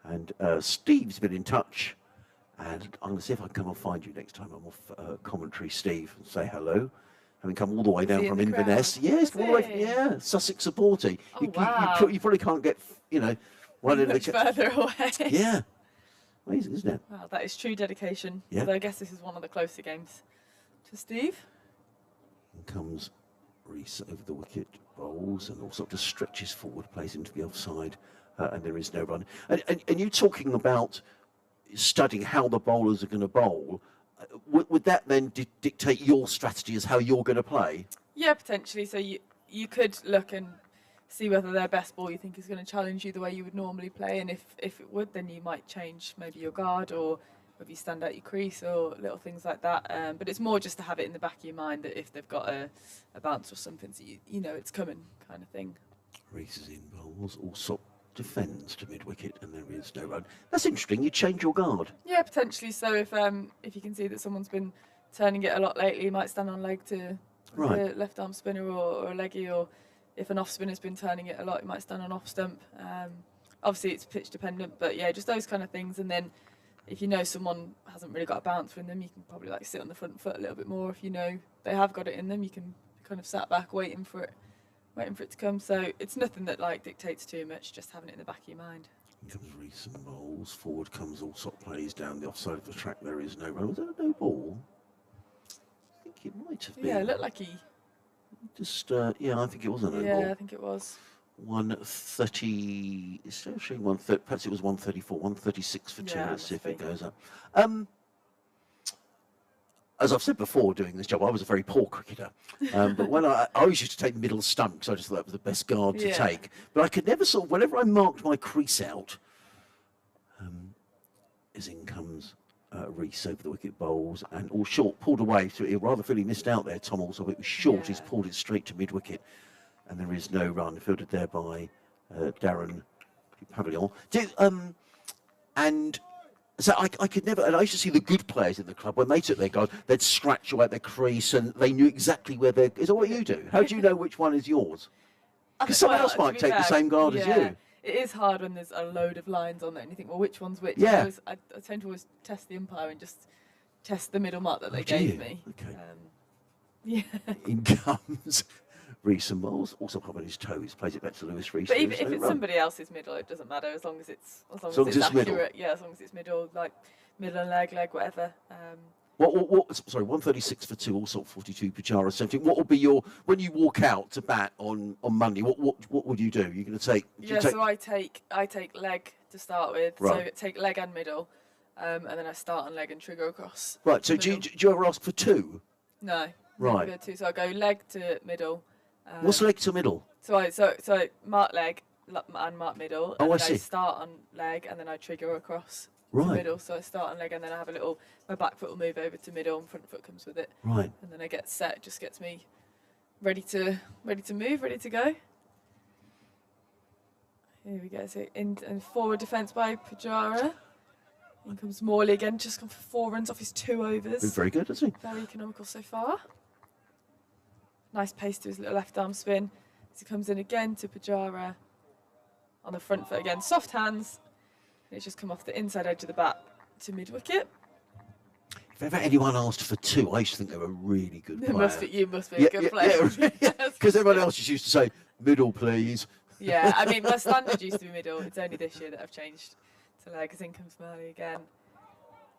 And Steve's been in touch. And I'm going to see if I can come and find you next time I'm off commentary, Steve, and say hello. Having come all the way down from Inverness. Yes, all the way, Sussex supporter. Oh, you probably can't get, one in the... further away. Yeah. Amazing, isn't it? Wow, that is true dedication. Yeah. Although I guess this is one of the closer games to Steve. In comes Rees over the wicket, bowls, and also just stretches forward, plays into the offside, and there is no run. And you talking about studying how the bowlers are going to bowl, would that then dictate your strategy as how you're going to play? Yeah, potentially. So you could look and see whether their best ball you think is going to challenge you the way you would normally play, and if it would, then you might change maybe your guard or maybe stand out your crease or little things like that. But it's more just to have it in the back of your mind that if they've got a bounce or something, so you know it's coming kind of thing. Rees is in bowls, also defends to mid-wicket, and there is no run. That's interesting. You change your guard. Yeah, potentially. So if you can see that someone's been turning it a lot lately, you might stand on leg to a left arm spinner or a leggy, or if an off spinner's been turning it a lot, you might stand on off stump. Obviously, it's pitch dependent, but yeah, just those kind of things. And then if you know someone hasn't really got a bouncer in them, you can probably like sit on the front foot a little bit more. If you know they have got it in them, you can kind of sat back waiting for it to come. So it's nothing that like dictates too much, just having it in the back of your mind. Here comes Rees and bowls. Forward comes Allsop, plays down the offside of the track. There is no run. Was that a no ball? I think it might have been. Yeah, it looked like he just I think it was a no ball. Yeah, I think it was. 130, it's actually 130, perhaps it was 134, 136 for 2. Let's see if it goes up. As I've said before, doing this job, I was a very poor cricketer. But when I always used to take middle stump because I just thought that was the best guard to take. But I could never whenever I marked my crease out, as in comes Rees over the wicket, bowls, and all short, pulled away. So he rather feel he missed out there, Tom also. It was short, he's pulled it straight to mid-wicket. And there is no run, fielded there by Darren Pavillon. And so I could never, and I used to see the good players in the club, when they took their guard, they'd scratch away at their crease and they knew exactly where they're, is that what you do? How do you know which one is yours? Because someone else to might be take the fair, same guard as you. It is hard when there's a load of lines on there and you think, well, which one's which? Yeah. I tend to always test the umpire and just test the middle mark that they do you? gave me. Okay. Yeah. In comes Reese and Bowles, also up on his toes, plays it back to Lewis Reese. But even if it's somebody else's middle, it doesn't matter as long as it's long as it's accurate. middle. Yeah, as long as it's middle, like middle and leg, whatever. Sorry, 136 for 2, also 42 Pajara 17. What will be your, when you walk out to bat on Monday, what would you do? You're going to take... So I take leg to start with. Right. So take leg and middle, and then I start on leg and trigger across. Right, so do you ever ask for 2? No. Right. Never two. So I go leg to middle. What's leg to middle? So I mark leg and mark middle. Oh, and I then see. I start on leg and then I trigger across Right. to middle. So I start on leg and then I have my back foot will move over to middle and front foot comes with it. Right. And then I get set. It just gets me ready to move, ready to go. Here we go. So and forward defence by Pajara. In comes Morley again, just gone for 4 runs off his 2 overs. Been very good, hasn't he? Very economical so far. Nice pace to his little left arm spin. As he comes in again to Pajara on the front foot again. Soft hands. And it's just come off the inside edge of the bat to mid wicket. If ever anyone asked for 2, I used to think they were a really good player. You must be a good player. Yeah, because everyone else just used to say, middle, please. Yeah, I mean, my standard used to be middle. It's only this year that I've changed to leg. In comes Marley again.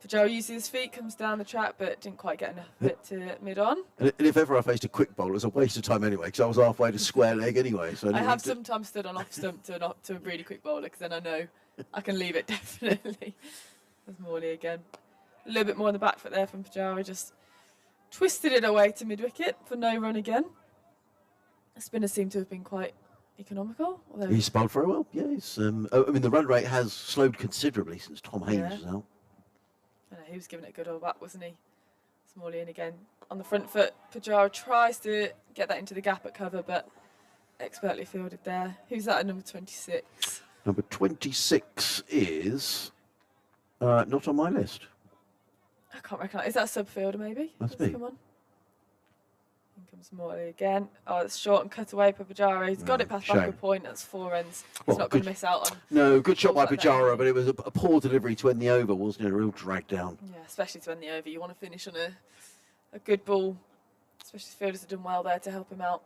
Pajara uses his feet, comes down the track, but didn't quite get enough of it to mid on. And if ever I faced a quick bowler, it was a waste of time anyway, because I was halfway to square leg anyway. So I have sometimes stood on off stump to a really quick bowler, because then I know I can leave it definitely. There's Morley again. A little bit more on the back foot there from Pajara, just twisted it away to mid wicket for no run again. The spinners seem to have been quite economical. He's bowled very well, yeah. I mean, the run rate has slowed considerably since Tom Haynes was out. I know, he was giving it a good old whack, wasn't he? Morley in again. On the front foot, Pajara tries to get that into the gap at cover, but expertly fielded there. Who's that at number 26? Number 26 is not on my list. I can't recognise. Is that a sub fielder maybe? Must be. Come on. In comes Morley again. Oh, it's short and cut away for Pajara. He's got it past shame. backward point. That's 4 runs. He's Well, not going to miss out on. No, good shot by Full back Pajara, there. but it was a poor delivery to end the over, wasn't it? A real drag down. Yeah, especially to end the over. You want to finish on a good ball. Especially if fielders have done well there to help him out.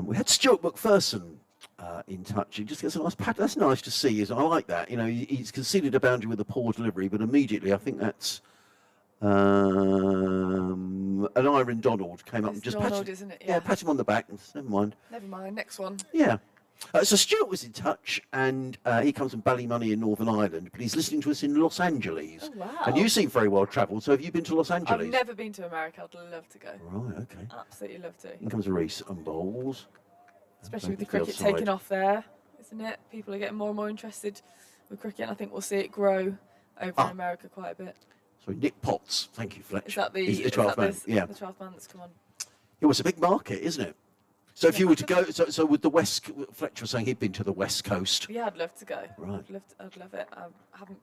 We had Stuart McPherson in touch. He just gets a nice pat. That's nice to see. I like that. You know, he's conceded a boundary with a poor delivery, but immediately I think that's an Iron Donald came up and just Donald, patted, isn't it? yeah, pat him on the back. And never mind. Never mind. Next one. Yeah. So Stuart was in touch, and he comes from Ballymoney in Northern Ireland, but he's listening to us in Los Angeles. Oh, wow. And you seem very well travelled. So have you been to Los Angeles? I've never been to America. I'd love to go. Right. Okay. Absolutely love to. In comes a Reese and Bowles. Especially with the Back to cricket outside. taking off there, isn't it? People are getting more and more interested with cricket, and I think we'll see it grow over in America quite a bit. Sorry, Nick Potts. Thank you, Fletch. Is that the He's the 12th man? Yeah. the 12th man that's come on? It was a big market, isn't it? So if you were to go, so with the West, Fletcher was saying he'd been to the West Coast. Yeah, I'd love to go. Right. I'd love it. I haven't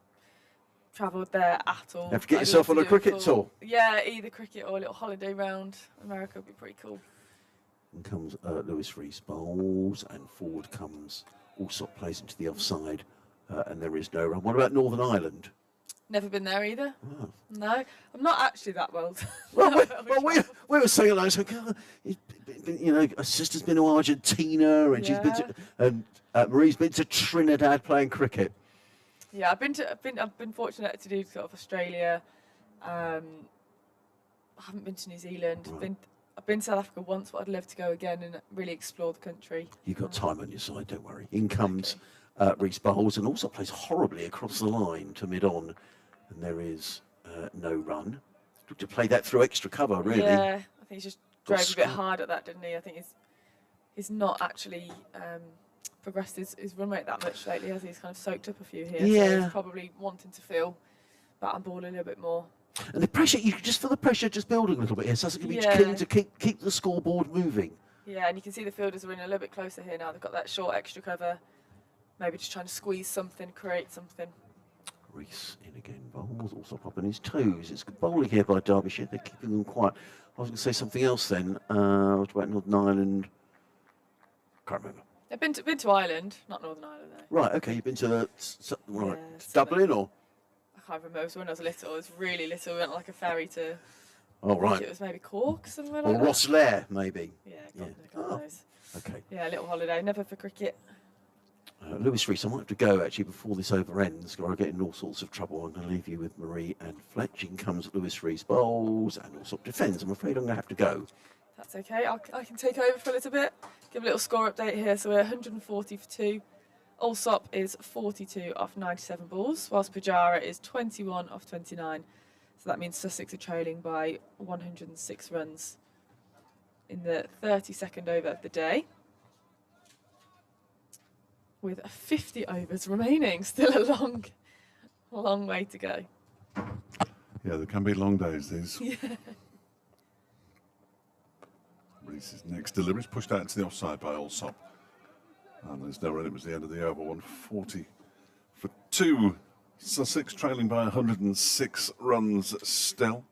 travelled there at all. You have to get I'd yourself love on to a do cricket full- tour. Yeah, either cricket or a little holiday round America would be pretty cool. In comes Lewis Reese Bowles, and forward comes Alsop, plays into the offside, and there is no run. What about Northern Ireland? Never been there either. Oh. No, I'm not actually that well. Well, we were saying like, you know, a sister's been to Argentina, and she's been to, and Marie's been to Trinidad playing cricket. Yeah, I've been fortunate to do sort of Australia. I haven't been to New Zealand. Right. I've been to South Africa once, but I'd love to go again and really explore the country. You've got time on your side, don't worry. In comes Reese Bowles, and also plays horribly across the line to mid-on, and there is no run. To play that through extra cover, really. Yeah, I think he's just Got drove a bit score. hard at that, didn't he? I think he's not actually progressed his run rate that much lately, has he? He's kind of soaked up a few here. So Yeah. he's probably wanting to feel bat and ball a little bit more. And the pressure, you can just feel the pressure just building a little bit here. So it's going to be Yeah. keen to keep the scoreboard moving. Yeah, and you can see the fielders are in a little bit closer here now. They've got that short extra cover. Maybe just trying to squeeze something, create something. Reese in again. Bowles also up on his toes. It's good bowling here by Derbyshire. They're keeping them quiet. I was going to say something else then. What about Northern Ireland? Can't remember. I've been to Ireland, not Northern Ireland though. Right, okay, you've been to Yeah, Dublin or? I can't remember. It was when I was little. I was really little. We went on like a ferry to. Oh, I think right. it was maybe Cork, somewhere Or like that. Rosslare, maybe. Yeah, Yeah. God Oh. knows. Okay. Yeah, a little holiday. Never for cricket. Lewis Reese, I might have to go actually before this over ends, or I get in all sorts of trouble. I'm going to leave you with Marie and Fletch. In comes Lewis Reese bowls and also defends. I'm afraid I'm going to have to go. That's okay. I can take over for a little bit. Give a little score update here. So we're 140 for 2. Allsop is 42 off 97 balls, whilst Pujara is 21 off 29. So that means Sussex are trailing by 106 runs in the 32nd over of the day, with 50 overs remaining. Still a long way to go. Yeah, there can be long days, these. Yeah. Reese's next delivery is pushed out into the offside by Allsop. And there's no run. It was the end of the over. 140 for 2. Sussex trailing by 106 runs still.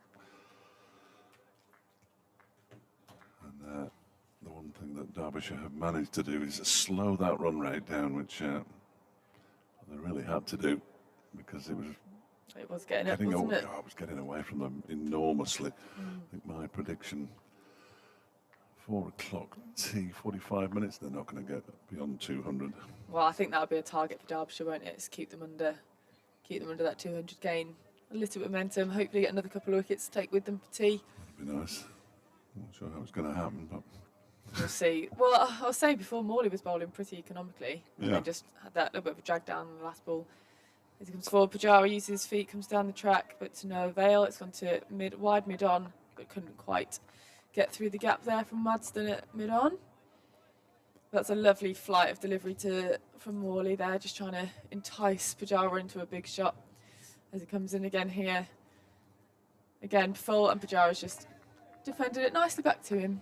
And the one thing that Derbyshire have managed to do is slow that run rate down, which they really had to do, because it was getting up, wasn't it? I was getting away from them enormously. I think my prediction, 4 o'clock tea, 45 minutes, they're not going to get beyond 200. Well, I think that'll be a target for Derbyshire, won't it? Just keep them under that 200 gain. A little bit of momentum. Hopefully get another couple of wickets to take with them for tea. That'd be nice. I'm not sure how it's going to happen, but We'll see. Well, I was saying before, Morley was bowling pretty economically. And Yeah. they just had that little bit of a drag down on the last ball. As he comes forward, Pujara uses his feet, comes down the track, but to no avail. It's gone to wide mid on, but couldn't quite get through the gap there from Madston at mid on. That's a lovely flight of delivery from Morley there, just trying to entice Pujara into a big shot as he comes in again here. Again, full, and Pujara's just defended it nicely back to him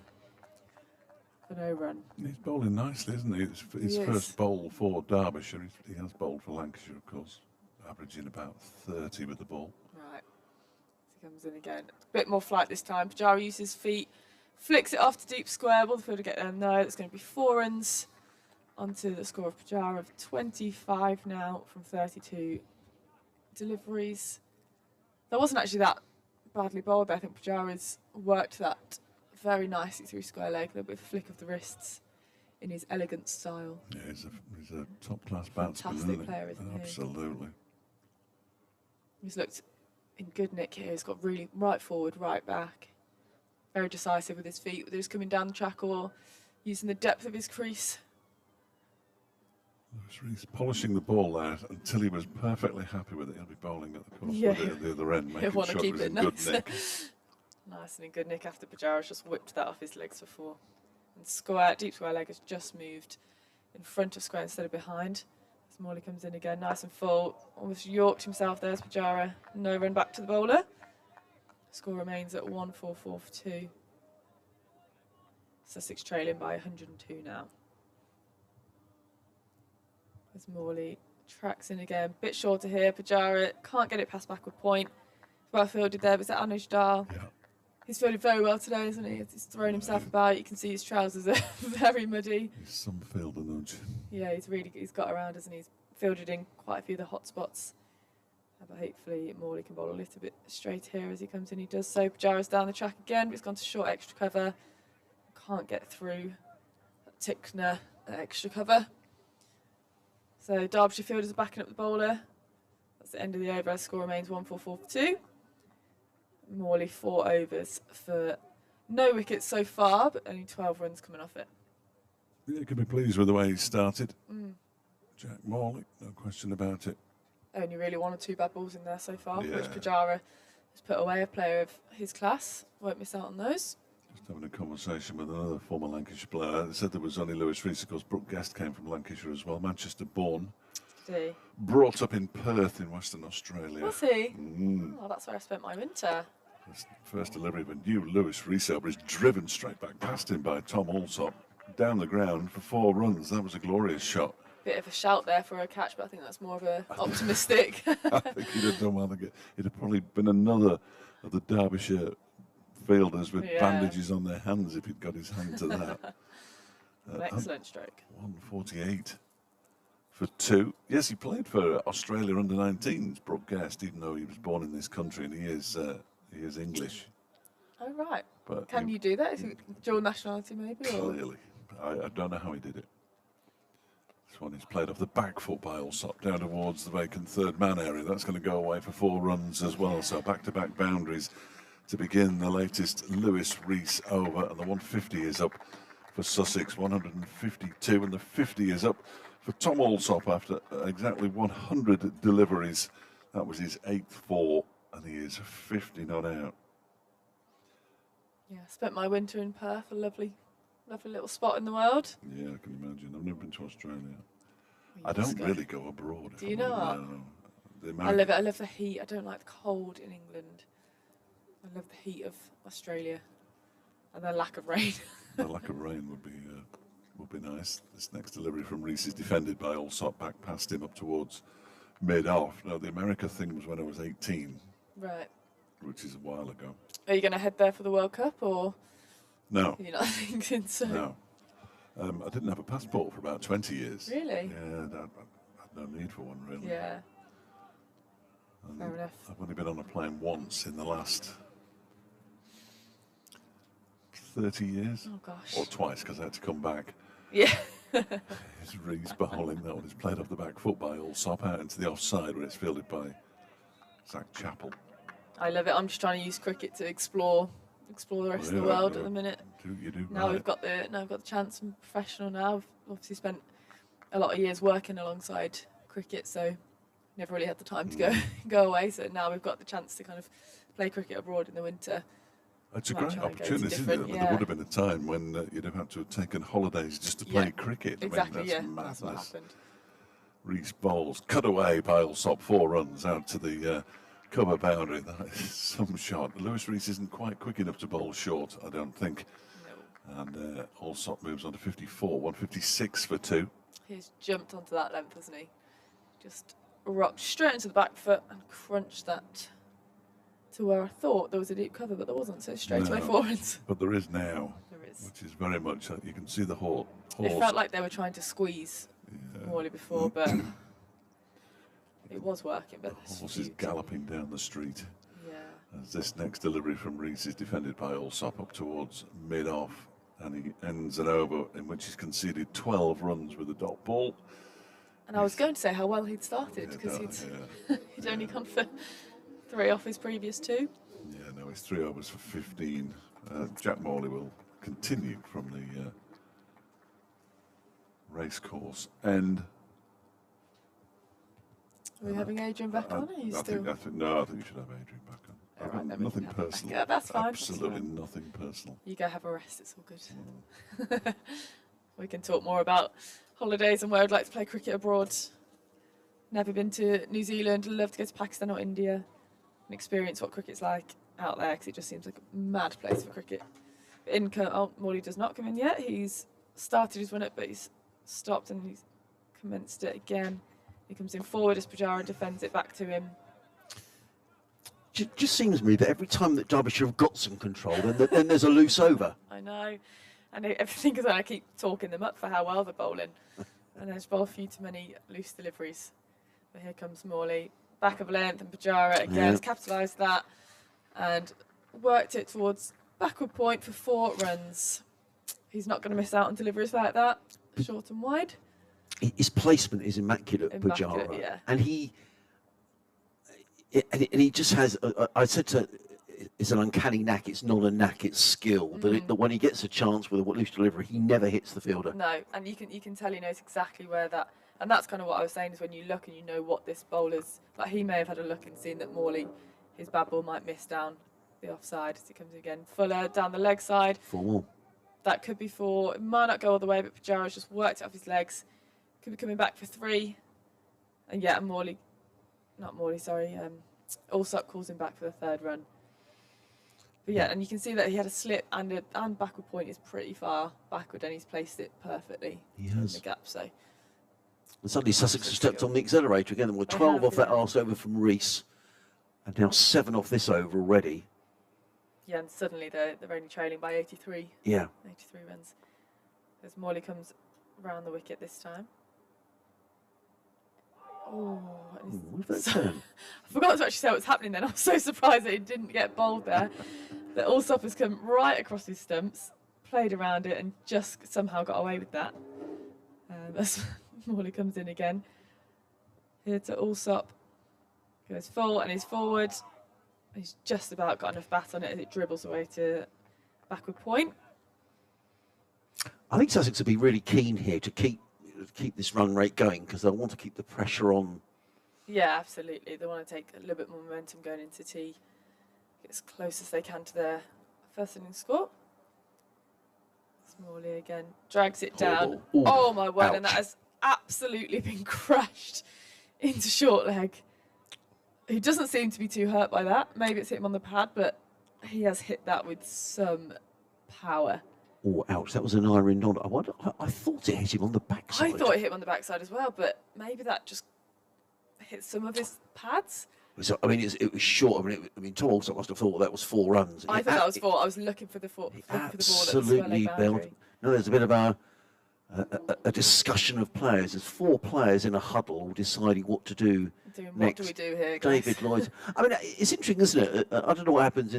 for no run. he's bowling nicely, isn't he? It's his He is. first bowl for Derbyshire. He has bowled for Lancashire, of course, averaging about 30 with the ball. Right, as he comes in again. A bit more flight this time. Pujara uses his feet, flicks it off to deep square. Will the fielder get there? No, it's going to be 4 runs onto the score of Pujara of 25 now from 32 deliveries. That wasn't actually that badly bowled. I think Pujara's worked that very nicely through square leg, a little bit of a flick of the wrists in his elegant style. Yeah, he's a top-class batsman, Fantastic isn't he? player, isn't he? Absolutely. He's looked in good nick here. He's got really right forward, right back. Very decisive with his feet, whether he's coming down the track or using the depth of his crease. He's polishing the ball there until he was perfectly happy with it. He'll be bowling at the course Yeah. at the other end, He'll making want sure to it keep was it in good nice. nick. Nice and in good nick after Pujara's just whipped that off his legs for 4. And square, deep square leg has just moved in front of square instead of behind. As Morley comes in again, nice and full. Almost yorked himself there as Pujara. No run back to the bowler. Score remains at 144 for 2. Sussex trailing by 102 now. As Morley tracks in again, bit shorter here. Pujara can't get it past backward point. Well fielded there, but it's Anuj Dal. Yeah. He's fielded very well today, isn't he? He's thrown himself about. You can see his trousers are very muddy. He's some fielder nudge. Yeah, he's got around, hasn't he? He's fielded in quite a few of the hot spots. But hopefully Morley can bowl a little bit straight here as he comes in. He does so. Pujara's down the track again, but he's gone to short extra cover. Can't get through. Tickner extra cover. So Derbyshire fielders are backing up the bowler. That's the end of the over. Score remains 144 for 2. Morley 4 overs for no wickets so far, but only 12 runs coming off it. Yeah, you can be pleased with the way he started. Jack Morley, no question about it. Only really 1 or 2 bad balls in there so far, Yeah. which Pujara has put away. A player of his class won't miss out on those. Just having a conversation with another former Lancashire player. They said there was only Lewis Reese. Of course, Brooke Guest came from Lancashire as well. Manchester born. See. Brought up in Perth in Western Australia. Was he? Mm. Oh, that's where I spent my winter. First delivery of a new Lewis Reese over is driven straight back past him by Tom Allsop. Down the ground for 4 runs. That was a glorious shot. Bit of a shout there for a catch, but I think that's more of a optimistic. I think he'd have done well. It'd have probably been another of the Derbyshire fielders with Yeah. bandages on their hands if he'd got his hand to that. An excellent stroke. 148 for 2. Yes, he played for Australia under-19s, Brooke Guest, even though he was born in this country, and he is English. Oh, right. But Can you do that? Is it dual nationality, maybe? Or? clearly, I don't know how he did it. This one is played off the back foot by Allsop down towards the vacant third man area. That's going to go away for 4 runs as well. So back-to-back boundaries to begin the latest Lewis Rees over, and the 150 is up for Sussex, 152, and the 50 is up for Tom Allsop after exactly 100 deliveries. That was his 8th 4, and he is 50 not out. Yeah, spent my winter in Perth, a lovely little spot in the world. Yeah, I can imagine. I've never been to Australia. You I must don't go. really go abroad. Do you not? No. The I love the heat. I don't like the cold in England. I love the heat of Australia and the lack of rain. The lack of rain would be nice. This next delivery from Rees is defended by Allsop back past him up towards mid-off. No, the America thing was when I was 18, Right. which is a while ago. Are you going to head there for the World Cup, or No, are you not thinking so? no. I didn't have a passport for about 20 years. Really? Yeah, I had no need for one, really. Yeah. And Fair enough. I've only been on a plane once in the last 30 years. Oh gosh. Or twice, because I had to come back. Yeah. It's Rees bowling. That one is played off the back foot by Allsop out into the offside, where it's fielded by Zach Chappell. I love it. I'm just trying to use cricket to explore the rest of the Yeah, world yeah. at the minute. You do Now right. we've got the chance. I'm professional now. I've obviously spent a lot of years working alongside cricket, so never really had the time to go away. So now we've got the chance to kind of play cricket abroad in the winter. It's a Might great try and go to opportunity, isn't it? different- I mean, yeah. there would have been a time when you'd have had to have taken holidays just to play Yeah, cricket. Exactly. I mean, Yeah, that's that's what madness. happened. Rees bowls, cut away by Allsop, 4 runs out to the cover boundary. That is some shot. Lewis Rees isn't quite quick enough to bowl short, I don't think. No. And Allsop moves on to 54, 156 for 2. He's jumped onto that length, hasn't he? Just rocked straight into the back foot and crunched that to where I thought there was a deep cover, but there wasn't. So straight away No. forwards. But there is now, There is. which is very much, you can see the horse. It felt like they were trying to squeeze Morley before, but it was working. But The horse is galloping down the street. Yeah. As this next delivery from Rees is defended by Allsop up towards mid-off, and he ends an over in which he's conceded 12 runs with a dot ball. And I was going to say how well he'd started Yeah, because yeah. he'd only gone for 3 off his previous 2. Yeah, no, it's 3 overs for 15. Jack Morley will continue from the race course. And Are we having Adrian back on? Or are you I still? think no, I think you should have Adrian back on. All right, then we Nothing can have him back. personal. Yeah, that's fine, that's Absolutely fine. nothing personal. You go have a rest. It's all good. We can talk more about holidays and where I'd like to play cricket abroad. Never been to New Zealand. Love to go to Pakistan or India and experience what cricket's like out there, because it just seems like a mad place for cricket. Morley does not come in yet. He's started his run up, but he's stopped and he's commenced it again. He comes in forward as Pujara defends it back to him. It just seems to me that every time that Derbyshire have got some control, then there's a loose over. I know. And everything is I keep talking them up for how well they're bowling. And there's a few too many loose deliveries. But here comes Morley. Back of length, and Pujara again has capitalised that and worked it towards backward point for 4 runs. He's not going to miss out on deliveries like that. Short and wide. His placement is immaculate, Immaculate, Pujara. yeah. And he just has, I said to, it's an uncanny knack. It's not a knack, it's skill. That when he gets a chance with a loose delivery, he never hits the fielder. No, and you can tell he knows exactly where that. And that's kind of what I was saying, is when you look and you know what this bowler's, like he may have had a look and seen that Morley, his bad ball might miss down the offside as he comes in again. Fuller down the leg side. 4. That could be 4. It might not go all the way, but Pujara's just worked it off his legs. Could be coming back for 3. And yeah, Allsop calls him back for the 3rd run. But yeah, and you can see that he had a slip and backward point is pretty far backward, and he's placed it perfectly He in has. the gap. So And suddenly Sussex have stepped on the accelerator again. There were 12 have, off that yeah. arse over from Rees. And now 7 off this over already. yeah, and suddenly they're only trailing by 83 Yeah. runs. as Morley comes round the wicket this time. Oh, What was that turn? I forgot to actually say what's happening then. I was so surprised that he didn't get bowled there. The Allsop has come right across his stumps, played around it, and just somehow got away with that. As Morley comes in again. Here to Allsop. Goes full and he's forward. He's just about got enough bat on it as it dribbles away to backward point. I think Sussex will be really keen here to keep this run rate going because they'll want to keep the pressure on. Yeah, absolutely. They want to take a little bit more momentum going into tea. Get as close as they can to their first innings score. Morley again drags it down. Ooh, oh my word! ouch. And that has absolutely been crushed into short leg. He doesn't seem to be too hurt by that. Maybe it's hit him on the pad, but he has hit that with some power. Oh, ouch! That was an iron on. I thought it hit him on the backside. I thought it hit him on the backside as well, but maybe that just hit some of his pads. So, I mean, it was short. I mean, Tom also must have thought that was 4 runs. I thought that was 4. I was looking for the ball that was Absolutely built. No, there's a bit of a discussion of players. There's 4 players in a huddle deciding what to do next. What do we do here, guys? David Lloyd. I mean, it's interesting, isn't it? I don't know what happens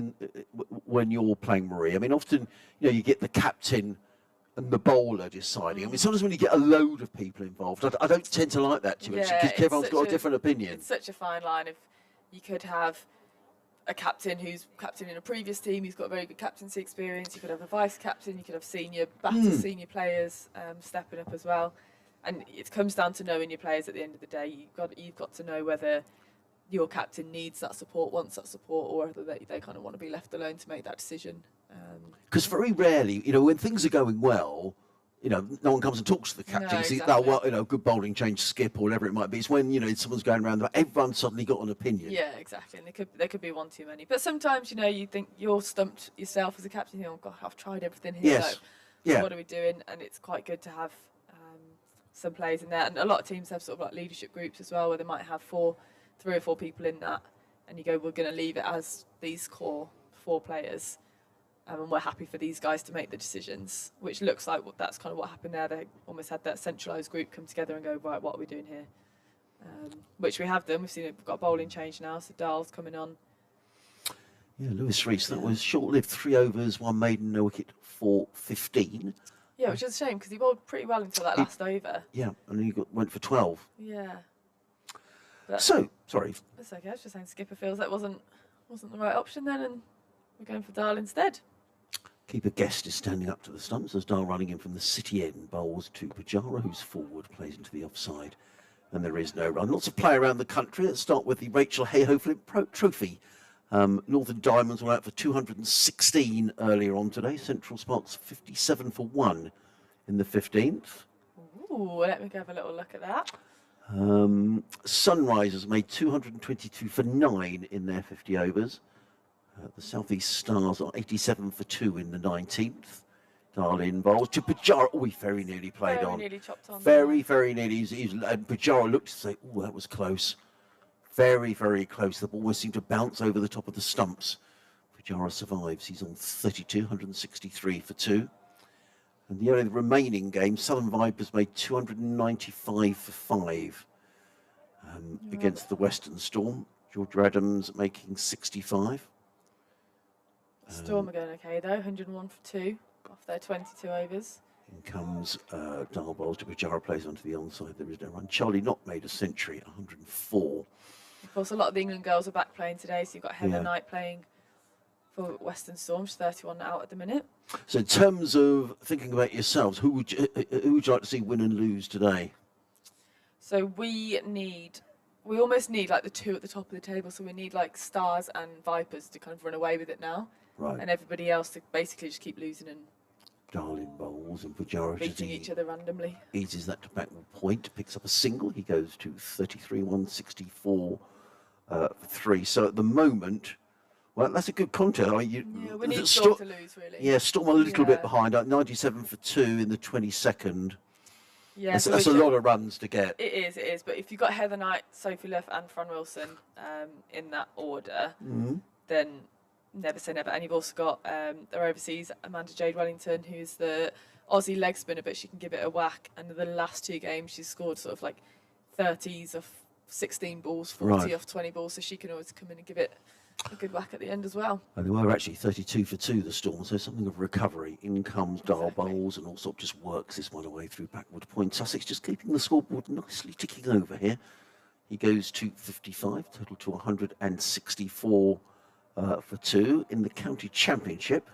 when you're playing Marie. I mean, often, you get the captain and the bowler deciding. I mean, sometimes when you get a load of people involved, I don't tend to like that too much because everyone's got a different opinion. It's such a fine line. If you could have a captain who's captain in a previous team, who's got very good captaincy experience. You could have a vice captain. You could have senior batters, senior players stepping up as well. And it comes down to knowing your players at the end of the day. You've got to know whether your captain needs that support, wants that support, or whether they kind of want to be left alone to make that decision. Because very rarely, when things are going well, no one comes and talks to the captain. No, See, exactly. well, good bowling change, skip, or whatever it might be. It's when someone's going around, everyone's suddenly got an opinion. Yeah, exactly. And there could be one too many. But sometimes, you think you're stumped yourself as a captain. You think, oh God, I've tried everything here. Yes. So Yeah. what are we doing? And it's quite good to have some players in there. And a lot of teams have sort of like leadership groups as well, where they might have 3 or 4 people in that. And you go, we're going to leave it as these core 4 players. And we're happy for these guys to make the decisions, which looks like that's kind of what happened there. They almost had that centralised group come together and go, right, what are we doing here? Which we have done. We've seen it. We've got a bowling change now, so Dahl's coming on. Yeah, Lewis Rees, that was short-lived. 3 overs, 1 maiden, no wicket for 15. Yeah, which is a shame because he bowled pretty well until that last over. Yeah, and then he went for 12. Yeah. But Sorry. that's okay. I was just saying Skipper feels that wasn't the right option then, and we're going for Dahl instead. Keeper Guest is standing up to the stumps as Dahl running in from the city end bowls to Pujara, who's forward, plays into the offside. And there is no run. Lots of play around the country. Let's start with the Rachel Hayhoe Flint Trophy. Northern Diamonds were out for 216 earlier on today. Central Sparks 57 for 1 in the 15th. Ooh, let me go have a little look at that. Sunrisers made 222 for 9 in their 50 overs. The South East Stars are 87 for 2 in the 19th. Dahl in bowls to Pujara. Oh, he very nearly played Very on. nearly chopped on. Very, very nearly. And Pujara looked to say, oh, that was close. Very, very close. The ball almost seemed to bounce over the top of the stumps. Pujara survives. He's on 32, 163 for 2. And the only remaining game, Southern Vipers made 295 for 5 against the Western Storm. George Adams making 65. Storm are going okay though, 101 for 2 off their 22 overs. In comes Dahl bowls to Pujara, plays onto the onside. There is no run. Charlie Knott made a century, 104. Of course, a lot of the England girls are back playing today, so you've got Heather Knight playing for Western Storm. She's 31 out at the minute. So in terms of thinking about yourselves, who would you like to see win and lose today? So we almost need like the 2 at the top of the table. So we need like Stars and Vipers to kind of run away with it now. Right. And everybody else to basically just keep losing and Darling bowls and Pujara beating each other randomly. eases that to backward point, picks up a single. He goes to 33, 164 for 3. So at the moment, well, that's a good contest. I mean, We need Storm to lose, really. Yeah, Storm a little bit behind, 97 for 2 in the 22nd. Yeah, that's a lot of runs to get. It is. But if you've got Heather Knight, Sophie Luff and Fran Wilson in that order, then never say never. And you've also got their overseas Amanda Jade Wellington, who's the Aussie leg spinner, but she can give it a whack. And the last 2 games, she's scored sort of like 30s off 16 balls, 40 off 20 balls, so she can always come in and give it a good whack at the end as well. And they were actually 32 for 2, the Storm, so something of recovery. In comes Darl Bowles, and Allsop just works this one away through backward point. Sussex just keeping the scoreboard nicely ticking over here. He goes to 55, total to 164 for 2 in the County Championship.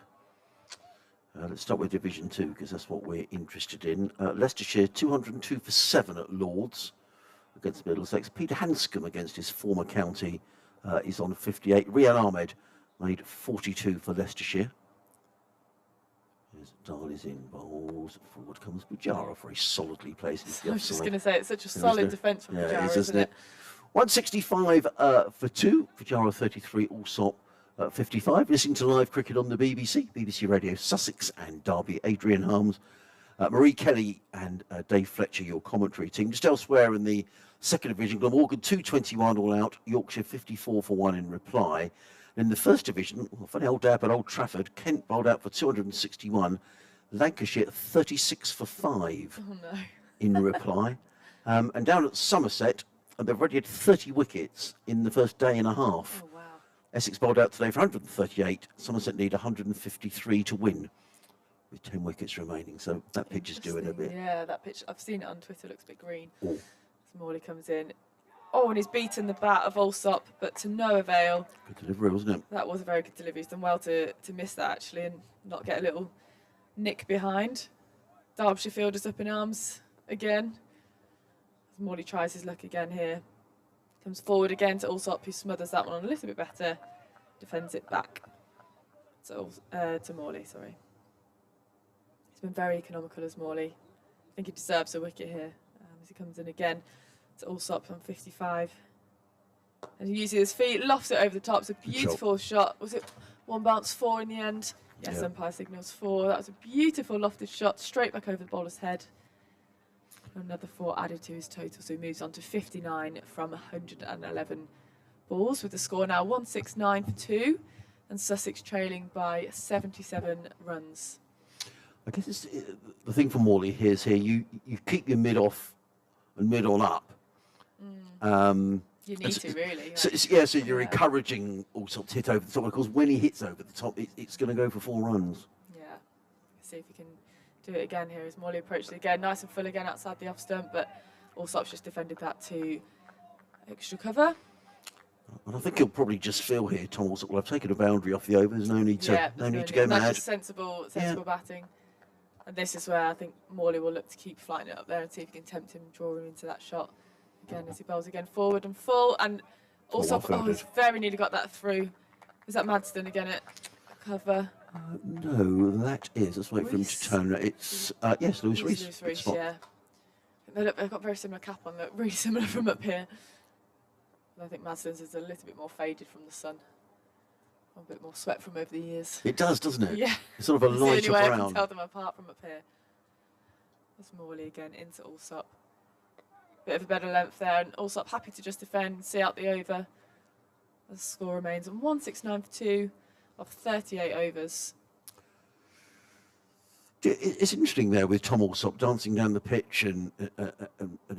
Let's start with Division 2, because that's what we're interested in. Leicestershire, 202 for 7 at Lords against Middlesex. Peter Hanscom against his former county is on 58. Rian Ahmed made 42 for Leicestershire. Darl is in, Bowles, forward comes Bujara, very solidly placed. I was just going to say, it's such a solid defence from Bujara, isn't it? 165 for 2, Bujara 33, Allsop 55. Listening to live cricket on the BBC Radio Sussex and Derby. Adrian Harms, Marie Kelly and Dave Fletcher, your commentary team. Just elsewhere in the second division, Glamorgan 221 all out, Yorkshire 54 for 1 in reply. In the first division, funny old dab at Old Trafford, Kent bowled out for 261, Lancashire 36 for 5 in reply. And down at Somerset, they've already had 30 wickets in the first day and a half. Oh, wow. Essex bowled out today for 138. Somerset need 153 to win, with 10 wickets remaining. So that pitch is doing a bit. Yeah, that pitch, I've seen it on Twitter, looks a bit green. Oh. As Morley comes in. Oh, and he's beaten the bat of Allsop, but to no avail. Good delivery, wasn't it? That was a very good delivery. He's done well to miss that, actually, and not get a little nick behind. Derbyshire fielders up in arms again. As Morley tries his luck again here. Comes forward again to Allsop, who smothers that one on a little bit better. Defends it back to Morley, sorry. He's been very economical as Morley. I think he deserves a wicket here as he comes in again to Allsop on 55. And he uses his feet, lofts it over the top. It's a beautiful shot. Was it 1 bounce 4 in the end? Yes, yeah. Umpire signals 4. That was a beautiful lofted shot, straight back over the bowler's head. Another 4 added to his total, so he moves on to 59 from 111 balls, with the score now 169 for 2, and Sussex trailing by 77 runs. I guess it's, the thing for Morley here, you keep your mid off and mid on up. You need to, really. So you're encouraging Allsop to hit over the top. Of course, when he hits over the top, it's going to go for 4 runs. Yeah. See if he can do it again here as Morley approaches it again. Nice and full again outside the off stump, but Allsop's just defended that to extra cover. And I think he'll probably just feel here, Tom Allsop will have taken a boundary off the over. There's no need to, go mad. Just sensible batting. And this is where I think Morley will look to keep flying it up there and see if he can tempt him, draw him into that shot. Again, as he bowls again forward and full. And Allsop, he's very nearly got that through. Is that Madston again at cover? No, that is. Let's wait for him to turn. It's, yes, Lewis Rees. Lewis Rees, yeah. They've got very similar cap on, look really similar from up here. I think Madston's is a little bit more faded from the sun. A bit more sweat from over the years. It does, doesn't it? Yeah. It's sort of a lighter brown. The only way I can tell them apart from up here. That's Morley again into Allsop. Bit of a better length there, and Allsop happy to just defend, see out the over. The score remains on 169 for 2 of 38 overs. It's interesting there with Tom Allsop dancing down the pitch and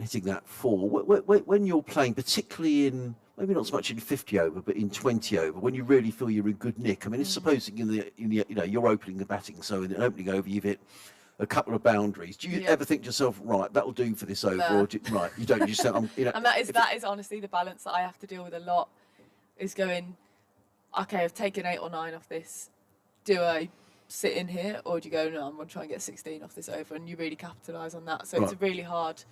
hitting that 4. When you're playing, particularly in, maybe not so much in 50 over, but in 20 over, when you really feel you're in good nick. I mean, it's supposing in the you're opening the batting, so in the opening over you've hit a couple of boundaries. Do you ever think to yourself, right, that'll do for this over, or right, you don't? You just, and that is honestly the balance that I have to deal with a lot. Is going, okay, I've taken 8 or 9 off this. Do I sit in here, or do you go, no, I'm going to try and get 16 off this over, and you really capitalise on that. So it's a really hard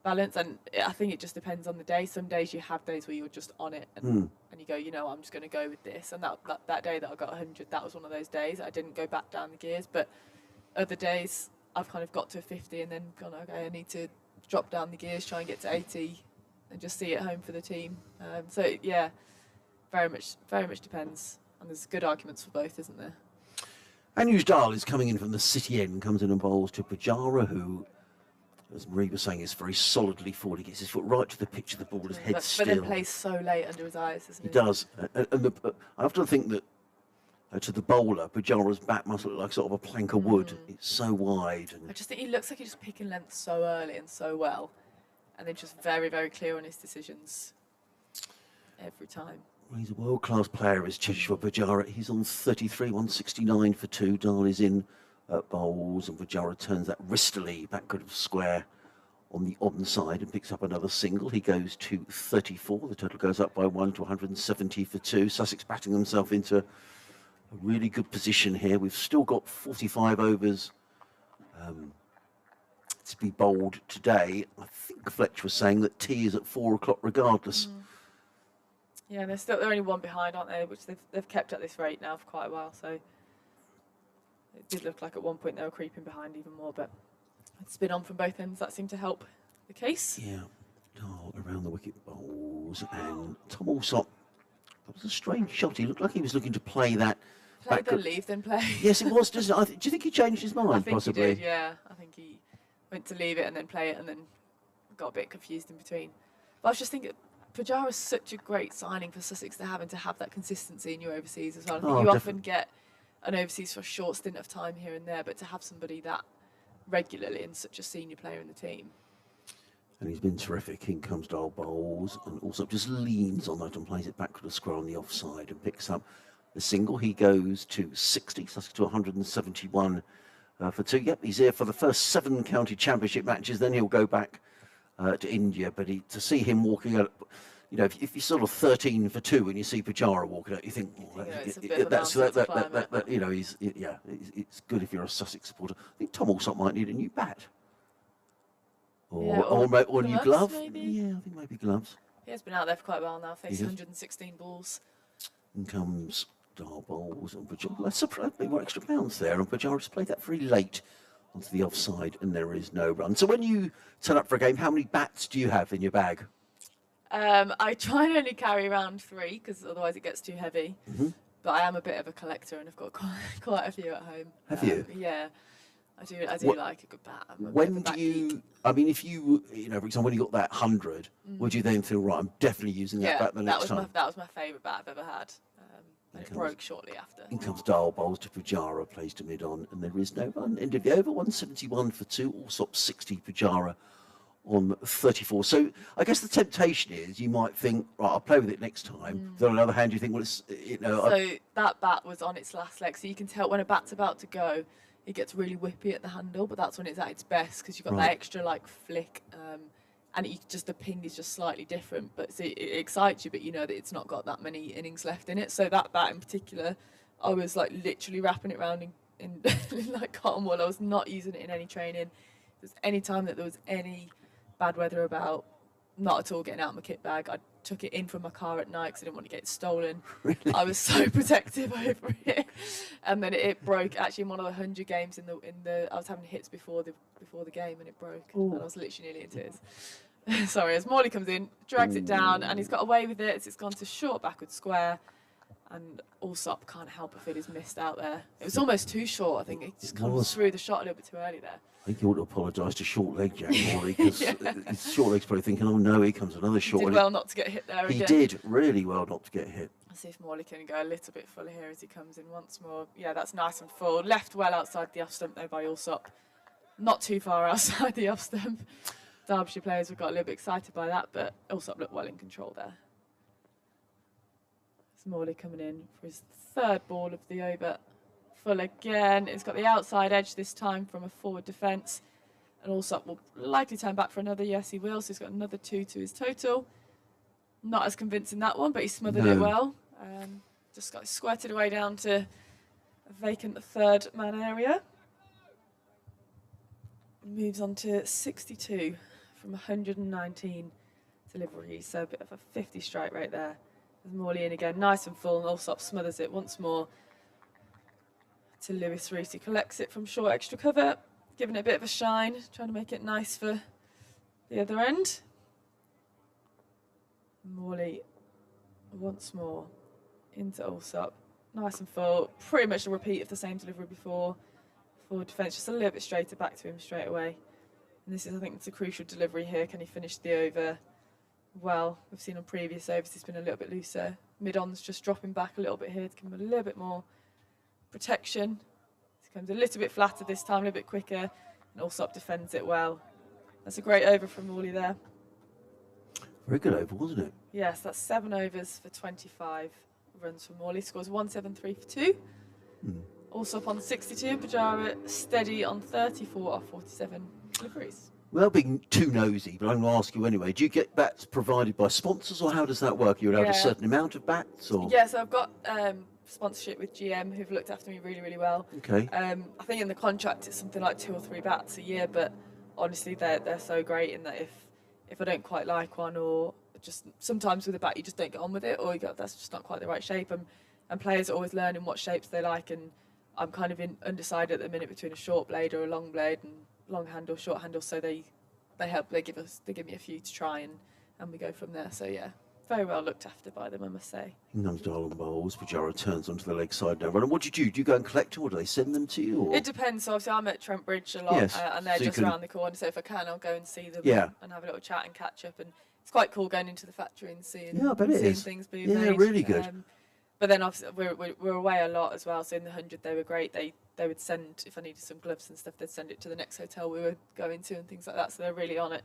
balance, and I think it just depends on the day. Some days you have days where you're just on it, and you go, I'm just going to go with this. And that day that I got 100, that was one of those days. I didn't go back down the gears, but other days I've kind of got to 50 and then gone, okay, I need to drop down the gears, try and get to 80, and just see it home for the team. So yeah, very much depends, and there's good arguments for both, isn't there? Anuj Dal is coming in from the city end, comes in and bowls to Pujara, who, as Marie was saying, is very solidly forward. He gets his foot right to the pitch of the ball, his head still. But then plays so late under his eyes, doesn't he? He does. I often think that to the bowler, Pujara's bat must look like sort of a plank of wood. It's so wide. And I just think he looks like he's just picking length so early and so well, and then just very, very clear on his decisions every time. well, he's a world-class player, is Cheshire Pujara. He's on 33, 169 for 2. Dahl is in at bowls, and Pujara turns that wristily backward of square on the onside and picks up another single. He goes to 34. The total goes up by 1 to 170 for 2. Sussex batting themselves into a really good position here. We've still got 45 overs to be bowled today. I think Fletch was saying that tea is at 4 o'clock regardless. Yeah, they're only one behind, aren't they? Which they've kept at this rate now for quite a while. So it did look like at one point they were creeping behind even more, but it's been on from both ends. That seemed to help the case. Yeah. Oh, around the wicket bowls, and Tom Alsop. That was a strange shot. He looked like he was looking to play that. Play then leave, then play. Yes, it was. Doesn't it? Do you think he changed his mind? I think possibly. he did. Yeah, I think he went to leave it and then play it, and then got a bit confused in between. But I was just thinking, Pujara is such a great signing for Sussex to have that consistency in your overseas as well. I think you often get an overseas for a short stint of time here and there, but to have somebody that regularly and such a senior player in the team. And he's been terrific. In comes Dahl bowls, and also just leans on that and plays it back to the square on the offside and picks up the single. He goes to 60, Sussex to 171 for 2. Yep, he's here for the first 7 county championship matches. Then he'll go back to India. But to see him walking out, you know, if you're sort of 13 for 2 and you see Pujara walking out, you think, well, you know, it's good if you're a Sussex supporter. I think Tom Alsop might need a new bat. Or new glove. Maybe. Yeah, I think maybe gloves. He has been out there for quite a while now, facing 116 balls. In comes Dahl bowls, and Pujara. That's a bit more extra pounds there, and Pujara's played that very late onto the offside, and there is no run. So when you turn up for a game, how many bats do you have in your bag? I try and only carry around 3 because otherwise it gets too heavy. But I am a bit of a collector, and I've got quite a few at home. Have you? Yeah. I do like a good bat. When do you? I mean, if you know, for example, when you got that 100, would you then feel right? I'm definitely using that bat the next time. That was my favourite bat I've ever had. And it broke shortly after. In comes Dahl bowls to Pujara, plays to mid on, and there is no run. End of the over, 171 for 2. Alsop 60, Pujara on 34. So I guess the temptation is you might think, right, I'll play with it next time. Then on the other hand, you think, well, it's So that bat was on its last leg, so you can tell when a bat's about to go. It gets really whippy at the handle, but that's when it's at its best because you've got that extra like flick, and the ping is just slightly different. But it excites you, but you know that it's not got that many innings left in it. So that bat in particular, I was like literally wrapping it around in like cotton wool. I was not using it in any training. There's any time that there was any bad weather about, not at all getting out of my kit bag. I took it in from my car at night because I didn't want to get it stolen. Really? I was so protective over it, and then it broke actually in one of the 100 games in the I was having hits before the game, and it broke. And I was literally nearly in tears. Sorry, as Morley comes in, drags it down, and he's got away with it. It's gone to short backward square, and Alsop can't help but feel he's missed out there. It was almost too short. I think it just comes through the shot a little bit too early there. I think you ought to apologise to short leg Jack Morley, because his short leg's probably thinking, oh no, here comes another short leg. Did well not to get hit there again. He did really well not to get hit. Let's see if Morley can go a little bit fuller here as he comes in once more. Yeah, that's nice and full. Left well outside the off stump though by Alsop. Not too far outside the off stump. Derbyshire players have got a little bit excited by that, but Alsop looked well in control there. It's Morley coming in for his 3rd ball of the over. Full again. It's got the outside edge this time from a forward defence. And Alsop will likely turn back for another. Yes, he will. So he's got another 2 to his total. Not as convincing that one, but he smothered it well. Just got squirted away down to a vacant 3rd man area. Moves on to 62 from 119 deliveries. So a bit of a 50 strike rate there. There's Morley in again. Nice and full. And Alsop smothers it once more to Lewis Reese. He collects it from short extra cover, giving it a bit of a shine, trying to make it nice for the other end. Morley once more into Alsop. Nice and full. Pretty much a repeat of the same delivery before. Forward defence, just a little bit straighter back to him straight away. And this is, I think, it's a crucial delivery here. Can he finish the over well? We've seen on previous overs, he's been a little bit looser. Mid-on's just dropping back a little bit here to give him a little bit more protection. It comes a little bit flatter this time, a little bit quicker, and Allsop defends it well. That's a great over from Morley there. Very good over, wasn't it? Yes, that's 7 overs for 25 runs for Morley. Scores 173 for 2. Allsop on 62. Pujara steady on 34 off 47 deliveries. Without being too nosy, but I'm going to ask you anyway. Do you get bats provided by sponsors, or how does that work? You're allowed a certain amount of bats, or? Yeah, so I've got sponsorship with GM who've looked after me really, really well. Okay. I think in the contract it's something like 2 or 3 bats a year, but honestly they're so great in that if I don't quite like one, or just sometimes with a bat you just don't get on with it, or that's just not quite the right shape, and players are always learning what shapes they like, and I'm kind of undecided at the minute between a short blade or a long blade, and long handle, short handle, so they give me a few to try, and we go from there. So yeah, very well looked after by them, I must say. Comes Darwin bowls. Pujara turns onto the leg side now. And what do you do? Do you go and collect them, or do they send them to you? Or? It depends. So obviously I'm at Trent Bridge a lot, Yes, and they're so you just can- around the corner. So if I can, I'll go and see them, Yeah. and have a little chat and catch up. And it's quite cool going into the factory and seeing, Yeah, I bet it seeing is. things being Yeah, made. really good. But then obviously we're away a lot as well. So in the 100 they were great. They would send, if I needed some gloves and stuff, they'd send it to the next hotel we were going to and things like that. So they're really on it,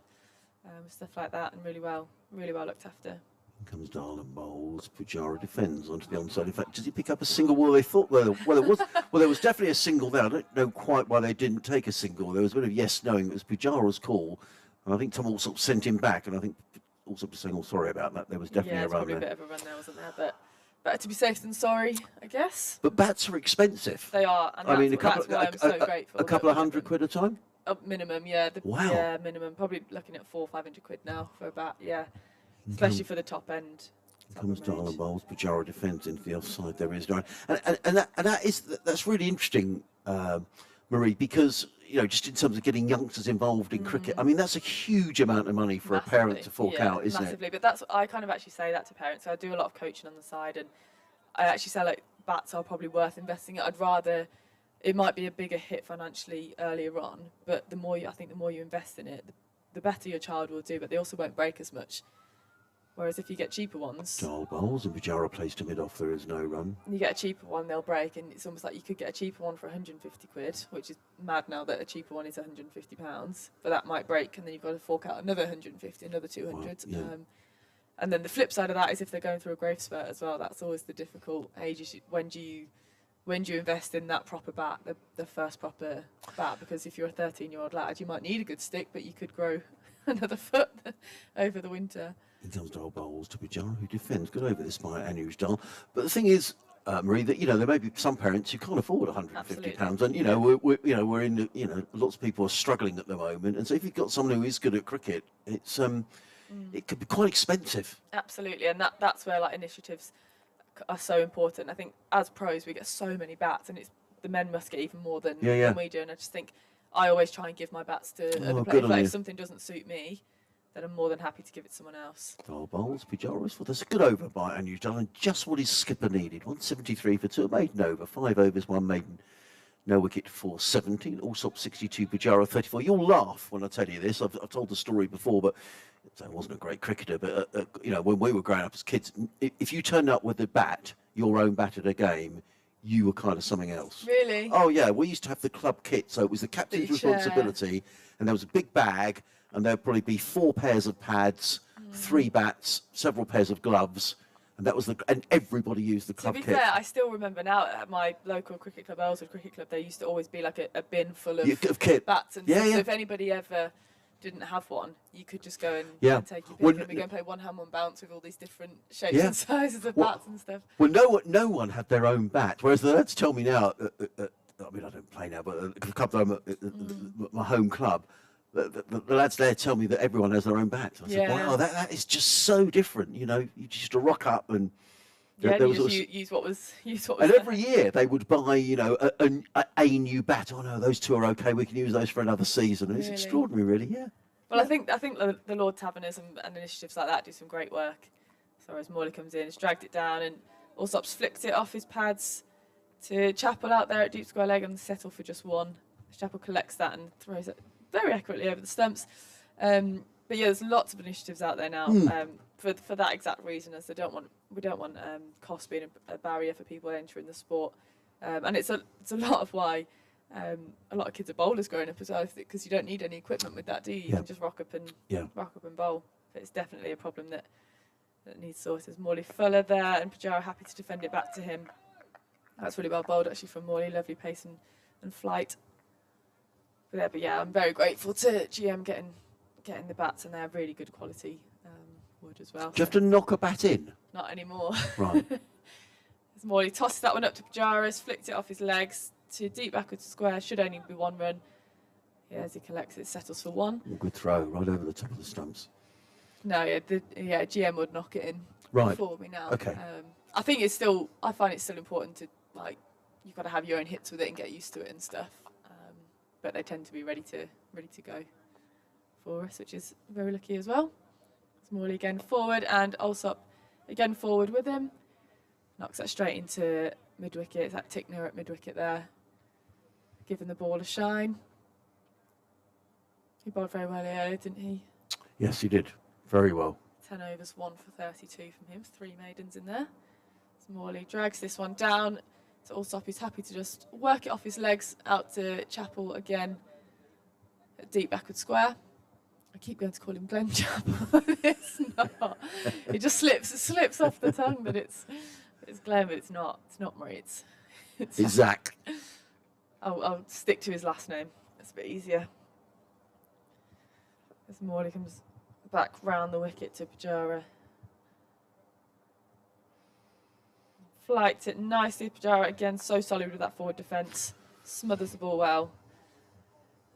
stuff like that, and really well looked after. Comes Darwin bowls. Pujara defends onto the onside. In fact, does he pick up a single? Well, they thought there was definitely a single there. I don't know quite why they didn't take a single. There was a bit of yes knowing it was Pujara's call, and I think Tom Allsop sent him back, and I think Allsop was saying, "Oh, sorry about that." There was definitely Yeah, a it's run probably there. a bit of a run there, wasn't there? But better to be safe than sorry, I guess. But bats are expensive. They are, and I mean, that's why I'm so grateful. a couple that of hundred quid a time. Minimum, yeah. Wow. Yeah, minimum. Probably looking at 400-500 quid now for a bat, yeah. Especially for the top end. Comes top end Darwin range. bowls. Pujara defends into the offside. There is no, and that's really interesting, Marie, because just in terms of getting youngsters involved in cricket. I mean, that's a huge amount of money for a parent to fork out, isn't massively. it? But that's I kind of actually say that to parents. So I do a lot of coaching on the side, and I actually say like bats are probably worth investing in. I'd rather it might be a bigger hit financially earlier on, but I think the more you invest in it, the better your child will do. But they also won't break as much. Whereas if you get cheaper ones, Darwin bowls and Pujara plays to mid off. There is no run. you get a cheaper one, they'll break, and it's almost like you could get a cheaper one for 150 quid, which is mad now that a cheaper one is 150 pounds, but that might break, and then you've got to fork out another 150, another 200. Wow, yeah. And then the flip side of that is if they're going through a growth spurt as well. That's always the difficult age. Is when do you invest in that proper bat, the first proper bat? Because if you're a 13-year-old lad, you might need a good stick, but you could grow another foot over the winter. Here comes Darwin bowls to Pujara, who defends. Got over this by Anuj Dal. But the thing is, Marie, that there may be some parents who can't afford 150 pounds, and we're in lots of people are struggling at the moment, and so if you've got someone who is good at cricket, it's it could be quite expensive. Absolutely, and that's where like initiatives are so important. I think as pros we get so many bats, and the men must get even more than we do. And I just think I always try and give my bats to other players. Like if something doesn't suit me, then I'm more than happy to give it to someone else. Bowls, Pujara for this. Good over by Anuj Dal, and just what his skipper needed. 173 for 2, a maiden over, 5 overs, 1 maiden. No wicket for 17. Allsop 62, Pujara 34. You'll laugh when I tell you this. I've told the story before, but I wasn't a great cricketer. But when we were growing up as kids, if you turned up with a bat, your own bat at a game, you were kind of something else. Really? Oh yeah, we used to have the club kit, so it was the captain's responsibility, and there was a big bag, and there'd probably be 4 pairs of pads, 3 bats, several pairs of gloves. And that was and everybody used the club kit. To be fair, I still remember now at my local cricket club, Ellswood Cricket Club, there used to always be like a bin full of kit. bats and stuff. So if anybody ever didn't have one, you could just go and take your pick, and we go and play one hand, one bounce with all these different shapes and sizes of bats and stuff. Well, no one had their own bat. Whereas the lads tell me now, I mean, I don't play now, but the club that I'm at, my home club, the lads there tell me that everyone has their own bat. I said, wow, that is just so different. You just to rock up and use what was. And every year they would buy, a new bat. Oh no, those 2 are okay. We can use those for another season. It's extraordinary, really. Yeah. Well, I think the Lord Taverners and initiatives like that do some great work. So as Morley comes in, he's dragged it down, and Allsop's flicked it off his pads to Chappell out there at deep square leg and settle for just 1. Chappell collects that and throws it very accurately over the stumps. But yeah, there's lots of initiatives out there now for that exact reason, as we don't want cost being a barrier for people entering the sport. And it's a lot of why a lot of kids are bowlers growing up as well, because you don't need any equipment with that, do you? You can just rock up and bowl. But it's definitely a problem that needs sorted. There's Morley Fuller there, and Pujara happy to defend it back to him. That's really well bowled actually from Morley. Lovely pace and flight. But yeah, I'm very grateful to GM getting the bats, and they're really good quality wood as well. Do you have to knock a bat in? Not anymore. Right. As Morley tosses that one up to Pujara's, flicked it off his legs to deep backwards square. Should only be 1 run. Yeah, as he collects it, settles for 1. Good throw, right over the top of the stumps. No, GM would knock it in for me now. Okay. I think I find it's still important to, like, you've got to have your own hits with it and get used to it and stuff. But they tend to be ready to go for us, which is very lucky as well. Morley again forward, and Alsop again forward with him. Knocks that straight into mid-wicket. It's that Tickner at mid-wicket there, giving the ball a shine. He bowled very well earlier, didn't he? Yes, he did. Very well. 10 overs, 1 for 32 from him. 3 maidens in there. So Morley drags this one down to Alsop, who's happy to just work it off his legs out to Chappell again at deep backward square. I keep going to call him Glenn Chappell. It's not. It just slips off the tongue that it's Glenn, but it's not. It's not Murray. It's Zach. I'll stick to his last name. It's a bit easier. As Morley comes back round the wicket to Pujara. Flights it nicely. Pujara again so solid with that forward defence. Smothers the ball well.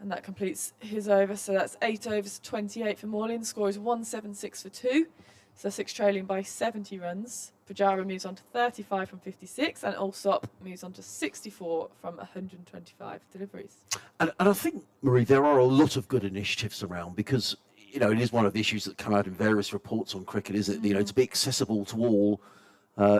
And that completes his over. So that's 8 overs, 28 for Morley. The score is 176 for 2. So 6 trailing by 70 runs. Pujara moves on to 35 from 56, and Alsop moves on to 64 from 125 deliveries. And I think, Marie, there are a lot of good initiatives around, because, you know, it is one of the issues that come out in various reports on cricket, is that, you know, to be accessible to all,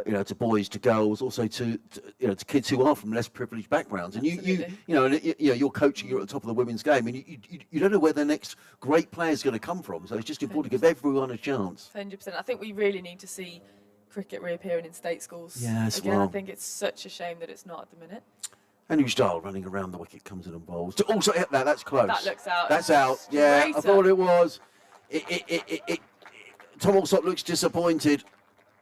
you know, to boys, to girls, also to you know, to kids who are from less privileged backgrounds. And you know, you're coaching, you're at the top of the women's game, and you don't know where the next great player is going to come from. So it's just important to give everyone a chance. 100%. I think we really need to see cricket reappearing in state schools. Yes, again, well, I think it's such a shame that it's not at the minute. And Usdal running around the wicket, comes in and bowls. Also, that's close. That looks out. That's out. Yeah, Straight I thought up. it was. Tom Alsop looks disappointed.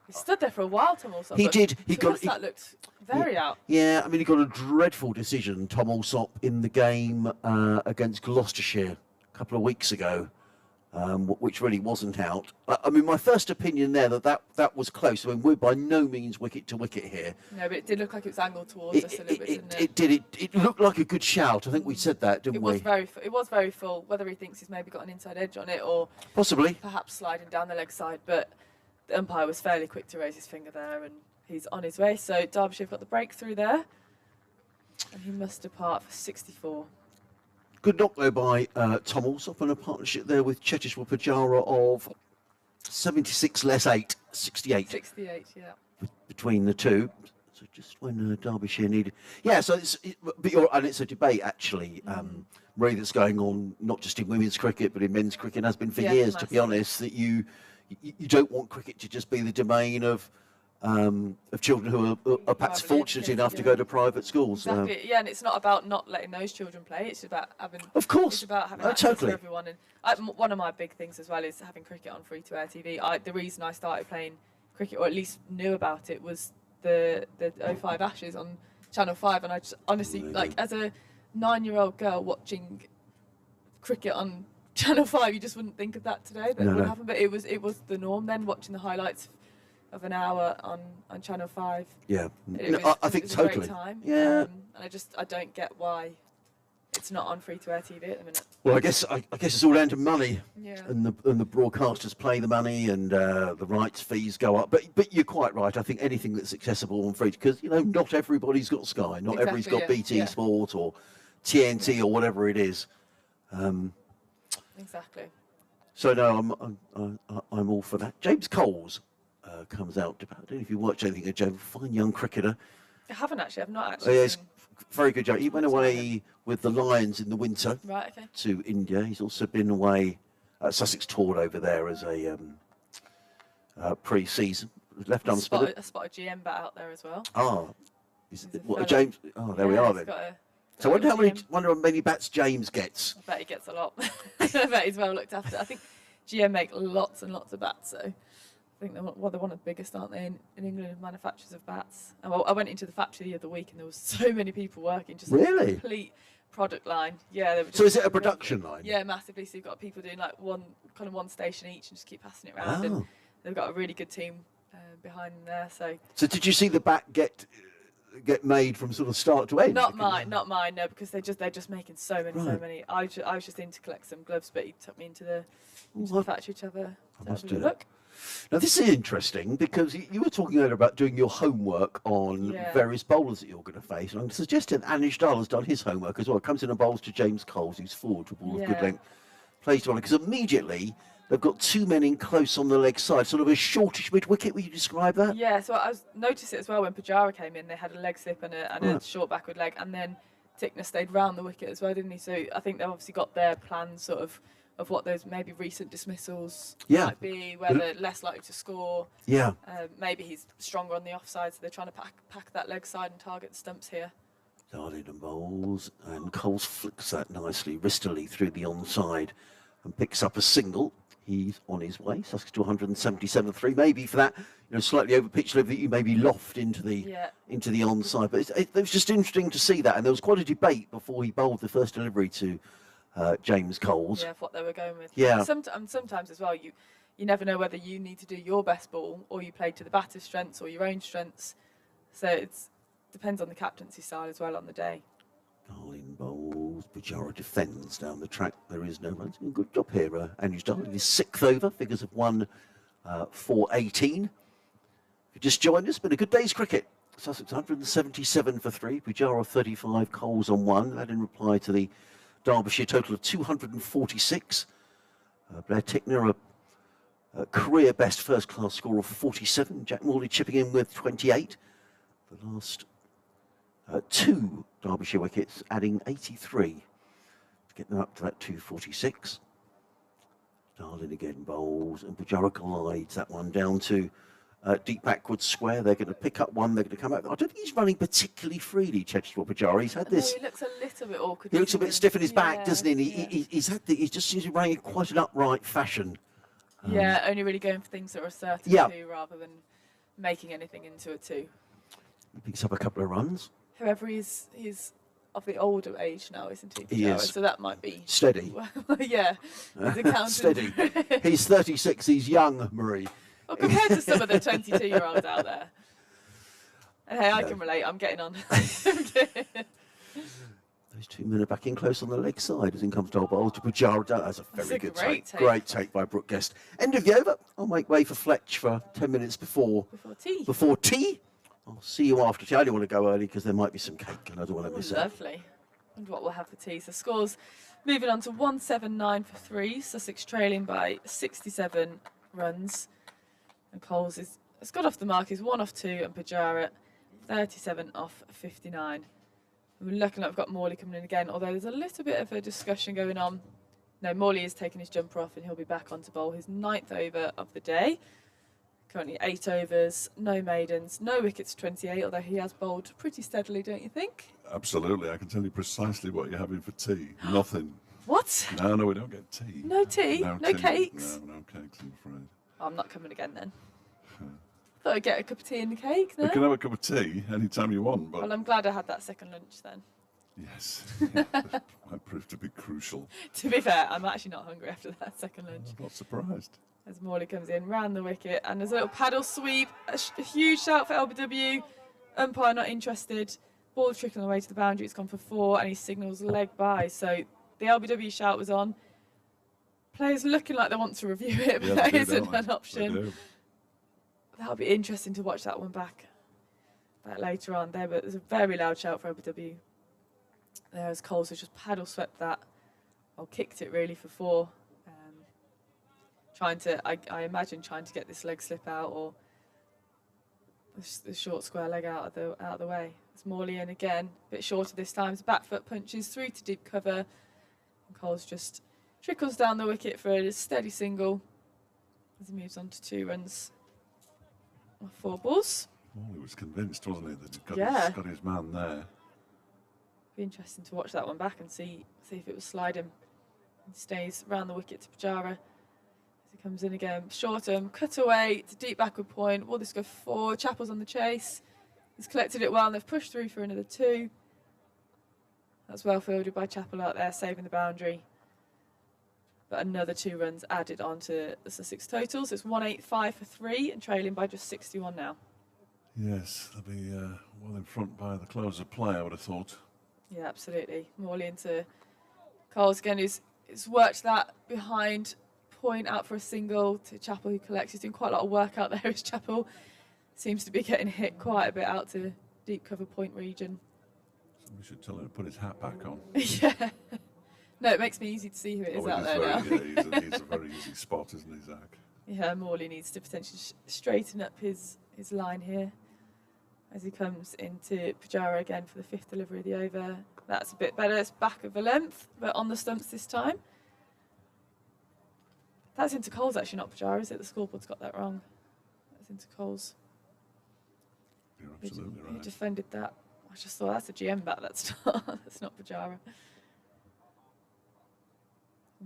He stood there for a while, Tom Alsop. He did. That looked very out. Yeah, I mean, he got a dreadful decision, Tom Alsop, in the game against Gloucestershire a couple of weeks ago, which really wasn't out. I mean, my first opinion there that was close. I mean, we're by no means wicket to wicket here. No, but it did look like it was angled towards us a little bit, didn't it? It did. It looked like a good shout. I think we said that, didn't we? It was very full. Whether he thinks he's maybe got an inside edge on it, or possibly perhaps sliding down the leg side, but the umpire was fairly quick to raise his finger there, and he's on his way. So Derbyshire got the breakthrough there, and he must depart for 64. Good knock though by Tom Alsop, and a partnership there with Chetishwar Pujara of 76 less 8, 68. 68, yeah. Between the two. So just when Derbyshire needed, yeah. So and it's a debate actually, Marie, that's going on not just in women's cricket but in men's cricket, has been for years. Massively. To be honest, that you don't want cricket to just be the domain of children who are perhaps fortunate enough to go to private schools. Exactly. Yeah, and it's not about not letting those children play. It's about having. Of course. It's about having access totally. for everyone. And one of my big things as well is having cricket on free-to-air TV. The reason I started playing cricket, or at least knew about it, was the 05 Ashes on Channel 5, and I just honestly, like, as a 9-year-old girl watching cricket on Channel 5, you just wouldn't think of that today. That would happen, but it was the norm then, watching the highlights of an hour on Channel 5. Yeah, I think it was totally. a great Time. Yeah, and I don't get why it's not on free-to-air TV at the minute. well, I guess it's all down to money. Yeah. And the broadcasters play the money, and the rights fees go up. But you're quite right. I think anything that's accessible and free, because not everybody's got Sky, not everybody's got BT Sport or TNT or whatever it is. Exactly. So no, I'm all for that. James Coles comes out. I don't know if you watch anything of James, fine young cricketer. I haven't actually. I've not actually. Yes, very good job. He went away with the Lions in the winter to India. He's also been away. Sussex toured over there as a pre-season. Left arm spinner. I spotted GM bat out there as well. Ah, Is He's a what, fella. James? Oh, there we are then. So I wonder how many bats James gets. I bet he gets a lot. I bet he's well looked after. I think GM make lots and lots of bats, so I think they're one of the biggest, aren't they, in England, manufacturers of bats. And I went into the factory the other week, and there was so many people working, just Really? a complete product line. Yeah. They were just So is it a production line? Yeah, massively. So you've got people doing like one station each, and just keep passing it around. Wow. And they've got a really good team behind them there. So did you see the bat get made from sort of start to end? Not mine, no, because they're just making so Right. many. I was just in to collect some gloves, but he took me into the Well, factory to have a must do that. look. Now this is interesting because you were talking earlier about doing your homework on Yeah. various bowlers that you're going to face, and I'm suggesting Anish Dal has done his homework as well. Comes in and bowls to James Coles, who's forward to a ball of good Yeah. length, plays to one because immediately they've got two men in close on the leg side, sort of a shortish mid wicket. Would you describe that? Yeah, so I noticed it as well when Pujara came in. They had a leg slip and a Right. short backward leg, and then Tickner stayed round the wicket as well, didn't he? So I think they've obviously got their plans sort of what those maybe recent dismissals Yeah. might be, where they're less likely to score. Yeah. Maybe he's stronger on the offside, so they're trying to pack that leg side and target the stumps here. Darling and bowls, and Coles flicks that nicely, wristily through the onside and picks up a single. He's on his way. Sussex to 177 3. Maybe for that, slightly over pitch level, you maybe loft into the onside. But it was just interesting to see that, and there was quite a debate before he bowled the first delivery to James Coles. Yeah, of what they were going with. Yeah. Sometimes as well, you never know whether you need to do your best ball or you play to the batter's strengths or your own strengths. So it depends on the captaincy style as well on the day. Darling bowls, Pujara defends down the track. There is no runs. Good job here, Anish Dal. In his sixth over, figures of 1-4-18. If you just joined us, been a good day's cricket. Sussex 177 for 3, Pujara 35, Coles on 1. That in reply to the Derbyshire total of 246. Blair Tickner, a career best first-class score of 47. Jack Morley chipping in with 28. The last two Derbyshire wickets adding 83 to get them up to that 246. Darling again bowls, and Pujara glides that one down to deep backwards square. They're going to pick up one, they're going to come out. I don't think he's running particularly freely, Chester Pujara. He's had this. No, he looks a little bit awkward. He looks a bit stiff in his back, doesn't he? And Yeah. he just seems to be running in quite an upright fashion. Yeah, only really going for things that are a certain Yeah. 2 rather than making anything into a 2. He picks up a couple of runs. However, he's of the older age now, isn't he? He is. So that might be Steady. yeah. He's accounting. Steady. He's 36, he's young, Marie. Well, compared to some of the 22-year-olds out there. And hey, I can relate. I'm getting on. Those two men are back in close on the leg side as in comes Dal bowl to Pujara. That's a very That's a good great take. take. Great take by Brooke Guest. End of the over. I'll make way for Fletch for 10 minutes before tea. I'll see you after tea. I only want to go early because there might be some cake and I don't want to miss it. Lovely. And what we'll have for tea. So scores moving on to 179 for 3. Sussex trailing by 67 runs. And Coles has got off the mark. He's 1 off 2 and Pujara 37 off 59. We're looking like we've got Morley coming in again, although there's a little bit of a discussion going on. No, Morley is taking his jumper off and he'll be back on to bowl his 9th over of the day. Currently 8 overs, no maidens, no wickets 28, although he has bowled pretty steadily, don't you think? Absolutely. I can tell you precisely what you're having for tea. Nothing. What? No, we don't get tea. No tea? No tea. cakes? No cakes, I'm afraid. Oh, I'm not coming again then. Thought I'd get a cup of tea and a cake, no? You can have a cup of tea anytime you want, but Well, I'm glad I had that second lunch then. yes, that might prove to be crucial. To be fair, I'm actually not hungry after that second lunch. I'm not surprised. As Morley comes in, round the wicket, and there's a little paddle sweep, a huge shout for LBW. Umpire not interested. Ball trickling away to the boundary, it's gone for 4, and he signals leg by. So the LBW shout was on. Players looking like they want to review it, but Yeah, that they do, isn't don't they? an option. They do. That'll be interesting to watch that one back later on there, but there's a very loud shout for LBW. There as Coles has just paddle swept that, or kicked it really for 4. I imagine trying to get this leg slip out or the short square leg out of the way. It's Morley in again, a bit shorter this time. His back foot punches through to deep cover, and Coles just trickles down the wicket for a steady single as he moves on to 2 runs. 4 balls. Morley was convinced, wasn't he, that he'd got his man there. Be interesting to watch that one back and see if it was sliding. He stays round the wicket to Pujara. As he comes in again, Shortham, cut away to deep backward point. Will this go forward? Chappell's on the chase. He's collected it well and they've pushed through for another 2. That's well fielded by Chappell out there, saving the boundary. But another 2 runs added onto the Sussex totals. It's 185 for 3 and trailing by just 61 now. Yes, they'll be well in front by the close of play, I would have thought. Yeah, absolutely. Morley into Coles again, who's worked that behind point out for a single to Chappell, who collects. He's doing quite a lot of work out there as Chappell seems to be getting hit quite a bit out to deep cover point region. We should tell him to put his hat back on. Yeah. No, it makes me easy to see who it is out there now. Yeah, he's a very easy spot, isn't he, Zach? Yeah, Morley needs to potentially straighten up his line here as he comes into Pujara again for the 5th delivery of the over. That's a bit better. It's back of the length, but on the stumps this time. That's into Coles, actually, not Pujara, is it? The scoreboard's got that wrong. That's into Coles. You're absolutely right. He defended that. I just thought that's a GM bat, that's not Pujara.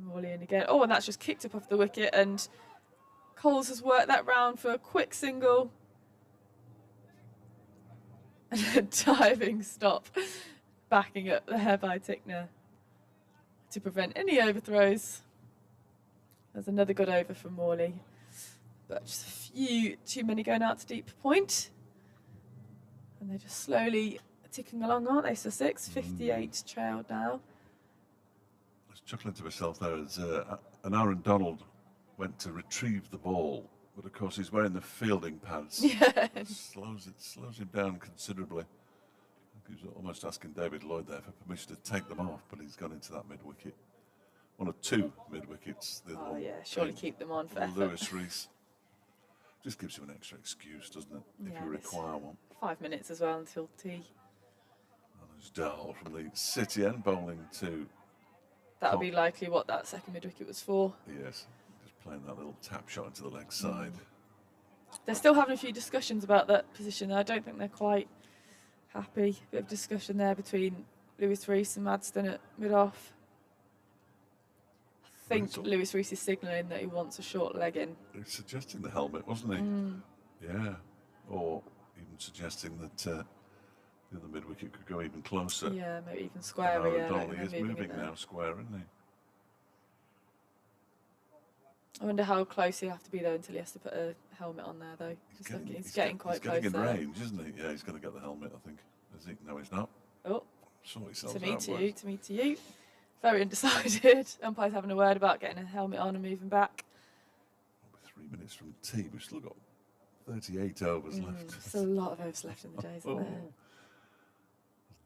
Morley in again. Oh, and that's just kicked up off the wicket, and Coles has worked that round for a quick single. And a diving stop, backing up there by Tickner to prevent any overthrows. There's another good over from Morley, but just a few too many going out to deep point. And they're just slowly ticking along, aren't they, Sussex? 58 trailed now. I was chuckling to myself there as an Aaron Donald went to retrieve the ball, but of course he's wearing the fielding pads. Yeah. It slows him down considerably. He was almost asking David Lloyd there for permission to take them off, but he's gone into that mid-wicket. One of 2 mid-wickets. Oh yeah, surely keep them on for effort. Lewis Rees. Just gives you an extra excuse, doesn't it, if you require one. 5 minutes as well until tea. And there's Dahl from the City end bowling to... That'll be likely what that second mid-wicket was for. Yes, just playing that little tap shot into the leg side. They're still having a few discussions about that position. I don't think they're quite happy. Bit of discussion there between Lewis Rees and Madston at mid-off. I think Lewis Rees is signalling that he wants a short leg in. He was suggesting the helmet, wasn't he? Yeah, or even suggesting that the other mid-wicket could go even closer. Yeah, maybe even squarer. Yeah, Donnelly is moving now square, isn't he? I wonder how close he'll have to be though until he has to put a helmet on there though. He's getting quite close. He's getting in range, isn't he? Yeah, he's going to get the helmet, I think. Is he? No, he's not. Oh, to me to you. Very undecided. Umpire's having a word about getting a helmet on and moving back. 3 minutes from tea. We've still got 38 overs left. Still a lot of overs left in the day, isn't there?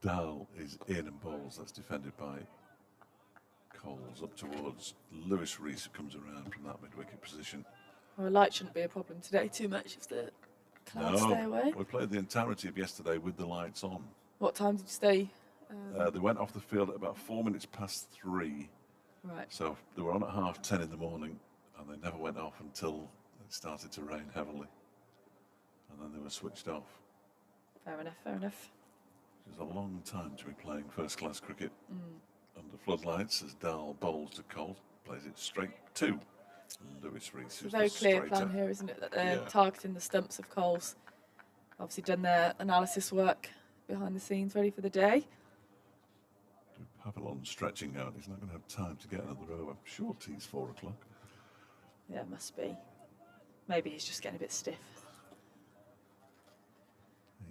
Dahl is in and bowls. That's defended by Coles up towards Lewis Rees, who comes around from that mid-wicket position. Well, a light shouldn't be a problem today too much if the clouds stay away. We played the entirety of yesterday with the lights on. What time did you stay? They went off the field at about 4 minutes past 3. Right. So they were on at 10:30 in the morning, and they never went off until it started to rain heavily. And then they were switched off. Fair enough. It's a long time to be playing first-class cricket under floodlights as Dahl bowls to Coles, plays it straight to Lewis Rees. It's a very clear plan here, isn't it? That they're targeting the stumps of Coles. Obviously done their analysis work behind the scenes, ready for the day. Papillon stretching out. He's not going to have time to get another over. I'm sure tea's 4 o'clock. Yeah, it must be. Maybe he's just getting a bit stiff.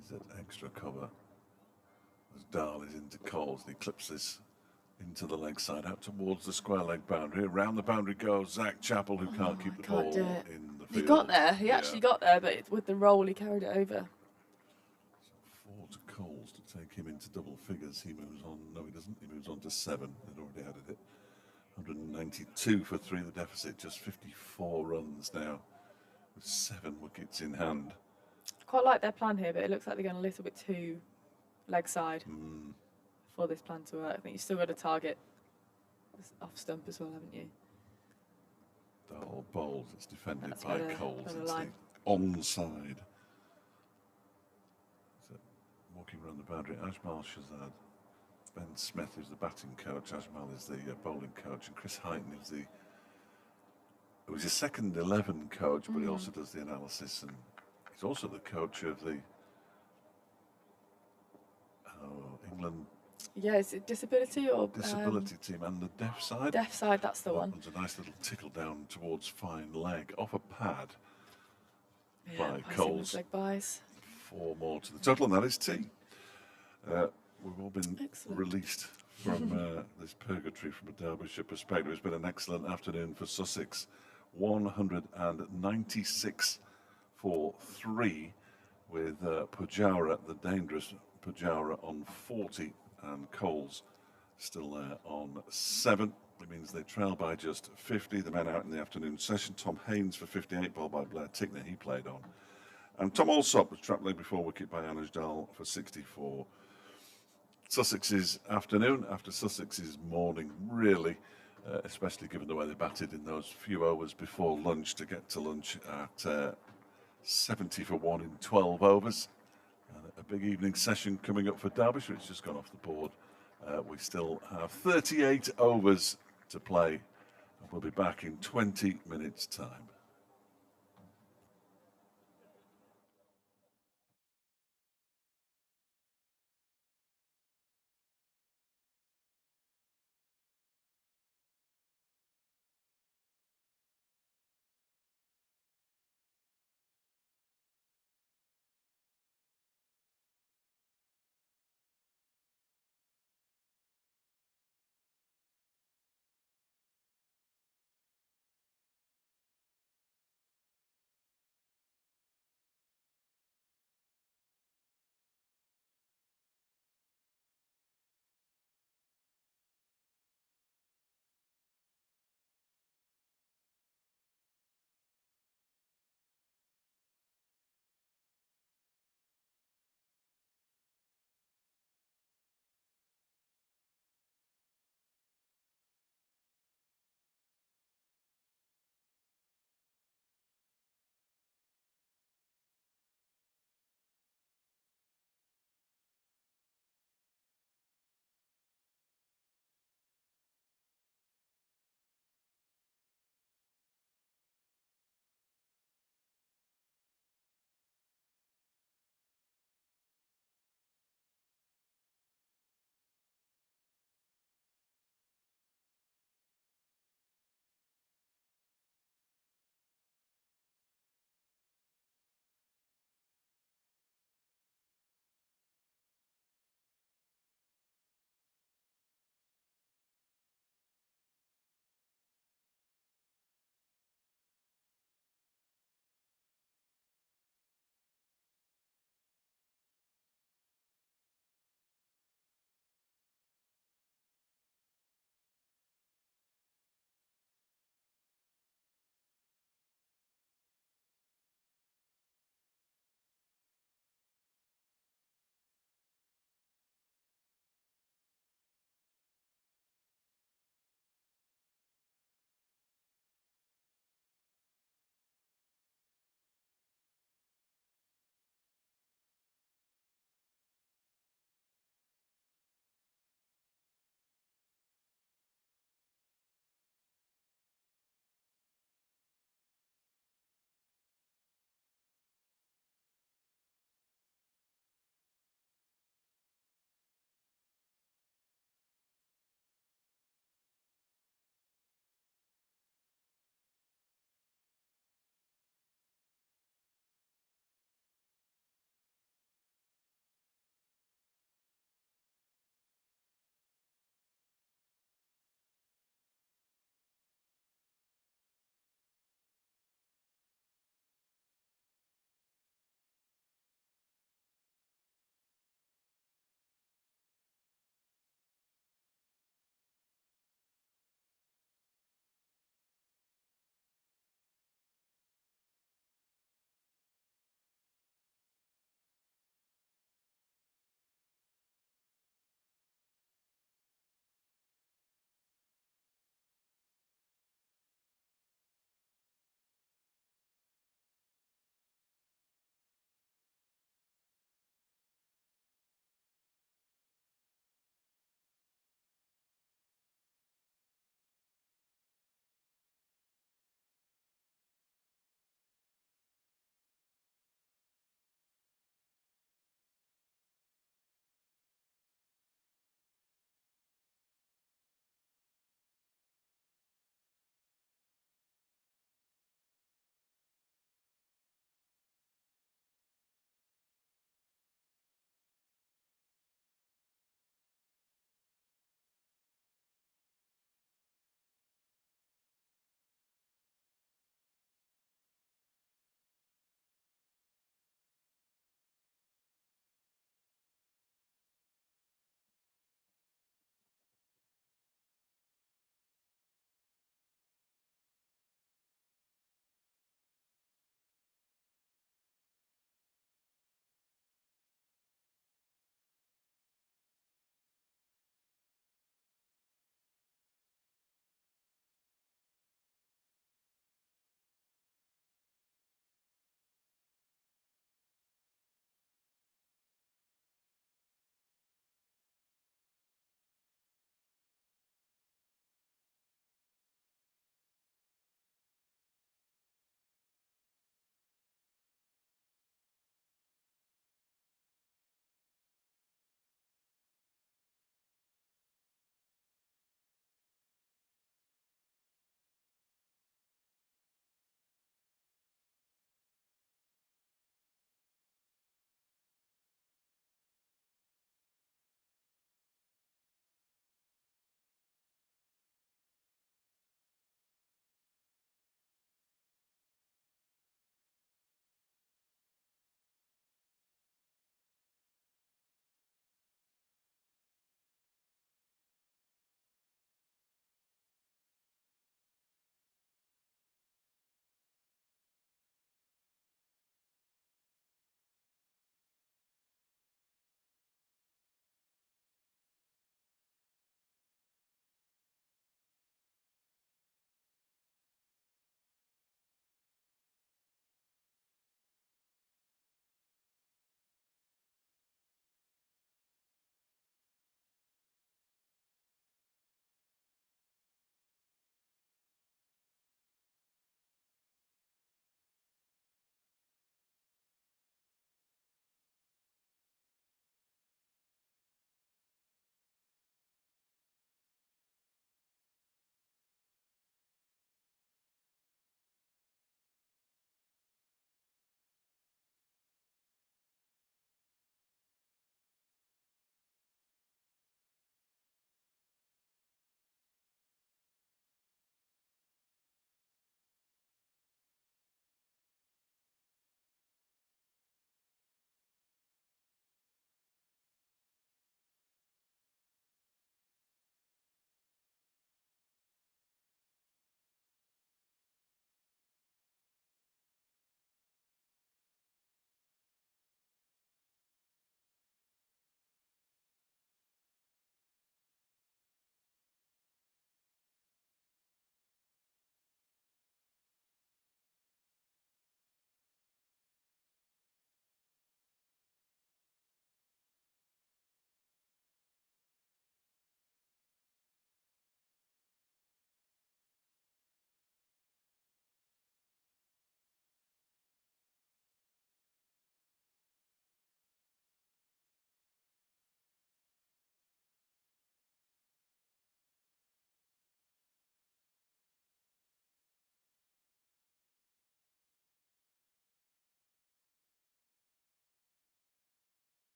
He's at extra cover as Dahl is into Coles, and he clips this into the leg side, out towards the square leg boundary. Around the boundary goes Zach Chappell, who can't keep the ball in the field. He got there. He actually got there, but with the roll, he carried it over. So 4 to Coles to take him into double figures. He moves on. No, he doesn't. He moves on to 7. They'd already added it. 192 for 3. The deficit just 54 runs now, with 7 wickets in hand. Quite like their plan here, but it looks like they're going a little bit too leg side for this plan to work. I think you've still got to target this off stump as well, haven't you? Dahl bowls. It's defended That's by better, Coles. better It's line. the onside. walking around the boundary. Ajmal Shazad, Ben Smith is the batting coach. Ajmal is the bowling coach, and Chris Heighton is who's a second 11 coach, but he also does the analysis, and he's also the coach of the England Yeah, is it disability or disability team and the deaf side. deaf side? That's the one. That one's a nice little tickle down towards fine leg off a pad Yeah, by Pising Coles. those leg buys. 4 more to the total, and that is tea. We've all been Excellent. released from this purgatory from a Derbyshire perspective. It's been an excellent afternoon for Sussex. 196 for 3 with Pujara, the dangerous Pujara, on 40, and Coles still there on 7. It means they trail by just 50. The men out in the afternoon session. Tom Haynes for 58, ball by Blair Tickner, he played on. And Tom Alsop was trapped late before wicket by Anashdal for 64. Sussex's afternoon after Sussex's morning, really, especially given the way they batted in those few overs before lunch to get to lunch at 70 for 1 in 12 overs. A big evening session coming up for Derbyshire. It's just gone off the board. We still have 38 overs to play. We'll be back in 20 minutes' time.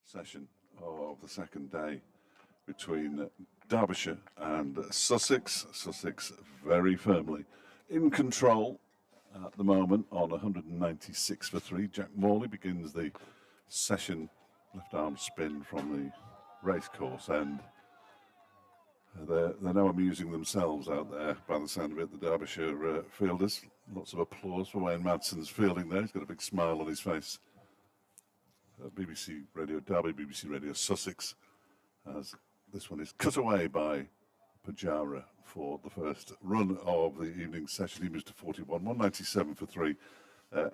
session of the second day between Derbyshire and Sussex. Sussex very firmly in control at the moment on 196 for 3. Jack Morley begins the session left arm spin from the racecourse end. They're now amusing themselves out there by the sound of it, the Derbyshire fielders. Lots of applause for Wayne Madsen's fielding there. He's got a big smile on his face. BBC Radio Derby, BBC Radio Sussex, as this one is cut away by Pajara for the first run of the evening session. He moves to 41, 197 for 3.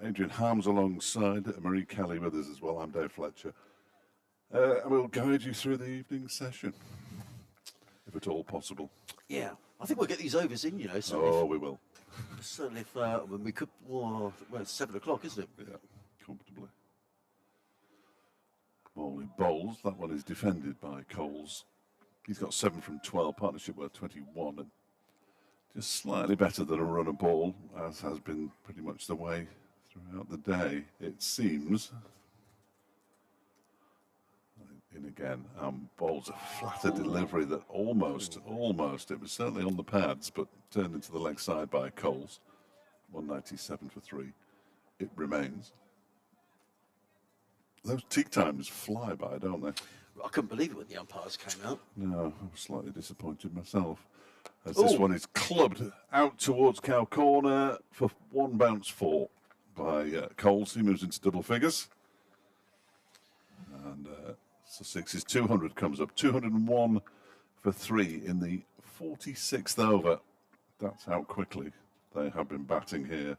Adrian Harms alongside, Marie Kelly with us as well. I'm Dave Fletcher. And we'll guide you through the evening session, if at all possible. Yeah, I think we'll get these overs in, you know. Oh, we will. Certainly if when we could, well, it's 7 o'clock, isn't it? Yeah, comfortably. Morley bowls. That one is defended by Coles. He's got 7 from 12, partnership worth 21. And just slightly better than a runner ball, as has been pretty much the way throughout the day, it seems. In again, bowls a flatter delivery that almost, it was certainly on the pads, but turned into the leg side by Coles. 197 for 3. It remains. Those tea times fly by, don't they? I couldn't believe it when the umpires came out. No, I was slightly disappointed myself. As this one is clubbed out towards Cow Corner for 1 bounce 4 by Coles. He moves into double figures. And Sussex's 200 comes up. 201 for 3 in the 46th over. That's how quickly they have been batting here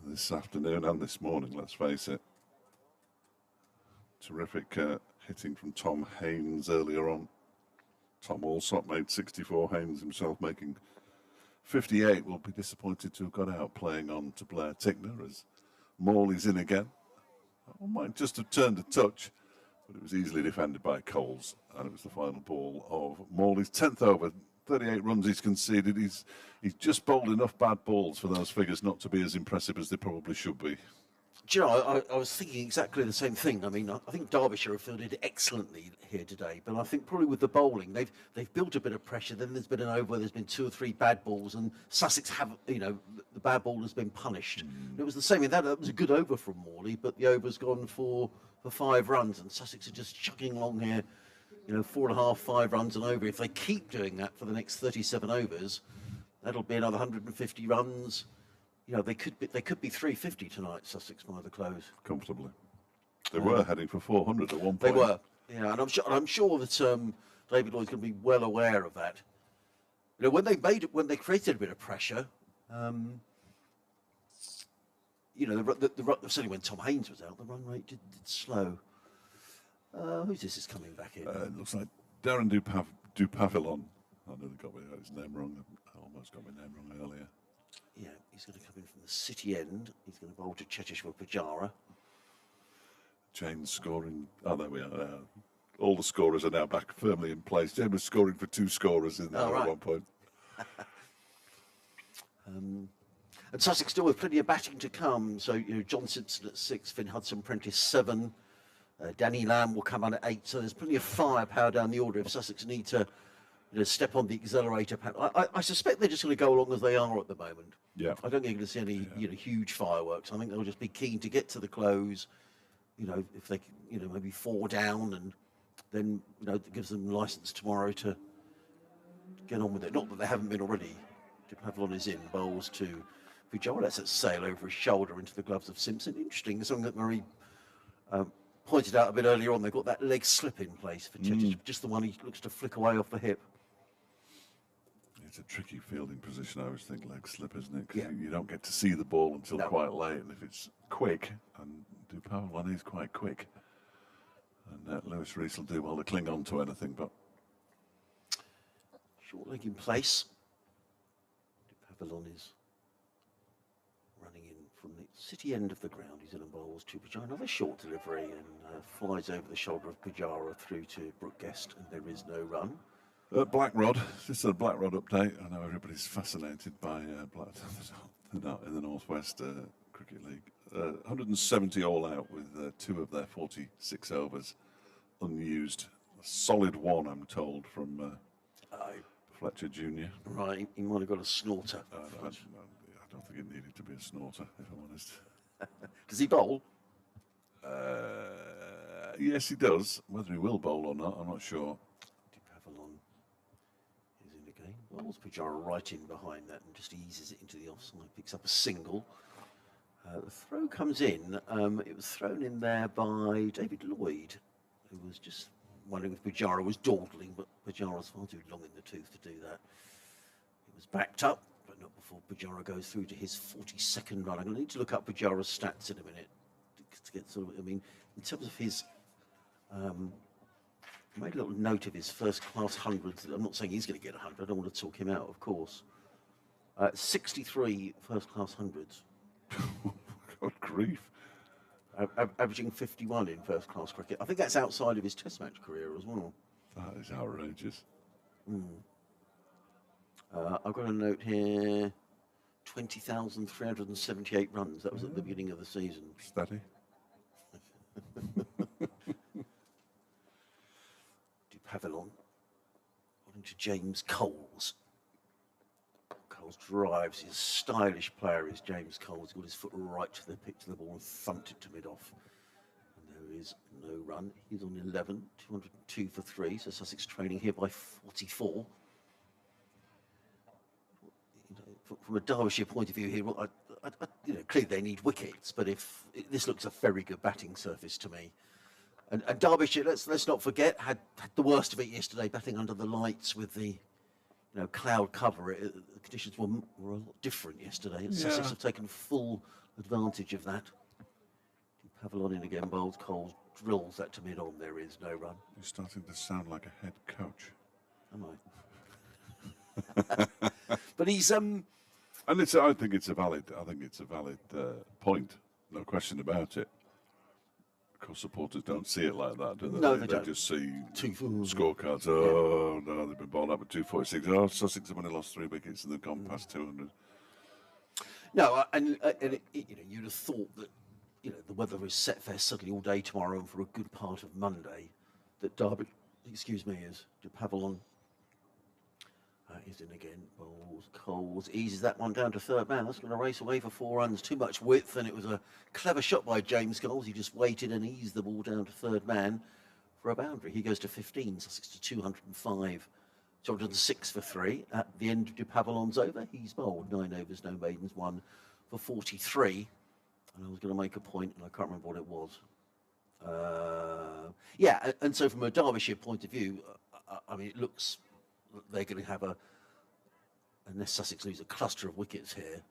this afternoon and this morning, let's face it. Terrific hitting from Tom Haynes earlier on. Tom Alsop made 64, Haynes himself making 58. Will be disappointed to have got out playing on to Blair Tickner as Morley's in again. That might just have turned a touch, but it was easily defended by Coles, and it was the final ball of Morley's 10th over. 38 runs he's conceded. He's just bowled enough bad balls for those figures not to be as impressive as they probably should be. Do you know, I was thinking exactly the same thing. I mean, I think Derbyshire have fielded excellently here today, but I think probably with the bowling, they've built a bit of pressure. Then there's been an over where there's been 2 or 3 bad balls, and Sussex have, you know, the bad ball has been punished. It was the same in that. It was a good over from Morley, but the over's gone for 5 runs, and Sussex are just chugging along here, you know, 4.5, 5 runs and over. If they keep doing that for the next 37 overs, that'll be another 150 runs. You know, they could be 350 tonight, Sussex, by the close. Comfortably. They were heading for 400 at one point. They were, yeah, and I'm sure that David Lloyd's going to be well aware of that. You know, when they created a bit of pressure, you know, certainly when Tom Haynes was out, the run rate did slow. Who's this is coming back in? It looks like Darren Dupavillon. I nearly got his name wrong. I almost got my name wrong earlier. Yeah, he's going to come in from the City end. He's going to bowl to Chetishwar Pujara. James scoring. Oh, there we are. All the scorers are now back firmly in place. James was scoring for 2 scorers in there at one point. And Sussex still with plenty of batting to come. So, you know, John Simpson at 6, Finn Hudson-Prentice 7. Danny Lamb will come on at 8. So there's plenty of firepower down the order if Sussex need to, you know, step on the accelerator pad. I suspect they're just going to go along as they are at the moment. Yeah. I don't think you're going to see any, you know, huge fireworks. I think they'll just be keen to get to the close. You know, if they, you know, maybe 4 down, and then, you know, it gives them license tomorrow to get on with it. Not that they haven't been already. Pavlon is in, bowls to Pujara. That's a sail over his shoulder into the gloves of Simpson. Interesting, something that Marie pointed out a bit earlier on. They've got that leg slip in place for Chetich, just the one he looks to flick away off the hip. It's a tricky fielding position, I always think, leg slip, isn't it? 'Cause Yeah. you don't get to see the ball until quite late, and if it's quick, and Dupavillon is quite quick, and Lewis Rees will do well to cling on to anything, but Short leg in place. Pavlon is running in from the City end of the ground. He's in and bowls to Pujara. Another short delivery, and flies over the shoulder of Pujara through to Brooke Guest, and there is no run. Black Rod, just a Black Rod update. I know everybody's fascinated by Black in the Northwest Cricket League. 170 all out with 2 of their 46 overs. unused. A solid one, I'm told, from Aye. Fletcher Jr. Right, he might have got a snorter. I don't think it needed to be a snorter, if I'm honest. Does he bowl? Yes, he does. Whether he will bowl or not, I'm not sure. Avalon is in the game. Well, Pujara right in behind that and just eases it into the offside, picks up a single. The throw comes in. It was thrown in there by David Lloyd, who was just wondering if Pujara was dawdling, but Pujara's far too long in the tooth to do that. It was backed up, but not before Pujara goes through to his 42nd run. I'm going to need to look up Pujara's stats in a minute to get sort of, I mean, in terms of his, I made a little note of his first class hundreds. I'm not saying he's going to get 100. I don't want to talk him out, of course. 63 first class hundreds. God grief. Averaging 51 in first class cricket. I think that's outside of his test match career as well. That is outrageous. I've got a note here, 20,378 runs. That was at the beginning of the season. Steady. Pavilon, on to James Coles. Coles drives. He's a stylish player, is James Coles. He's got his foot right to the pitch to the ball and thumped it to mid-off. And there is no run. He's on 11, 202 for 3. So Sussex trailing here by 44. You know, from a Derbyshire point of view here, well, you know, clearly they need wickets, but if this looks a very good batting surface to me. And Derbyshire, let's not forget, had the worst of it yesterday, batting under the lights with the cloud cover. The conditions were a lot different yesterday. And Sussex have taken full advantage of that. Pavilon in again, bowls. Coles drills that to mid-on. There is no run. You're starting to sound like a head coach. Am I? But he's And it's. I think it's a valid point. No question about it. Because supporters don't see it like that, do they? No, they don't. Just see Two scorecards. Oh, no, they've been bowled up at 246. Oh, Sussex have only lost 3 wickets and they've gone past 200. No, and you'd have thought that the weather is set fair suddenly all day tomorrow and for a good part of Monday. That is to Pavilon. Is in again. Bowls. Coles eases that one down to third man. That's going to race away for 4 runs. Too much width, and it was a clever shot by James Coles. He just waited and eased the ball down to third man for a boundary. He goes to 15, Sussex to 205. 206 for 3. At the end of Pavilon's over, he's bowled 9 overs, no maidens, 1 for 43. And I was going to make a point, and I can't remember what it was. And so from a Derbyshire point of view, I mean, it looks they're going to have unless Sussex lose a cluster of wickets here,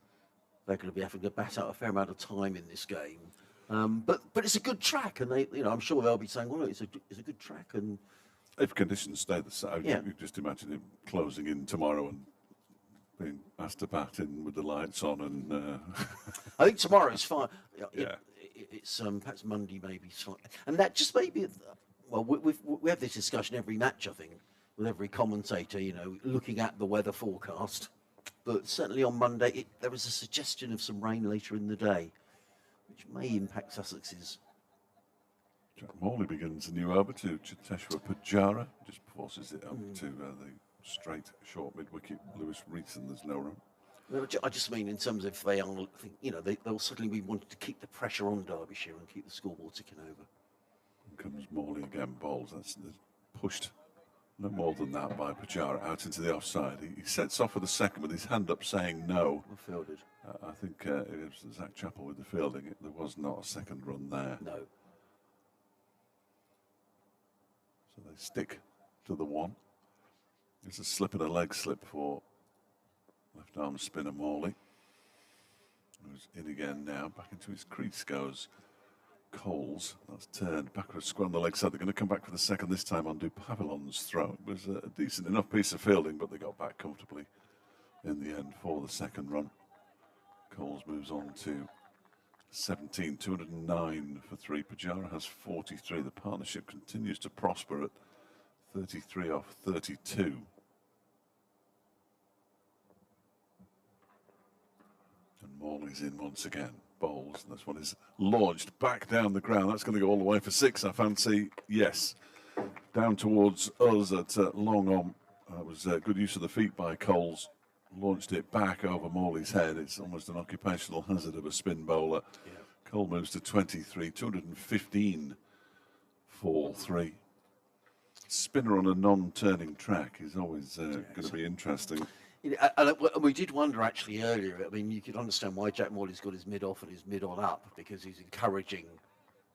they're going to be having to bat out a fair amount of time in this game. But it's a good track, and I'm sure they'll be saying, well, it's a good track, and if conditions stay the same, Yeah. you just imagine him closing in tomorrow and being asked to bat in with the lights on, and I think tomorrow's fine. Yeah. It's perhaps Monday maybe slightly, and that just maybe. Well, we have this discussion every match, I think, with every commentator, looking at the weather forecast. But certainly on Monday, there was a suggestion of some rain later in the day, which may impact Sussex's. Jack Morley begins a new over to Cheteshwar Pujara, just forces it up to the straight short mid-wicket Lewis Rees, and there's no run. Well, I just mean in terms of if they are, they'll certainly be wanting to keep the pressure on Derbyshire and keep the scoreboard ticking over. And comes Morley again, bowls. That's pushed no more than that by Pujara out into the offside. He sets off for the second with his hand up saying no. Well fielded. I think it was Zach Chappell with the fielding. There was not a second run there. No. So they stick to the 1. There's a slip and a leg slip for left arm spinner Morley, who's in again now. Back into his crease goes Coles. That's turned backward square on the leg side. They're going to come back for the second this time on Pavilon's throw. It was a decent enough piece of fielding, but they got back comfortably in the end for the second run. Coles moves on to 17, 209 for 3. Pujara has 43. The partnership continues to prosper at 33 off 32. And Morley's in once again. Bowls, and this one is launched back down the ground. That's going to go all the way for 6, I fancy. Yes. down towards us at long on. It was good use of the feet by Coles. Launched it back over Morley's head. It's almost an occupational hazard of a spin bowler. Yeah. Cole moves to 23, 215 for 3. Spinner on a non-turning track is always going to be interesting. And we did wonder actually earlier, I mean, you could understand why Jack Morley's got his mid-off and his mid-on up, because he's encouraging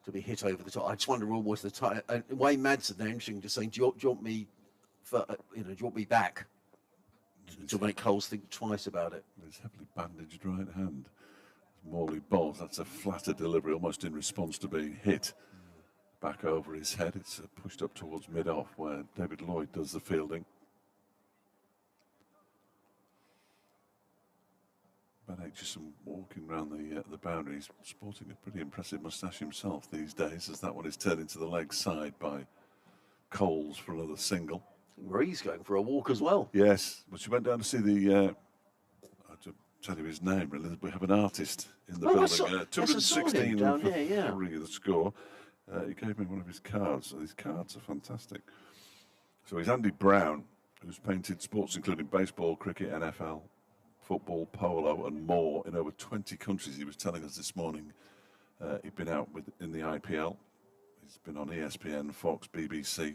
to be hit over the top. I just wonder almost the time. Wayne Madsen, they're interesting, just saying, do you want me back to make Coles think twice about it? His heavily bandaged right hand. Morley bowls, that's a flatter delivery, almost in response to being hit. Back over his head, it's pushed up towards mid-off where David Lloyd does the fielding. Ben Aitchison walking around the boundaries, sporting a pretty impressive moustache himself these days, as that one is turned into the leg side by Coles for another single. Marie's going for a walk as well. Yes, but she went down to see the, I'll tell you his name really, we have an artist in the building. 216 down for here, yeah. 3 the score. He gave me one of his cards. These cards are fantastic. So he's Andy Brown, who's painted sports including baseball, cricket, NFL, football, polo, and more in over 20 countries. He was telling us this morning he'd been out in the IPL. He's been on ESPN, Fox, BBC.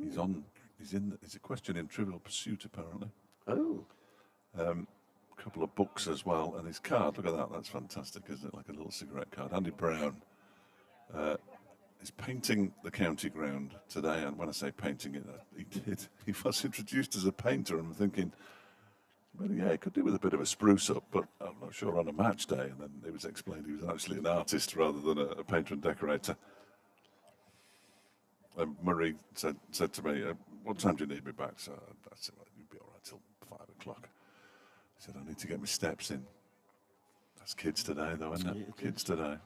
He's a question in Trivial Pursuit apparently. Oh. A couple of books as well, and his card. Look at that. That's fantastic, isn't it? Like a little cigarette card. Andy Brown. Is painting the county ground today, and when I say painting it, he was introduced as a painter, and I'm thinking, well, yeah, he could do with a bit of a spruce up, but I'm not sure on a match day. And then it was explained he was actually an artist rather than a painter and decorator. And Marie said to me, what time do you need me back? So I said, well, you'll be all right till 5 o'clock. He said, I need to get my steps in. That's kids today, though, isn't it? Kids today.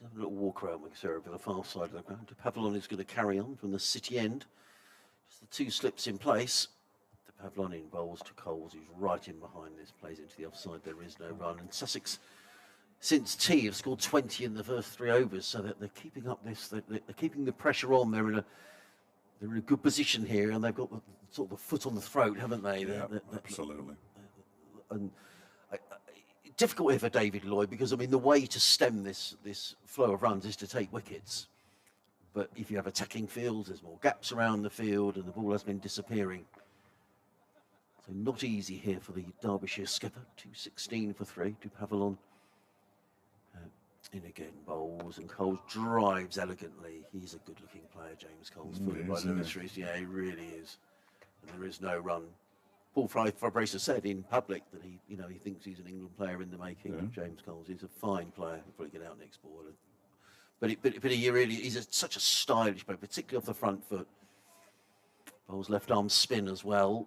Have a little walk around with Sarah for the far side of the ground. Pavlon is going to carry on from the city end. Just the 2 slips in place. The Pavlon in bowls to Coles, who's right in behind this, plays into the offside. There is no run. And Sussex, since tea, have scored 20 in the first 3 overs, so that they're keeping up this. They're keeping the pressure on. They're in a good position here, and they've got sort of the foot on the throat, haven't they? Yeah, absolutely. And difficult here for David Lloyd, because I mean the way to stem this flow of runs is to take wickets, but if you have attacking fields, there's more gaps around the field, and the ball has been disappearing. So not easy here for the Derbyshire skipper. 216 for 3 to Pavlon. In again, bowls, and Coles drives elegantly. He's a good-looking player, James Coles, followed by Lewis Rees. Yeah, he really is. And there is no run. Paul Fabracer said in public that he thinks he's an England player in the making. Yeah. James Coles, he's a fine player. He'll probably get out next ball. But he really, he's such a stylish player, particularly off the front foot. Bowls left arm spin as well.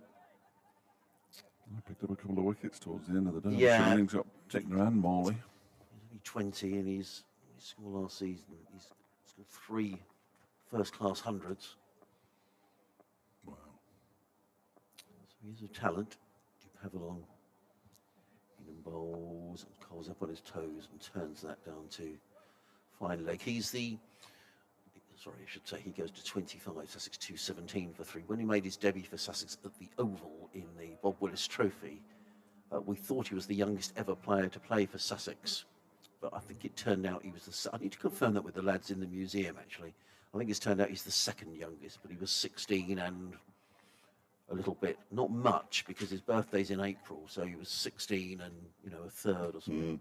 I picked up a couple of wickets towards the end of the day. Yeah. He's got Tickner and Morley. He's only 20, and he scored last season. He's scored 3 first-class hundreds. Wow. So he's a talent. Pavlon in bowls, and Coles up on his toes and turns that down to fine leg. He goes to 25, Sussex 217 for 3. When he made his debut for Sussex at the Oval in the Bob Willis Trophy, we thought he was the youngest ever player to play for Sussex. But I think it turned out he was I need to confirm that with the lads in the museum, actually. I think it's turned out he's the second youngest, but he was 16 and a little bit, not much, because his birthday's in April, so he was 16 and, a third or something.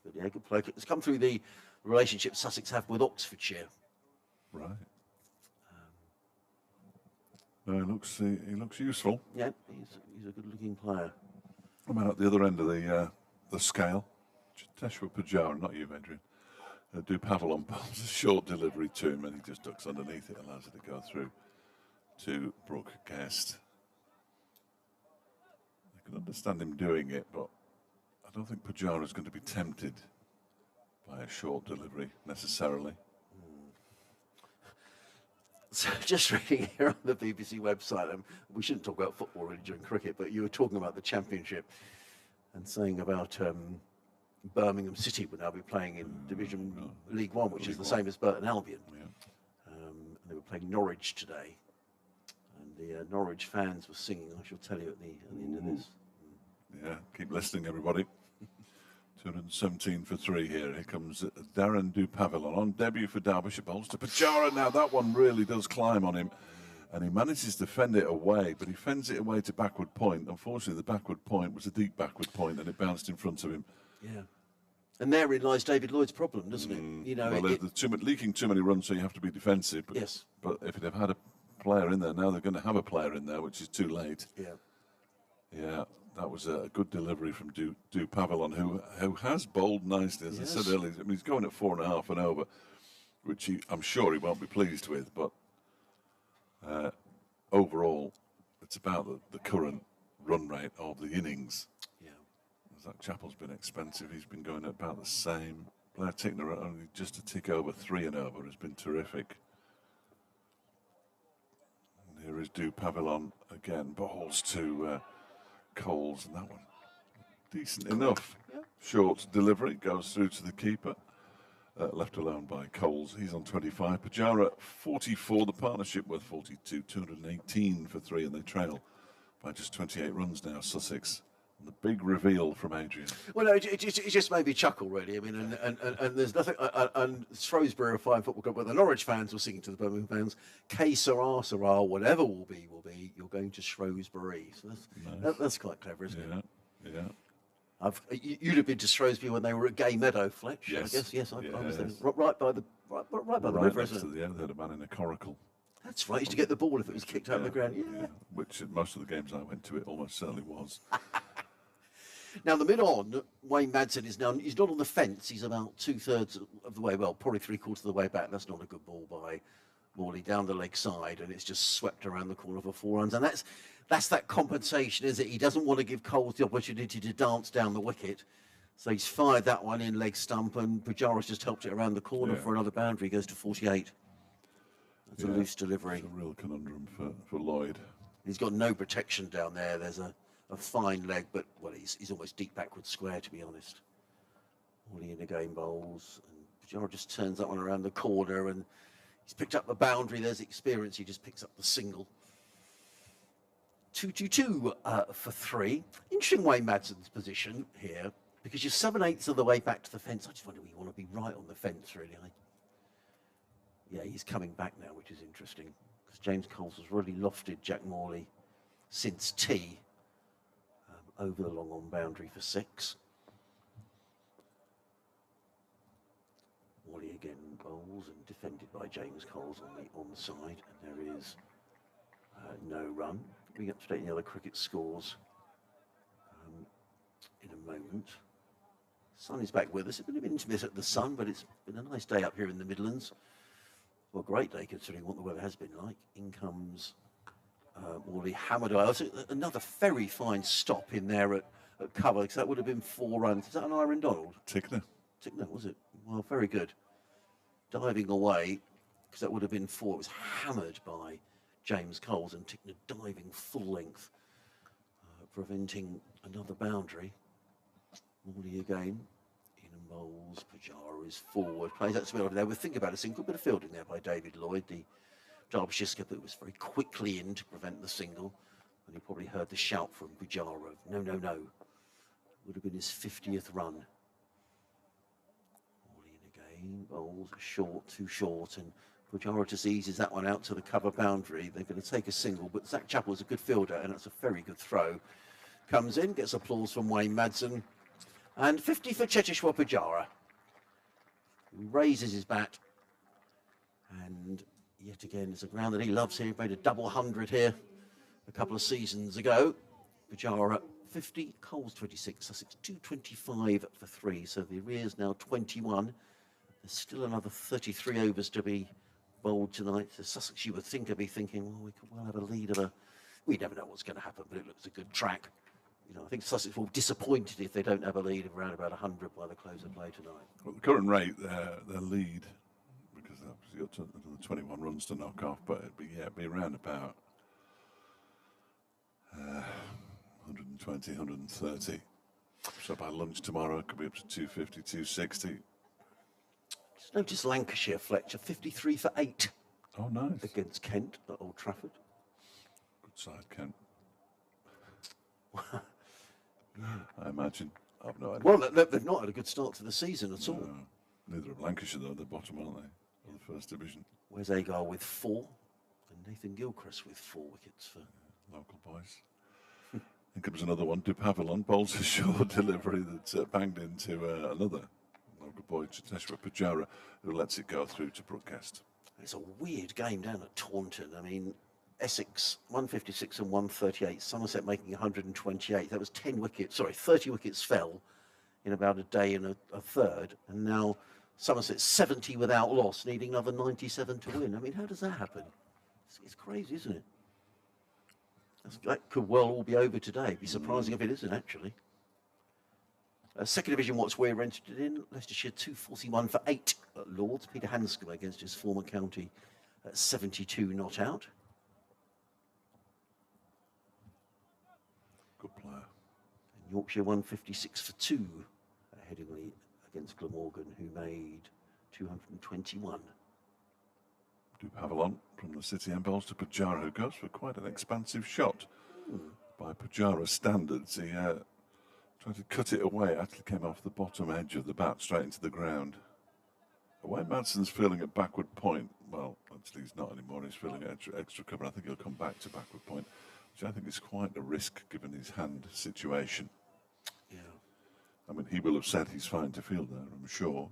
But yeah, good play. It's come through the relationship Sussex have with Oxfordshire. Right. No, he looks useful. Yeah, he's a good-looking player. I'm out at the other end of the scale. Teshwa Pujara, not you, Adrian. Do Pavlon balls a short delivery to him, and he just ducks underneath it, allows it to go through to Brooke Guest. I can understand him doing it, but I don't think Pujara is going to be tempted by a short delivery necessarily. So just reading here on the BBC website, we shouldn't talk about football really during cricket, but you were talking about the Championship and saying about Birmingham City would now be playing in Division League One, which is the same as Burton Albion. Yeah. playing Norwich today. And the Norwich fans were singing, I shall tell you at the end of this. Yeah, keep listening, everybody. 217 for 3 here. Here comes Darren Dupavillon on debut for Derbyshire. Bowls to Pajara. Now that one really does climb on him. And he manages to fend it away, but he fends it away to backward point. Unfortunately, the backward point was a deep backward point, and it bounced in front of him. Yeah. And therein lies David Lloyd's problem, doesn't it? You know, well, they're leaking too many runs, so you have to be defensive. But, yes. But if they've had a player in there, now they're going to have a player in there, which is too late. Yeah. Yeah, that was a good delivery from Dupavillon, who has bowled nicely, as I said earlier. I mean, he's going at 4.5 and over, which I'm sure he won't be pleased with, but overall, it's about the current run rate of the innings. Yeah. Zach Chappell's been expensive. He's been going at about the same. Blair Tickner only just a tick over 3 and over has been terrific. And here is Dupavillon again, bowls to Coles, and that one decent enough. Yeah. Short delivery goes through to the keeper. Left alone by Coles. He's on 25. Pajara 44. The partnership worth 42. 218 for 3, and they trail by just 28 runs now. Sussex. And the big reveal from Adrian. Well, no, it just made me chuckle, really. I mean, and there's nothing. And Shrewsbury are a fine football club, where the Norwich fans were singing to the Birmingham fans, "K Sarah, Sarah, whatever will be. You're going to Shrewsbury." So that's quite clever, isn't it? Yeah. You'd have been to Shrewsbury when they were at Gay Meadow, Fletch. Yes. I guess. Yes, I was there. Yes. Right by the river, Next isn't to it? the end, they had a man in a coracle. That's right. Used to get the ball if it was kicked out of the ground. Yeah. Which at most of the games I went to, it almost certainly was. Now, the mid-on, Wayne Madsen he's not on the fence. He's about 2/3 of the way, well, probably 3/4 of the way back. That's not a good ball by Morley down the leg side, and it's just swept around the corner for 4 runs. And that's that compensation, is it? He doesn't want to give Coles the opportunity to dance down the wicket. So he's fired that one in leg stump, and Pajara's just helped it around the corner for another boundary. He goes to 48. That's a loose delivery. It's a real conundrum for Lloyd. He's got no protection down there. There's a fine leg, but, well, he's almost deep backward square, to be honest. Morley in the game bowls, and Pajara just turns that one around the corner, and he's picked up the boundary. There's experience. He just picks up the single. 2-2-2 for 3. Interesting Wayne Madsen's position here, because you're 7/8 of the way back to the fence. I just wonder whether you want to be right on the fence, really. Yeah, he's coming back now, which is interesting, because James Coles has really lofted Jack Morley since tea over the long on boundary for 6. Morley again bowls and defended by James Coles on the side, and there is no run. Being up to date in the other cricket scores in a moment. Sun is back with us. It's been a bit intermittent at the sun, but it's been a nice day up here in the Midlands. Well, great day considering what the weather has been like. In comes Morley, hammered away. Also, another very fine stop in there at cover, because that would have been 4 runs. Is that an Iron Donald? Tickner, was it? Well, very good. Diving away, because that would have been 4. It was hammered by James Coles, and Tickner diving full length, preventing another boundary. Morley again. In and bowls. Pajara is forward. Plays that to me over there. We'll think about a single bit of fielding there by David Lloyd, the Derbyshire skipper, was very quickly in to prevent the single. And he probably heard the shout from Pajara of no, no, no. Would have been his 50th run. Morley in again. Bowls short, too short, and Pajara just eases that one out to the cover boundary. They're going to take a single, but Zach Chappell's a good fielder, and that's a very good throw. Comes in, gets applause from Wayne Madsen. And 50 for Cheteshwar Pajara, who raises his bat. And yet again, it's a ground that he loves here. He made a double 100 here a couple of seasons ago. Pajara 50, Coles 26, Sussex 225 for 3. So the arrears now 21. There's still another 33 overs to be bowled tonight. So Sussex, you would think, would be thinking, well, we could well have a lead of a... We never know what's going to happen, but it looks a good track. You know, I think Sussex will be disappointed if they don't have a lead of around about 100 by the close of play tonight. Well, the current rate, their lead, because they've obviously got another 21 runs to knock off, but it'd be around about 120, 130. So by lunch tomorrow, it could be up to 250, 260. Just notice Lancashire, Fletcher, 53 for 8. Oh, nice. against Kent at Old Trafford. Good side, Kent. I imagine. I've no idea. Well, they've not had a good start to the season at all. Neither of Lancashire, though. They're bottom, aren't they? Of the First Division. Where's Agar with 4? And Nathan Gilchrist with 4 wickets for Local boys. Here comes another one. Dupavilon bowls a short delivery that banged into another local boy, Cheteshwar Pujara, who lets it go through to Brookcast. It's a weird game down at Taunton. I mean, Essex 156 and 138, Somerset making 128. That was 10 wickets, sorry, 30 wickets fell in about a day and a third. And now Somerset 70 without loss, needing another 97 to win. I mean, how does that happen? It's crazy, isn't it? That could well all be over today. It'd be surprising if it isn't, actually. Second Division, what's we're entered in? Leicestershire 241 for 8 at Lords. Peter Hanscom against his former county at 72 not out. Good player. And Yorkshire 156 for 2 at Headingley against Glamorgan, who made 221. Dupavilon from the City end bowls to Pujara, who goes for quite an expansive shot. By Pujara's standards, he tried to cut it away. Actually came off the bottom edge of the bat straight into the ground. The way Madson's feeling at backward point, well, actually he's not anymore. He's feeling extra cover. I think he'll come back to backward point, which I think is quite a risk given his hand situation. Yeah. I mean, he will have said he's fine to field there, I'm sure.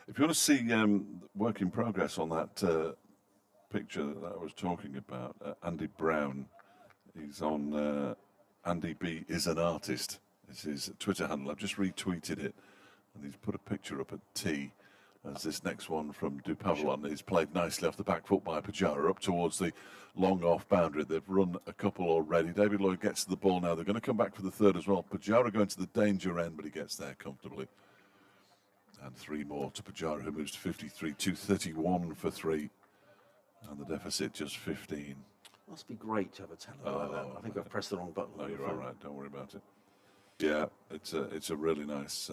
If you want to see work in progress on that picture that I was talking about, Andy Brown, he's on Andy B is an artist. It's his Twitter handle. I've just retweeted it, and he's put a picture up at T. As this next one from Dupavilon is played nicely off the back foot by Pujara up towards the long off boundary. They've run a couple already. David Lloyd gets to the ball now. They're going to come back for the third as well. Pujara going to the danger end, but he gets there comfortably. And 3 more to Pujara, who moves to 53, 231 for 3. And the deficit just 15. Must be great to have a talent like that. I think I've pressed the wrong button. No, you're all right. Don't worry about it. Yeah, it's a really nice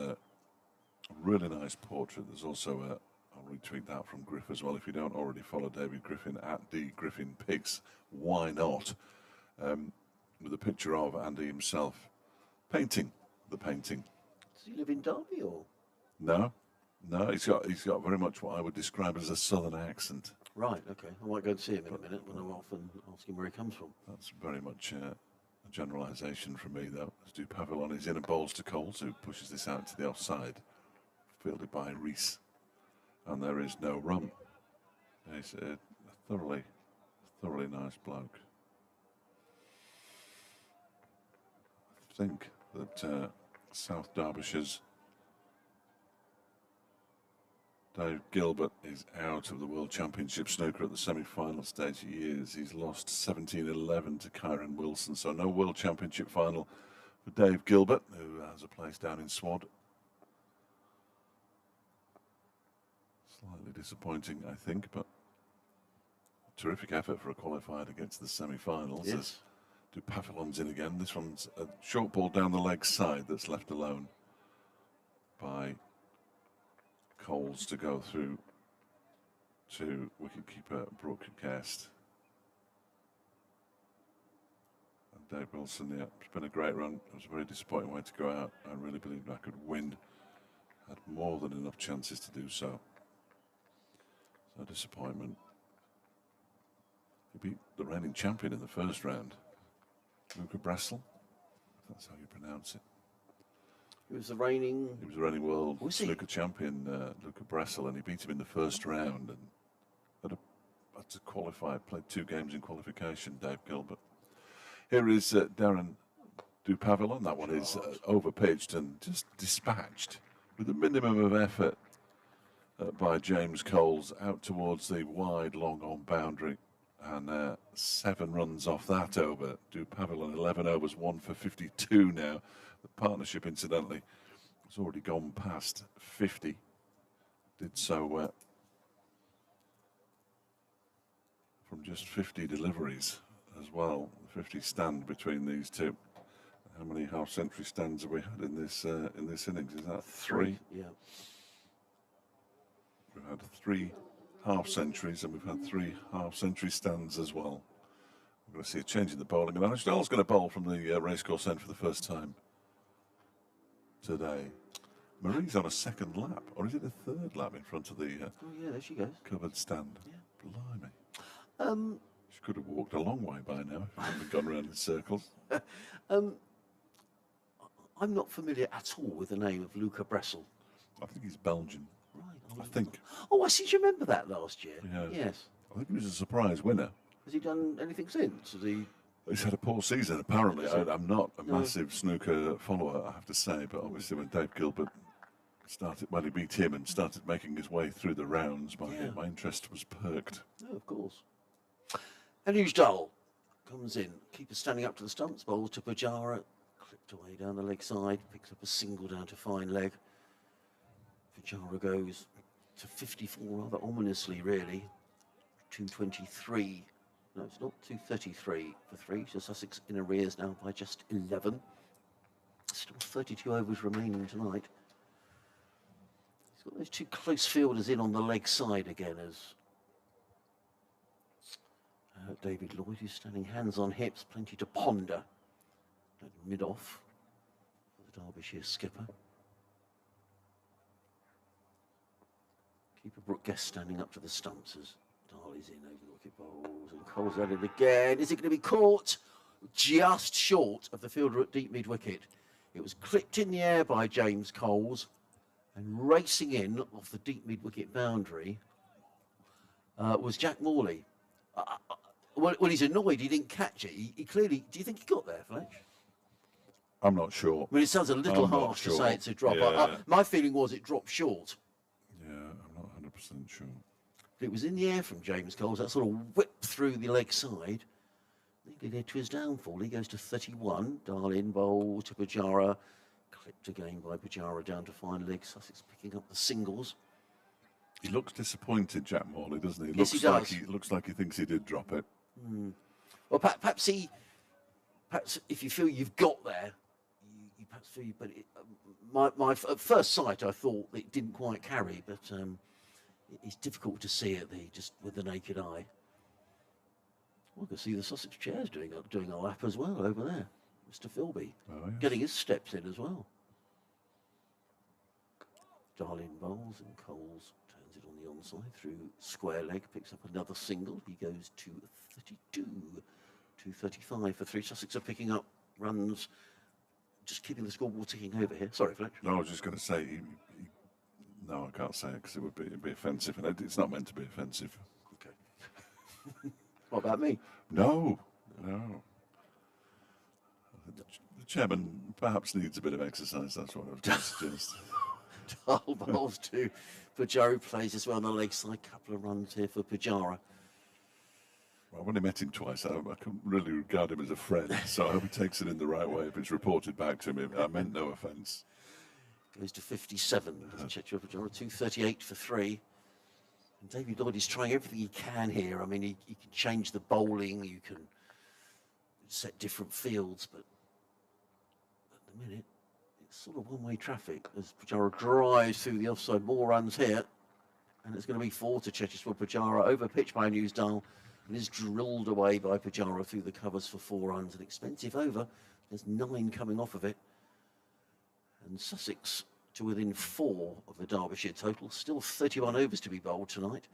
portrait. There's also I'll retweet that from Griff as well. If you don't already follow David Griffin at D Griffin Pics, why not? With a picture of Andy himself painting the painting. Does he live in Derby or? No, he's got very much what I would describe as a southern accent. Right, okay. I might go and see him in a minute when I'm off and ask him where he comes from. That's very much a generalisation from me, though. As Dupavilon is in and bowls to Coles, who pushes this out to the offside, fielded by Rees, and there is no run. He's a thoroughly nice bloke. I think that South Derbyshire's Dave Gilbert is out of the World Championship snooker at the semi-final stage. He is. He's lost 17-11 to Kyron Wilson. So no World Championship final for Dave Gilbert, who has a place down in Swad. Slightly disappointing, I think, but terrific effort for a qualifier against the semi-finals. Yes. Dupavilon's in again. This one's a short ball down the leg side that's left alone by Coles to go through to wicketkeeper Brookcast. And Dave Wilson, yeah, it's been a great run. It was a very disappointing way to go out. I really believed I could win. Had more than enough chances to do so. So disappointment. He beat the reigning champion in the first round, Luca Bressel, if that's how you pronounce it. He was the reigning world snooker champion, Luca Bressel, and he beat him in the first round. And had to qualify, played 2 games in qualification, Dave Gilbert. Here is Darren Dupavilon. That one is overpitched and just dispatched with a minimum of effort by James Coles out towards the wide, long on boundary. And 7 runs off that over. Dupavilon 11 overs, 1 for 52 now. The partnership, incidentally, has already gone past 50. Did so from just 50 deliveries as well. 50 stand between these two. How many half-century stands have we had in this innings? Is that 3? Yeah. We've had 3 half centuries, and we've had 3 half-century stands as well. We're going to see a change in the bowling, and Ashdale's going to bowl from the racecourse end for the first time today. Marie's on a second lap, or is it a third lap in front of the Oh yeah, there she goes. covered stand? Yeah. Blimey. She could have walked a long way by now if she hadn't gone around in circles. I'm not familiar at all with the name of Luca Bressel. I think he's Belgian. Right. I think. Oh, I seem to remember that last year. Yeah. Yes. I think he was a surprise winner. Has he done anything since? Has he? He's had a poor season, apparently. I'm not a No. massive snooker follower, I have to say, but obviously when Dave Gilbert he beat him and started making his way through the rounds, my interest was perked. No, of course. And Ashdale comes in. Keeper standing up to the stumps, bowls to Pujara, clipped away down the leg side, picks up a single down to fine leg. Pujara goes to 54 rather ominously, really. 223. No, it's not 233 for 3. So Sussex in arrears now by just 11. Still 32 overs remaining tonight. He's got those 2 close fielders in on the leg side again as David Lloyd, who's standing hands on hips, plenty to ponder at mid-off for the Derbyshire skipper. Keeper Brooke Guest standing up to the stumps as Dahl is in over the wicket bowls and Cole's at it again. Is it going to be caught? Just short of the fielder at deep mid-wicket. It was clipped in the air by James Coles and racing in off the deep mid-wicket boundary was Jack Morley. When he's annoyed he didn't catch it, he clearly... Do you think he got there, Fletch? I'm not sure. I mean, it sounds a little I'm not harsh to sure. say it's a drop. Yeah. My feeling was it dropped short. Yeah, I'm not 100% sure. It was in the air from James Coles. That sort of whipped through the leg side. Nearly led to his downfall. He goes to 31. Darlin bowl to Pujara. Clipped again by Pujara down to fine leg. Sussex picking up the singles. He looks disappointed, Jack Morley, doesn't he? Yes, he does. Looks like he thinks he did drop it. Well, perhaps if you feel you've got there, you perhaps feel. But at first sight, I thought it didn't quite carry, but it's difficult to see it just with the naked eye. Well, I can see the Sussex chairs doing a lap as well over there. Mr. Philby getting his steps in as well. Darlin bowls and Coles turns it on the onside through square leg, picks up another single. He goes to 32, 235 for 3. Sussex are picking up runs, just keeping the scoreboard ticking over here. Sorry, Fletch. No, I was just going to say, no, I can't say it because it'd be offensive, and it's not meant to be offensive. Okay. What about me? No. The chairman perhaps needs a bit of exercise, that's what I was going to suggest. Dahl bowls to Pujara, plays as well on the leg side. Couple of runs here for Pujara. Well, I've only met him twice. I couldn't really regard him as a friend, so I hope he takes it in the right way if it's reported back to him. I meant no offence. Goes to 57. Pujara, 238 for 3. And David Lloyd is trying everything he can here. I mean, he can change the bowling, you can set different fields, but at the minute, it's sort of one-way traffic as Pujara drives through the offside. More runs here, and it's going to be 4 to Chechiswell. Pujara over pitch by Newsdale and is drilled away by Pujara through the covers for 4 runs. An expensive over. There's 9 coming off of it. And Sussex to within 4 of the Derbyshire total. Still 31 overs to be bowled tonight.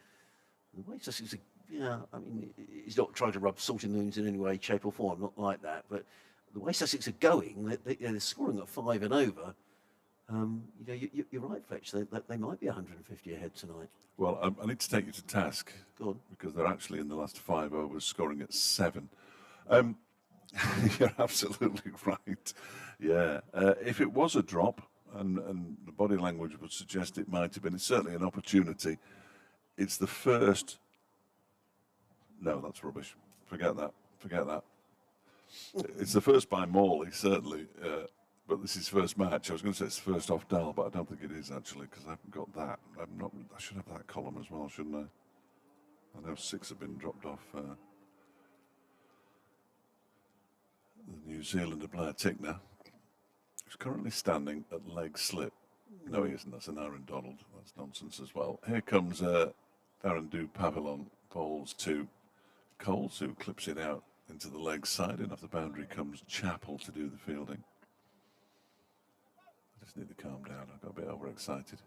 And the way Sussex, I mean, he's not trying to rub salt in the wounds in any way, shape or form, not like that. But the way Sussex are going, they're scoring at 5 and over. You're right, Fletch. They might be 150 ahead tonight. Well, I need to take you to task. Go on. Because they're actually in the last 5 overs scoring at 7. You're absolutely right. Yeah. If it was a drop, and the body language would suggest it might have been, it's certainly an opportunity. It's the first... No, that's rubbish. Forget that. It's the first by Morley, certainly, but this is first match. I was going to say it's the first off Dahl, but I don't think it is, actually, because I haven't got that. I should have that column as well, shouldn't I? I know 6 have been dropped off. The New Zealander Blair Tickner, who's currently standing at leg slip. No, he isn't. That's an Aaron Donald. That's nonsense as well. Here comes Darren Pavillon bowls to Coles, who clips it out into the leg side, and off the boundary comes Chappell to do the fielding. I just need to calm down. I got a bit overexcited.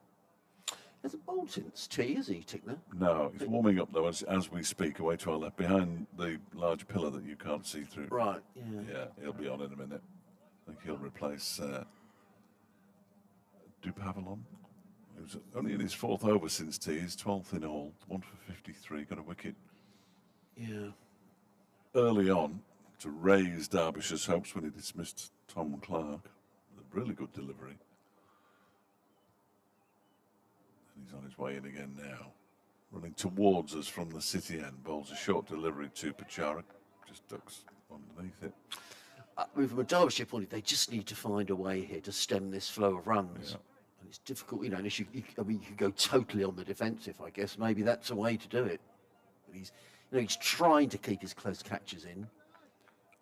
Hasn't bowled since tea, is he, Tickner? No, he's warming up though as we speak, away to our left, behind the large pillar that you can't see through. Right, yeah. Yeah, he'll be on in a minute. I think he'll replace Pavillon, who's only in his 4th over since tea. He's 12th in all, 1 for 53, got a wicket. Yeah. Early on to raise Derbyshire's hopes when he dismissed Tom Clark. A really good delivery. And he's on his way in again now. Running towards us from the city end, bowls a short delivery to Pachara, just ducks underneath it. From a Derbyshire point of view, they just need to find a way here to stem this flow of runs. Yeah. And it's difficult, you know, unless you could go totally on the defensive, I guess. Maybe that's a way to do it. But he's trying to keep his close catches in.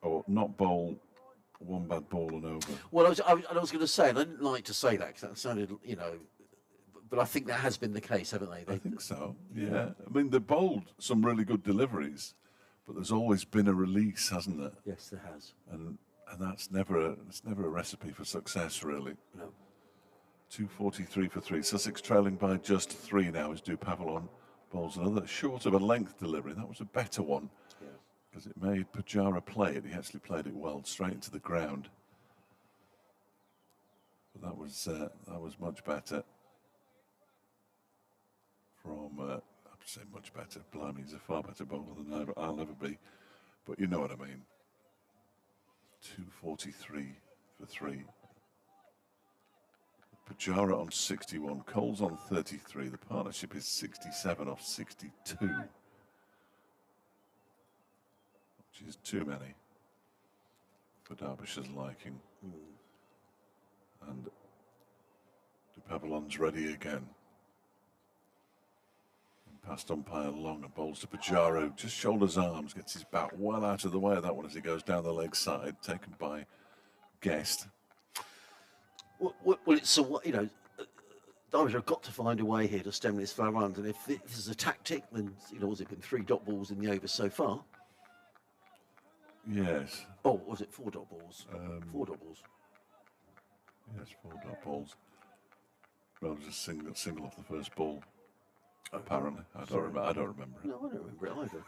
Or not bowl one bad ball and over. Well, I was going to say, and I didn't like to say that because that sounded, you know, but I think that has been the case, haven't they? I think so, yeah. I mean, they bowled some really good deliveries, but there's always been a release, hasn't there? Yes, there has. And that's never a recipe for success, really. No. 243 for 3. Sussex trailing by just 3 now as Pavillon bowls another short of a length delivery. That was a better one. Because it made Pajara play it. He actually played it well, straight into the ground. But that was much better. From I'd say much better. Blimey, he's a far better bowler than I'll ever be. But you know what I mean. 243 for 3. Pajara on 61. Coles on 33. The partnership is 67 off 62. Which is too many for Derbyshire's liking. And Pavillon's ready again. And past umpire Long and bowls to Pajara, who just shoulders arms, gets his bat well out of the way of that one as he goes down the leg side, taken by Guest. Well, it's you know, Derbyshire have got to find a way here to stem this flow of runs, and if this is a tactic, then you know, has it been 3 dot balls in the over so far? Yes. Oh, was it 4 dot balls? 4 dot balls. Yes, 4 dot balls. Well, it was a single off the first ball. Apparently, I don't remember it. No, I don't remember it either.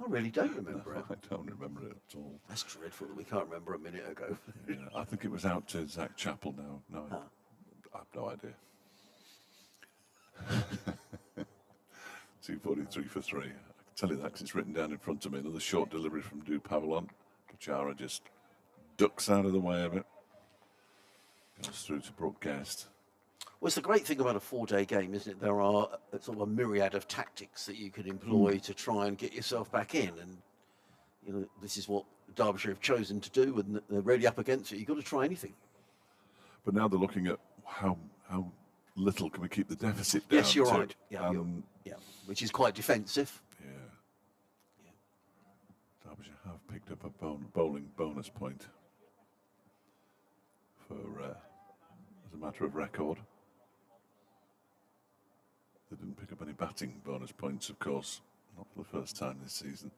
I really don't remember it. I don't remember it at all. That's dreadful that we can't remember a minute ago. Yeah, I think it was out to Zach Chappell now. No, I have no idea. 243 for 3. I can tell you that because it's written down in front of me. Another short delivery from Pavillon. Pachara just ducks out of the way of it. Goes through to Brooke Guest. Well, it's the great thing about a 4-day game, isn't it? There are sort of a myriad of tactics that you can employ to try and get yourself back in. And, you know, this is what Derbyshire have chosen to do, and they're really up against it. You've got to try anything. But now they're looking at how little can we keep the deficit down. Yes, you're right. Yeah, which is quite defensive. Yeah. Derbyshire have picked up a bowling bonus point for as a matter of record. They didn't pick up any batting bonus points, of course, not for the first time this season.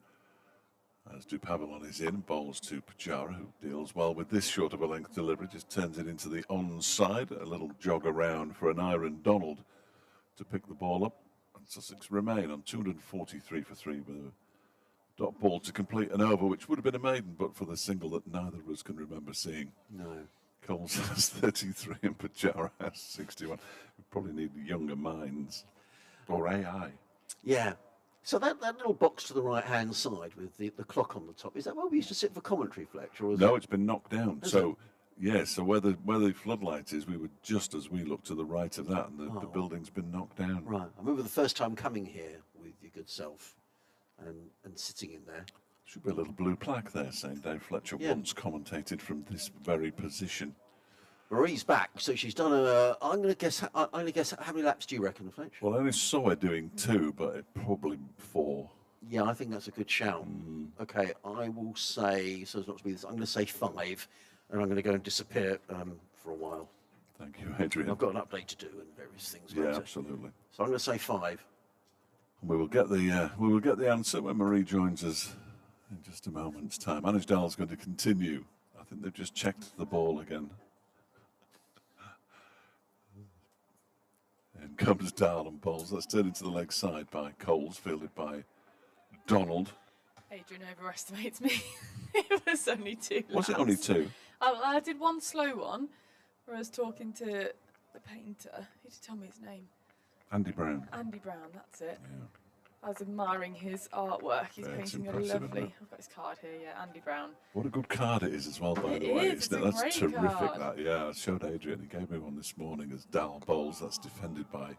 As Pavillon is in, bowls to Pajara, who deals well with this short of a length delivery, just turns it into the onside, a little jog around for an Iron Donald to pick the ball up. And Sussex remain on 243 for 3 with a dot ball to complete an over, which would have been a maiden, but for the single that neither of us can remember seeing. No. Coles has 33 and Pajara has 61. We probably need younger minds. Or AI. Yeah. So that little box to the right-hand side with the clock on the top, is that where we used to sit for commentary, Fletcher? Or No, it's been knocked down. So, yes, so where the floodlight is, we were just as we look to the right of that, and the building's been knocked down. Right. I remember the first time coming here with your good self and sitting in there. Should be a little blue plaque there saying Dave Fletcher once commentated from this very position. Marie's back, so she's done I'm going to guess how many laps do you reckon, Fletch? Well, I only saw her doing 2, but probably 4. Yeah, I think that's a good shout. Okay, I will say, so as not to be this, I'm going to say 5, and I'm going to go and disappear for a while. Thank you, Adrian. I've got an update to do and various things. Yeah, absolutely. So I'm going to say 5. We will get the answer when Marie joins us in just a moment's time. Anish Dal's going to continue. I think they've just checked the ball again. In comes Dal and bowls. That's turned into the leg side by Coles, fielded by Donald. Adrian overestimates me. It was only 2 Was it laps. only 2? I did one slow one where I was talking to the painter. Who did tell me his name? Andy Brown. Andy Brown, that's it. Yeah. I was admiring his artwork. He's Yeah, it's painting a impressive, lovely. isn't it? I've got his card here, yeah, Andy Brown. What a good card it is as well, by It the way. is, isn't it's it? a That's great terrific, card. that. Yeah, I showed Adrian. He gave me one this morning as Dal bowls. That's defended by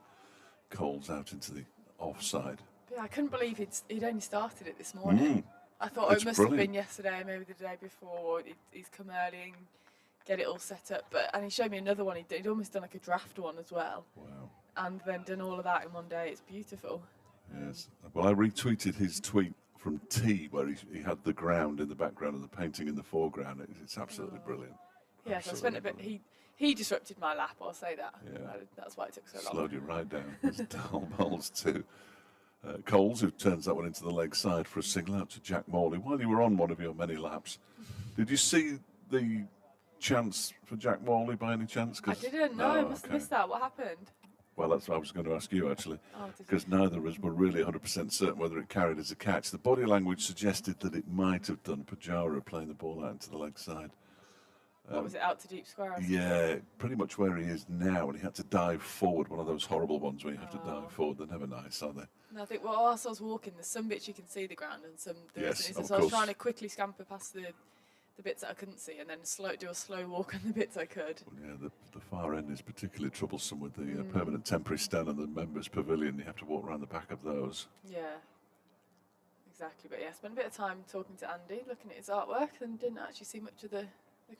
Coles out into the offside. But yeah, I couldn't believe he'd only started it this morning. I thought It's it must brilliant. have been yesterday, maybe the day before. Or he's come early and get it all set up. And he showed me another one. He'd almost done like a draft one as well. Wow. And then done all of that in one day. It's beautiful. Yes. Well, I retweeted his tweet from T where he had the ground in the background and the painting in the foreground. It's absolutely brilliant. Yeah, so I spent a bit. He disrupted my lap. I'll say that. Yeah. That's why it took so long. Slowed you right down. As Dal bowls to Coles, who turns that one into the leg side for a single out to Jack Morley. While you were on one of your many laps, did you see the chance for Jack Morley by any chance? I didn't. No, I must have missed that. What happened? Well, that's what I was going to ask you, actually, Oh, did you? because neither of us were really 100% certain whether it carried as a catch. The body language suggested that it might have done. Pujara playing the ball out into the leg side. What was it, out to deep square? Or something? Yeah, pretty much where he is now, and he had to dive forward, one of those horrible ones where you have to Oh. dive forward. They're never nice, are they? No, I think, well, whilst I was walking, there's some bits you can see the ground and some there Yes, isn't. of So I was course. trying to quickly scamper past the bits that I couldn't see and then do a slow walk on the bits I could. Well, yeah, the far end is particularly troublesome with the permanent temporary stand and the members' pavilion. You have to walk around the back of those. Yeah, exactly. But yeah, I spent a bit of time talking to Andy, looking at his artwork, and didn't actually see much of the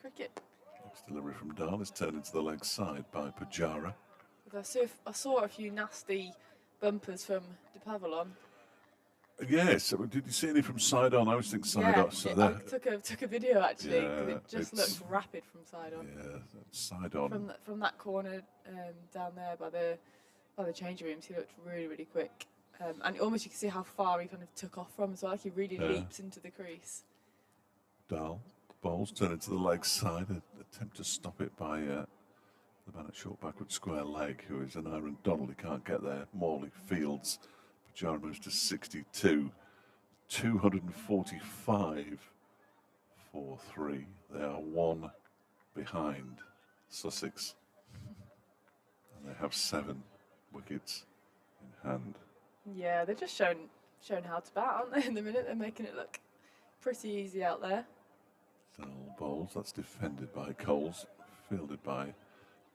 cricket. Next delivery from Dahl is turned into the leg side by Pujara. But I saw a few nasty bumpers from De Pavillon. Yes, did you see any from side on? I always think side Yeah, on. So I there, took a video actually, 'cause Yeah, it just it's- looked rapid from side on. yeah, side on. From that corner down there by the change rooms, he looked really quick, and almost you can see how far he kind of took off from as well. Like he really leaps into the crease. Dahl bowls turn into the leg side. An attempt to stop it by the man at short backward square leg, who is an Aaron Donald. He can't get there. Morley fields. Pujara moves to 62. 245 for 3. They are one behind Sussex. And they have 7 wickets in hand. Yeah, they're just shown how to bat, aren't they? In the minute, they're making it look pretty easy out there. Dahl bowls. That's defended by Coles. Fielded by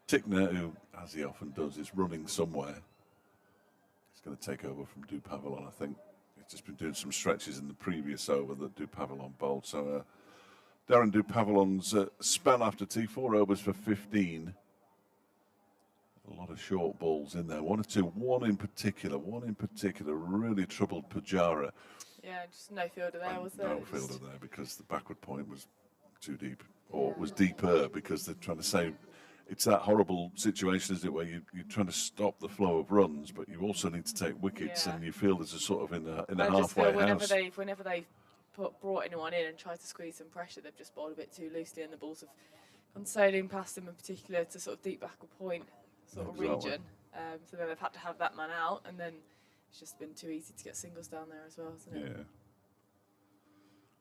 Tickner, who, as he often does, is running somewhere. He's going to take over from Du Pavillon, I think. He's just been doing some stretches in the previous over that Du Pavillon bowled. So Darren Du Pavillon's spell after tea, 4 overs for 15. A lot of short balls in there. One or two. One in particular really troubled Pujara. Yeah, just no fielder there, was there? No Just- fielder there because the backward point was too deep, or was deeper, because they're trying to say it's that horrible situation, isn't it, where you're trying to stop the flow of runs, but you also need to take wickets, Yeah. and you feel there's a sort of in a I just halfway feel whenever house. they've brought anyone in and tried to squeeze some pressure, they've just bowled a bit too loosely, and the balls have gone sailing past them, in particular to sort of deep backward point sort of Exactly. region. So then they've had to have that man out, and then it's just been too easy to get singles down there as well, hasn't it? Yeah.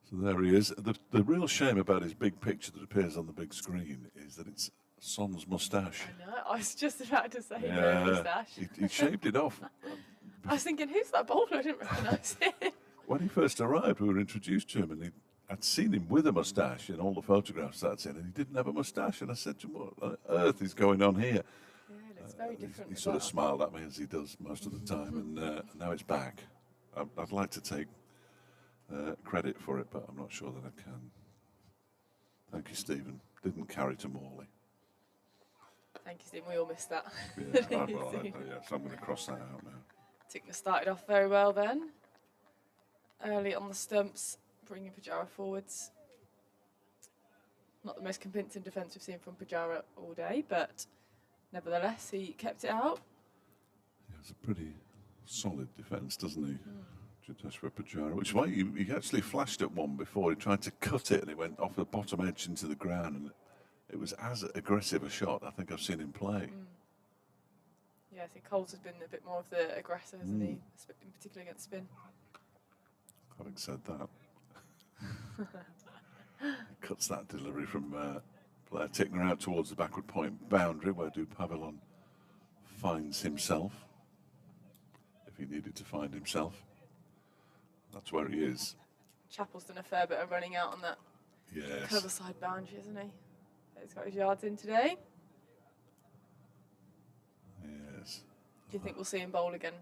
So there he is. The real shame about his big picture that appears on the big screen is that it's Son's moustache. I know. I was just about to say the Yeah, moustache. he shaved it off. I was thinking, who's that bowler? I didn't recognise it. When he first arrived, we were introduced to him, and I'd seen him with a moustache in all the photographs that I'd seen, and he didn't have a moustache. And I said to him, what on earth is going on here? Yeah, it looks very different. He as sort of well. smiled at me, as he does most of the time, and now it's back. I'd like to take credit for it, but I'm not sure that I can. Thank you, Stephen. Didn't carry to Morley. Thank you, Steve. We all missed that. Yeah, so I'm going to cross that out now. Tickner started off very well then. Early on the stumps, bringing Pujara forwards. Not the most convincing defence we've seen from Pujara all day, but nevertheless, he kept it out. Yeah, it's a pretty Solid defence, doesn't he? Jiteshwar Pujara, which is why he actually flashed at one before. He tried to cut it and it went off the bottom edge into the ground, and it was as aggressive a shot I think I've seen him play. Yeah, I think Coles has been a bit more of the aggressor, hasn't he? In particular against spin. Having said that, he cuts that delivery from player Tickner out towards the backward point boundary where Pavillon finds himself, if he needed to find himself. That's where he is. Chappell's done a fair bit of running out on that cover side boundary, hasn't he? He's got his yards in today. Yes. Do you think we'll see him bowl again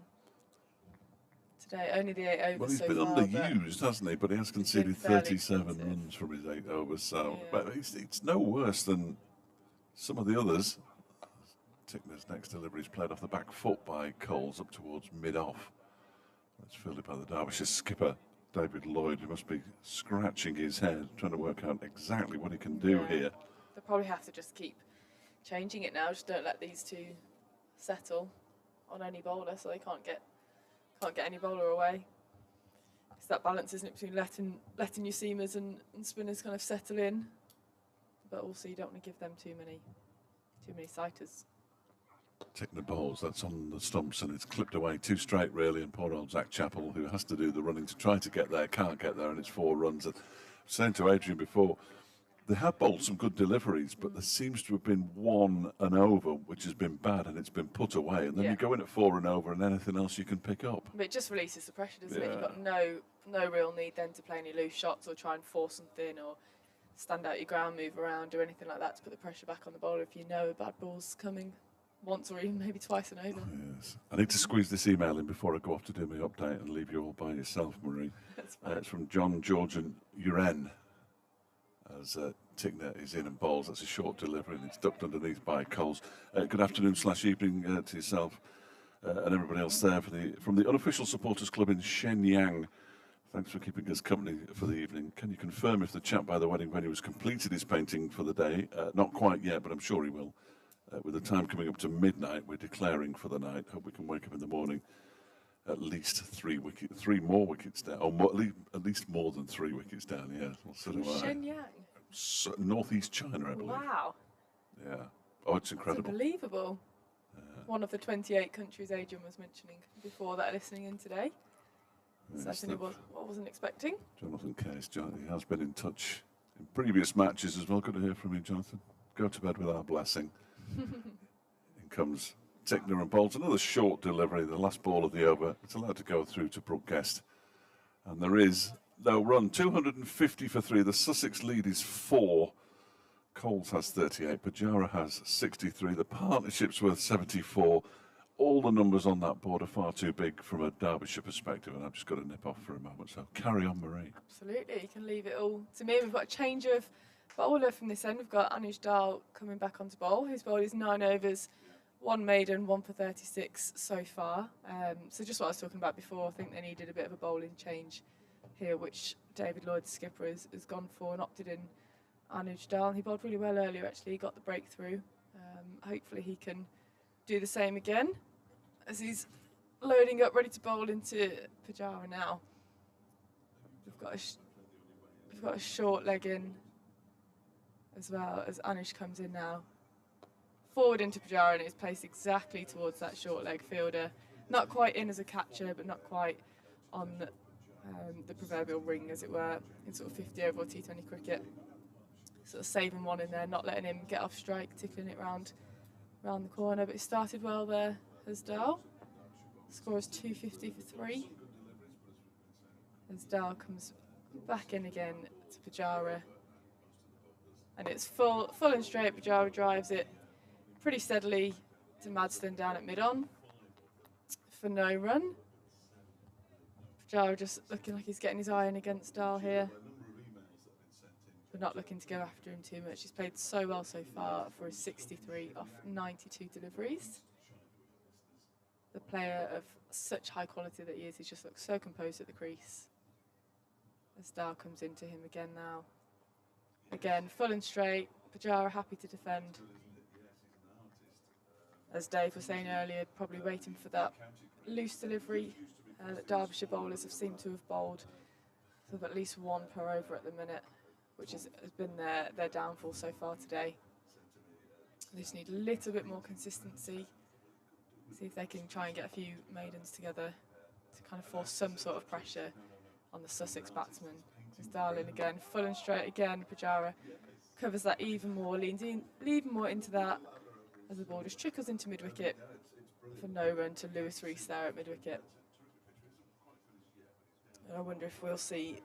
today? Only the 8 overs. Well, he's so been far, underused, hasn't he? But he has conceded fairly 37 expensive. runs from his 8 overs. So, Yeah. but it's no worse than some of the others. Tickner's next delivery is played off the back foot by Coles up towards mid-off. It's fielded by the Derbyshire skipper, David Lloyd, who must be scratching his head, trying to work out exactly what he can do here. They'll probably have to just keep changing it now. Just don't let these two settle on any bowler, so they can't get any bowler away. It's that balance, isn't it, between letting your seamers and spinners kind of settle in, but also you don't want to give them too many sighters. Tickner bowls, that's on the stumps and it's clipped away too straight really, and poor old Zach Chappell, who has to do the running to try to get there, can't get there, and it's 4 runs. And saying to Adrian before, they have bowled some good deliveries, but there seems to have been 1 and over which has been bad and it's been put away, and then you go in at 4 and over and anything else you can pick up. But it just releases the pressure, doesn't it? You've got no real need then to play any loose shots or try and force something or stand out your ground, move around, or anything like that to put the pressure back on the bowler if you know a bad ball's coming once or even maybe twice and over. Yes. I need to squeeze this email in before I go off to do my update and leave you all by yourself, Marie. It's from John, George and Uren. As Tickner is in and bowls, that's a short delivery and it's ducked underneath by Coles. Good afternoon / evening to yourself and everybody else there from the unofficial supporters club in Shenyang. Thanks for keeping us company for the evening. Can you confirm if the chap by the wedding venue has completed his painting for the day? Not quite yet, but I'm sure he will. With the time coming up to midnight, we're declaring for the night. Hope we can wake up in the morning at least 3 more wickets down, or at least more than 3 wickets down. Yeah, so do I. Shenyang, northeast China, I believe. wow. Yeah. Oh, it's incredible. It's unbelievable. One of the 28 countries Adrian was mentioning before that are listening in today. Certainly what I wasn't expecting. Jonathan Case, he has been in touch in previous matches as well. Good to hear from you, Jonathan. Go to bed with our blessing. In comes Tickner and bowls another short delivery, the last ball of the over. It's allowed to go through to Brooke Guest. And there is no run. 250 for 3. The Sussex lead is 4. Coles has 38. Pujara has 63. The partnership's worth 74. All the numbers on that board are far too big from a Derbyshire perspective, and I've just got to nip off for a moment. So carry on, Marie. Absolutely, you can leave it all to me. We've got a change of bowler from this end. We've got Anuj Dal coming back onto bowl. His bowl is 9 overs, 1 maiden, 1 for 36 so far. So just what I was talking about before, I think they needed a bit of a bowling change here, which David Lloyd, the skipper, has gone for and opted in Anuj Dal. He bowled really well earlier, actually. He got the breakthrough. Hopefully he can do the same again as he's loading up, ready to bowl into Pujara now. We've got a short leg in as well as Anuj comes in now. Forward into Pujara, and it's placed exactly towards that short leg fielder. Not quite in as a catcher, but not quite on the proverbial ring, as it were, in sort of 50 over or T20 cricket. Sort of saving one in there, not letting him get off strike, tickling it round the corner. But he started well there, as Dal. Score is 250 for 3. As Dal comes back in again to Pujara. And it's full and straight. Pujara drives it pretty steadily to Madston down at mid-on for no run. Pujara just looking like he's getting his eye in against Dal here. But not looking to go after him too much. He's played so well so far for his 63 off 92 deliveries. The player of such high quality that he is, he just looks so composed at the crease. As Dal comes into him again now. Again, full and straight. Pujara happy to defend. as Dave was saying earlier, probably waiting for that loose delivery that Derbyshire bowlers have seemed to have bowled. So at least one per over at the minute, which has been their downfall so far today. They just need a little bit more consistency. See if they can try and get a few maidens together to kind of force some sort of pressure on the Sussex batsman. It's Darling again, full and straight again. Pujara covers that even more, leans in even more into that as the ball just trickles into mid-wicket for no run to Lewis Rees there at mid-wicket. And I wonder if we'll see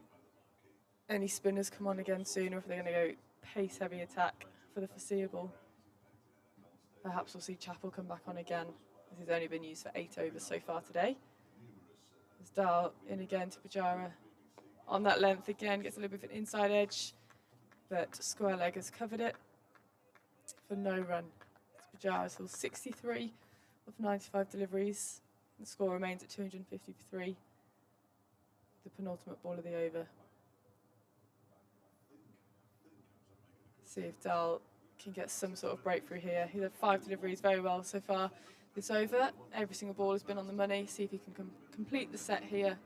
any spinners come on again soon, or if they're going to go pace-heavy attack for the foreseeable. Perhaps we'll see Chappell come back on again, as he's only been used for 8 overs so far today. There's Dahl in again to Pujara. On that length again, gets a little bit of an inside edge, but square leg has covered it for no run. Pujara still 63 of 95 deliveries. The score remains at 250 for 3. The penultimate ball of the over. See if Dahl can get some sort of breakthrough here. He's had 5 deliveries very well so far this over. Every single ball has been on the money. See if he can complete the set here.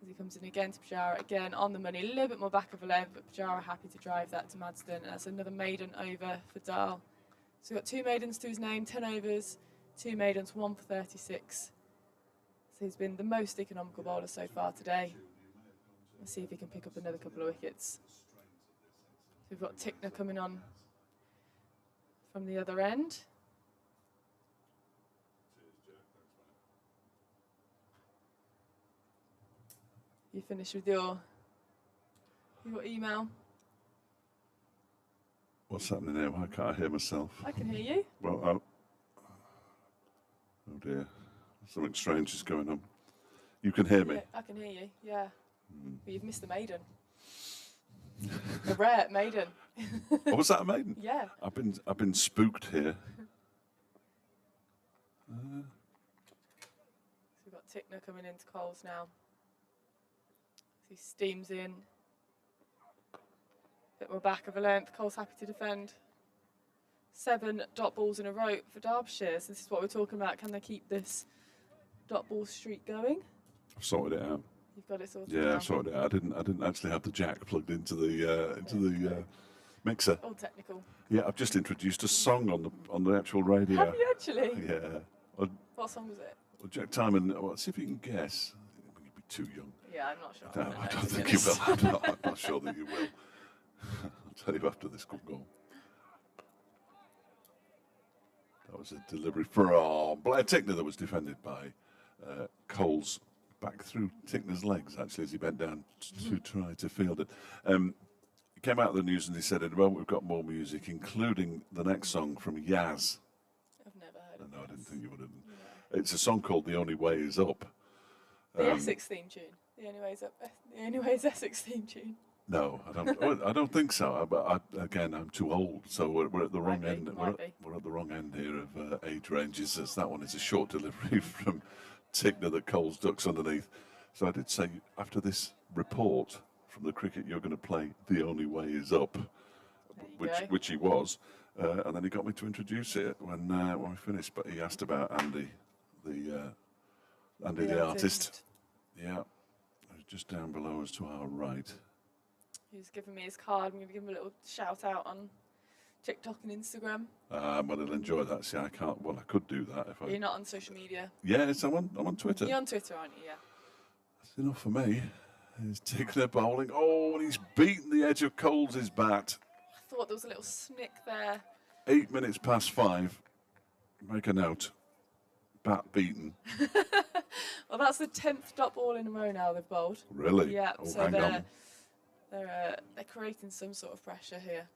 As he comes in again to Pujara, again on the money, a little bit more back of a length, but Pujara happy to drive that to Madsden. And that's another maiden over for Dahl. So we've got 2 maidens to his name, 10 overs, 2 maidens, 1 for 36. So he's been the most economical bowler so far today. Let's see if he can pick up another couple of wickets. So we've got Tickner coming on from the other end. You finished with your email? What's happening here? Why can't I hear myself? I can hear you. Well, oh dear. Something strange is going on. You can hear me? Yeah, I can hear you, yeah. But you've missed the maiden. The rare maiden. Oh, was that a maiden? Yeah. I've been spooked here. So we've got Tickner coming into Coles now. He steams in. Bit more back of a length. Cole's happy to defend. 7 dot balls in a row for Derbyshire. So this is what we're talking about. Can they keep this dot ball streak going? I've sorted it out. You've got it sorted. Yeah, I've sorted it out. I didn't actually have the jack plugged into the mixer. All technical. Yeah, I've just introduced a song on the actual radio. Have you actually? Yeah. What song was it? Well, Jack Timon. Well, see if you can guess. You'd be too young. Yeah, I'm not sure. No, I don't think you will. I'm not sure that you will. I'll tell you after this good goal. That was a delivery for Blair Tickner that was defended by Coles back through Tickner's legs, actually, as he bent down to try to field it. He came out of the news and he said, at the moment we've got more music, including the next song from Yaz. I've never heard of No, I didn't this. think you would have. No. It's a song called The Only Way Is Up. The Essex theme tune. The Only Way Is Up. The Only Way Is Essex theme tune. No, I don't think so. But again, I'm too old, so we're at the wrong Might be, end. might be. We're at the wrong end here of age ranges. As that one is a short delivery from Tickner that Coles ducks underneath. So I did say after this report from the cricket, you're going to play The Only Way Is Up, which he was, and then he got me to introduce it when we finished. But he asked about Andy, the artist. Yeah, just down below us to our right. He's given me his card. I'm going to give him a little shout out on TikTok and Instagram. But I'll enjoy that. See, I can't. Well, I could do that if I. You're not on social media. Yes, I'm on Twitter. You're on Twitter, aren't you? Yeah. That's enough for me. He's Tickner bowling. Oh, and he's beaten the edge of Coles' bat. I thought there was a little snick there. 8 minutes past 5. Make a note. Bat beaten. Well, that's the 10th dot ball in a row now they've bowled. Really? Yeah. Oh, So hang on. they're creating some sort of pressure here.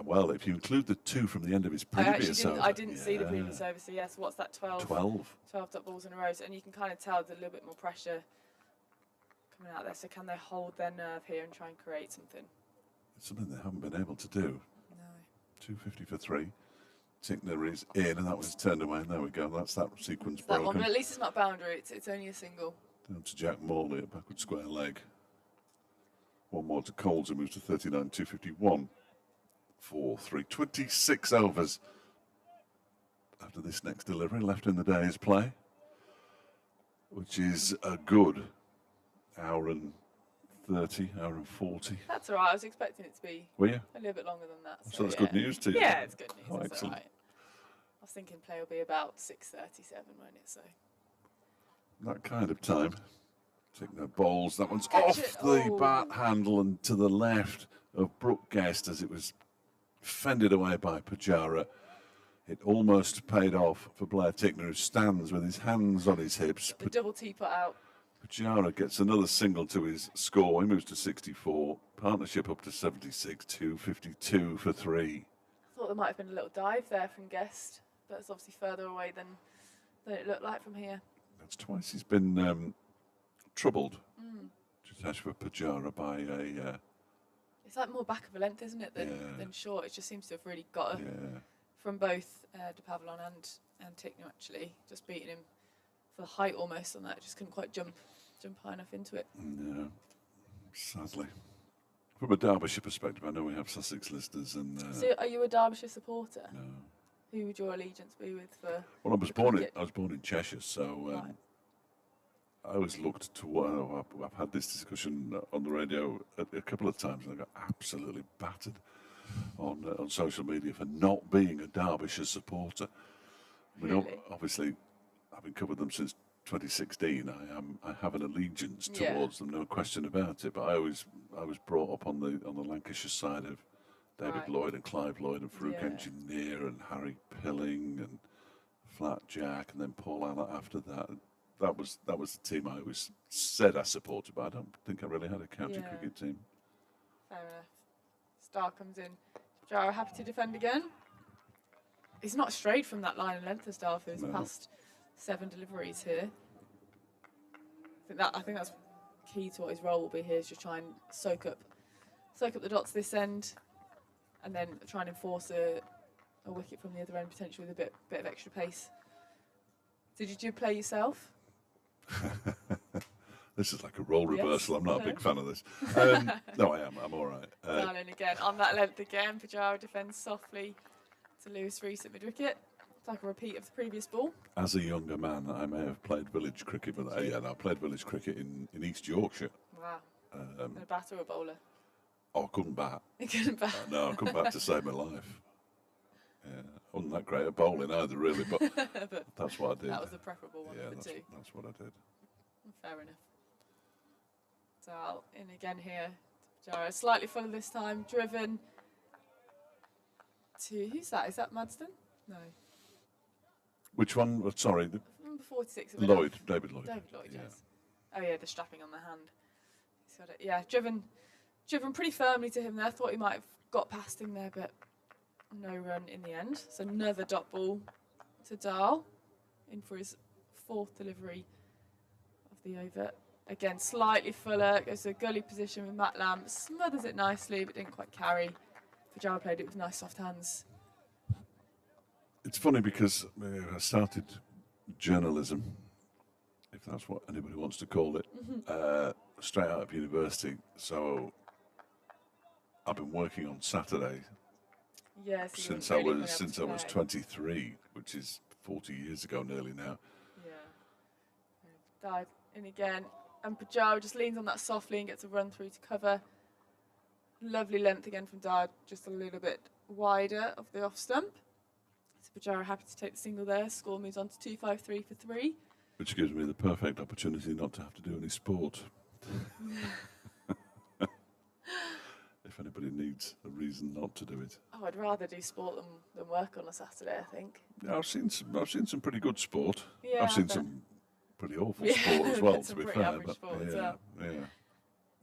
Well, if you include the 2 from the end of his previous over. I didn't see the previous over. So yes, what's that? 12 dot balls in a row. And you can kind of tell there's a little bit more pressure coming out there. So can they hold their nerve here and try and create something? It's something they haven't been able to do. No. 250 for 3. Tickner is in, and that was turned away. And there we go. That's that sequence That one, broken. but at least it's not boundary. It's only a single. Down to Jack Morley at backward square leg. One more to Coles, who moves to 39, 251. 4-3. 26 overs. after this next delivery, left in the day's play, which is a good hour and 30, hour and 40. That's all right. I was expecting it to be Were you? a little bit longer than that. So that's good news to you. Yeah, it's good news. Oh, That's excellent. all right. I was thinking play will be about 6:37, won't it? So That kind of time. Tickner bowls. That one's Catch off it. the Oh. bat handle and to the left of Brooke Guest as it was fended away by Pujara. It almost paid off for Blair Tickner, who stands with his hands on his hips. the double teapot out. Pujara gets another single to his score. He moves to 64. Partnership up to 76. 252 for 3. I thought there might have been a little dive there from Guest, but it's obviously further away than it looked like from here. That's twice he's been troubled. Jiteshwar Pujara by a It's like more back of a length, isn't it, than short? It just seems to have really got from both De Pavillon and Tickner, actually. Just beating him for the height almost on that. Just couldn't quite jump high enough into it. No, sadly. From a Derbyshire perspective, I know we have Sussex listeners and... So are you a Derbyshire supporter? no. Who would your allegiance be with for Well, I was cricket? born in Cheshire, so Right. I always looked to. I've had this discussion on the radio a couple of times, and I got absolutely battered on social media for not being a Derbyshire supporter. I mean, Really? obviously, having covered them since 2016, I have an allegiance Yeah. towards them, no question about it. But I was brought up on the Lancashire side of David Right. Lloyd and Clive Lloyd and Farouk Yeah. Engineer and Harry Pilling and Flat Jack and then Paul Allott after that. That was the team I always said I supported, but I don't think I really had a county Yeah. cricket team. Fair enough. Star comes in. Jara happy to defend again. He's not strayed from that line of length, Star, for his No. past 7 deliveries here. I think that's key to what his role will be here, is just try and soak up the dots this end, and then try and enforce a wicket from the other end, potentially with a bit of extra pace. Did you play yourself? This is like a role Yes. reversal. I'm not a big fan of this. No, I am. I'm all right. Darling again on that length again. Pujara defends softly to Lewis Rees at mid wicket. It's like a repeat of the previous ball. As a younger man, I may have played village cricket, but I played village cricket in East Yorkshire. Wow. And a batter or a bowler? Oh, I couldn't bat. He couldn't bat. No, I couldn't bat to save my life. Yeah, I wasn't that great at bowling either, really, but But that's what I did. that was the preferable one yeah, of the that's, two. that's what I did. Fair enough. So I'll in again here. Pujara slightly fuller this time. Driven to, who's that? Is that Madston? No. Which one? Oh, sorry, Number 46. a bit Lloyd, off. David Lloyd. David Lloyd, Yeah. yes. Oh yeah, the strapping on the hand. He's got it. Yeah, driven pretty firmly to him there. Thought he might have got past him there, but no run in the end. So another dot ball to Dahl, in for his 4th delivery of the over. Again, slightly fuller, goes to a gully position with Matt Lamb, smothers it nicely, but didn't quite carry. Pujara played it with nice soft hands. It's funny because I started journalism, if that's what anybody wants to call it, straight out of university. So I've been working on Saturday Yes, he since wasn't I really was coming up since I was today. 23, which is 40 years ago nearly now. Yeah. Dive in again. And Pujara just leans on that softly and gets a run through to cover. Lovely length again from Dard, just a little bit wider of the off stump. So Pujara happy to take the single there. Score moves on to 253 for 3. Which gives me the perfect opportunity not to have to do any sport. If anybody needs a reason not to do it. Oh, I'd rather do sport than work on a Saturday, I think. Yeah, I've seen some pretty good sport. Yeah, I've seen I bet. some pretty awful Yeah, sport as well, to some be pretty fair. average But sport yeah, as well. yeah.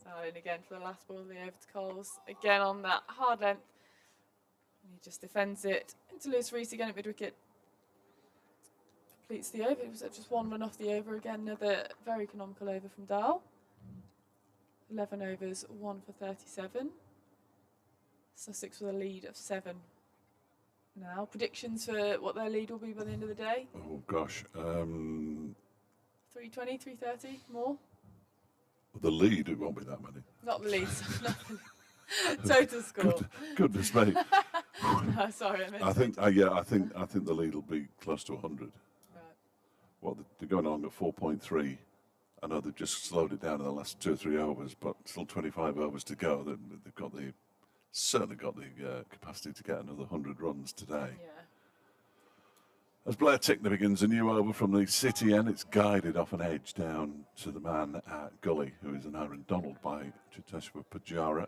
So in again for the last ball of the over to Coles. Again on that hard length. And he just defends it into Lewis Rees again at mid wicket. Completes the over. It was just one run off the over again. Another very economical over from Dahl. 11 overs, 1 for 37. Sussex with a lead of 7 now. Predictions for what their lead will be by the end of the day? Oh gosh, 320, 330, more? the lead, it won't be that many. Not the lead. Total score. Goodness me. No, sorry, I meant I think, yeah, I think the lead will be close to 100. Right. Well, they're going along at 4.3. I know they've just slowed it down in the last 2 or 3 overs, but still 25 overs to go. They've certainly got the capacity to get another 100 runs today. Yeah. As Blair Tickner begins a new over from the city end, it's guided off an edge down to the man at Gully, who is an Aaron Donald by Cheteshwar Pujara.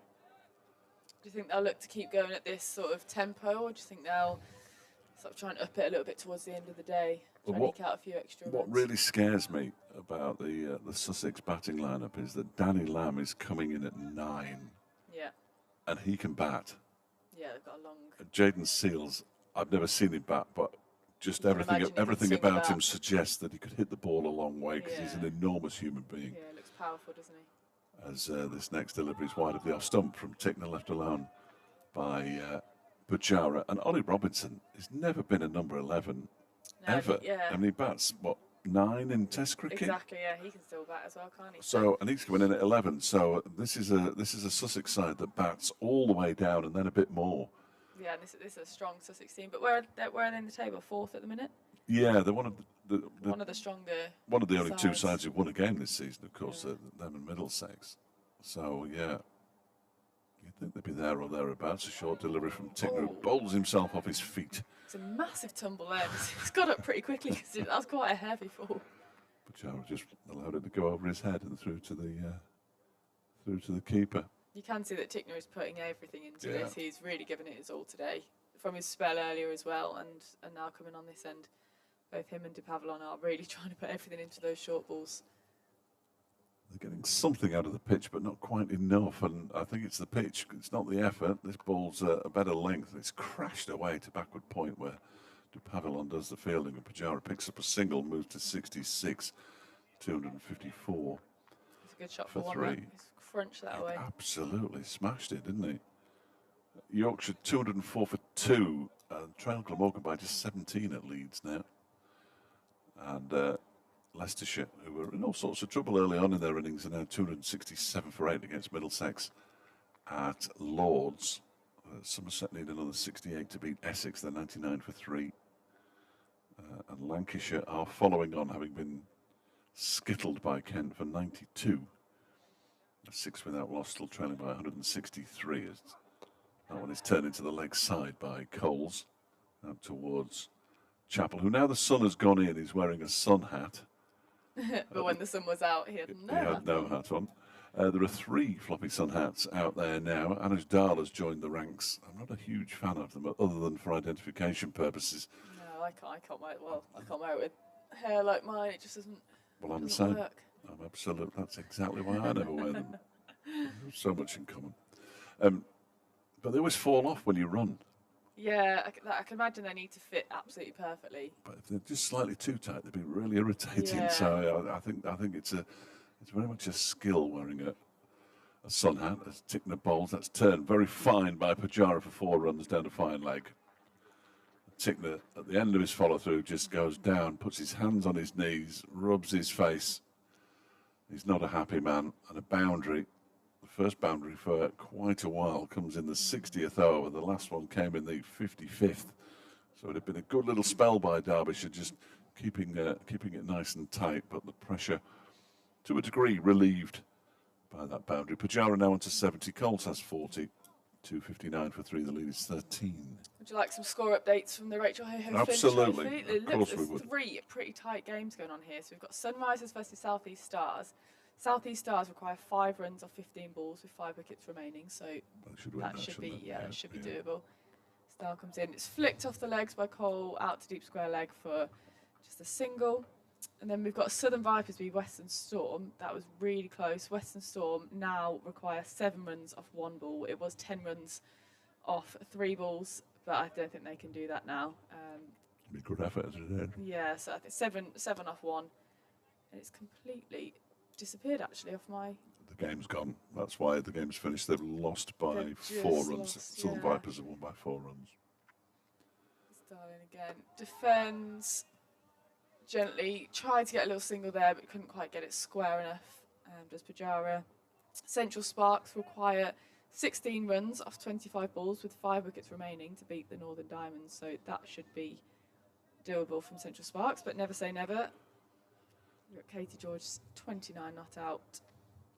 Do you think they'll look to keep going at this sort of tempo, or do you think they'll sort of try and up it a little bit towards the end of the day, try and eke out a few extra What runs? really scares me about the Sussex batting lineup is that Danny Lamb is coming in at 9, Yeah. and he can bat. Yeah, they've got a long. Jaden Seals, I've never seen him bat, but just You can imagine he could everything swing about the him bat. suggests that he could hit the ball a long way because he's an Yeah. enormous human being. Yeah, looks powerful, doesn't he? As this next delivery is wide of the off stump from Tickner, left alone by Pujara. And Ollie Robinson has never been a number 11 No, ever. yeah. I mean, he bats, what, 9 in Test cricket? Exactly. Yeah, he can still bat as well, can't he? So, and he's coming in at 11. So this is a Sussex side that bats all the way down and then a bit more. Yeah, and this is a strong Sussex team. But where are they in the table? 4th at the minute. Yeah, they're one of One of the stronger. one of the only two sides. sides who've won a game this season, of course, Yeah. them and Middlesex. So, yeah, you'd think they'd be there or thereabouts. A short delivery from Tickner, who Oh. bowls himself off his feet. It's a massive tumble there. He's got up pretty quickly because that was quite a heavy fall. Pujara just allowed it to go over his head and through to the keeper. You can see that Tickner is putting everything into Yeah. this. He's really given it his all today. From his spell earlier as well, and now coming on this end. Both him and De Pavillon are really trying to put everything into those short balls. They're getting something out of the pitch, but not quite enough. And I think it's the pitch. It's not the effort. This ball's a better length. It's crashed away to backward point where De Pavillon does the fielding. And Pujara picks up a single, moves to 66, 254. It's a good shot For for one. three. He's crunched that away. Absolutely smashed it, didn't he? Yorkshire 204 for 2. Trail Glamorgan by just 17 at Leeds now. And Leicestershire, who were in all sorts of trouble early on in their innings, are now 267 for 8 against Middlesex at Lords. Somerset need another 68 to beat Essex. They're 99 for 3. And Lancashire are following on, having been skittled by Kent for 92. 6 without loss, still trailing by 163. As that one is turned into the leg side by Coles out towards Chappell, who now the sun has gone in, is wearing a sun hat. But when the sun was out, he had no. He had no hat on. There are 3 floppy sun hats out there now. Anuj Dahl has joined the ranks. I'm not a huge fan of them, other than for identification purposes. No, I can't wear it. Well, I can't wear it with hair like mine. It just doesn't. Well, I'm the doesn't same. work. I'm absolute. That's exactly why I never wear them. So much in common. But they always fall off when you run. Yeah, I can imagine they need to fit absolutely perfectly. But if they're just slightly too tight, they'd be really irritating. Yeah. So I think it's very much a skill wearing a sun hat. As Tickner bowls, that's turned very fine by Pujara for 4 runs down to fine leg. Tickner at the end of his follow through just goes down, puts his hands on his knees, rubs his face. He's not a happy man, and a boundary. The first boundary for quite a while comes in the 60th over. The last one came in the 55th. So it had been a good little spell by Derbyshire, just keeping it nice and tight, but the pressure, to a degree, relieved by that boundary. Pujara now on to 70. Coles has 40. 259 for 3. The lead is 13. Would you like some score updates from the Rachel Ho-Ho Absolutely. Flynn Of Trophy? course we There's would. 3 pretty tight games going on here. So we've got Sunrisers versus South East Stars. South East Stars require 5 runs off 15 balls with 5 wickets remaining. So They should win that that, should shouldn't be they? that should be doable. Star comes in. It's flicked off the legs by Cole out to deep square leg for just a single. And then we've got Southern Vipers v Western Storm. That was really close. Western Storm now require 7 runs off 1 ball. It was 10 runs off 3 balls, but I don't think they can do that now. Be a good effort, isn't it? Yeah, so I think seven off 1. And it's completely disappeared actually off my. The game's gone. That's why the game's finished. They've lost by They've 4 just runs. lost, Southern yeah. Vipers have won by 4 runs. Starling again. Defends gently. Tried to get a little single there, but couldn't quite get it square enough. Does Pujara. Central Sparks require 16 runs off 25 balls with 5 wickets remaining to beat the Northern Diamonds. So that should be doable from Central Sparks, but never say never. We've got Katie George 29 not out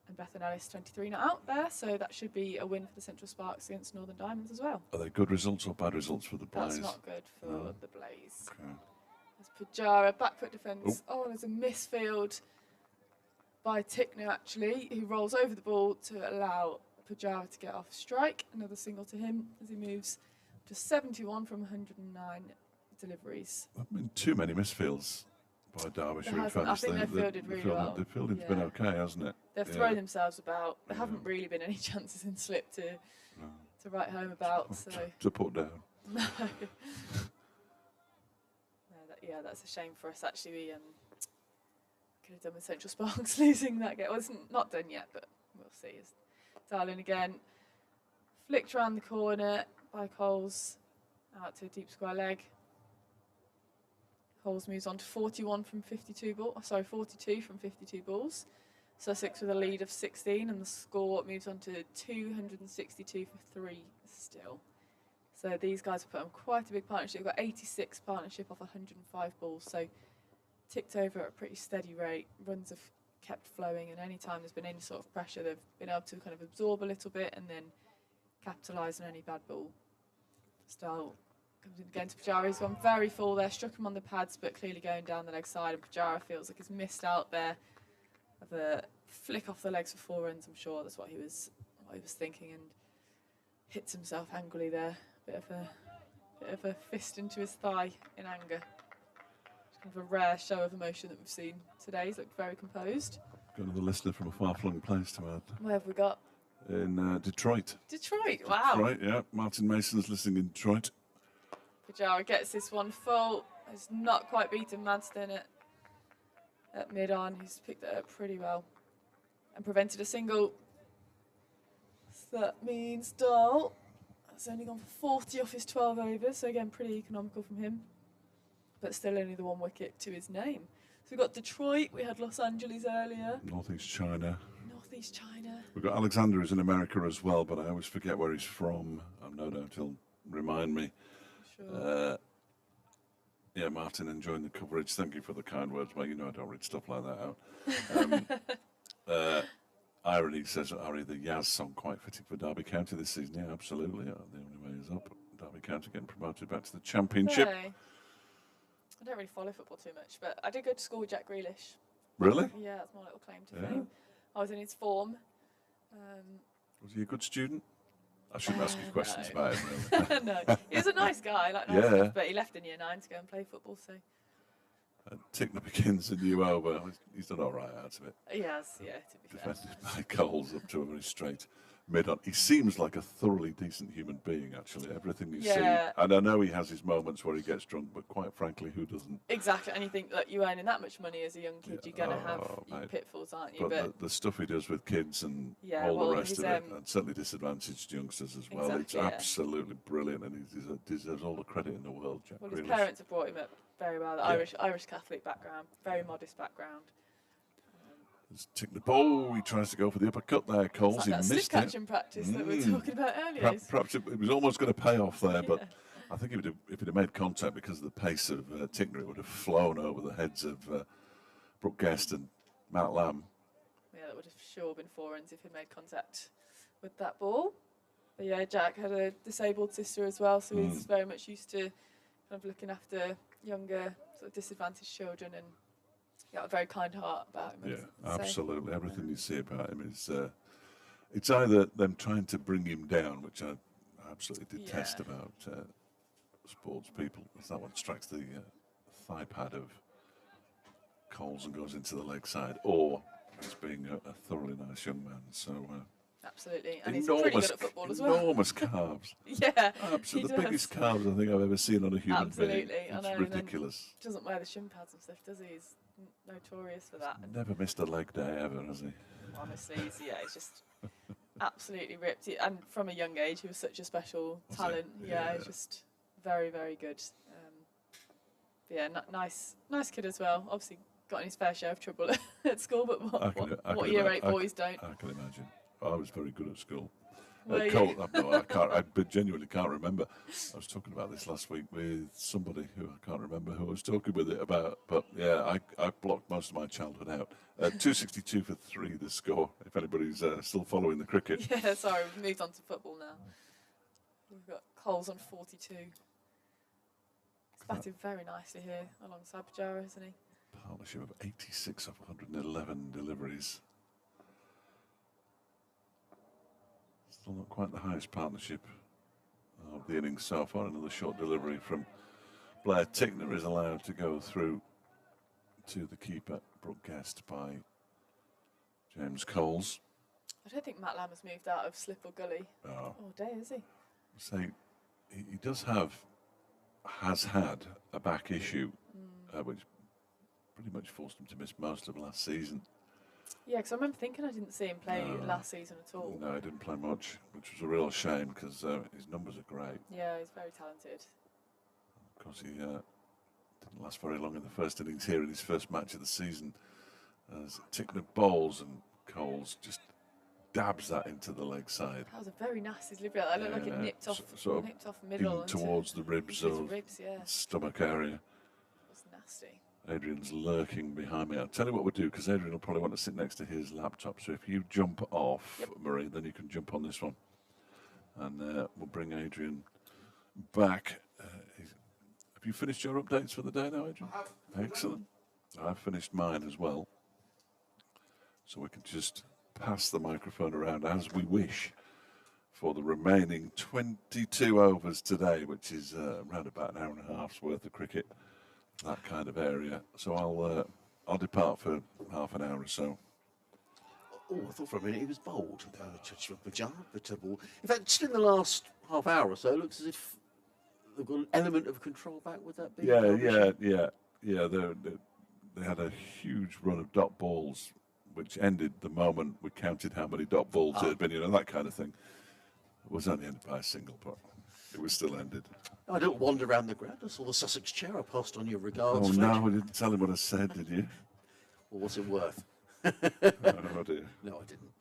and Bethan Ellis 23 not out there. So that should be a win for the Central Sparks against Northern Diamonds as well. Are they good results or bad results for the Blaze? That's not good for the Blaze. Okay. There's Pujara, back foot defence. Oh, there's a misfield by Tickner actually, who rolls over the ball to allow Pujara to get off strike. Another single to him as he moves to 71 from 109 deliveries. I mean, too many misfields by Derbyshire. In I fairness. think they've fielded really well. The fielding's been okay, hasn't it? They've thrown themselves about. There haven't really been any chances in slip to write home about. So to put down. No. Yeah, that's a shame for us actually. We could have done with Central Sparks losing that game. Well, it's not done yet, but we'll see. As Darling again, flicked around the corner by Coles, out to a deep square leg. Coles moves on to 41 from 52 balls. Sorry, 42 from 52 balls. Sussex with a lead of 16, and the score moves on to 262 for 3 still. So these guys have put on quite a big partnership. We've got 86 partnership off 105 balls, so ticked over at a pretty steady rate. Runs have kept flowing, and any time there's been any sort of pressure, they've been able to kind of absorb a little bit and then capitalise on any bad ball. Style comes in again to Pujara. He's gone very full there, struck him on the pads, but clearly going down the leg side. And Pujara feels like he's missed out there of a flick off the legs for 4 runs. I'm sure that's what he was thinking, and hits himself angrily there. Bit of a fist into his thigh in anger. It's kind of a rare show of emotion that we've seen today. He's looked very composed. Got another listener from a far-flung place to add. Where have we got? In Detroit. Detroit, wow. Detroit, yeah. Martin Mason's listening in Detroit. Pujara gets this one full. Has not quite beaten Madston at mid-on. He's picked it up pretty well and prevented a single. So that means Dahl has only gone for 40 off his 12 overs, so again pretty economical from him, but still only the 1 wicket to his name. So we've got Detroit, we had Los Angeles earlier. Northeast China. Northeast China. We've got Alexander who's in America as well, but I always forget where he's from. I've no doubt he'll remind me. Sure. Yeah, Martin, enjoying the coverage. Thank you for the kind words. Well, you know I don't read stuff like that out. Irony says, Ari, the Yaz song quite fitting for Derby County this season. Yeah, absolutely. The only way is up. Derby County getting promoted back to the Championship. I don't really follow football too much, but I did go to school with Jack Grealish. Really? Yeah, that's my little claim to fame. I was in his form. Was he a good student? I shouldn't ask you questions about him, really. No, he was a nice guy, like nice stuff, but he left in year 9 to go and play football, so... Tickner begins a new over. He's done all right out of it. He has, yeah, to be fair. Defended by Coles up to a very straight mid-on. He seems like a thoroughly decent human being, actually. Everything you see. And I know he has his moments where he gets drunk, but quite frankly, who doesn't? Exactly, and you think that you earning that much money as a young kid, you're going to have your pitfalls, aren't you? But the stuff he does with kids and all the rest of it, and certainly disadvantaged youngsters as well, it's absolutely brilliant, and he deserves all the credit in the world, Jack Grealish. His parents have brought him up very well. Irish Catholic background, very modest background. Tickner. Oh, he tries to go for the uppercut there, Coles. He missed it. Slip catching practice that we were talking about earlier. Perhaps it was almost going to pay off there, but I think if it had made contact because of the pace of Tickner, it would have flown over the heads of Brooke Guest and Matt Lamb. Yeah, that would have sure been 4 runs if he made contact with that ball. But yeah, Jack had a disabled sister as well, so he's very much used to kind of looking after younger, sort of disadvantaged children, and got a very kind heart about him. Yeah, absolutely. Everything you see about him is, it's either them trying to bring him down, which I absolutely detest about sports people, as that one strikes the thigh pad of Coles and goes into the leg side, or he's being a thoroughly nice young man. So absolutely, and he's pretty good at football as well. Enormous calves. Yeah, absolutely, the biggest calves I think I've ever seen on a human being. I know, it's ridiculous. Doesn't wear the shin pads and stuff, does he? He's notorious for that. Never missed a leg day ever, has he? Honestly, he's just absolutely ripped. And from a young age, he was such a special talent. He's just very, very good. Nice kid as well. Obviously, got in his fair share of trouble at school, but what year 8 boys don't? I can imagine. I was very good at school. Were you? No, I can't. I genuinely can't remember. I was talking about this last week with somebody who I can't remember who I was talking with it about. But yeah, I blocked most of my childhood out. 262 for 3, the score. If anybody's still following the cricket. Yeah, sorry, we've moved on to football now. We've got Coles on 42. He's batted very nicely here alongside Pujara, isn't he? Partnership of 86 of 111 deliveries. Still not quite the highest partnership of the innings so far. Another short delivery from Blair Tickner is allowed to go through to the keeper, broadcast by James Coles. I don't think Matt Lamb has moved out of slip or gully all day, has he? So he has had a back issue, which pretty much forced him to miss most of last season. Yeah, because I remember thinking I didn't see him play last season at all. No, he didn't play much, which was a real shame because his numbers are great. Yeah, he's very talented. Of course, he didn't last very long in the first innings here in his first match of the season. As Tickner bowls and Coles just dabs that into the leg side. That was a very nasty delivery. That looked like it nipped off middle in towards the ribs or stomach area. It was nasty. Adrian's lurking behind me. I'll tell you what we'll do, because Adrian will probably want to sit next to his laptop. So if you jump off, Marie, then you can jump on this one. And we'll bring Adrian back. Have you finished your updates for the day now, Adrian? I have. Excellent. I've finished mine as well. So we can just pass the microphone around as we wish for the remaining 22 overs today, which is around about an hour and a half's worth of cricket, that kind of area. So I'll depart for half an hour or so. Oh, I thought for a minute he was bold. In fact, just in the last half hour or so, it looks as if they've got an element of control back. Would that be? Yeah. They had a huge run of dot balls, which ended the moment we counted how many dot balls it had been, that kind of thing. It was only ended by a single, but it was still ended. I don't wander around the ground. I saw the Sussex chair. I passed on your regards. Oh, no, we didn't tell him what I said, did you? Well, what's it worth? Oh, dear. No, I didn't.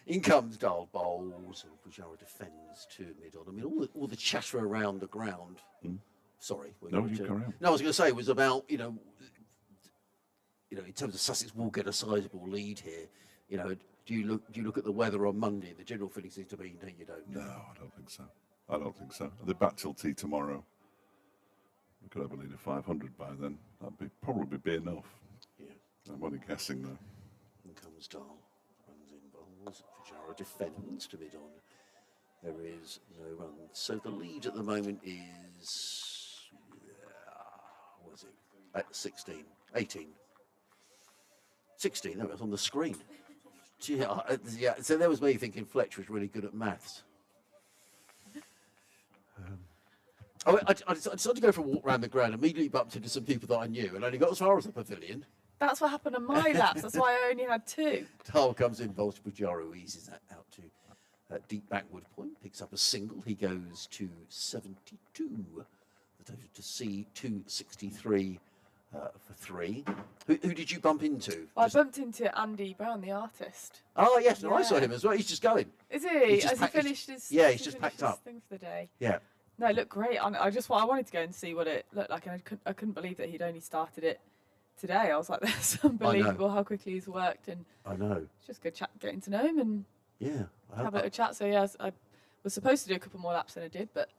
In comes Dahl bowls, and Pujara defends to mid-on. I mean, all the chatter around the ground. Sorry. No, you carry on. No, I was going to say was about, in terms of Sussex will get a sizable lead here. Do you look at the weather on Monday? The general feeling seems to be, no, you don't. No, I don't think so. They're back till tea tomorrow. We could have a lead of 500 by then. That'd probably be enough. Yeah. I'm only guessing though. In comes Dahl, runs in bowls. Pujara defends to mid-on. There is no run. So the lead at the moment is, what is it? At 16, 18. 16, that was on the screen. Yeah, so there was me thinking Fletcher was really good at maths. I decided to go for a walk around the ground, immediately bumped into some people that I knew, and only got as far as the pavilion. That's what happened on my laps. That's why I only had 2. Dahl comes in, bowls to Pujara, who eases that out to deep backward point, picks up a single. He goes to 72. The total to C, 263 for 3. Who did you bump into? Well, I bumped into Andy Brown, the artist. Oh, yes, no, I saw Yeah. him as well. He's just going. Is he? just Has he packed- finished his? yeah, has he's he just finished packed his up. thing for the day. Yeah. No, it looked great. I wanted to go and see what it looked like, and I couldn't believe that he'd only started it today. I was like, that's unbelievable how quickly he's worked, and I know. it's just good getting to know him and Yeah. have a little chat. So yeah, I was supposed to do a couple more laps than I did, but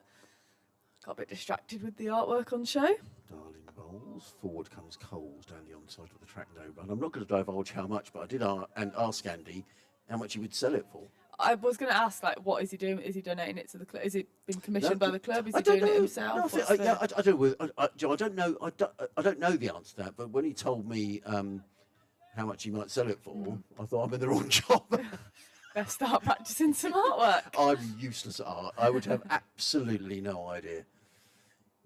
got a bit distracted with the artwork on show. Darling bowls. Forward comes Coles down the onside of the track, no run. I'm not going to divulge how much, but I did ask Andy how much he would sell it for. I was going to ask, like, what is he doing? Is he donating it to the club? Is it been commissioned by the club? Is I he don't doing it know. himself? No, What's the- I don't know. I don't know the answer to that. But when he told me how much he might sell it for, I thought I'm in the wrong job. Best start practicing some artwork. I'm useless at art. I would have absolutely no idea.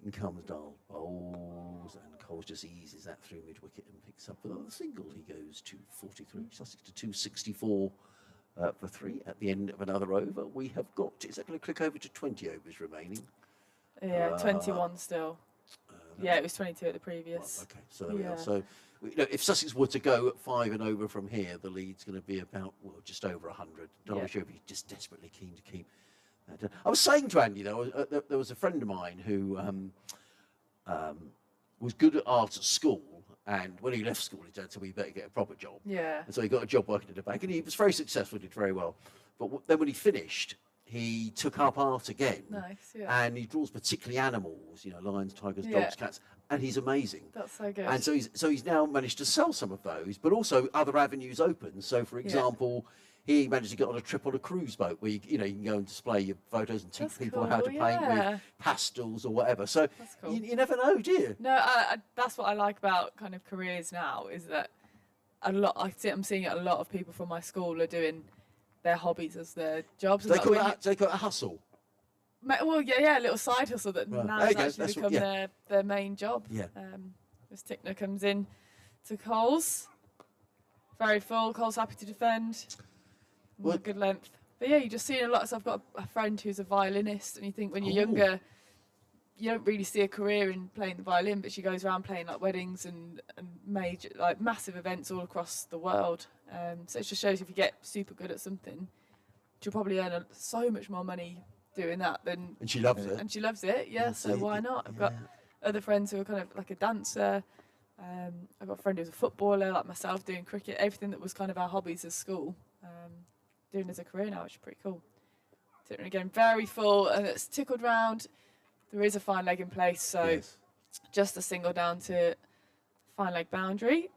In comes Dahl bowls, and Coles just eases that through mid-wicket and picks up another single. He goes to 43, Sussex to 264 for 3. At the end of another over, we have got, is that going to click over to 20 overs remaining? Yeah, 21 still. Yeah, it was 22 at the previous. Okay, so there we are. Yeah. So, if Sussex were to go at 5 and over from here, the lead's going to be about, just over 100. Derbyshire would be just desperately keen to keep I was saying to Andy, though, there was a friend of mine who was good at art at school, and when he left school, he said, so we better get a proper job. Yeah. And so he got a job working at a bank, and he was very successful, did very well. But then when he finished, he took up art again. Nice, yeah. And he draws particularly animals, lions, tigers, Yeah. dogs, cats, and he's amazing. That's so good. And so he's now managed to sell some of those, but also other avenues open. So, for example, he managed to get on a trip on a cruise boat where you can go and display your photos and teach That's people how to cool, paint yeah. with pastels or whatever. So That's cool. you never know, do you? No, that's what I like about kind of careers now, is that I'm seeing a lot of people from my school are doing their hobbies as their jobs. They call it a hustle. Well, yeah, a little side hustle that Right. now There you has go, actually that's become their main job. Yeah. As Tickner comes in to Coles, very full. Coles happy to defend. Well- Good length. But yeah, you just see a lot. So I've got a friend who's a violinist, and you think when you're younger, you don't really see a career in playing the violin, but she goes around playing like weddings and major, like massive events all across the world. So it just shows if you get super good at something, you'll probably earn so much more money doing that than. And she loves it. And she loves it, yeah. So why not? I've got other friends who are kind of like a dancer. I've got a friend who's a footballer, like myself, doing cricket. Everything that was kind of our hobbies at school, doing as a career now, which is pretty cool. Tickner again, very full, and it's tickled round. There is a fine leg in place, so Yes. just a single down to fine leg boundary.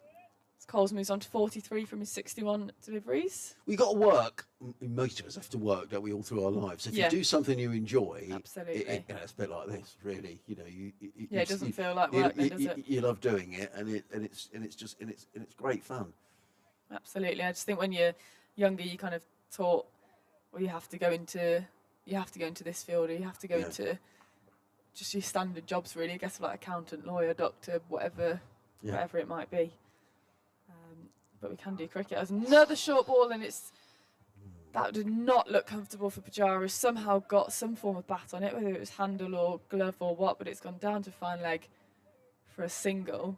Coles moves on to 43 from his 61 deliveries. We got to work. Most of us have to work, don't we, all through our lives. If Yeah. you do something you enjoy, Absolutely. it's a bit like this, really. It doesn't feel like work, then, does it? You love doing it, and it's great fun. Absolutely. I just think when you're younger, you kind of taught, well, you have to go into this field, or you have to go into just your standard jobs, really. I guess like accountant, lawyer, doctor, whatever it might be. But we can do cricket. There's another short ball, and that did not look comfortable for Pujara. Somehow got some form of bat on it, whether it was handle or glove or what, but it's gone down to fine leg for a single.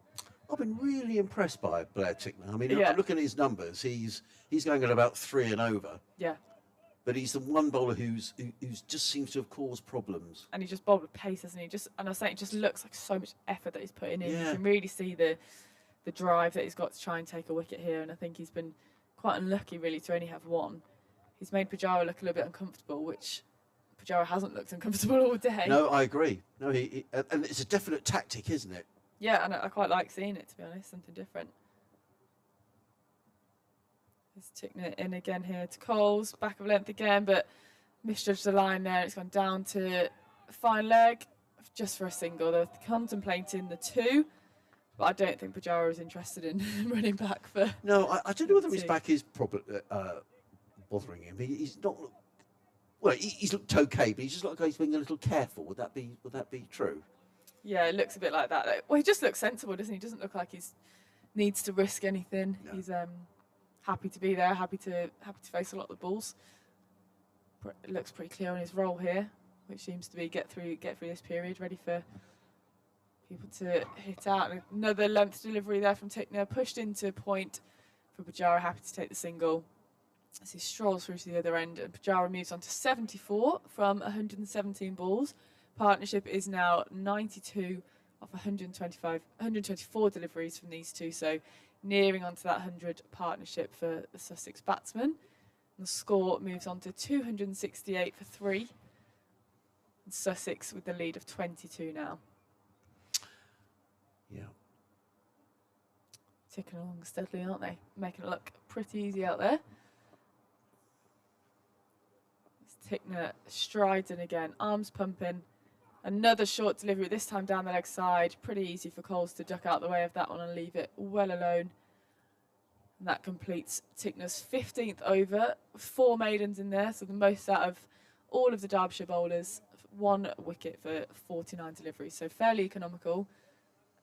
I've been really impressed by Blair Tickner. I mean, Yeah. I'm looking at his numbers. He's going at about 3 and over, Yeah. but he's the one bowler who's just seems to have caused problems. And he just bowled with pace, hasn't he? And I was saying, it just looks like so much effort that he's putting in. Yeah. You can really see the drive that he's got to try and take a wicket here, and I think he's been quite unlucky, really, to only have one. He's made Pujara look a little bit uncomfortable, which Pujara hasn't looked uncomfortable all day. No, I agree. No, and it's a definite tactic, isn't it? Yeah, and I quite like seeing it, to be honest, something different. There's Tickner in again here to Coles, back of length again, but misjudged the line there. It's gone down to fine leg, just for a single. They're contemplating the 2. But I don't think Pujara is interested in running back for. No, I don't know whether his 2. back is bothering him. He's not. Well, he's looked okay, but he's just like he's being a little careful. Would that be true? Yeah, it looks a bit like that. Well, he just looks sensible, doesn't he? He doesn't look like he needs to risk anything. No. He's happy to be there, happy to face a lot of the balls. It looks pretty clear on his role here, which seems to be get through this period, ready for people to hit out. And another length delivery there from Tickner, pushed into point for Pujara, happy to take the single as he strolls through to the other end, and Pujara moves on to 74 from 117 balls. Partnership is now 92 of 124 deliveries from these two, so nearing onto that 100 partnership for the Sussex batsman. And the score moves on to 268 for 3. And Sussex with the lead of 22 now. Yeah. Ticking along steadily, aren't they? Making it look pretty easy out there. Tickner strides in again, arms pumping. Another short delivery, this time down the leg side. Pretty easy for Coles to duck out the way of that one and leave it well alone. And that completes Tickner's 15th over. 4 maidens in there, so the most out of all of the Derbyshire bowlers. 1 wicket for 49 deliveries, so fairly economical,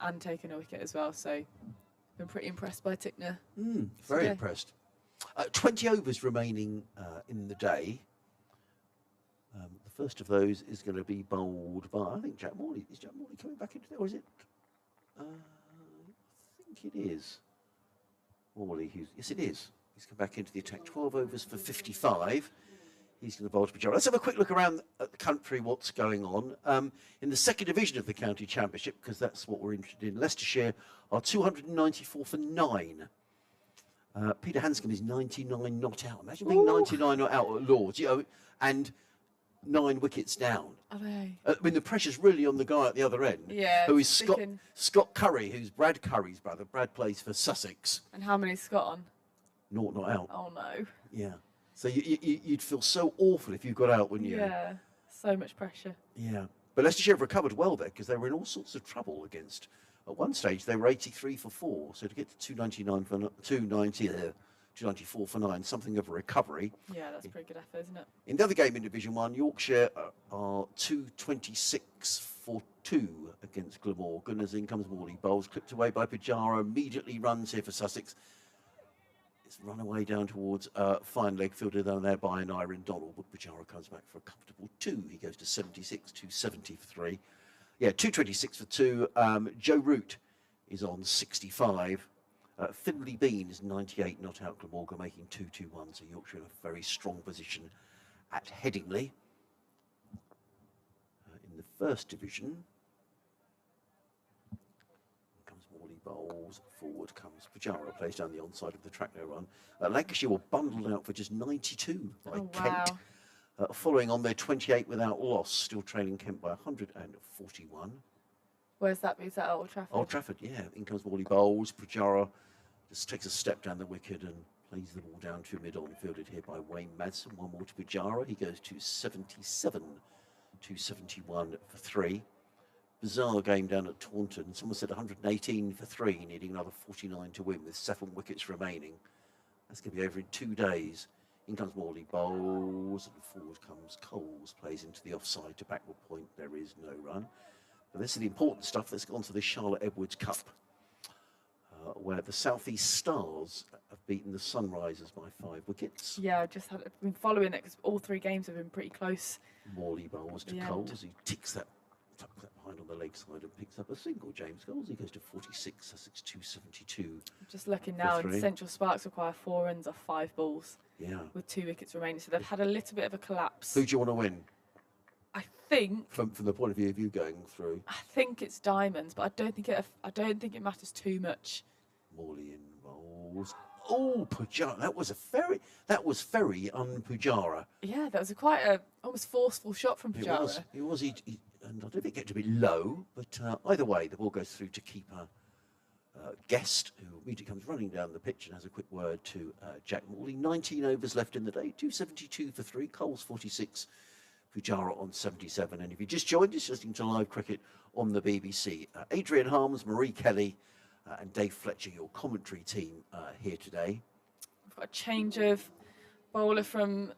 and taking a wicket as well. So been pretty impressed by Tickner. Very today. impressed. 20 overs remaining in the day. The first of those is going to be bowled by, I think, Jack Morley. Is Jack Morley coming back into there, or is it? I think it is. Morley, yes, it is. He's come back into the attack. 12 overs for 55. He's going to bowl to Pajaro. Let's have a quick look around at the country, what's going on. In the second division of the county championship, because that's what we're interested in, Leicestershire are 294 for 9. Peter Hanscom is 99 not out. Imagine being 99 not out at Lords, and 9 wickets down. Are they? I mean, the pressure's really on the guy at the other end, Yeah. who is Scott Curry, who's Brad Curry's brother. Brad plays for Sussex. And how many's Scott on? 0 not out. Oh no. Yeah. So you'd feel so awful if you got out, wouldn't you? Yeah. So much pressure. Yeah. But Leicestershire have recovered well there because they were in all sorts of trouble against. At one stage, they were 83 for 4. So to get to 294 for 9, something of a recovery. Yeah, that's a pretty good effort, isn't it? In the other game in Division 1, Yorkshire are 226 for 2 against Glamorgan as in comes Morley. Bowls clipped away by Pajaro, immediately runs here for Sussex. It's run away down towards fine leg fielder down there by an Iron Donald, but Pajaro comes back for a comfortable 2. He goes to 76, 270 for 3. Yeah, 226 for 2. Joe Root is on 65. Finley Bean is 98, not out. Glamorgan making 2-2-1, so Yorkshire in a very strong position at Headingley. In the first division, comes Morley bowls, forward comes Pajaro, plays down the onside of the track no run. Lancashire were bundled out for just 92 by Kent. Following on their 28 without loss, still trailing Kent by 141. Where's that? Is that at Old Trafford? Old Trafford, yeah. In comes Morley bowls. Pajaro just takes a step down the wicket and plays the ball down to mid-on, fielded here by Wayne Madsen. One more to Pajaro. He goes to 77, 271 for 3. Bizarre game down at Taunton. Someone said 118 for 3, needing another 49 to win with 7 wickets remaining. That's going to be over in 2 days. In comes Morley bowls, and forward comes Coles, plays into the offside to backward point. There is no run. But this is the important stuff. Let's go on to the Charlotte Edwards Cup, where the South East Stars have beaten the Sunrisers by 5 wickets. Yeah, I've been following it because all 3 games have been pretty close. Morley bowls to Coles, who tucks that behind on the leg side and picks up a single. James Coles, he goes to 46, Sussex 272. I'm just looking now, and Central Sparks require 4 runs off 5 balls. Yeah. With 2 wickets remaining, so they've had a little bit of a collapse. Who do you want to win? I think from the point of view of you going through. I think it's Diamonds, but I don't think it matters too much. Morley in bowls. Oh, Pajaro! That was very un-Pajaro. Yeah, that was quite a almost forceful shot from Pajaro. It was. He and I don't think it get a bit low, but either way, the ball goes through to keeper Guest, who immediately comes running down the pitch and has a quick word to Jack Morley. 19 overs left in the day, 272 for 3, Coles 46, Pajaro on 77. And if you just joined us, listening to live cricket on the BBC, Adrian Harms, Marie Kelly, and Dave Fletcher, your commentary team here today. We've got a change of bowler from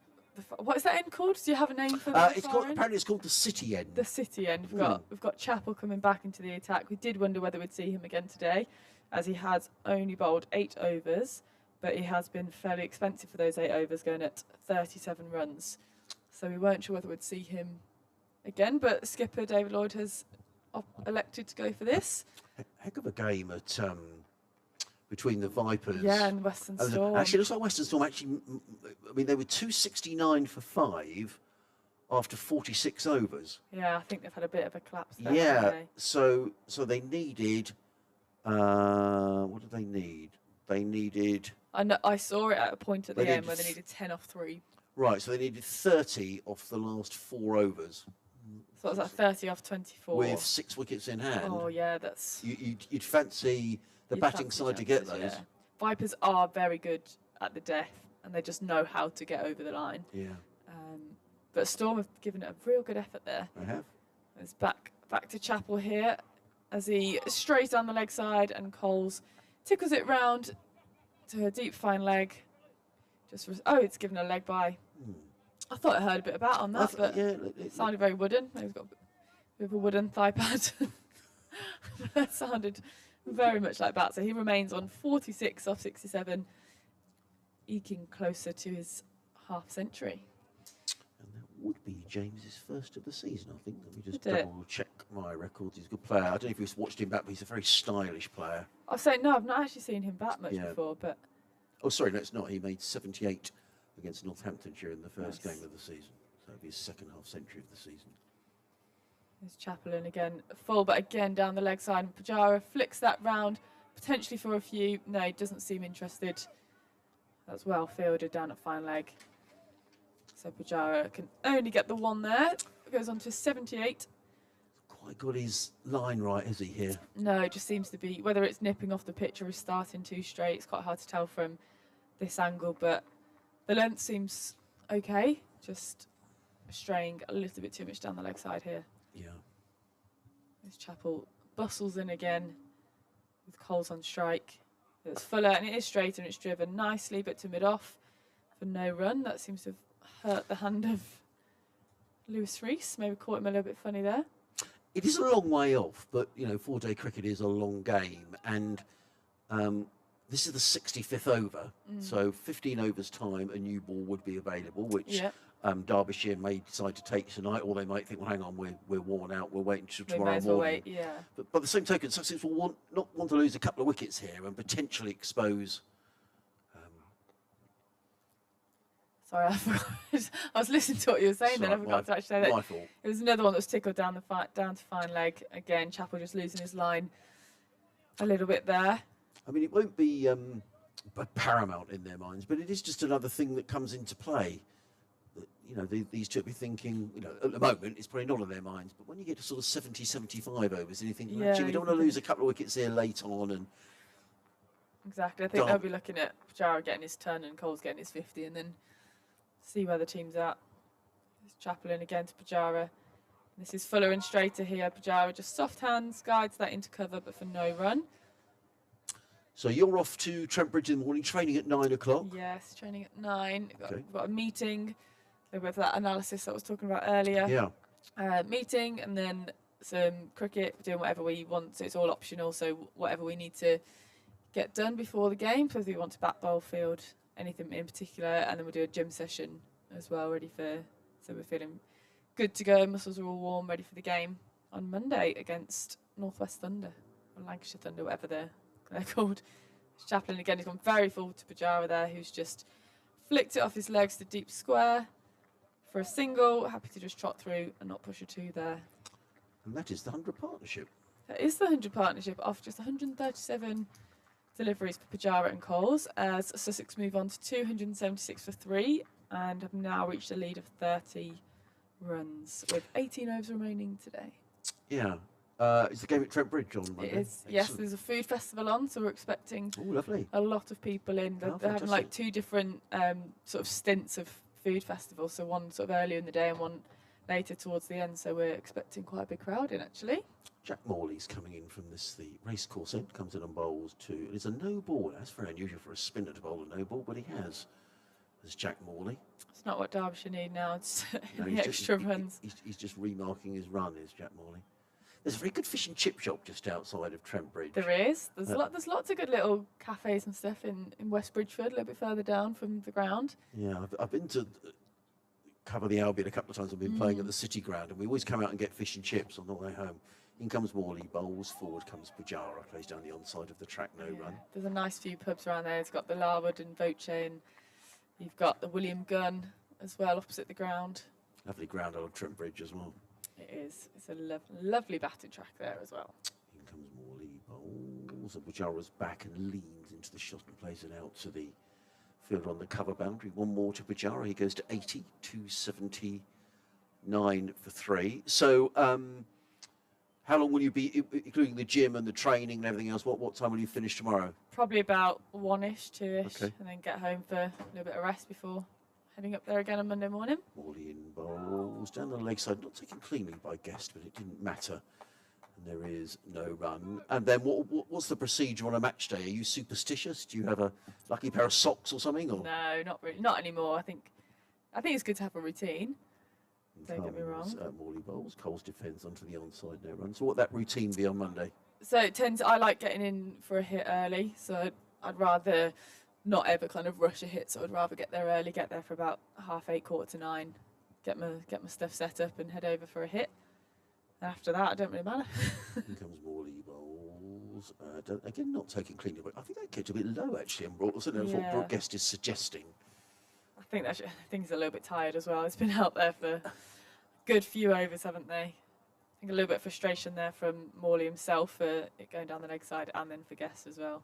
what is that end called? Do you have a name for it? Apparently it's called the City end. The City end. We've got Chappell coming back into the attack. We did wonder whether we'd see him again today, as he has only bowled 8 overs, but he has been fairly expensive for those 8 overs, going at 37 runs. So we weren't sure whether we'd see him again, but skipper David Lloyd has elected to go for this. Heck of a game at between the Vipers. Yeah, and Western Storm. Actually, it looks like Western Storm actually, I mean, they were 269 for 5 after 46 overs. Yeah, I think they've had a bit of a collapse there. Yeah, so they needed, what did they need? They needed... I saw it at a point at the end where they needed 10 off 3. Right, so they needed 30 off the last 4 overs. So was that 30 off 24? With 6 wickets in hand. Oh, yeah, that's... You'd fancy the batting side to get those. Yeah. Vipers are very good at the death, and they just know how to get over the line. Yeah. But Storm have given it a real good effort there. They have. It's back to Chappell here, as he strays down the leg side, and Coles tickles it round to a deep fine leg. It's given a leg by. I thought I heard a bit about on that, but it sounded very wooden. Maybe he's got a bit of a wooden thigh pad. That sounded very much like that. So he remains on 46 off 67, eking closer to his half century. And that would be James's first of the season, I think. Let me just double check my records. He's a good player. I don't know if you've watched him back, but he's a very stylish player. I'll say no, I've not actually seen him bat much before, but... Oh, sorry, no, it's not. He made 78 against Northamptonshire in the first Nice. game of the season. So it'll be his second half century of the season. There's Chaplin again, full, but again down the leg side. Pujara flicks that round, potentially for a few. No, he doesn't seem interested. That's well fielded down at fine leg. So Pujara can only get the one there. Goes on to 78. Quite got his line right, is he, here? No, it just seems to be, whether it's nipping off the pitch or is starting too straight, it's quite hard to tell from this angle, but the length seems okay. Just straying a little bit too much down the leg side here. Yeah. This Chappell bustles in again with Coles on strike. It's Fuller and it is straight and it's driven nicely, but to mid-off for no run. That seems to have hurt the hand of Lewis Rees. Maybe caught him a little bit funny there. It is a long way off, but, you know, 4-day cricket is a long game. And this is the 65th over. So 15 overs time, a new ball would be available, which Derbyshire may decide to take tonight, or they might think, well, hang on, we're worn out, we'll wait until tomorrow may as well morning. wait, yeah. But by the same token, Sussex will not want to lose a couple of wickets here and potentially expose. Sorry, I forgot. I was listening to what you were saying then. I forgot to actually say that. My fault. It was another one that was tickled down to fine leg. Again, Chappell just losing his line a little bit there. I mean, it won't be paramount in their minds, but it is just another thing that comes into play. That, you know, these two will be thinking, you know, at the moment, it's probably not on their minds, but when you get to sort of 70, 75 overs, and you think, well, actually, we don't want to lose a couple of wickets here late on. And exactly. I think they'll be looking at Pujara getting his turn and Coles getting his 50, and then see where the team's at. There's Chaplin again to Pujara. This is Fuller and straighter here. Pujara just soft hands, guides that into cover, but for no run. so you're off to Trent Bridge in the morning, training at 9 o'clock. Yes, training at 9. Okay. We've got a meeting with that analysis that I was talking about earlier. Yeah. Meeting and then some cricket, doing whatever we want. So it's all optional. So whatever we need to get done before the game. So if we want to bat, bowl, field, anything in particular, and then we'll do a gym session as well, ready for. So we're feeling good to go. Muscles are all warm, ready for the game on Monday against Northwest Thunder or Lancashire Thunder, whatever they're called. Chaplin again, he's gone very full to Pujara there, who's just flicked it off his legs to deep square for a single. Happy to just trot through and not push a 2 there. And that is the 100 partnership. That is the 100 partnership off just 137 deliveries for Pujara and Coles, as Sussex move on to 276 for 3 and have now reached a lead of 30 runs with 18 overs remaining today. Yeah. Is the game at Trent Bridge on Monday? It is, yes. There's a food festival on, so we're expecting lovely. a lot of people in. They're having like 2 different sort of stints of food festivals, so one sort of earlier in the day and one later towards the end, so we're expecting quite a big crowd in actually. Jack Morley's coming in from the racecourse end, comes in on bowls too. It's a no ball. That's very unusual for a spinner to bowl a no ball, but he has. There's Jack Morley. It's not what Derbyshire need now. It's No, the he's extra just, runs. He's just remarking his run, is Jack Morley. There's a very good fish and chip shop just outside of Trent Bridge. There is. There's lots of good little cafes and stuff in West Bridgeford, a little bit further down from the ground. Yeah, I've been to cover the Albion a couple of times. I've been playing at the City Ground, and we always come out and get fish and chips on the way home. In comes Morley, bowls, forward comes Pujara, plays down the onside of the track, no run. There's a nice few pubs around there. It's got the Larwood and Voce, and you've got the William Gunn as well opposite the ground. Lovely ground on Trent Bridge as well. It is. It's a lovely batting track there as well. In comes Morley, bowls, and Pujara's back and leans into the shot and plays it out to the fielder on the cover boundary. One more to Pujara. He goes to 80, 279 for 3. So, how long will you be, including the gym and the training and everything else? What time will you finish tomorrow? Probably about 1-ish, 2-ish, Okay. and then get home for a little bit of rest before heading up there again on Monday morning. Morley in bowls, down the leg side, not taken cleanly by Guest, but it didn't matter. And there is no run. And then what's the procedure on a match day? Are you superstitious? Do you have a lucky pair of socks or something? Or? No, not really, not anymore. I think it's good to have a routine. Don't get me wrong. Morley bowls, Coles defends onto the onside, no run. So what that routine be on Monday? So I like getting in for a hit early. So I'd rather not ever kind of rush a hit. So I'd rather get there early, get there for about 8:30, 8:45, get my stuff set up and head over for a hit. And after that, it don't really matter. Here comes Morley bowls. Again, not taken cleanly, but I think that kicked a bit low actually. And Brooke, I thought Brooke Guest is suggesting. I think he's a little bit tired as well. He's been out there for a good few overs, haven't they? I think a little bit of frustration there from Morley himself for it going down the leg side, and then for Guess as well,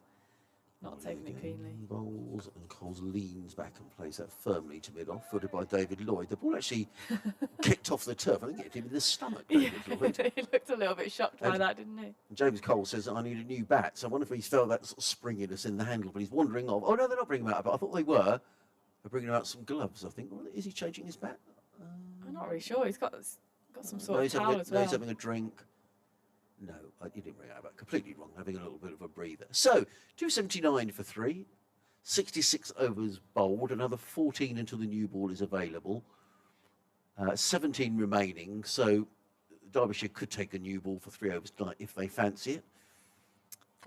not taking it cleanly. Bowls, and Coles leans back and plays that firmly to mid-off, footed by David Lloyd. The ball actually kicked off the turf. I think it hit him in the stomach, David Lloyd. He looked a little bit shocked by that, didn't he? James Cole says, I need a new bat. So I wonder if he's felt that sort of springiness in the handle, but he's wandering off. Oh, no, they're not bringing him out, but I thought they were. They're bringing out some gloves, I think. Well, is he changing his bat? I'm not really sure. He's got some sort no, of towel as well. He's having a drink. No, he didn't bring it out. Completely wrong. Having a little bit of a breather. So, 279 for 3. 66 overs bowled. Another 14 until the new ball is available. 17 remaining. So, Derbyshire could take a new ball for 3 overs tonight if they fancy it.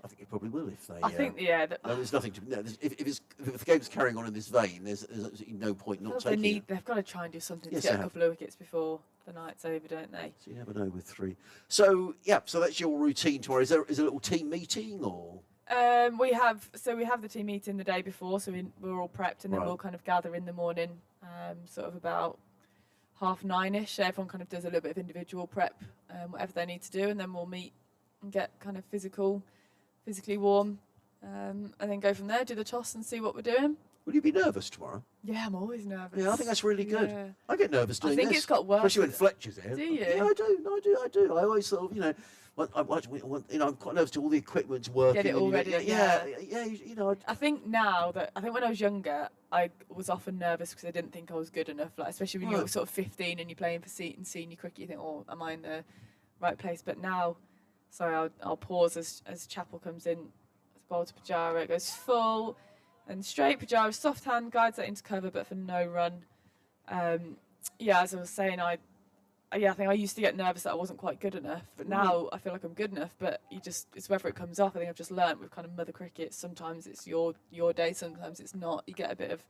I think it probably will if they. I think, yeah. There's nothing to. No, if the game's carrying on in this vein, there's absolutely no point not taking it. They've got to try and do something to get a couple of wickets before the night's over, don't they? So you never know with 3. So yeah, so that's your routine tomorrow. Is there a little team meeting or? We have the team meeting the day before, so we're all prepped, and then we'll kind of gather in the morning, sort of about 9:30ish. Everyone kind of does a little bit of individual prep, whatever they need to do, and then we'll meet and get kind of physically warm, and then go from there, do the toss and see what we're doing. Will you be nervous tomorrow? Yeah, I'm always nervous. Yeah, I think that's really good. Yeah. I get nervous doing this. I think it's got worse. Especially when Fletcher's here. Do you? Yeah, I do. No, I do. I always sort of, I'm quite nervous to all the equipment's working. Get it all ready. Yeah. I think when I was younger, I was often nervous because I didn't think I was good enough. Like, especially when you're sort of 15 and you're playing for senior cricket, you think, oh, am I in the right place? But now, sorry, I'll pause as Chappell comes in. It's ball to Pujara. It goes full and straight. Pujara soft hand guides that into cover, but for no run. As I was saying, I think I used to get nervous that I wasn't quite good enough, but now I feel like I'm good enough. But it's whether it comes off. I think I've just learnt with kind of mother cricket. Sometimes it's your day, sometimes it's not. You get a bit of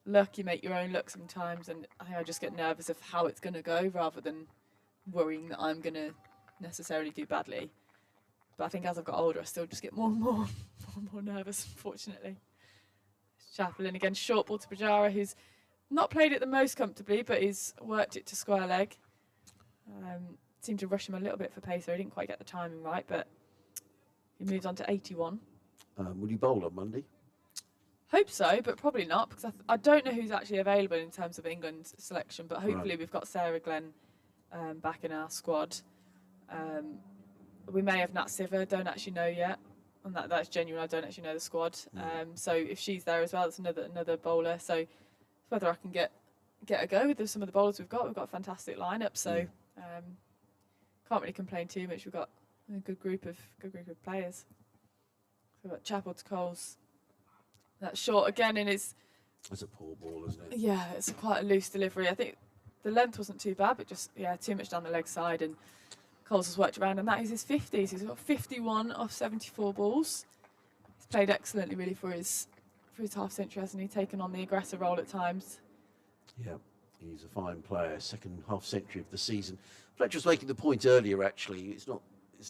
luck. You make your own luck sometimes, and I think I just get nervous of how it's going to go rather than worrying that I'm going to necessarily do badly. But I think as I've got older, I still just get more and more nervous, unfortunately. Chappell in again, short ball to Pujara, who's not played it the most comfortably, but he's worked it to square leg. Seemed to rush him a little bit for pace, so he didn't quite get the timing right, but he moves on to 81. Will you bowl on Monday? Hope so, but probably not, because I don't know who's actually available in terms of England selection, but hopefully we've got Sarah Glenn back in our squad. We may have Nat Siver, don't actually know yet. And that's genuine, I don't actually know the squad. So if she's there as well, that's another bowler. So whether I can get a go with some of the bowlers we've got a fantastic lineup. So can't really complain too much. We've got a good group of players. So we've got Chappell to Coles. That's short again, and it's a poor ball, isn't it? Yeah, it's quite a loose delivery. I think the length wasn't too bad, but just too much down the leg side, and Coles has worked around, and that is his 50s. He's got 51 off 74 balls. He's played excellently, really, for his half century, hasn't he? Taken on the aggressor role at times. Yeah, he's a fine player. Second half century of the season. Fletcher was making the point earlier. Actually, it's not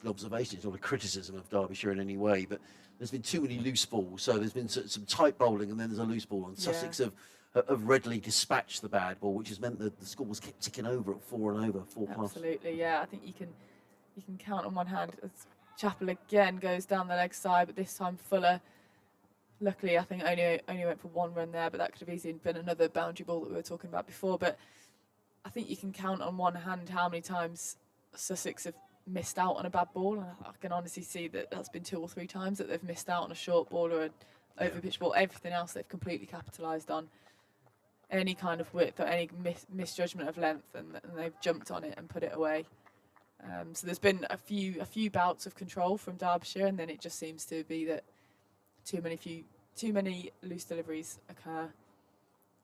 an observation. It's not a criticism of Derbyshire in any way, but there's been too many loose balls. So there's been some tight bowling, and then there's a loose ball. And Sussex have readily dispatched the bad ball, which has meant that the scores kept ticking over at 4 and over, 4 plus. Absolutely, yeah. I think you can count on one hand as Chappell again goes down the leg side, but this time Fuller. Luckily, I think only went for 1 run there, but that could have easily been another boundary ball that we were talking about before. But I think you can count on one hand how many times Sussex have missed out on a bad ball, and I can honestly see that that's been 2 or 3 times that they've missed out on a short ball or an over-pitch ball. Everything else they've completely capitalised on. Any kind of width or any misjudgment of length, and they've jumped on it and put it away. So there's been a few bouts of control from Derbyshire, and then it just seems to be that too many loose deliveries occur,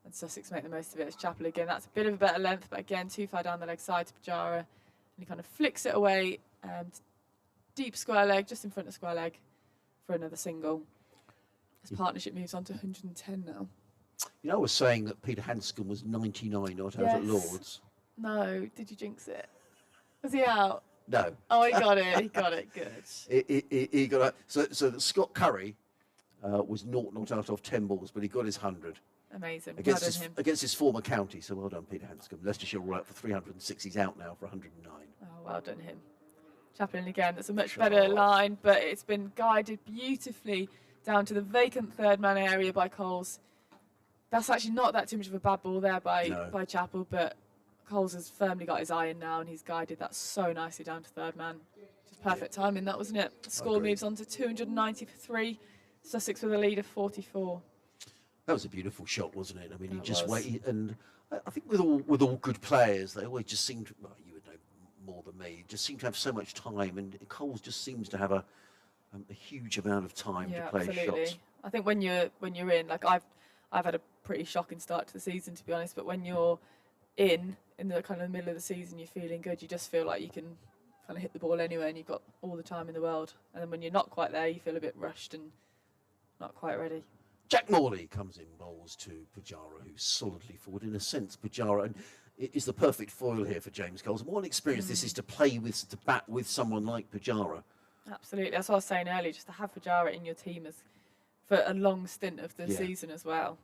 and Sussex make the most of it. It's Chappell again. That's a bit of a better length, but again too far down the leg side to Pujara, and he kind of flicks it away, deep square leg, just in front of square leg, for another single. His partnership moves on to 110 now. I was saying that Peter Hanscom was 99 not out at Lords. No, did you jinx it? Was he out? No. Oh, he got it. He got it. Good. He got it. So that Scott Curry was not out of 10 balls, but he got his 100. Amazing. against Well done him. against his former county. So well done, Peter Hanscom. Leicestershire all out for 306. He's out now for 109. Oh, well done him. Chaplin again. That's a much better line, but it's been guided beautifully down to the vacant third man area by Coles. That's actually not that too much of a bad ball there by Chappell, but Coles has firmly got his eye in now, and he's guided that so nicely down to third man. Just perfect timing, that wasn't it? The score moves on to 290 for 3. Sussex with a lead of 44. That was a beautiful shot, wasn't it? I mean, he just waited, and I think with all good players, they always just seem to. Well, you would know more than me. Just seem to have so much time, and Coles just seems to have a huge amount of time to play shots. I think when you're in, like I've had a pretty shocking start to the season, to be honest. But when you're in the kind of middle of the season, you're feeling good. You just feel like you can kind of hit the ball anywhere, and you've got all the time in the world. And then when you're not quite there, you feel a bit rushed and not quite ready. Jack Morley comes in, bowls to Pujara, who's solidly forward. In a sense, Pujara is the perfect foil here for James Coles. And what an experience this is to bat with someone like Pujara. Absolutely, that's what I was saying earlier. Just to have Pujara in your team for a long stint of the season as well.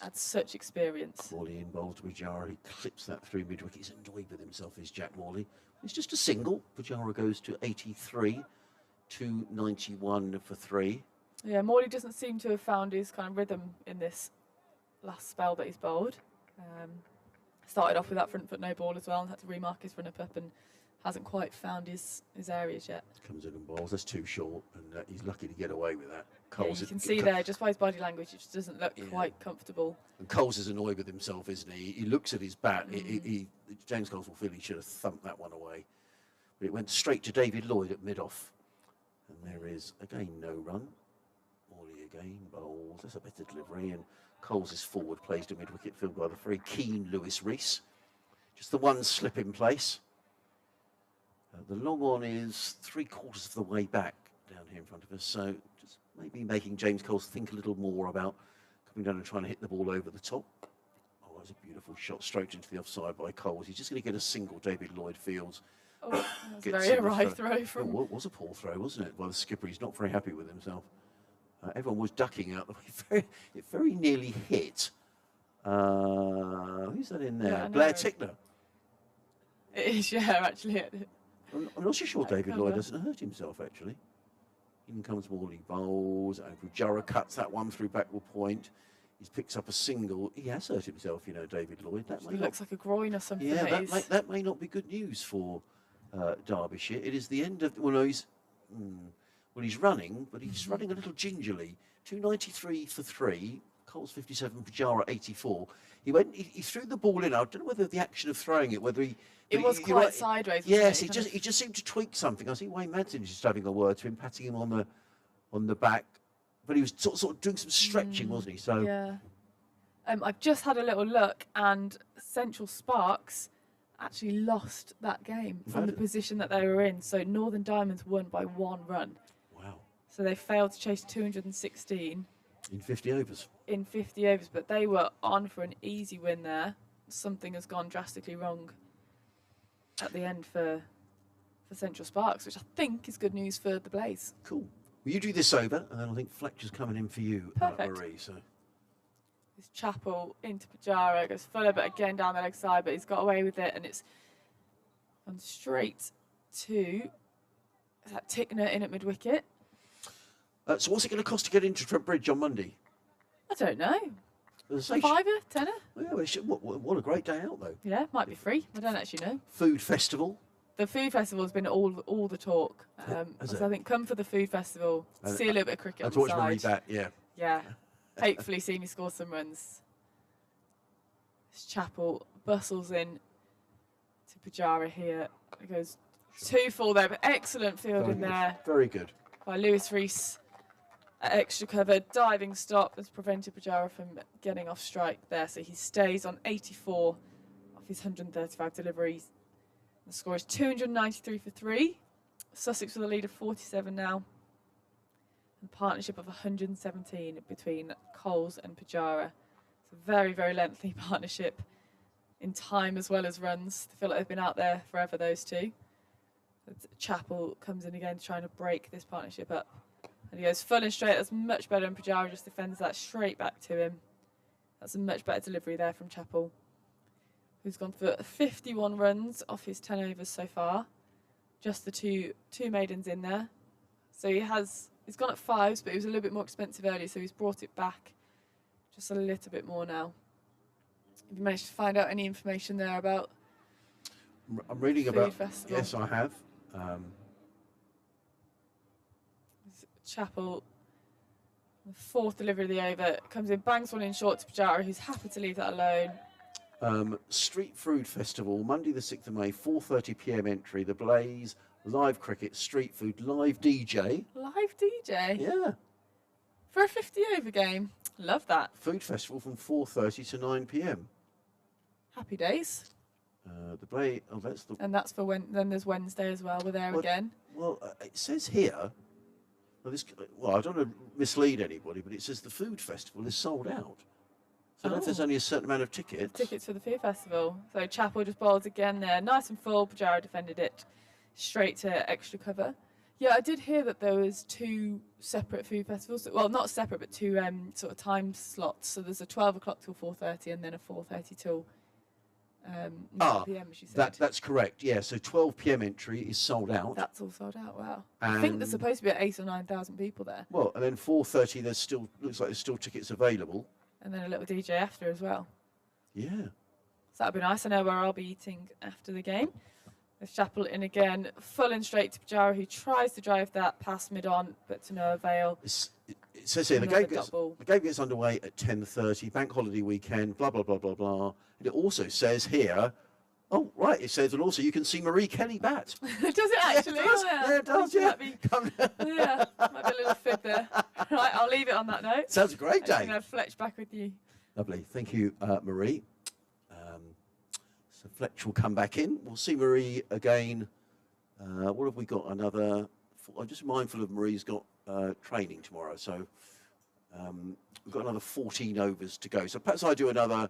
That's such experience. Morley in bowls to Pujara. He clips that through mid-wicket. He's annoyed with himself, is Jack Morley. It's just a single. Pujara goes to 83, 291 for 3. Yeah, Morley doesn't seem to have found his kind of rhythm in this last spell that he's bowled. Started off with that front foot no ball as well and had to remark his run-up and hasn't quite found his areas yet. Comes in and bowls. That's too short, and he's lucky to get away with that. Coles, you can see there, just by his body language, it just doesn't look quite comfortable. And Coles is annoyed with himself, isn't he? He looks at his bat. James Coles will feel he should have thumped that one away. But it went straight to David Lloyd at mid-off. And there is, again, no run. Morley again, bowls. That's a better delivery. And Coles is forward, plays to mid-wicket, fielded by the very keen Lewis Rees. Just the one slip in place. The long on is 3/4 of the way back down here in front of us. So just maybe making James Coles think a little more about coming down and trying to hit the ball over the top. Oh, that was a beautiful shot, stroked into the offside by Coles. He's just going to get a single. David Lloyd fields. Oh, that was a very awry throw from... It was a poor throw, wasn't it, by the skipper. He's not very happy with himself. Everyone was ducking out the way. It very nearly hit. Who's that in there? Yeah, Blair Tickner. It is, yeah, actually. I'm not so sure David Lloyd doesn't hurt himself, actually. In comes Morley, bowls, and Pujara cuts that one through backward point. He picks up a single. He has hurt himself, you know, David Lloyd. That looks like a groin or something. Yeah, that may not be good news for Derbyshire. It is the end of... Well, no, he's running, but he's running a little gingerly. 293 for 3. Coles 57, Pujara 84. He threw the ball in. I don't know whether the action of throwing it, whether he... It was quite sideways. Yes, he just seemed to tweak something. I see Wayne Madsen just having a word to him, patting him on the back, but he was sort of doing some stretching, wasn't he? So yeah. I've just had a little look, and Central Sparks actually lost that game from the position that they were in. So Northern Diamonds won by 1 run. Wow. So they failed to chase 216 in 50 overs. In 50 overs, but they were on for an easy win there. Something has gone drastically wrong at the end for Central Sparks, which I think is good news for the Blaze. Cool. Well, you do this over, and then I think Fletcher's coming in for you, Marie. So. This Chappell into Pujara, goes Fuller, but again down the leg side, but he's got away with it, and it's gone straight to Tickner in at mid-wicket. So what's it going to cost to get into Trent Bridge on Monday? I don't know. A fiver, tenner? Well, what a great day out, though. Yeah, might be free. I don't actually know. Food festival. The food festival has been all the talk. So I think come for the food festival, see a little bit of cricket on the side. To watch Marie bat, yeah. Yeah. Hopefully see me score some runs. This Chappell bustles in to Pujara here. It goes 2-4 there, but excellent fielding there. Very good. By Lewis Rees. Extra cover, diving stop has prevented Pujara from getting off strike there. So he stays on 84 of his 135 deliveries. The score is 293 for 3. Sussex with a lead of 47 now. And partnership of 117 between Coles and Pujara. It's a very, very lengthy partnership in time as well as runs. I feel like they've been out there forever, those two. Chappell comes in again trying to break this partnership up. And he goes full and straight. That's much better, and Pujara just defends that straight back to him. That's a much better delivery there from Chappell, who's gone for 51 runs off his 10 overs so far. Just the two maidens in there. So he's gone at 5s, but he was a little bit more expensive earlier, so he's brought it back just a little bit more now. Have you managed to find out any information there about I'm reading Food about. Festival? Yes, I have. Chappell, the 4th delivery of the over, comes in, bangs one in short to Pajara, who's happy to leave that alone. Street Food Festival, Monday the 6th of May, 4:30 p.m. entry. The Blaze, live cricket, street food, live DJ. Live DJ? Yeah. For a 50 over game. Love that. Food Festival from 4:30 to 9 p.m. Happy days. The Blaze. Oh, that's the. And that's for when. Then there's Wednesday as well. We're there again. Well, it says here. Well, I don't want to mislead anybody, but it says the Food Festival is sold out. So I don't know if there's only a certain amount of tickets. Tickets for the Food Festival. So Chappell just bowls again there. Nice and full. Pajara defended it straight to extra cover. Yeah, I did hear that there was 2 separate food festivals. Well, not separate, but 2 sort of time slots. So there's a 12 o'clock till 4:30 and then a 4:30 till 9 p.m, as you said. That's correct, yeah. So 12 p.m. entry is sold out. That's all sold out, wow. I think there's supposed to be 8,000 or 9,000 people there. Well, and then 4:30, looks like there's still tickets available. And then a little DJ after as well. Yeah. So that'll be nice. I know where I'll be eating after the game. There's Chappell in again, full and straight to Pajara, who tries to drive that past mid-on, but to no avail. It says here, the game gets underway at 10:30, bank holiday weekend, blah, blah, blah, blah, blah. And it also says here, oh, right, it says, and also you can see Marie Kelly bat. Does it actually? Yeah, it does, yeah, it does, yeah. Might be a little fib there. Right, I'll leave it on that note. Sounds a great day. I'm going to Fletch back with you. Lovely. Thank you, Marie. So Fletch will come back in. We'll see Marie again. What have we got? I'm just mindful of Marie's got training tomorrow. So we've got another 14 overs to go. So perhaps I do another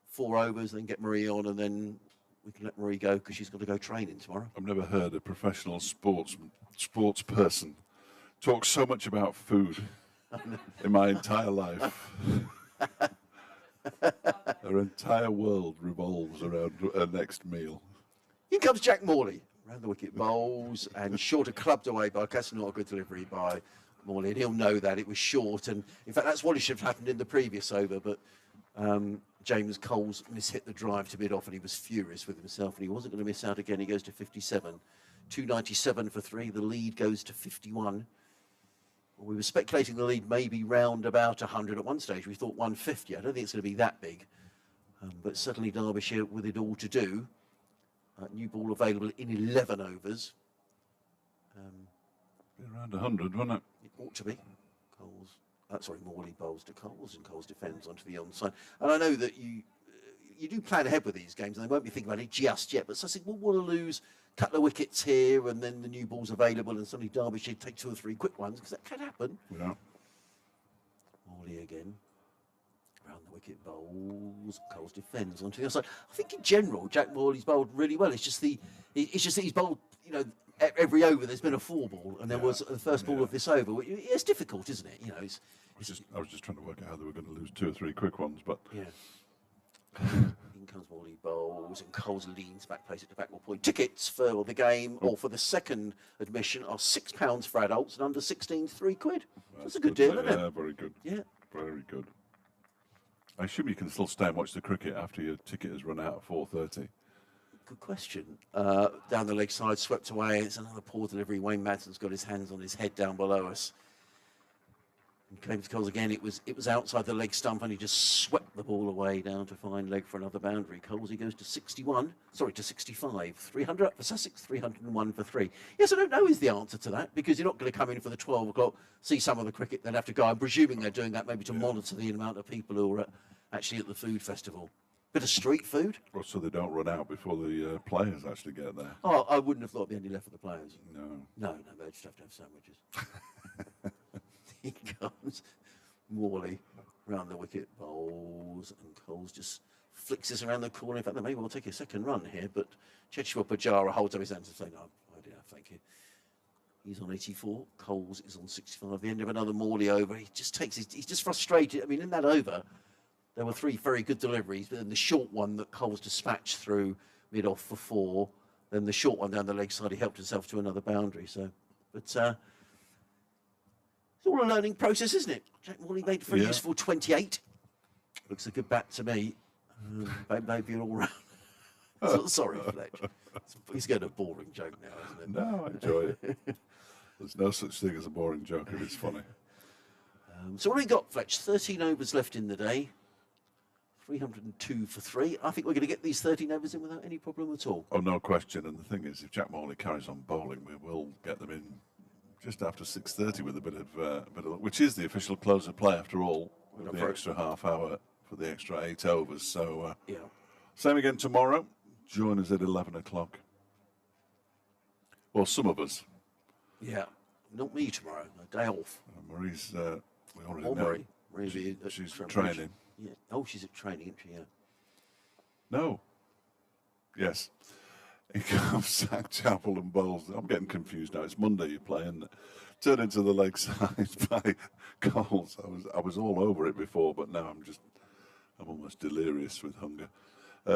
4 overs, then get Marie on, and then we can let Marie go because she's got to go training tomorrow. I've never heard a professional sports person talk so much about food in my entire life. Her entire world revolves around her next meal. Here comes Jack Morley. Round the wicket bowls and shorter clubbed away by that's not a good delivery by Morley, and he'll know that it was short. And in fact, that's what should have happened in the previous over. But James Coles mishit the drive to mid off, and he was furious with himself, and he wasn't going to miss out again. He goes to 57, 297 for 3. The lead goes to 51. Well, we were speculating the lead maybe round about 100 at one stage. We thought 150. I don't think it's going to be that big, but certainly Derbyshire with it all to do. New ball available in 11 overs. Be around 100, wouldn't it? It ought to be. Morley bowls to Coles, and Coles defends onto the onside. And I know that you do plan ahead with these games, and they won't be thinking about it just yet. But so I think we'll want to lose a couple of wickets here, and then the new ball's available, and suddenly Derbyshire take 2 or 3 quick ones, because that can happen. Yeah. Morley again. Around the wicket bowls. Coles defends onto the outside. I think in general, Jack Morley's bowled really well. It's just that he's bowled, every over there's been a 4 ball, and there was the first ball of this over. It's difficult, isn't it? I was just trying to work out how they were going to lose 2 or 3 quick ones, but yeah. In comes Morley bowls, and Coles leans back, plays it to backward point. Tickets for the game or for the second admission are £6 for adults, and under 16s, £3. That's a good deal, isn't it? Yeah, very good. Yeah, very good. I assume you can still stay and watch the cricket after your ticket has run out at 4:30. good question. Down the leg side, swept away. It's another poor delivery. Wayne Madsen's got his hands on his head down below us. And Clemens Coles again, it was outside the leg stump, and he just swept the ball away down to fine leg for another boundary. Coles, he goes to 65. 300 up for Sussex, 301 for 3. Yes, I don't know is the answer to that, because you're not going to come in for the 12 o'clock, see some of the cricket, then have to go. I'm presuming they're doing that maybe to monitor the amount of people who are actually at the food festival. Bit of street food. Well, so they don't run out before the players actually get there. Oh, I wouldn't have thought there'd be any left for the players. No, they just have to have sandwiches. He comes, Morley, round the wicket, bowls, and Coles just flicks this around the corner. In fact, they may well take a second run here, but Chechua Pujara holds up his hands and says, no, I did enough, thank you. He's on 84, Coles is on 65. The end of another Morley over. He just takes he's just frustrated. I mean, in that over, There were 3 very good deliveries, but then the short one that Coles dispatched through mid-off for 4, then the short one down the leg side, he helped himself to another boundary. So, but it's all a learning process, isn't it? Jack Morley made a very useful 28. Looks a good bat to me. Maybe an all-round. Sorry, Fletch. He's getting a boring joke now, isn't it? No, I enjoy it. There's no such thing as a boring joke if it's funny. So what have we got, Fletch? 13 overs left in the day. 302 for 3. I think we're going to get these 13 overs in without any problem at all. Oh, no question. And the thing is, if Jack Morley carries on bowling, we will get them in just after 6:30 with a bit of, which is the official close of play after all, with the extra half hour for the extra 8 overs. So, yeah. Same again tomorrow. Join us at 11 o'clock. Well, some of us. Yeah. Not me tomorrow. A day off. Marie's, we already know. Marie. She's training. Yeah. Oh, she's at training, isn't she? Yeah. No. Yes. Here comes Zach Chappell and bowls. I'm getting confused now. It's Monday you play, and turn into the leg side by Coles. I was all over it before, but now I'm almost delirious with hunger.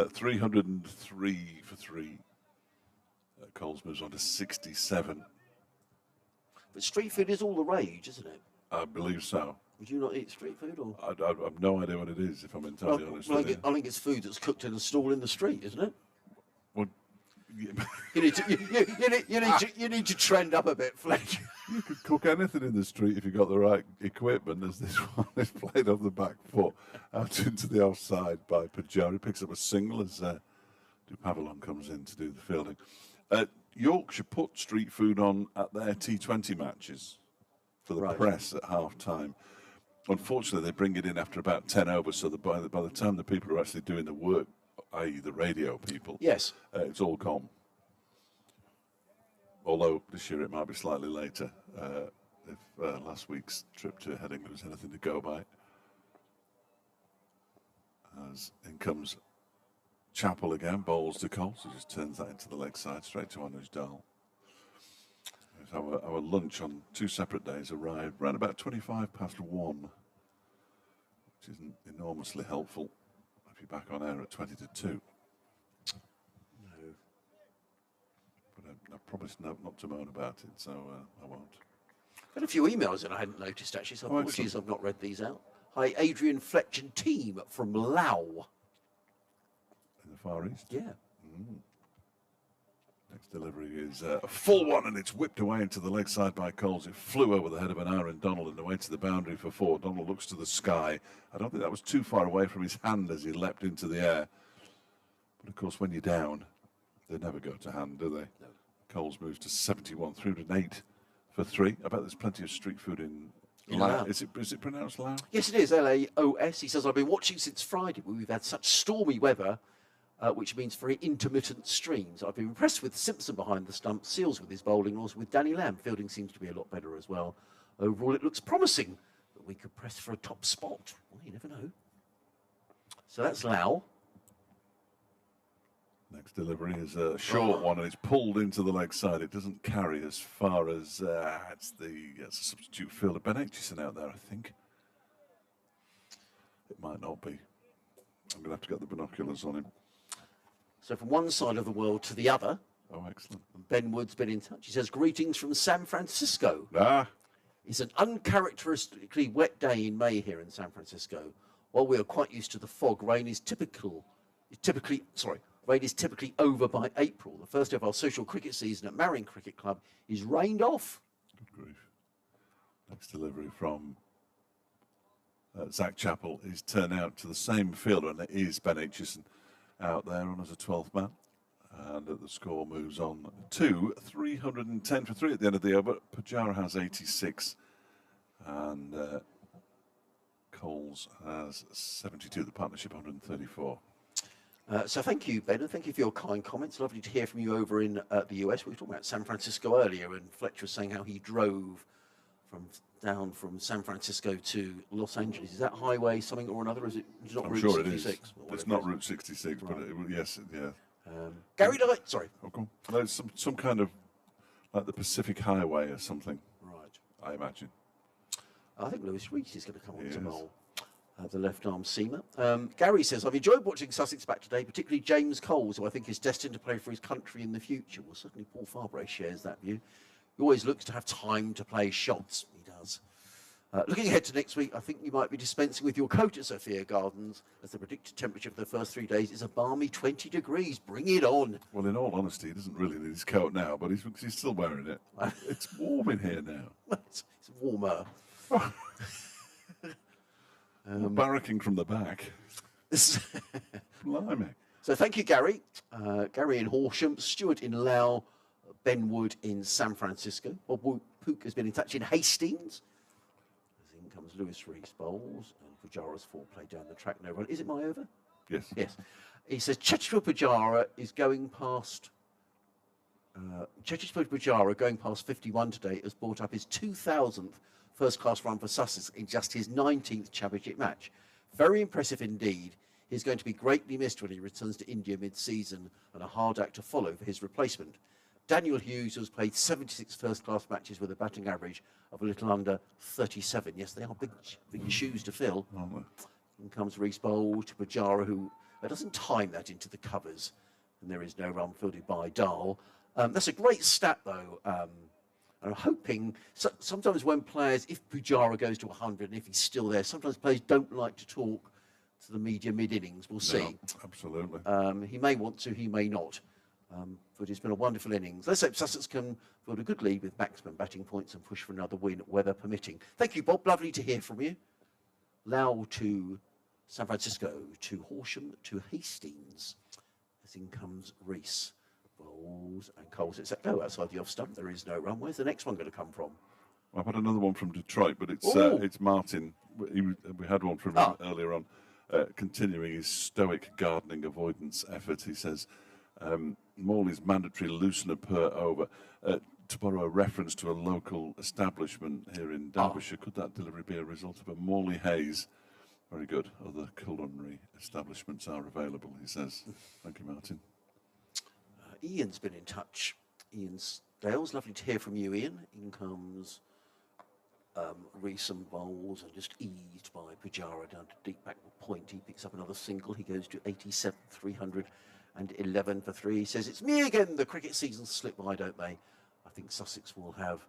303 for 3. Coles moves on to 67. But street food is all the rage, isn't it? I believe so. Would you not eat street food? Or? I've no idea what it is, if I'm entirely honest with you. I think it's food that's cooked in a stall in the street, isn't it? Well, you need to trend up a bit, Fletch. You could cook anything in the street if you got the right equipment, as this one is played off the back foot out into the offside by Pajari. He picks up a single as Dupavilon comes in to do the fielding. Yorkshire put street food on at their T20 matches for the press at half-time. Unfortunately, they bring it in after about 10 overs, so that by the time the people who are actually doing the work, i.e. the radio people, yes, it's all gone. Although this year it might be slightly later, if last week's trip to Headingley was anything to go by. As in comes Chappell again, bowls to Coles, who just turns that into the leg side, straight to Anuj Dal. Our lunch on 2 separate days arrived around about 1:25, which isn't enormously helpful if you're back on air at 1:50. No. But I promised not to moan about it, so I won't. Got a few emails that I hadn't noticed, actually, so apologies I've not read these out. Hi, Adrian, Fletch and team from Laos. In the Far East? Yeah. Next delivery is a full one, and it's whipped away into the leg side by Coles. It flew over the head of an Aaron Donald and away to the boundary for 4. Donald looks to the sky. I don't think that was too far away from his hand as he leapt into the air. But, of course, when you're down, they never go to hand, do they? No. Coles moves to 71, 308 for 3. I bet there's plenty of street food in Laos. Is it pronounced Laos? Yes, it is, Laos. He says, I've been watching since Friday, where we've had such stormy weather, which means very intermittent streams. I've been impressed with Simpson behind the stump, Seals with his bowling, and also with Danny Lamb. Fielding seems to be a lot better as well. Overall, it looks promising that we could press for a top spot. Well, you never know. So that's Lau. Next delivery is a short one, and it's pulled into the leg side. It doesn't carry as far as it's a substitute fielder. Ben Aitchison out there, I think. It might not be. I'm going to have to get the binoculars on him. So from one side of the world to the other. Oh, excellent. Ben Wood's been in touch. He says, greetings from San Francisco. Ah. It's an uncharacteristically wet day in May here in San Francisco. While we are quite used to the fog, rain is typically over by April. The first day of our social cricket season at Marion Cricket Club is rained off. Good grief. Next delivery from Zach Chappell is turned out to the same fielder, and it is Ben Aitchison out there on as a 12th man. And the score moves on to 310 for 3 at the end of the over. Pajara has 86, and Coles has 72. The partnership 134. So thank you, Ben, and thank you for your kind comments. Lovely to hear from you over in the US. We were talking about San Francisco earlier, and Fletcher was saying how he drove down from San Francisco to Los Angeles. Is that highway something or another? Is it not I'm Route sure 66? It is. It's not Route 66, right. But yes, yeah. Gary Knight, sorry. Okay. No, it's some kind of like the Pacific Highway or something. Right. I imagine. I think Lewis Reese is going to come on to bowl. the left-arm seamer. Gary says, I've enjoyed watching Sussex back today, particularly James Coles, who I think is destined to play for his country in the future. Well, certainly Paul Farbrae shares that view. He always looks to have time to play shots. He does. Looking ahead to next week, I think you might be dispensing with your coat at Sophia Gardens, as the predicted temperature for the first 3 days is a balmy 20 degrees. Bring it on. Well, in all honesty, he doesn't really need his coat now, but he's still wearing it. It's warm in here now. It's warmer. Barracking from the back. Blimey. So thank you, Gary. Gary in Horsham, Stuart in Lau, Ben Wood in San Francisco. Bob Pook has been in touch in Hastings. As in comes Lewis Rees bowls and Pujara's foreplay down the track. No run. Is it my over? Yes. Yes. He says Cheteshwar Pujara is going past. Cheteshwar Pujara going past 51 today has brought up his 2000th first-class run for Sussex in just his 19th championship match. Very impressive indeed. He's going to be greatly missed when he returns to India mid-season, and a hard act to follow for his replacement. Daniel Hughes has played 76 first-class matches with a batting average of a little under 37. Yes, they are big shoes to fill. In comes Rees Bowl to Pujara, who doesn't time that into the covers, and there is no run fielded by Dahl. That's a great stat, though. I'm hoping, sometimes when players, if Pujara goes to 100 and if he's still there, sometimes players don't like to talk to the media mid-innings. We'll see. No, absolutely. He may want to, he may not. But it's been a wonderful innings. Let's hope Sussex can build a good lead with maximum batting points and push for another win, weather permitting. Thank you, Bob. Lovely to hear from you. Lau to San Francisco, to Horsham, to Hastings. As in comes Rees. Bowls and Coles. It's go outside the off stump. There is no run. Where's the next one going to come from? I've had another one from Detroit, but it's Martin. We had one from him earlier on, continuing his stoic gardening avoidance effort. He says, Morley's mandatory loosener per over. To borrow a reference to a local establishment here in Derbyshire, could that delivery be a result of a Morley haze? Very good. Other culinary establishments are available, he says. Thank you, Martin. Ian's been in touch. Ian Scales, lovely to hear from you, Ian. In comes Rees and Bowles and just eased by Pujara down to deep backward point. He picks up another single. He goes to 87, 311 for 3. He says, it's me again. The cricket seasons slip by, don't they? I think Sussex will have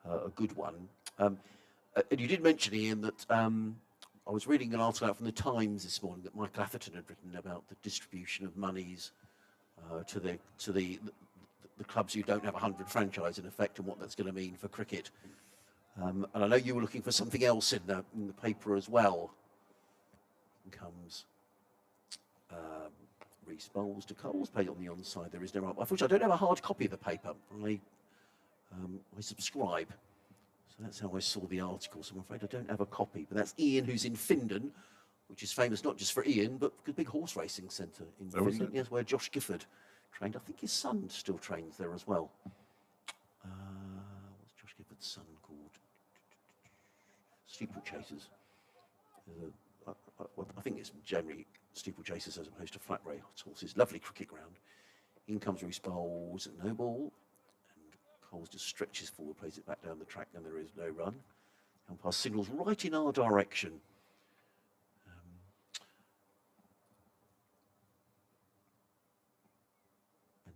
a good one. And you did mention, Ian, that I was reading an article out from the Times this morning that Michael Atherton had written about the distribution of monies to the clubs who don't have 100 franchise in effect, and what that's going to mean for cricket. And I know you were looking for something else in the paper as well. In comes Rees Bowles to Coles, paid on the onside. There is no. Unfortunately, I don't have a hard copy of the paper. I subscribe, so that's how I saw the article. So I'm afraid I don't have a copy. But that's Ian, who's in Findon, which is famous not just for Ian, but for the big horse racing centre in Finland. Yes, where Josh Gifford trained. I think his son still trains there as well. What's Josh Gifford's son called? Steeplechasers. I think it's generally steeplechasers as opposed to flat race horses. Lovely cricket ground. In comes Rees Bowles at no ball. And Coles just stretches forward, plays it back down the track, and there is no run. Umpire signals right in our direction.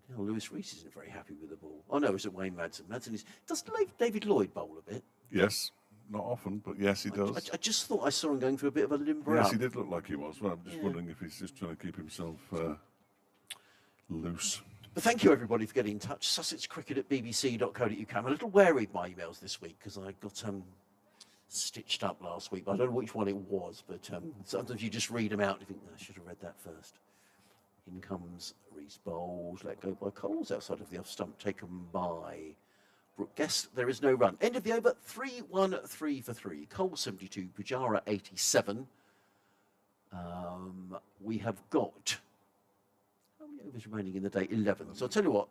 Now Lewis Rees isn't very happy with the ball. Oh no, it's at Wayne Madsen. Madsen is. Does David Lloyd bowl a bit? Yes, not often, but yes, he does. I just thought I saw him going through a bit of a limber Yes, up. he did look like he was. Well, I'm just wondering if he's just trying to keep himself loose. But thank you everybody for getting in touch. SussexCricket@bbc.co.uk. I'm a little wary of my emails this week because I got stitched up last week. I don't know which one it was, but sometimes you just read them out and you think, I should have read that first. In comes Rees Bowles, let go by Coles outside of the off stump, taken by Brooke Guest. There is no run. End of the over, 3-1-3 for 3. Coles 72, Pujara 87. We have got, how many overs remaining in the day? 11. So I'll tell you what,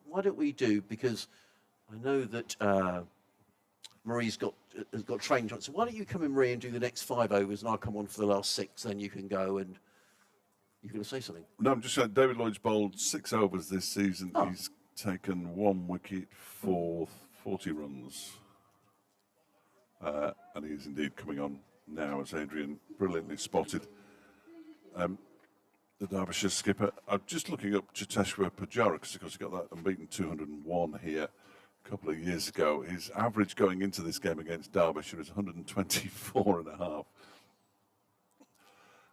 why don't we do, because I know that Marie's has got training. So why don't you come in, Marie, and do the next 5 overs, and I'll come on for the last 6, then you can go and... You're going to say something? No, I'm just saying David Lloyd's bowled 6 overs this season. He's taken 1 wicket for 40 runs. And he is indeed coming on now, as Adrian brilliantly spotted. The Derbyshire skipper. I'm just looking up Cheteshwar Pujara because, of course, he got that unbeaten 201 here a couple of years ago. His average going into this game against Derbyshire is 124 and a half.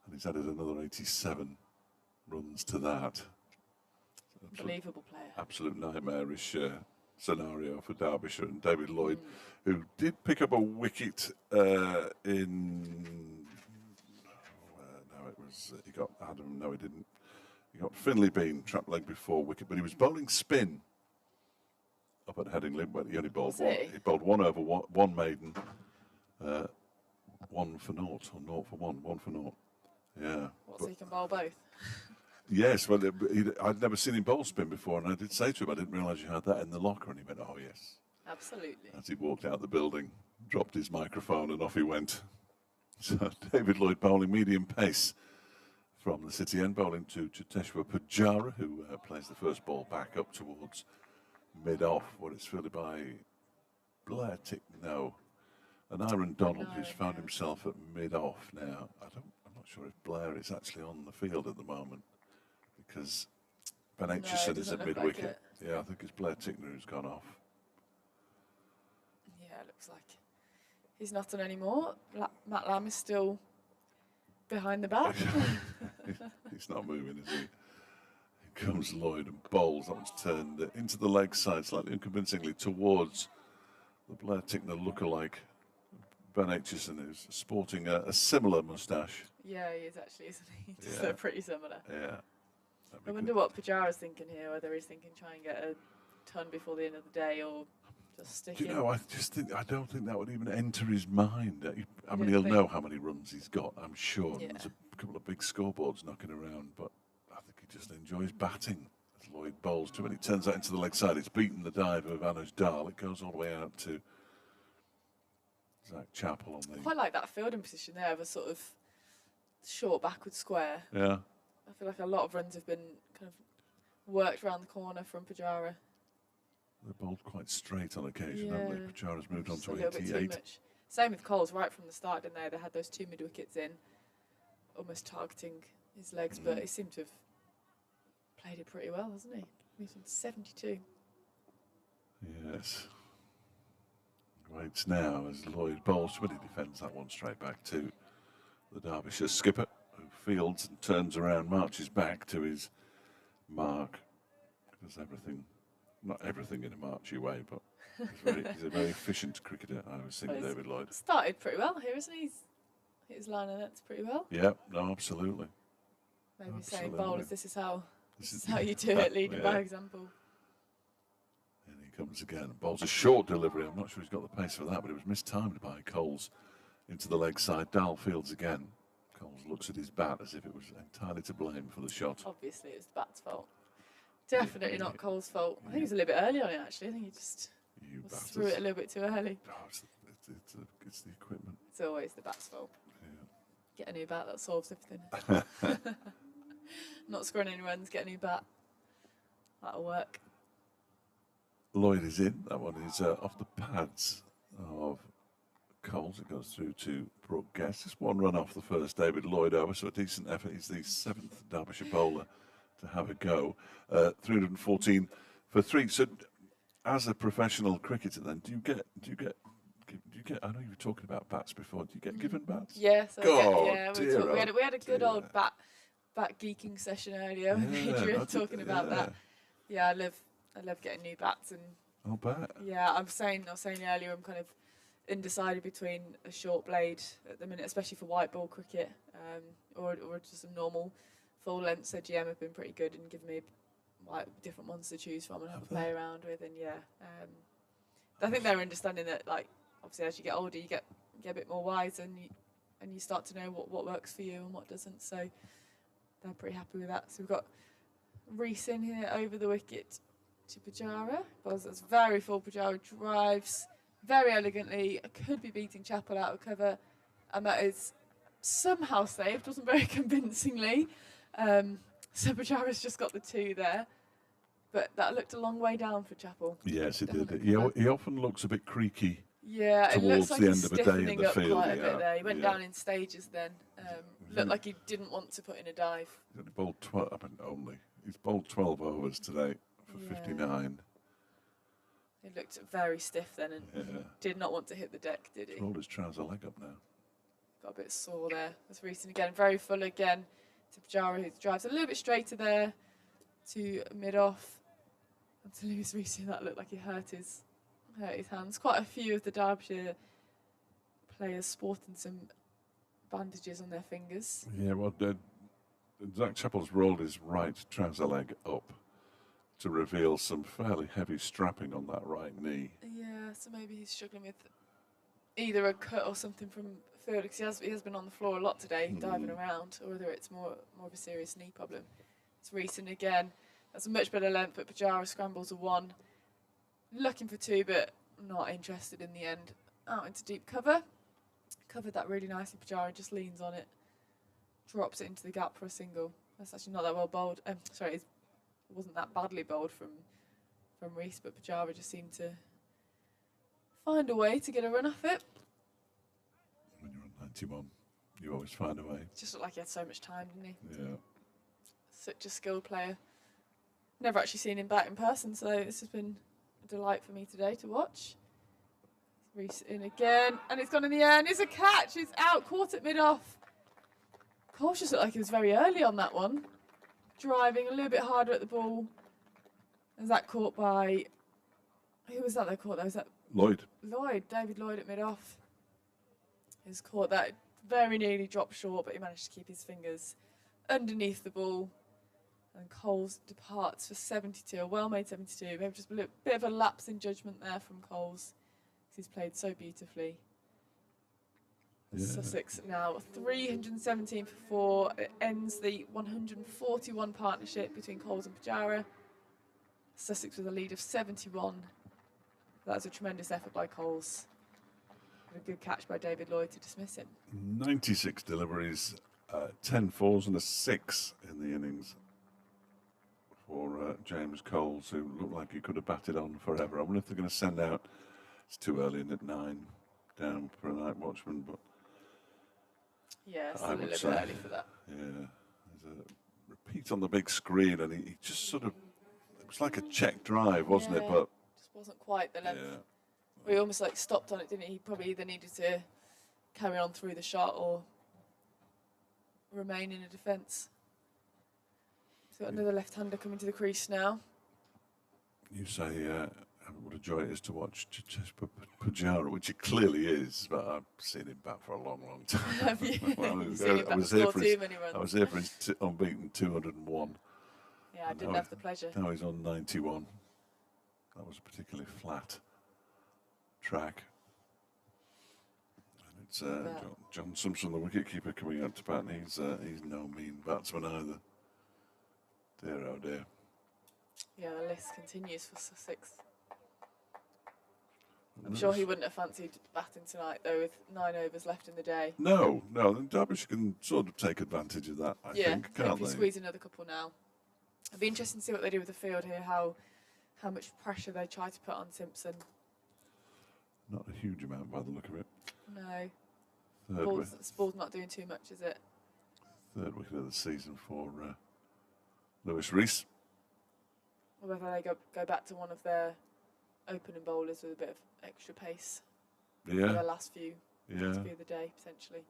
And he's added another 87 runs to that. Unbelievable player. Absolute nightmarish scenario for Derbyshire. And David Lloyd, who did pick up a wicket in... no, it was... he got Adam... No, he didn't. He got Finley Bean, trap leg before wicket, but he was bowling spin up at Headingley, but he only bowled one. He bowled one over, one maiden, 1 for naught, or naught for one, 1 for naught. Yeah. So he can bowl both? Yes, well, I'd never seen him bowl spin before, and I did say to him, I didn't realise you had that in the locker, and he went, oh, yes. Absolutely. As he walked out the building, dropped his microphone, and off he went. So David Lloyd bowling medium pace from the City end, bowling to Cheteshwar Pujara, who plays the first ball back up towards mid-off, where it's fielded by Blair Tickner and Aaron Donald, who's found himself at mid-off now. I'm not sure if Blair is actually on the field at the moment, because Ben Aitchison is at mid-wicket. Yeah, I think it's Blair Tickner who's gone off. Yeah, it looks like he's not on anymore. Matt Lamb is still behind the bat. He's not moving, is he? Here comes Lloyd and bowls. That one's turned into the leg side, slightly unconvincingly, towards the Blair Tickner lookalike. Ben Aitchison, who's sporting a similar moustache. Yeah, he is actually, isn't he? Just look pretty similar. Yeah. I wonder what Pujara's thinking here, whether he's thinking try and get a ton before the end of the day or just stick in. I don't think that would even enter his mind. I mean, he'll know how many runs he's got, I'm sure. Yeah. There's a couple of big scoreboards knocking around, but I think he just enjoys batting as Lloyd bowls to, when he turns that into the leg side. It's beaten the dive of Anuj Dal. It goes all the way out to Zach Chappell on the... I quite like that fielding position there of a sort of short backward square. Yeah. I feel like a lot of runs have been kind of worked around the corner from Pujara. They're bowled quite straight on occasion, haven't they? Pujara's moved on to 88. Bit too much. Same with Coles right from the start, didn't they? They had those 2 mid-wickets in, almost targeting his legs, but he seemed to have played it pretty well, hasn't he? He's on 72. Yes. Waits now as Lloyd bowls, but he defends that one straight back to the Derbyshire skipper, who fields and turns around, marches back to his mark. Does everything, not everything in a marchy way, but he's a very efficient cricketer, I always think, David Lloyd. Started pretty well here, isn't he? He's hit his line and nets pretty well. Yeah, no, absolutely. Maybe saying bowlers, this is how you do it, leading by example. And he comes again, bowls a short delivery. I'm not sure he's got the pace for that, but it was mistimed by Coles into the leg side. Dal fields again. Coles looks at his bat as if it was entirely to blame for the shot. Obviously, it was the bat's fault. Definitely not Cole's fault. I think he was a little bit early on it, actually. I think he just threw it a little bit too early. Oh, it's the equipment. It's always the bat's fault. Yeah. Get a new bat, that solves everything. Not scoring any runs, get a new bat. That'll work. Lloyd is in. That one is off the pads of Coles. It goes through to Brooke Guest. Just one run off the first David Lloyd over, so a decent effort. He's the 7th Derbyshire bowler to have a go. 314 for 3. So, as a professional cricketer, then do you get? I know you were talking about bats before. Do you get given bats? Yes, we had a good old bat geeking session earlier with Adrian talking about that. Yeah, I love getting new bats, and I'll bet. Yeah, I was saying earlier, I'm kind of undecided between a short blade at the minute, especially for white ball cricket, or just a normal full length. So GM have been pretty good and given me different ones to choose from and have a play around with. And I think they're understanding that, like, obviously as you get older, you get a bit more wise, and you start to know what works for you and what doesn't. So they're pretty happy with that. So we've got Reese in here over the wicket to Pujara. That's very full. Pujara drives very elegantly. Could be beating Chappell out of cover, and that is somehow saved. Wasn't very convincingly. So Pujara's just got the 2 there, but that looked a long way down for Chappell. Yes, it did. He often looks a bit creaky Yeah, it towards looks like the he's end of a day in stiffening the up field. quite a Yeah, bit there. He went yeah. down in stages then. Looked like he didn't want to put in a dive. He's only bowled 12. I mean, only he's bowled 12 overs today for Yeah. 59. He looked very stiff then and Yeah. did not want to hit the deck, did he? Rolled his trouser leg up now. Got a bit sore there. That's Reeson again, very full again to Pujara, who drives a little bit straighter there to mid-off. And to Lewis Reeson, that looked like he hurt his hands. Quite a few of the Derbyshire players sporting some bandages on their fingers. Yeah, well, Zach Chappell's rolled his right trouser leg up to reveal some fairly heavy strapping on that right knee. Yeah, so maybe he's struggling with either a cut or something from field, because he has been on the floor a lot today, diving around, or whether it's more of a serious knee problem. It's Reeson again. That's a much better length, but Pujara scrambles a 1. Looking for 2, but not interested in the end. Out into deep cover. Covered that really nicely. Pujara just leans on it, drops it into the gap for a single. That's actually not that well bowled. Sorry, it wasn't that badly bowled from Rees, but Pujara just seemed to find a way to get a run off it. When you're on 91, you always find a way. It just looked like he had so much time, didn't he? Yeah. Such a skilled player. Never actually seen him bat in person, so this has been a delight for me today to watch. Rees in again, and it's gone in the air, and it's a catch. It's out, caught at mid-off. Coles just looked like he was very early on that one. Driving a little bit harder at the ball. Was that caught by... Who was that they caught? Was that Lloyd. David Lloyd at mid-off. He's caught that, very nearly dropped short, but he managed to keep his fingers underneath the ball. And Coles departs for 72, a well-made 72. Maybe just a bit of a lapse in judgment there from Coles, because he's played so beautifully. Yeah. Sussex now 317 for 4. It ends the 141 partnership between Coles and Pujara. Sussex with a lead of 71. That's a tremendous effort by Coles. A good catch by David Lloyd to dismiss him. 96 deliveries, 10 fours and a 6 in the innings for James Coles, who looked like he could have batted on forever. I wonder if they're going to send out, it's too early in at 9, down for a night watchman, but yeah, it's I a would little bit say, early for that. yeah, there's a repeat on the big screen, and he just sort of, it was like a check drive, wasn't it? Yeah, But just wasn't quite the length. yeah, Well, he almost like stopped on it, didn't he? He probably either needed to carry on through the shot or remain in a defence. So another left-hander coming to the crease now. you say what a joy it is to watch Pujara, which it clearly is, but I've seen him bat for a long, long time. Have you? Well, You've seen him I was score here for too many runs. I was here for his unbeaten 201. Yeah, I didn't have the pleasure. Now he's on 91. That was a particularly flat track. And it's John Simpson, the wicketkeeper, coming out to bat, and he's no mean batsman either. Dear, oh dear. Yeah, the list continues for Sussex. I'm sure he wouldn't have fancied batting tonight, though, with 9 overs left in the day. No, Derbyshire can sort of take advantage of that, I think, so can't if we they? squeeze another couple now. It'd be interesting to see what they do with the field here, how much pressure they try to put on Simpson. Not a huge amount by the look of it. No. Ball's not doing too much, is it? Third wicket of the season for Lewis Rees. Or whether they go back to one of their opening bowlers with a bit of extra pace for their Yeah, last few yeah. of the day, potentially.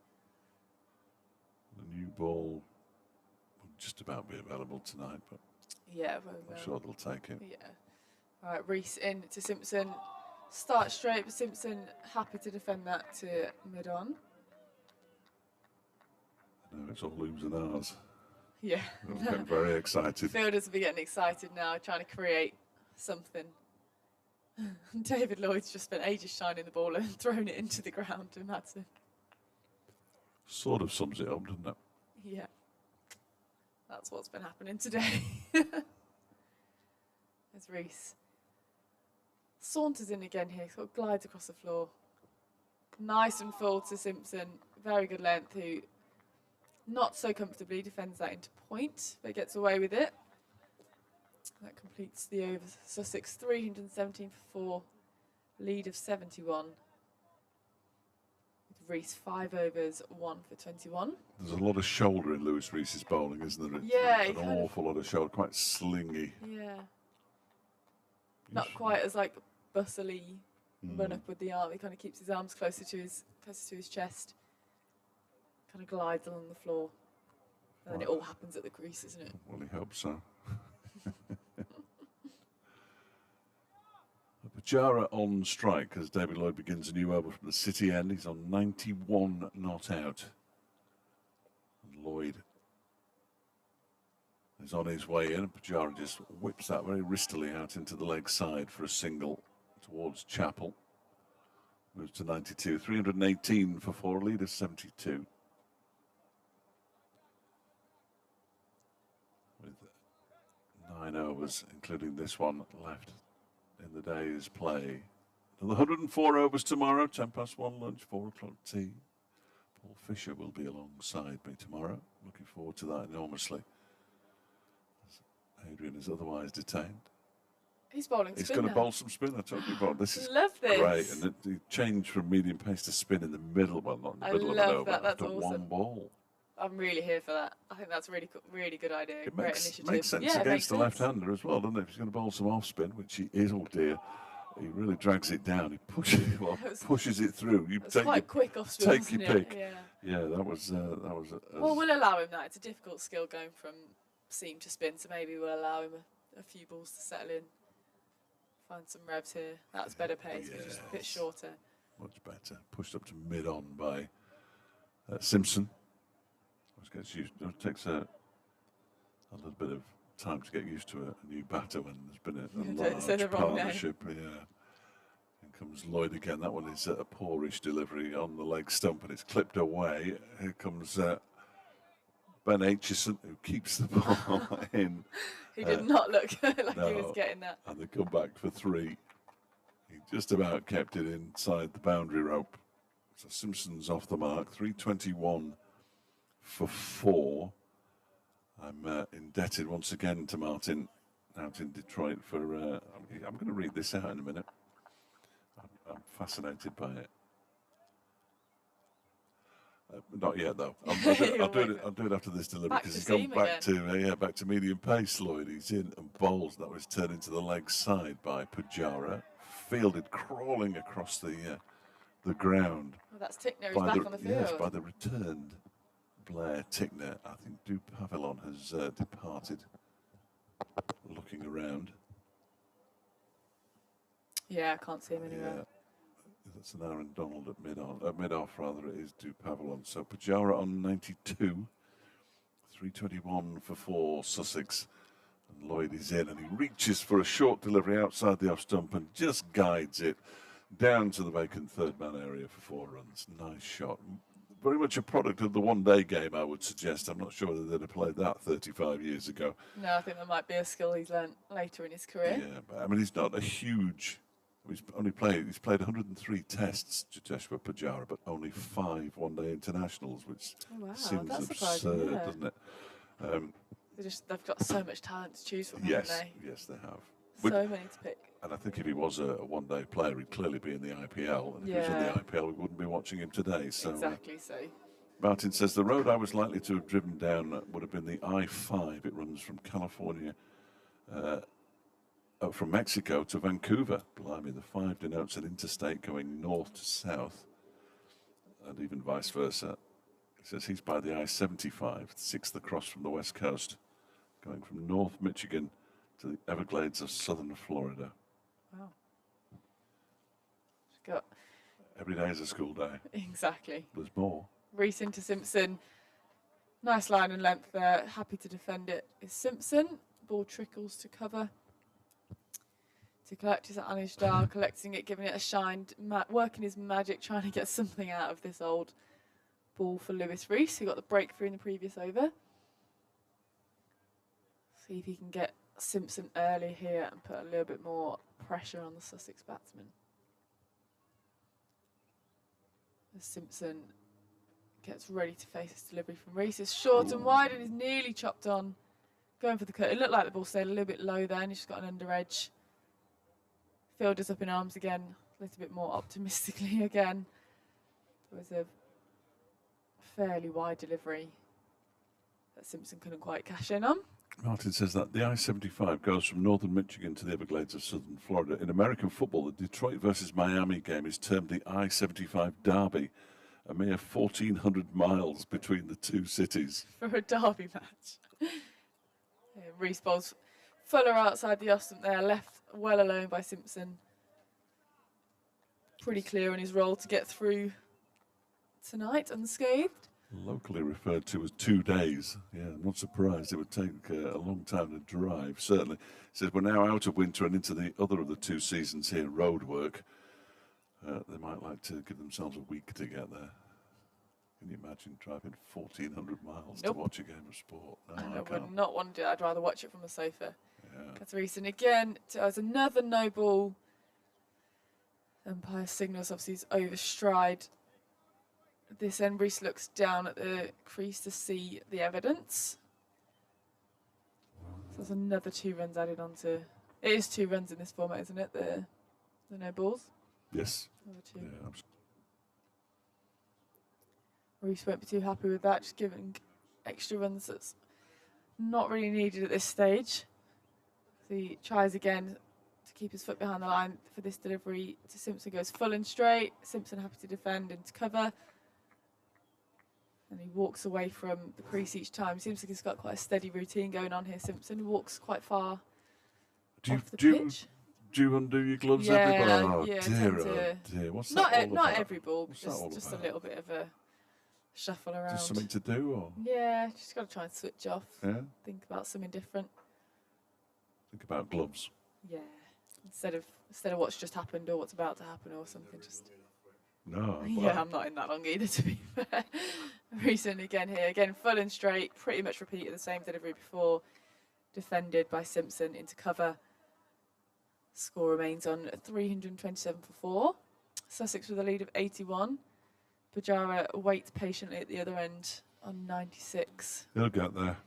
The new ball will just about be available tonight, but Yeah, I'm sure they'll take it. Yeah. All right, Rees in to Simpson. Start straight, but Simpson happy to defend that to mid-on. No, it's all looms and ours. Yeah. I'm getting very excited. Fielders will be getting excited now, trying to create something. David Lloyd's just spent ages shining the ball and thrown it into the ground, and that's it. Sort of sums it up, doesn't it? Yeah. That's what's been happening today. There's Rees. Saunters in again here, sort of glides across the floor. Nice and full to Simpson. Very good length, who not so comfortably defends that into point, but gets away with it. That completes the over. Sussex 317 for 4, lead of 71. Reese 5 overs, 1 for 21. There's a lot of shoulder in Lewis Reese's bowling, isn't there? Yeah, An awful lot of shoulder, quite slingy. Yeah. Not quite as like bustly run up with the arm. He kind of keeps his arms closer to his chest. Kind of glides along the floor. And then it all happens at the crease, isn't it? Well, he hopes so. Pujara on strike as David Lloyd begins a new over from the City end. He's on 91 not out. And Lloyd is on his way in, and Pujara just whips that very wristily out into the leg side for a single towards Chappell. Moves to 92, 318 for 4, lead of 72. With 9 overs, including this one left in the day's play. Another 104 overs tomorrow, 1:10 lunch, 4 o'clock tea. Paul Fisher will be alongside me tomorrow. Looking forward to that enormously. Adrian is otherwise detained. He's bowling spin. He's going to bowl some spin. I told you about this. Is love this. Great, and the change from medium pace to spin in the middle. Well, not in the middle of an over. That's after awesome. one ball. I'm really here for that. I think that's really good idea. It Great makes initiative. sense against the left-hander as well, doesn't it? If he's going to bowl some off spin, which he is, oh dear, he really drags it down. He pushes it through. You take quite quick off spin. Take your pick. Yeah, that was. Well, we'll allow him that. It's a difficult skill going from seam to spin, so maybe we'll allow him a few balls to settle in. Find some revs here. That's better pace, but just a bit shorter. Much better. Pushed up to mid-on by Simpson. It takes a little bit of time to get used to a new batter when there's been a large partnership. Yeah. In comes Lloyd again. That one is a poorish delivery on the leg stump, and it's clipped away. Here comes Ben Aitchison, who keeps the ball in. He did not look like he was getting that. And they come back for 3. He just about kept it inside the boundary rope. So Simpson's off the mark. 321 for 4. I'm indebted once again to Martin out in Detroit for. I'm going to read this out in a minute. I'm fascinated by it. Not yet though. I'll do it after this delivery because he's gone back to medium pace. Lloyd, he's in and bowls. That was turned into the leg side by Pujara, fielded crawling across the ground. Well, that's Tickner. He's back on the field. Yes, by the returned Blair Tickner. I think Du Pavillon has departed. Looking around. Yeah, I can't see him anywhere. Yeah. That's an Aaron Donald at mid-off rather. It is Du Pavillon. So Pujara on 92, 321 for 4, Sussex. And Lloyd is in, and he reaches for a short delivery outside the off stump and just guides it down to the vacant third man area for 4 runs. Nice shot. Very much a product of the one-day game, I would suggest. I'm not sure whether they'd have played that 35 years ago. No, I think that might be a skill he's learnt later in his career. Yeah, but I mean, he's not a huge. He's played 103 tests, Jiteshwar Pujara, but only 5 one-day internationals, which seems absurd, doesn't it? They've got so much talent to choose from, yes, haven't they? Yes, they have. So many to pick. And I think if he was a one-day player, he'd clearly be in the IPL. And if he was in the IPL, we wouldn't be watching him today. So exactly so. Martin says the road I was likely to have driven down would have been the I-5. It runs from California. From Mexico to Vancouver. Blimey, the 5 denotes an interstate going north to south, and even vice versa. He says he's by the I-75, 6th across from the west coast, going from North Michigan to the Everglades of southern Florida. Wow. Got Every day is a school day. Exactly. There's more. Reese into Simpson. Nice line and length there. Happy to defend it is Simpson. Ball trickles to cover. To collect his Anish collecting it, giving it a shine, working his magic, trying to get something out of this old ball for Lewis Reese, who got the breakthrough in the previous over. See if he can get Simpson early here and put a little bit more pressure on the Sussex batsman. As Simpson gets ready to face his delivery from Reese. It's short and wide and is nearly chopped on. Going for the cut. It looked like the ball stayed a little bit low there and he's just got an under edge. Fielder's up in arms again, a little bit more optimistically again. It was a fairly wide delivery that Simpson couldn't quite cash in on. Martin says that the I-75 goes from northern Michigan to the Everglades of southern Florida. In American football, the Detroit versus Miami game is termed the I-75 Derby, a mere 1,400 miles between the two cities. For a derby match. Yeah, Reece bowls Fuller outside the off stump there, left well alone by Simpson. Pretty clear in his role to get through tonight unscathed. Locally referred to as 2 days. Yeah, I'm not surprised. It would take a long time to drive, certainly. It says we're now out of winter and into the other of the 2 seasons here, road work. They might like to give themselves a week to get there. Can you imagine driving 1,400 miles to watch a game of sport? No, I would can't. not want to do that. I'd rather watch it from the sofa. Yeah. That's recent again. As another no ball. Umpire signals, obviously he's overstride. This end, Reece looks down at the crease to see the evidence. So there's another 2 runs added onto. It is 2 runs in this format, isn't it? The no balls. Yes. Another 2. Yeah, Reece won't be too happy with that, just giving extra runs that's not really needed at this stage. So he tries again to keep his foot behind the line for this delivery to Simpson. Goes full and straight. Simpson happy to defend into cover. And he walks away from the crease each time. Seems like he's got quite a steady routine going on here, Simpson. He walks quite far off the pitch. Do you undo your gloves Yeah, every ball? Oh, yeah, dear, tend oh dear. What's Not that all not about? every ball, What's that all just a about? little bit of a shuffle around. Just something to do, or Yeah, just got to try and switch off. yeah? Think about something different. Think about gloves. Yeah, instead of what's just happened or what's about to happen or something. Just No. yeah, I'm not in that long either, to be fair. Recent again here, again full and straight, pretty much repeated the same delivery before. Defended by Simpson into cover. Score remains on 327 for 4. Sussex with a lead of 81. Pujara waits patiently at the other end on 96. He'll get there.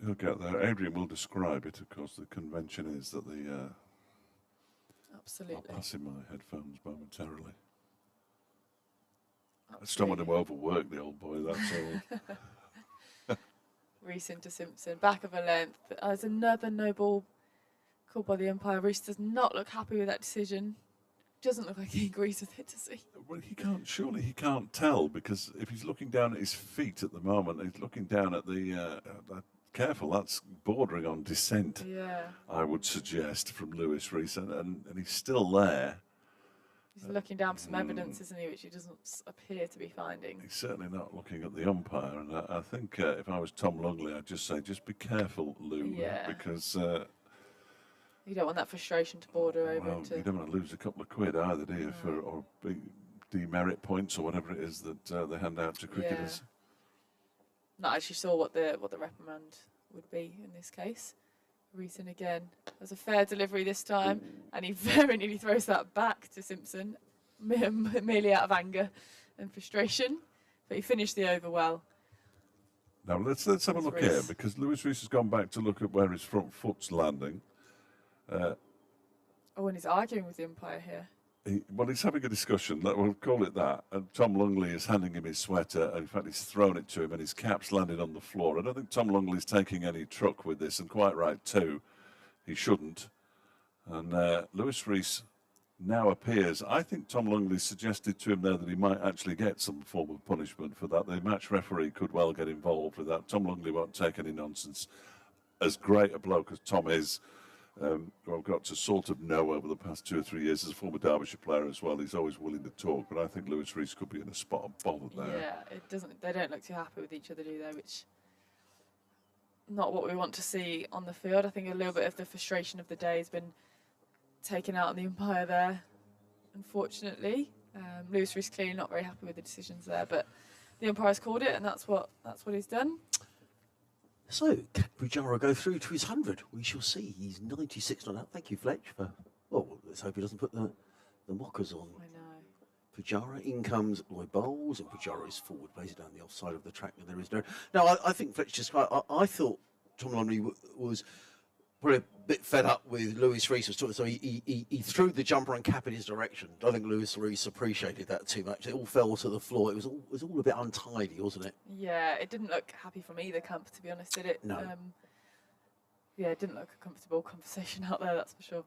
He'll get there. Adrian will describe it. Of course, the convention is that the. Absolutely. I'll pass in my headphones momentarily. I just don't want to overwork the old boy, that's all. Reece into Simpson, back of a length. There's another no ball called by the umpire. Reece does not look happy with that decision. Doesn't look like he agrees with it, does he? Well, surely he can't tell, because if he's looking down at his feet at the moment, he's looking down at the, careful, that's bordering on dissent, Yeah. I would suggest, from Lewis Reece, and he's still there. He's looking down for some evidence, isn't he, which he doesn't appear to be finding. He's certainly not looking at the umpire, and I think if I was Tom Lungley, I'd just say, just be careful, Lou, Yeah. because You don't want that frustration to border over well, into. you don't want to lose a couple of quid either, do you, or demerit points or whatever it is that they hand out to cricketers. Not actually sure what the reprimand would be in this case. Reece again. There's a fair delivery this time, and he very nearly throws that back to Simpson, merely out of anger and frustration. But he finished the over well. Now let's have a look here, because Lewis Reece has gone back to look at where his front foot's landing. And he's arguing with the umpire here. He's having a discussion, we'll call it that, and Tom Lungley is handing him his sweater, and in fact he's thrown it to him, and his cap's landed on the floor. I don't think Tom Lungley's taking any truck with this, and quite right too. He shouldn't. And Lewis Reece now appears, I think Tom Lungley suggested to him there that he might actually get some form of punishment for that. The match referee could well get involved with that. Tom Lungley won't take any nonsense. As great a bloke as Tom is, who I've got to sort of know over the past 2 or 3 years as a former Derbyshire player as well. He's always willing to talk, but I think Lewis Reece could be in a spot of bother there. Yeah, it doesn't. They don't look too happy with each other, do they? Which not what we want to see on the field. I think a little bit of the frustration of the day has been taken out on the umpire there, unfortunately. Lewis Reece clearly not very happy with the decisions there, but the umpire's called it, and that's what he's done. So, can Pujara go through to his 100? We shall see. He's 96 not out. Thank you, Fletch, for. Well, let's hope he doesn't put the mockers on. I know. Pujara, in comes Lloyd Bowles, and Pujara is forward, plays it down the offside of the track, and there is no. No, I think Fletch just. I thought Tom Lumley was probably a bit fed up with Lewis Rees was talking, so he threw the jumper and cap in his direction. I don't think Lewis Rees appreciated that too much. It all fell to the floor. It was all a bit untidy, wasn't it? Yeah, it didn't look happy from either camp, to be honest, did it? No. Yeah, it didn't look a comfortable conversation out there, that's for sure.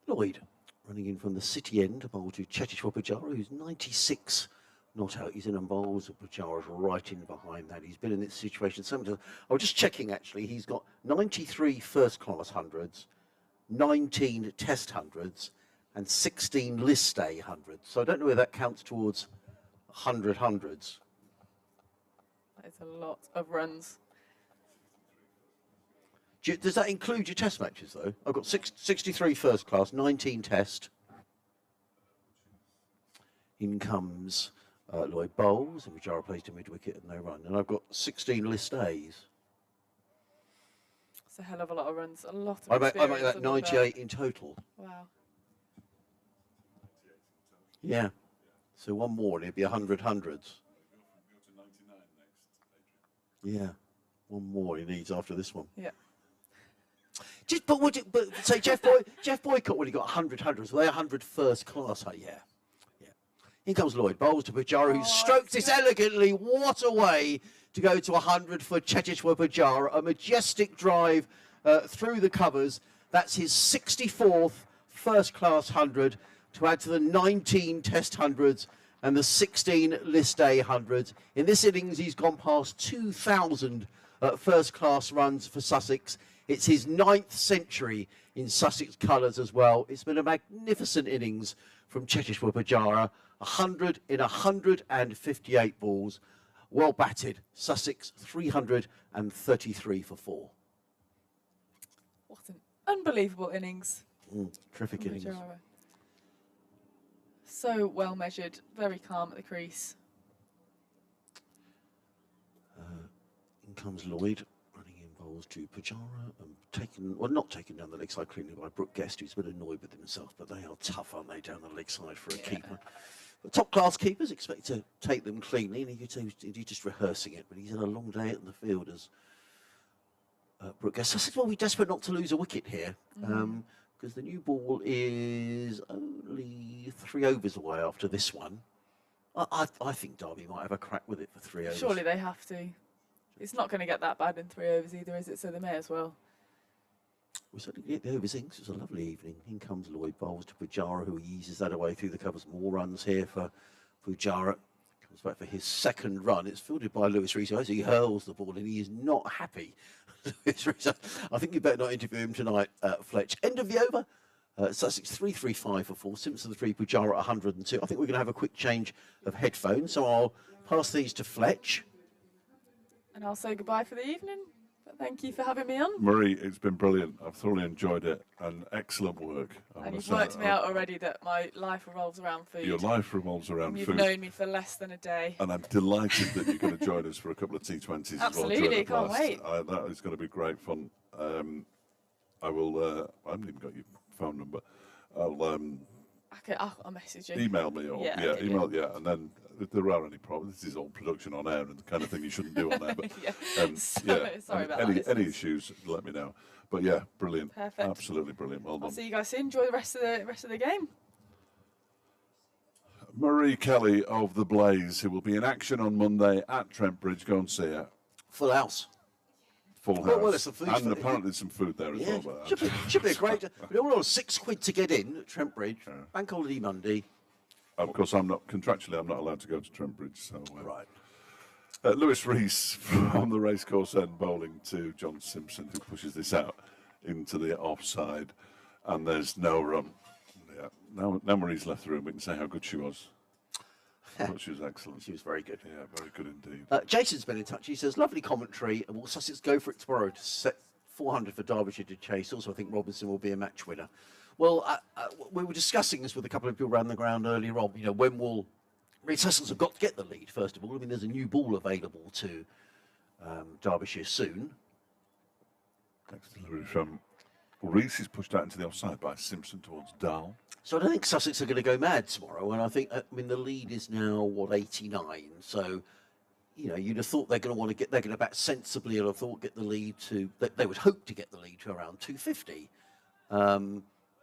Lloyd running in from the city end, a bowl to Chetishwar Pujara, who's 96 not out. He's in and bowls. Pujara's right in behind that. He's been in this situation so much. I was just checking actually. He's got 93 first-class hundreds, 19 test hundreds, and 16 list day hundreds. So I don't know whether that counts towards 100 hundreds. That is a lot of runs. Does that include your test matches, though? I've got 63 first class, 19 test. In comes Lloyd bowls, and Pujara plays to mid-wicket and no run. And I've got 16 list A's. It's a hell of a lot of runs, a lot of I make experience that under the 98 in total. belt. Wow. Yeah. So one more, and it'd be 100 hundreds. Yeah. One more he needs after this one. Yeah. But say Jeff Boycott when he got 100 hundreds, were they 100 first class? Oh, yeah. Here comes Lloyd bowls to Pujara, who strokes this elegantly. What a way to go to 100 for Chetishwar Pujara. A majestic drive through the covers. That's his 64th first class 100 to add to the 19 test hundreds and the 16 list day hundreds. In this innings, he's gone past 2,000 first class runs for Sussex. It's his 9th century in Sussex colours as well. It's been a magnificent innings from Chetishwar Pujara. 100 in 158 balls. Well batted. Sussex 333 for 4. What an unbelievable innings. Terrific from innings. Pujara. So well measured, very calm at the crease. In comes Lloyd, running in bowls to Pujara, and not taken down the leg side cleanly by Brooke Guest, who's a bit annoyed with himself, but they are tough, aren't they, down the leg side for a keeper. But top class keepers expect to take them cleanly, and he's just rehearsing it, but he's had a long day at the field as Brooke Guest. Sussex will be desperate not to lose a wicket here, because the new ball is only 3 overs away after this one. I think Derby might have a crack with it for 3 overs. Surely they have to. It's not going to get that bad in 3 overs either, is it? So they may as well. We certainly get the overs in. It was a lovely evening. In comes Lloyd bowls to Pujara, who eases that away through the covers. More runs here for Pujara. Comes back for his 2nd run. It's fielded by Lewis Rees, as he hurls the ball, and he is not happy. Lewis Rees, I think you better not interview him tonight, Fletch. End of the over. Sussex 335 for 4. Simpson 3, Pujara 102. I think we're going to have a quick change of headphones, so I'll pass these to Fletch. And I'll say goodbye for the evening. But thank you for having me on. Marie, it's been brilliant. I've thoroughly enjoyed it, and excellent work. And you've worked me out already that my life revolves around food. Your life revolves around and you've food. known me for less than a day. And I'm delighted that you're going to join us for a couple of T20s Absolutely, as well. can't wait. That is going to be great fun. I will. I haven't even got your phone number. I'll message you. Email me or email. Yeah. And then if there are any problems, this is all production on air and the kind of thing you shouldn't do on air. But Sorry about that. Any issues, let me know. But yeah, brilliant. Perfect. Absolutely brilliant. Well done. I'll see you guys soon. Enjoy the rest of the game. Marie Kelly of the Blaze, who will be in action on Monday at Trent Bridge. Go and see her. Full house. Full house. Well, there's some food and apparently some food there as well. But should be a great. But all on £6 to get in at Trent Bridge. Bank holiday Monday. Of course, I'm not allowed to go to Trent Bridge. So Right. Lewis Rees from the racecourse end bowling to John Simpson, who pushes this out into the offside, and there's no run. Yeah. Now Marie's left the room, we can say how good she was. But she was excellent. She was very good. Yeah, very good indeed. Jason's been in touch. He says, lovely commentary. And will Sussex go for it tomorrow to set 400 for Derbyshire to chase? Also, I think Robinson will be a match winner. Well, we were discussing this with a couple of people around the ground earlier on. You know, when will... Sussex have got to get the lead, first of all. I mean, there's a new ball available to Derbyshire soon. Next delivery from Rees is pushed out into the offside by Simpson towards Dahl. So I don't think Sussex are going to go mad tomorrow. And I think, the lead is now, 89? So, you know, you'd have thought they're going to want to get, they're going to bat sensibly, and I thought get the lead to, they would hope to get the lead to around 250.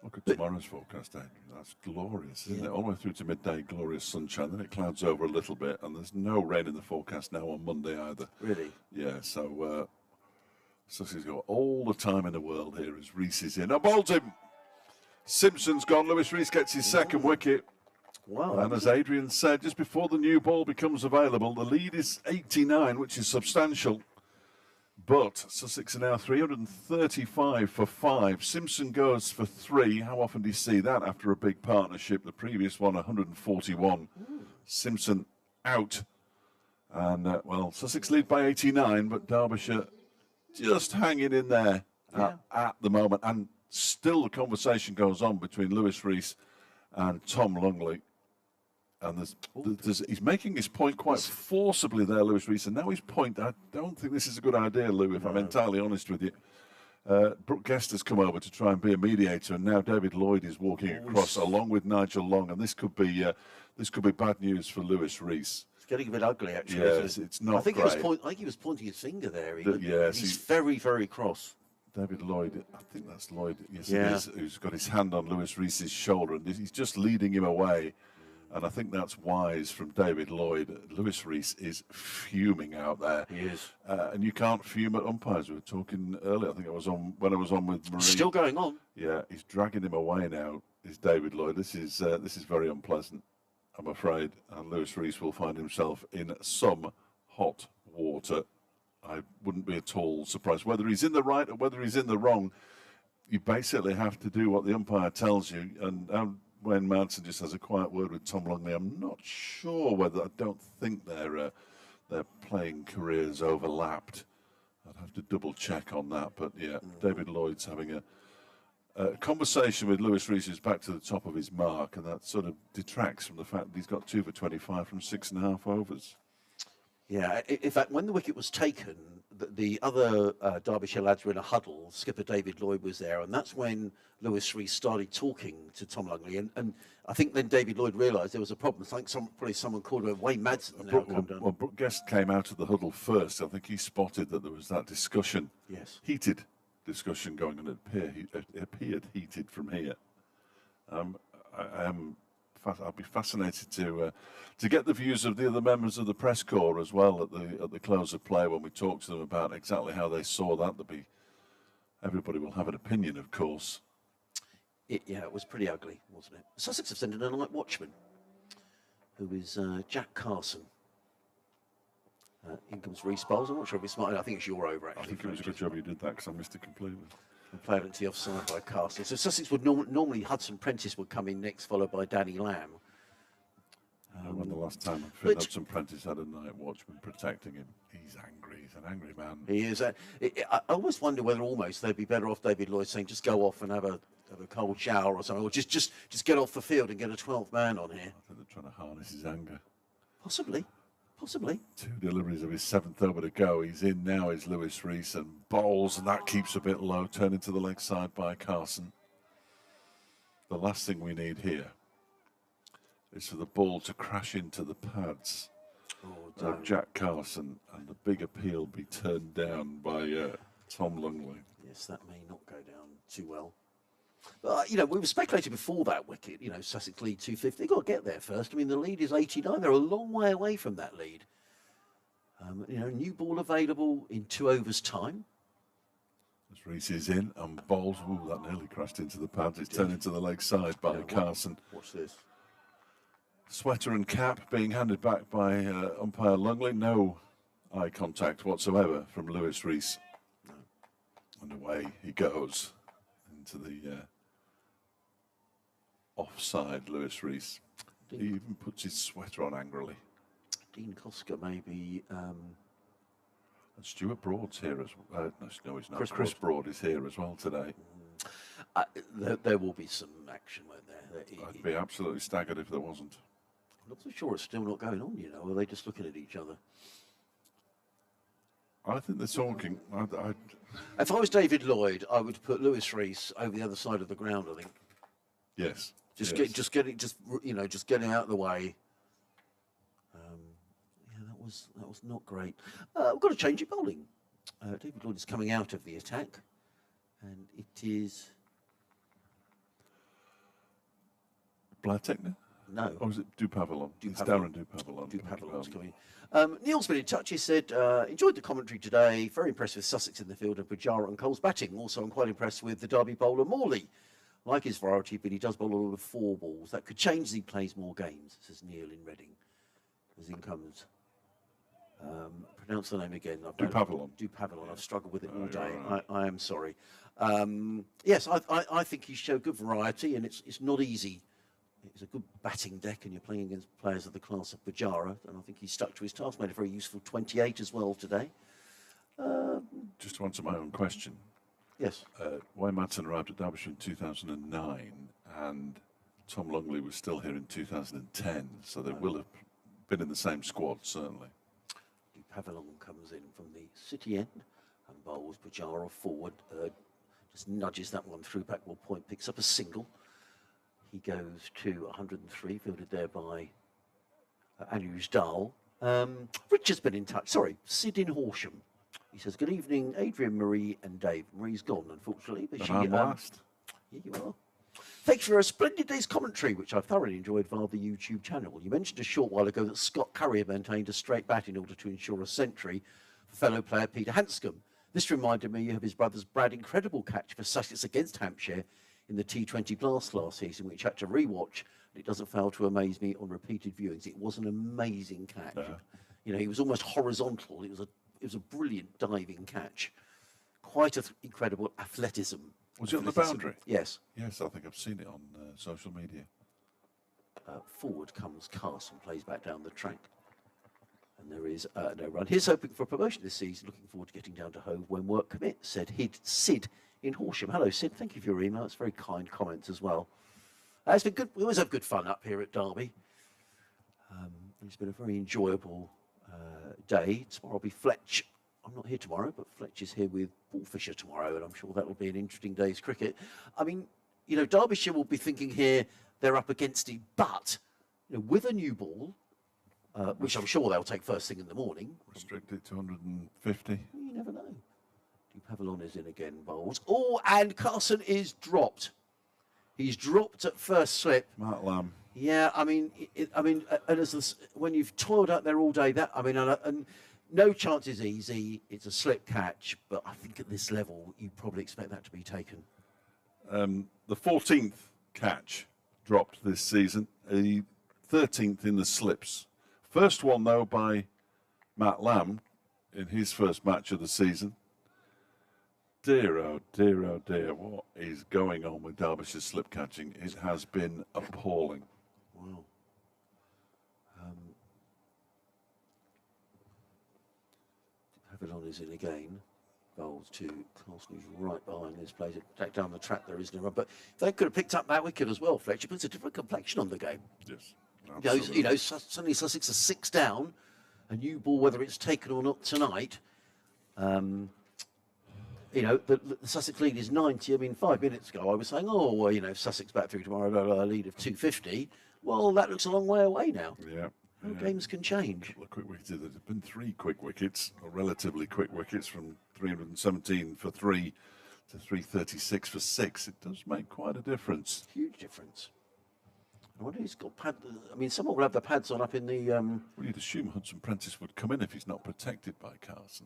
Look at tomorrow's forecast, Adrian. That's glorious, isn't it? All the way through to midday, glorious sunshine. Then it clouds over a little bit, and there's no rain in the forecast now on Monday either. Really? Yeah, so Sussex got all the time in the world here as Reese is in. I bowled him. Simpson's gone. Lewis Reese gets his second wicket. Wow. And as Adrian said, just before the new ball becomes available, the lead is 89, which is substantial. But Sussex are now 335 for 5. Simpson goes for 3. How often do you see that after a big partnership? The previous one, 141. Simpson out. And, well, Sussex lead by 89, but Derbyshire just hanging in there at the moment. And still the conversation goes on between Lewis Reese and Tom Longley. And he's making his point quite forcibly there, Lewis Reese. And now his point, I don't think this is a good idea, Lou, if I'm entirely honest with you. Brooke Guest has come over to try and be a mediator, and now David Lloyd is walking across along with Nigel Long, and this could be bad news for Lewis Reese. It's getting a bit ugly, actually. Yes, it's not great. I think he was pointing his finger there. He's very, very cross. David Lloyd, I think that's Lloyd, yes it is, who's got his hand on Lewis Reese's shoulder, and he's just leading him away. And I think that's wise from David Lloyd. Lewis Reese is fuming out there. He is. And you can't fume at umpires. We were talking earlier, I think when I was on with Marie. Still going on. Yeah, he's dragging him away now, is David Lloyd. This is very unpleasant, I'm afraid. And Lewis Reese will find himself in some hot water. I wouldn't be at all surprised. Whether he's in the right or whether he's in the wrong, you basically have to do what the umpire tells you. And when Manson just has a quiet word with Tom Longley, I'm not sure whether, I don't think their playing careers overlapped. I'd have to double check on that. But yeah, David Lloyd's having a conversation with Lewis Reese, who's back to the top of his mark, and that sort of detracts from the fact that he's got 2 for 25 from 6.5 overs. Yeah, in fact, when the wicket was taken, the other Derbyshire lads were in a huddle. Skipper David Lloyd was there, and that's when Lewis Reese started talking to Tom Longley. And I think then David Lloyd realised there was a problem. I think probably someone called him Wayne Madsen. Well, Brooke Guest came out of the huddle first. I think he spotted that there was that discussion, heated discussion going on. It appeared heated from here. I'd be fascinated to get the views of the other members of the press corps as well at the close of play when we talk to them about exactly how they saw that. Everybody will have an opinion, of course. It was pretty ugly, wasn't it? Sussex have sent in a night watchman, who is Jack Carson. In comes Reese Bowles. I'm not sure if it's smart. I think it's your over, actually. I think it was a good job you did that, because I missed it completely. Played into the offside by Carson. So Sussex would normally Hudson-Prentice would come in next, followed by Danny Lamb. When the last time Hudson-Prentice had a night watchman protecting him, he's angry. He's an angry man. He is. I almost wonder whether almost they'd be better off David Lloyd saying just go off and have a cold shower or something, or just get off the field and get a 12th man on here. I think they're trying to harness his anger. Possibly. 2 deliveries of his 7th over to go. He's in now, is Lewis Reese, and bowls, and that keeps a bit low, turning to the leg side by Carson. The last thing we need here is for the ball to crash into the pads of Jack Carson, and the big appeal be turned down by Tom Longley. Yes, that may not go down too well. But, we were speculating before that wicket, Sussex lead 250. They've got to get there first. I mean, the lead is 89. They're a long way away from that lead. New ball available in 2 overs' time. As Reese is in and bowls. Ooh, that nearly crashed into the pads. It's turned into the leg side by Carson. Watch this. Sweater and cap being handed back by umpire Longley. No eye contact whatsoever from Lewis Reese. No. And away he goes into the offside, Lewis Reese. He even puts his sweater on angrily. Dean Koska maybe. And Stuart Broad's here as well. No, he's not. Chris Broad is here as well today. There will be some action, won't there? I'd be absolutely staggered if there wasn't. I'm not so sure it's still not going on, Are they just looking at each other? I think they're talking. If I was David Lloyd, I would put Lewis Reese over the other side of the ground, I think. Yes. Just get him out of the way. was not great. We've got a change in bowling. David Lloyd is coming out of the attack, and it is Blair Tickner? no. Or is it Dupavilon? It's Dupavilon. Darren Dupavilon. Dupavilon's coming. Neil's been in touch. He said, enjoyed the commentary today. Very impressed with Sussex in the field and Pujara and Cole's batting. Also, I'm quite impressed with the Derby bowler Morley. Like his variety, but he does bowl a lot of 4 balls. That could change as he plays more games, says Neil in Reading. As in comes. Pronounce the name again. Dupavilon. Dupavilon. I've struggled with it all You're day. right. I am sorry. Yes, I think he showed good variety, and it's not easy. It's a good batting deck, and you're playing against players of the class of Pujara, and I think he stuck to his task, made a very useful 28 as well today. Just to answer my own question. Yes. Why Madsen arrived at Derbyshire in 2009 and Tom Longley was still here in 2010, so they will have been in the same squad, certainly. Pavilon comes in from the city end and bowls Pujara forward, just nudges that one through backward point, picks up a single. He goes to 103, fielded there by Anuj Dal. Richard's been in touch. Sorry, Sid in Horsham. He says, good evening, Adrian, Marie and Dave. Marie's gone, unfortunately. But I'm last. Here you are. Thanks for a splendid day's commentary, which I've thoroughly enjoyed via the YouTube channel. You mentioned a short while ago that Scott Curry had maintained a straight bat in order to ensure a century for fellow player Peter Hanscom. This reminded me of his brother's Brad incredible catch for Sussex against Hampshire in the T20 Blast last season, which I had to rewatch, and it doesn't fail to amaze me on repeated viewings. It was an amazing catch. You know, he was almost horizontal. It was a brilliant diving catch. Quite incredible athleticism. Was it on the boundary? Yes. Yes, I think I've seen it on social media. Forward comes Carson, plays back down the track. And there is no run. He's hoping for promotion this season, looking forward to getting down to Hove when work commits, said Sid in Horsham. Hello, Sid. Thank you for your email. It's very kind comments as well. It's been good. We always have good fun up here at Derby. It's been a very enjoyable day. Tomorrow will be Fletch. I'm not here tomorrow, but Fletch is here with Paul Fisher tomorrow, and I'm sure that will be an interesting day's cricket. I mean, you know, Derbyshire will be thinking here they're up against it, but you know, with a new ball, which I'm sure they'll take first thing in the morning. Restricted to 150. You never know. Pavilon is in again, bowls. Oh, and Carson is dropped. He's dropped at first slip. Matt Lamb. Yeah, I mean, and when you've toiled out there all day, and no chance is easy. It's a slip catch, but I think at this level, you probably expect that to be taken. The 14th catch dropped this season, the 13th in the slips. First one, though, by Matt Lamb in his first match of the season. Dear, oh dear, oh dear, what is going on with Derbyshire slip catching? It has been appalling. Wow. Pavilon is in again. Bowls to Carson, who's right behind this, plays it back down the track. There is no run, but they could have picked up that wicket as well. Fletcher puts a different complexion on the game. Yes, You know, suddenly Sussex are 6 down. A new ball, whether it's taken or not tonight. You know, the Sussex lead is 90. I mean, 5 minutes ago, I was saying, oh, well, you know, Sussex back through tomorrow, a lead of 250. Well, that looks a long way away now. Yeah. How games can change. A couple of quick wickets. There have been 3 quick wickets, or relatively quick wickets, from 317 for 3 to 336 for 6. It does make quite a difference. Huge difference. I wonder if he's got pads. I mean, someone will have the pads on up in the... Well, you'd assume Hudson-Prentice would come in if he's not protected by Carson.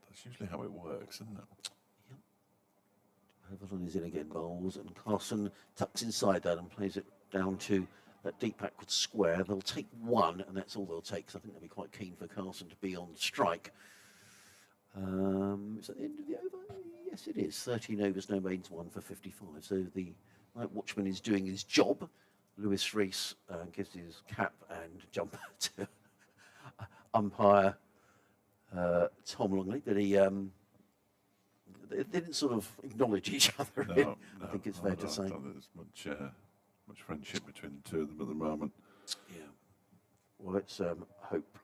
That's usually how it works, isn't it? Yep. Pavilon is in again, bowls, and Carson tucks inside that and plays it down to that deep backward square. They'll take 1, and that's all they'll take, because I think they'll be quite keen for Carson to be on strike. Is that the end of the over? Yes, it is. 13 overs, no mains, 1 for 55. So the night watchman is doing his job. Lewis Rees gives his cap and jumper to umpire Tom Longley, but they didn't sort of acknowledge each other. No, I think it's fair to say. I don't think there's much friendship between the two of them at the moment. Yeah. Well, let's hope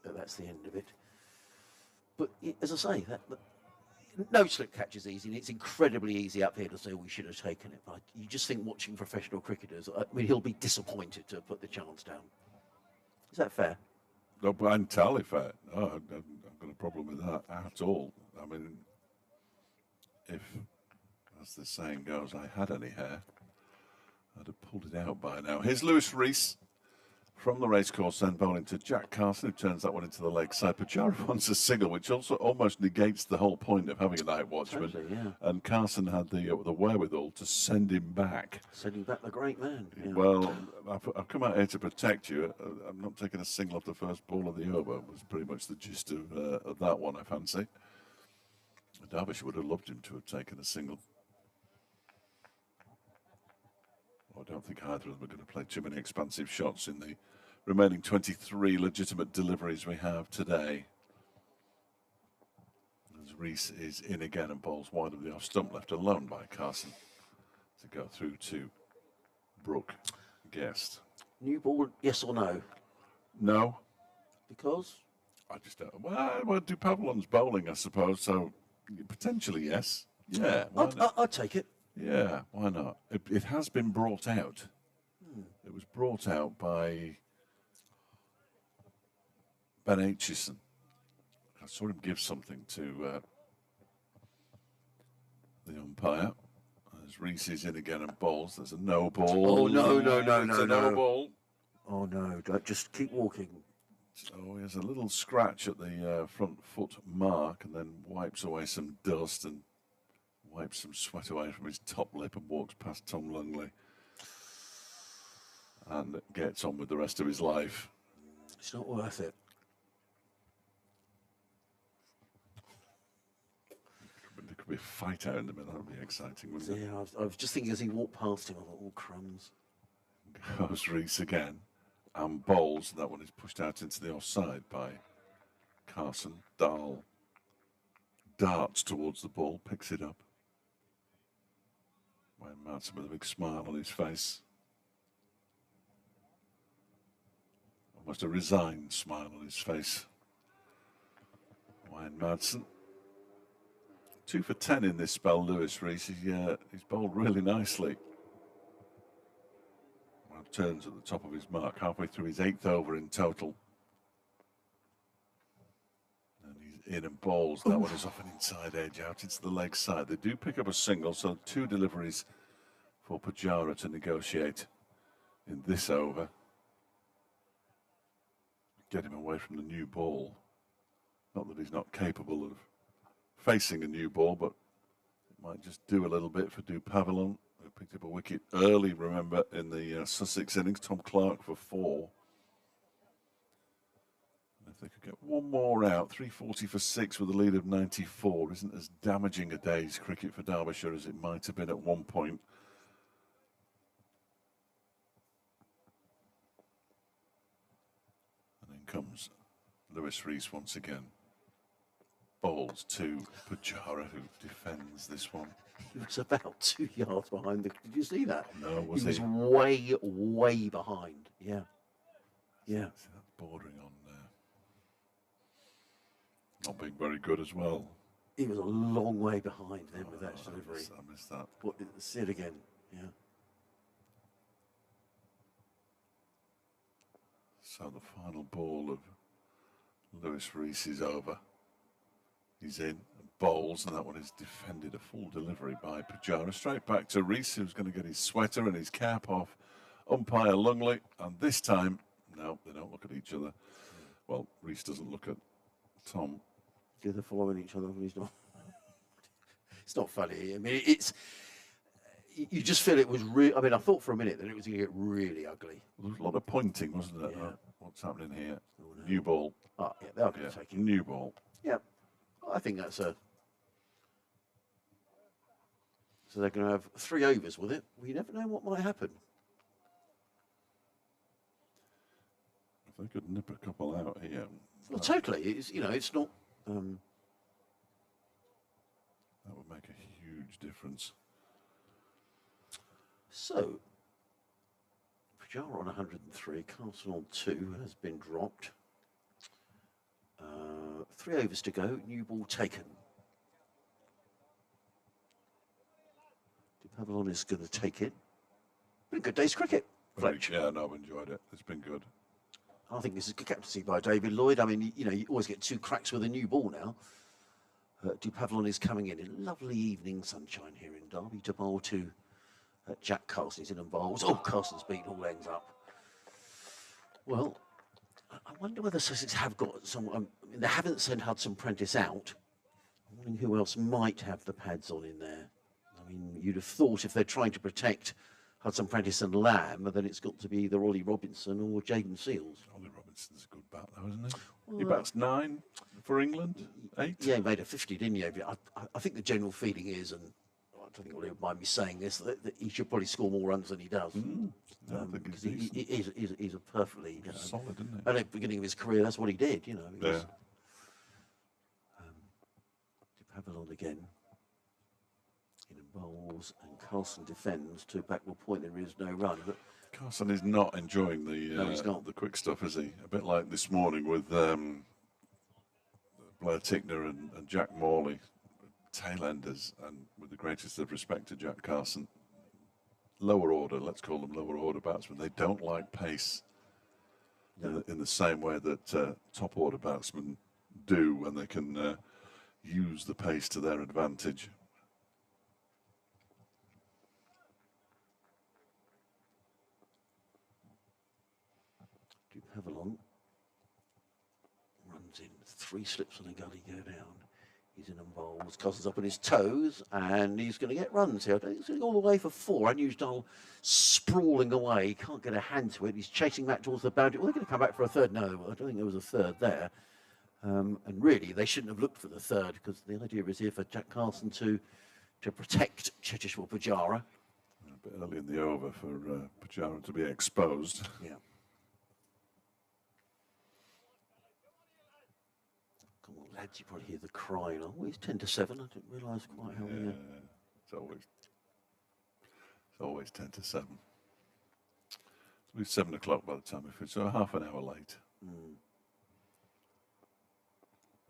that that's the end of it. But as I say, no slip catch is easy, and it's incredibly easy up here to say we should have taken it. But you just think watching professional cricketers, I mean, he'll be disappointed to put the chance down. Is that fair? No, but entirely fair. No, I've got a problem with that at all. I mean, if, as the saying goes, I had any hair, I'd have pulled it out by now. Here's Lewis Rees from the racecourse end, bowling to Jack Carson, who turns that one into the leg side. Pujara wants a single, which also almost negates the whole point of having a night watchman. Totally, yeah. And Carson had the wherewithal to send him back. Sending back the great man. Yeah. Well, I've come out here to protect you. I'm not taking a single off the first ball of the over. Was pretty much the gist of that one, I fancy. Derbyshire would have loved him to have taken a single. I don't think either of them are going to play too many expansive shots in the remaining 23 legitimate deliveries we have today. As Rees is in again and bowls wide of the off stump, left alone by Carson to go through to Brooke Guest. New ball, yes or no? No. Because? I just don't. Well, do Pavlon's bowling, I suppose, so potentially yes. Yeah. I'd take it. Yeah, why not? It has been brought out. It was brought out by Ben Aitchison. I saw him give something to the umpire. As Rees is in again and bowls, there's a no ball. Oh, no. No ball. Oh, no, don't, just keep walking. So he has a little scratch at the front foot mark and then wipes away some dust and wipes some sweat away from his top lip and walks past Tom Lungley and gets on with the rest of his life. It's not worth it. There could be a fight out in the middle. That would be exciting, wouldn't it? Yeah, I was just thinking as he walked past him, I thought, oh, crumbs. Goes Rees again and bowls. That one is pushed out into the offside by Carson. Dahl darts towards the ball, picks it up. Wayne Madsen with a big smile on his face. Almost a resigned smile on his face. Wayne Madsen. 2 for 10 in this spell, Lewis Rees. He's bowled really nicely. Well, turns at the top of his mark, halfway through his 8th over in total. And he's in and bowls. That one is off an inside edge out into the leg side. They do pick up a single, so 2 deliveries for Pujara to negotiate in this over. Get him away from the new ball. Not that he's not capable of facing a new ball, but it might just do a little bit for Pavlon, who picked up a wicket early, remember, in the Sussex innings. Tom Clark for 4. And if they could get one more out, 340 for 6 with a lead of 94 isn't as damaging a day's cricket for Derbyshire as it might have been at one point. And then comes Lewis Rees once again. Bowls to Pujara, who defends this one. He was about 2 yards behind. Did you see that? No, was he? He was way behind. Yeah. Yeah. See, that's bordering on not being very good as well. He was a long way behind then with that delivery. I missed that. But see it again. Yeah. So the final ball of Lewis Rees is over. He's in, bowls, and that one is defended. A full delivery by Pujara. Straight back to Rees, who's going to get his sweater and his cap off umpire Lungley. And this time, no, they don't look at each other. Well, Rees doesn't look at Tom. Yeah, they're following each other, but he's not. It's not funny. I mean, it's. You just feel it was I mean, I thought for a minute that it was going to get really ugly. There was a lot of pointing, wasn't it? Yeah. What's happening here? Oh, no. New ball. Oh, yeah, they are going to take it. New ball. Yeah. I think that's a. So they're going to have 3 overs with it. Well, you never know what might happen. If they could nip a couple out here. Well, totally. It's it's not. That would make a huge difference. So, Pujara on 103, Carson on 2 has been dropped. 3 overs to go, new ball taken. Pavlon is going to take it. Been a good day's cricket, Fletch. Yeah, no, I've enjoyed it. It's been good. I think this is good captaincy by David Lloyd. I mean, you know, you always get 2 cracks with a new ball now. Dupavelon is coming in lovely evening sunshine here in Derby to bowl to Jack Carson. He's in and bowls. Oh, Carson's beaten all ends up. Well, I wonder whether Sussex have got someone. I mean, they haven't sent Hudson-Prentice out. I'm wondering who else might have the pads on in there. I mean, you'd have thought if they're trying to protect Hudson-Prentice and Lamb, then it's got to be either Ollie Robinson or Jaden Seals. Ollie Robinson's a good bat, though, isn't he? Well, he bats 9 for England, 8. Yeah, he made a 50, didn't he? I think the general feeling is, and I don't think Ollie would mind me saying this, that he should probably score more runs than he does. Because he's a perfectly solid, isn't he? At the beginning of his career, that's what he did. You know. He was, Pavelon again. In bowls and Carson defends to backward point. There is no run, but Carson is not enjoying the quick stuff, is he? A bit like this morning with Blair Tickner and Jack Morley, tail-enders, and with the greatest of respect to Jack Carson, lower order, let's call them lower order batsmen, they don't like pace in the same way that top order batsmen do when they can use the pace to their advantage. Dupavelon runs in, 3 slips on a gully go down. He's in and bowls, Carson's up on his toes, and he's going to get runs here. I don't think he's going to go all the way for 4. Unused Dull sprawling away, he can't get a hand to it. He's chasing back towards the boundary. Well, they're going to come back for a third. No, I don't think there was a third there. And really, they shouldn't have looked for the third, because the idea is here for Jack Carson to protect Checheshwar Pujara. A bit early in the over for Pujara to be exposed. Yeah. Come on, lads, you probably hear the crying. Oh, it's 10 to 7. I didn't realise quite how we... It's always 10 to 7. It'll be 7 o'clock by the time if it's half an hour late.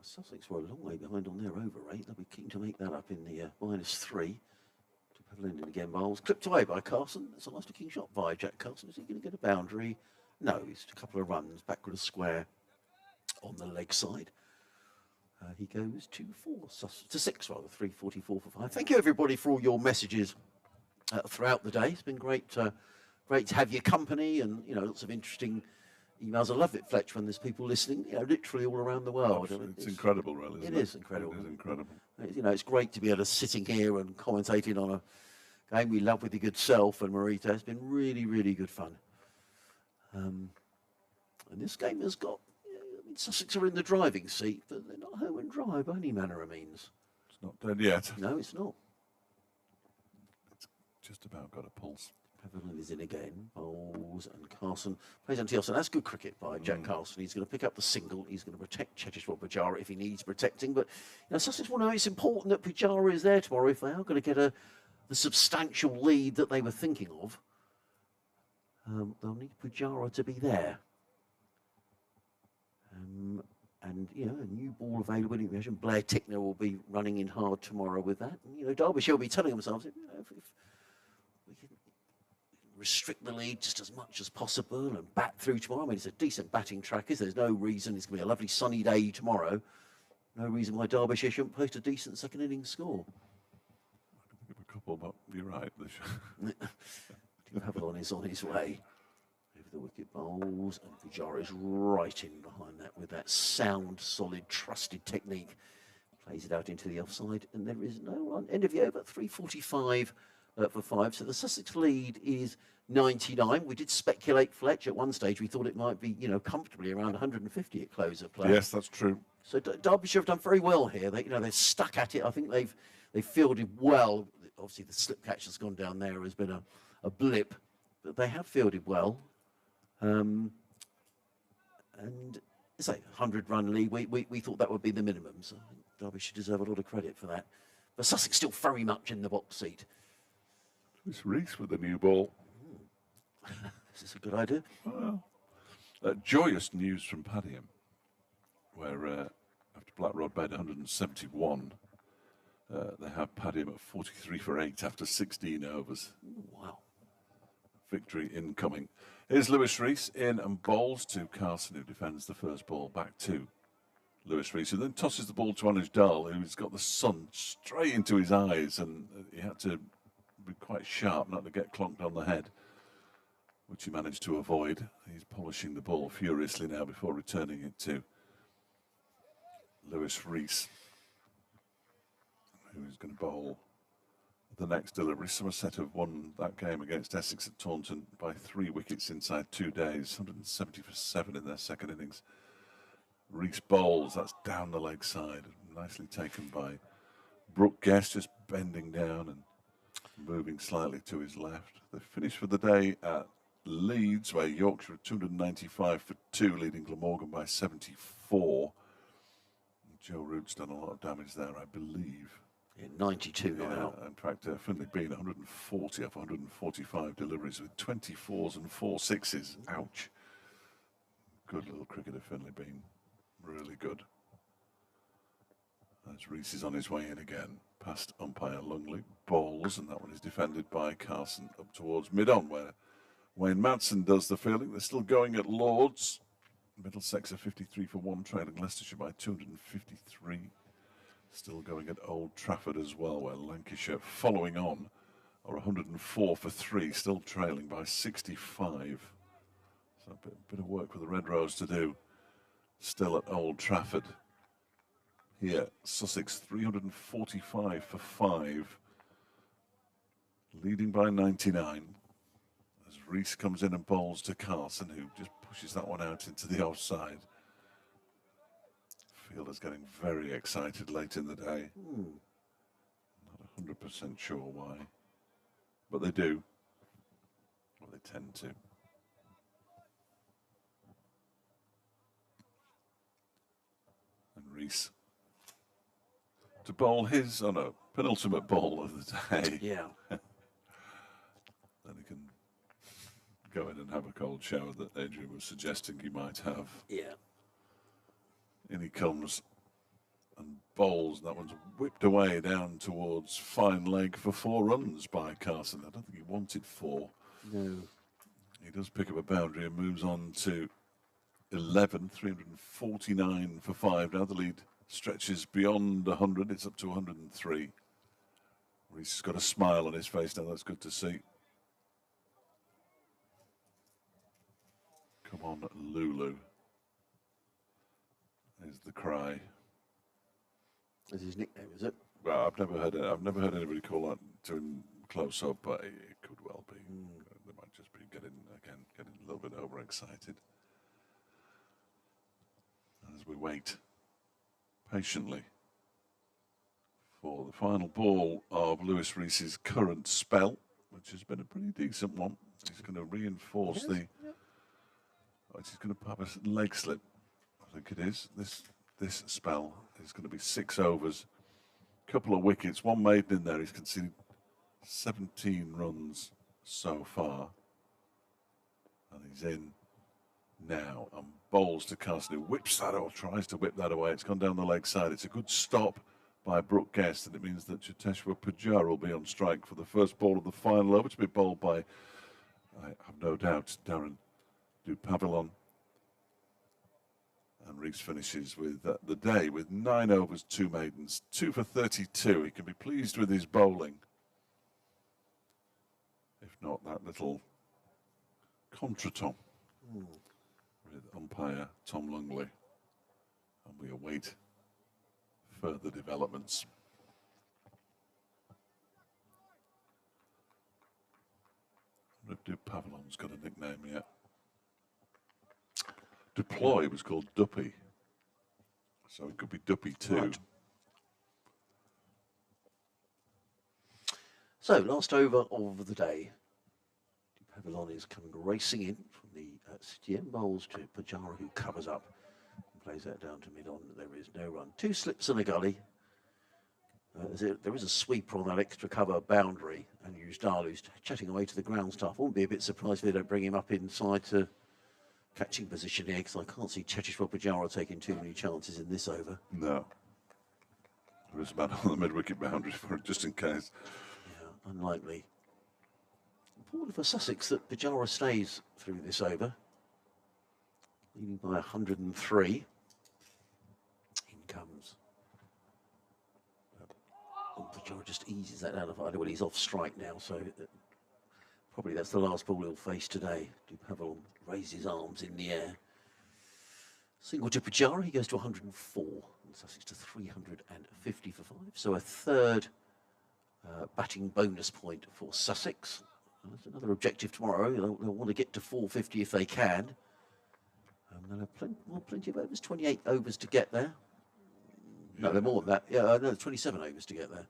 Sussex were a long way behind on their over rate. They'll be keen to make that up in the -3. To Pavelin again, bowls clipped away by Carson. It's a nice looking shot by Jack Carson. Is he going to get a boundary? No, he's a couple of runs backward a square on the leg side. He goes to 6 rather, 3:44 for 5. Thank you everybody for all your messages throughout the day. It's been great, great to have your company, and you know, lots of interesting emails. I love it, Fletch, when there's people listening, you know, literally all around the world. It's incredible, really. Isn't it? It is incredible. It is incredible. You know, it's great to be able to sitting here and commentating on a game we love with your good self and Marita. It's been really, really good fun. And this game has got, I mean, Sussex are in the driving seat, but they're not home and dry by any manner of means. It's not dead yet. No, it's not. It's just about got a pulse. Pavelin is in again, bowls, and Carson plays on Tielson. That's good cricket by Jack Carson. He's going to pick up the single. He's going to protect Checheshwar Pujara if he needs protecting. But you know, Sussex will know it's important that Pujara is there tomorrow if they are going to get the substantial lead that they were thinking of. They'll need Pujara to be there. And you know, a new ball available. You imagine Blair Tickner will be running in hard tomorrow with that. And, you know, Derbyshire will be telling themselves, you know, if we can restrict the lead just as much as possible and bat through tomorrow. I mean, it's a decent batting track. There's no reason. It's going to be a lovely sunny day tomorrow. No reason why Derbyshire shouldn't post a decent second innings score. I can think of a couple, but you're right. Pavelon is on his way. Over the wicket bowls, and Pujara is right in behind that with that sound, solid, trusted technique. Plays it out into the offside, and there is no run. End of the over, 3:45 for 5. So the Sussex lead is 99. We did speculate, Fletch, at one stage. We thought it might be, you know, comfortably around 150 at close of play. Yes, that's true. So Derbyshire have done very well here. They, you know, they're stuck at it. I think they've fielded well. Obviously, the slip catch that's gone down there has been a blip, but they have fielded well. And it's like 100-run lead. We thought that would be the minimum. So I think Derbyshire deserve a lot of credit for that. But Sussex still very much in the box seat. It's Reese with the new ball. Is this a good idea? Well, joyous news from Padiham, where after Black Rod Bed 171, they have Padiham at 43 for 8 after 16 overs. Wow. victory incoming. Here's Lewis Rees in and bowls to Carson, who defends the first ball back to Lewis Rees, who then tosses the ball to Anuj Dal, who's got the sun straight into his eyes, and he had to be quite sharp not to get clonked on the head, which he managed to avoid. He's polishing the ball furiously now before returning it to Lewis Rees, who's going to bowl the next delivery. Somerset have won that game against Essex at Taunton by 3 wickets inside 2 days, 170 for 7 in their second innings. Rees bowls, that's down the leg side, nicely taken by Brooke Guest, just bending down and moving slightly to his left. They finished for the day at Leeds, where Yorkshire 295 for 2, leading Glamorgan by 74. Joe Root's done a lot of damage there, I believe. In 92 not out. In fact, Finley Bean 140 off 145 deliveries with 24s and 4 sixes. Ouch. Good little cricketer, Finley Bean. Really good. As Rees is on his way in again, past umpire Lungley. Bowls, and that one is defended by Carson up towards mid-on, where Wayne Madsen does the fielding. They're still going at Lords. Middlesex are 53 for 1, trailing Leicestershire by 253. Still going at Old Trafford as well, where Lancashire, following on, are 104 for 3, still trailing by 65. So a bit of work for the Red Rose to do. Still at Old Trafford. Here, Sussex 345 for 5, leading by 99. As Rees comes in and bowls to Carson, who just pushes that one out into the offside. Fielders getting very excited late in the day. Not 100% sure why, but they do. Well, they tend to. And Rees to bowl his, penultimate ball of the day. Yeah. Then he can go in and have a cold shower that Adrian was suggesting he might have. Yeah. In he comes and bowls. That one's whipped away down towards fine leg for 4 runs by Carson. I don't think he wanted 4. No. He does pick up a boundary and moves on to 11, 349 for 5. Now the lead stretches beyond 100. It's up to 103. Rees has got a smile on his face now. That's good to see. Come on, Lulu. Is the cry. That's his nickname, is it? Well, I've never heard anybody call that to him close up, but it could well be. They might just be getting a little bit overexcited. As we wait patiently for the final ball of Lewis Rees's current spell, which has been a pretty decent one. He's going to reinforce he's going to have a leg slip. I think it is. This spell is going to be 6 overs, couple of wickets, 1 maiden in there. He's conceded 17 runs so far, and he's in now and bowls to Carson, who whips that or tries to whip that away. It's gone down the leg side. It's a good stop by Brooke Guest, and it means that Cheteshwar Pujara will be on strike for the first ball of the final over, to be bowled by, I have no doubt, Darren Dupavilon. And Rees finishes with the day with 9 overs, 2 maidens, 2 for 32. He can be pleased with his bowling. If not, that little contretemps with umpire Tom Lungley. And we await further developments. I wonder if Dupavilon's got a nickname yet. Deploy was called Duppy, so it could be Duppy too. Right. So, last over of the day. Pavilion is coming racing in from the City end, bowls to Pujara, who covers up and plays that down to mid-on. There is no run. 2 slips in a gully. There is a sweeper on that extra cover boundary, and Ujdal, who's chatting away to the ground staff. I wouldn't be a bit surprised if they don't bring him up inside to catching position here, because I can't see Cheteshwar Pujara taking too many chances in this over. No. There is a man on the mid-wicket boundary for it, just in case. Yeah, unlikely. Important for Sussex that Pujara stays through this over, leading by 103. In comes. Pujara just eases that out of it. Well, he's off strike now, so probably that's the last ball he'll face today. Dupavalon raises his arms in the air. Single to Pujara, he goes to 104, and Sussex to 350 for 5. So a third batting bonus point for Sussex. That's another objective tomorrow. They'll want to get to 450 if they can. They'll have plenty of overs, 28 overs to get there. No, they're more than that. Yeah, no, 27 overs to get there.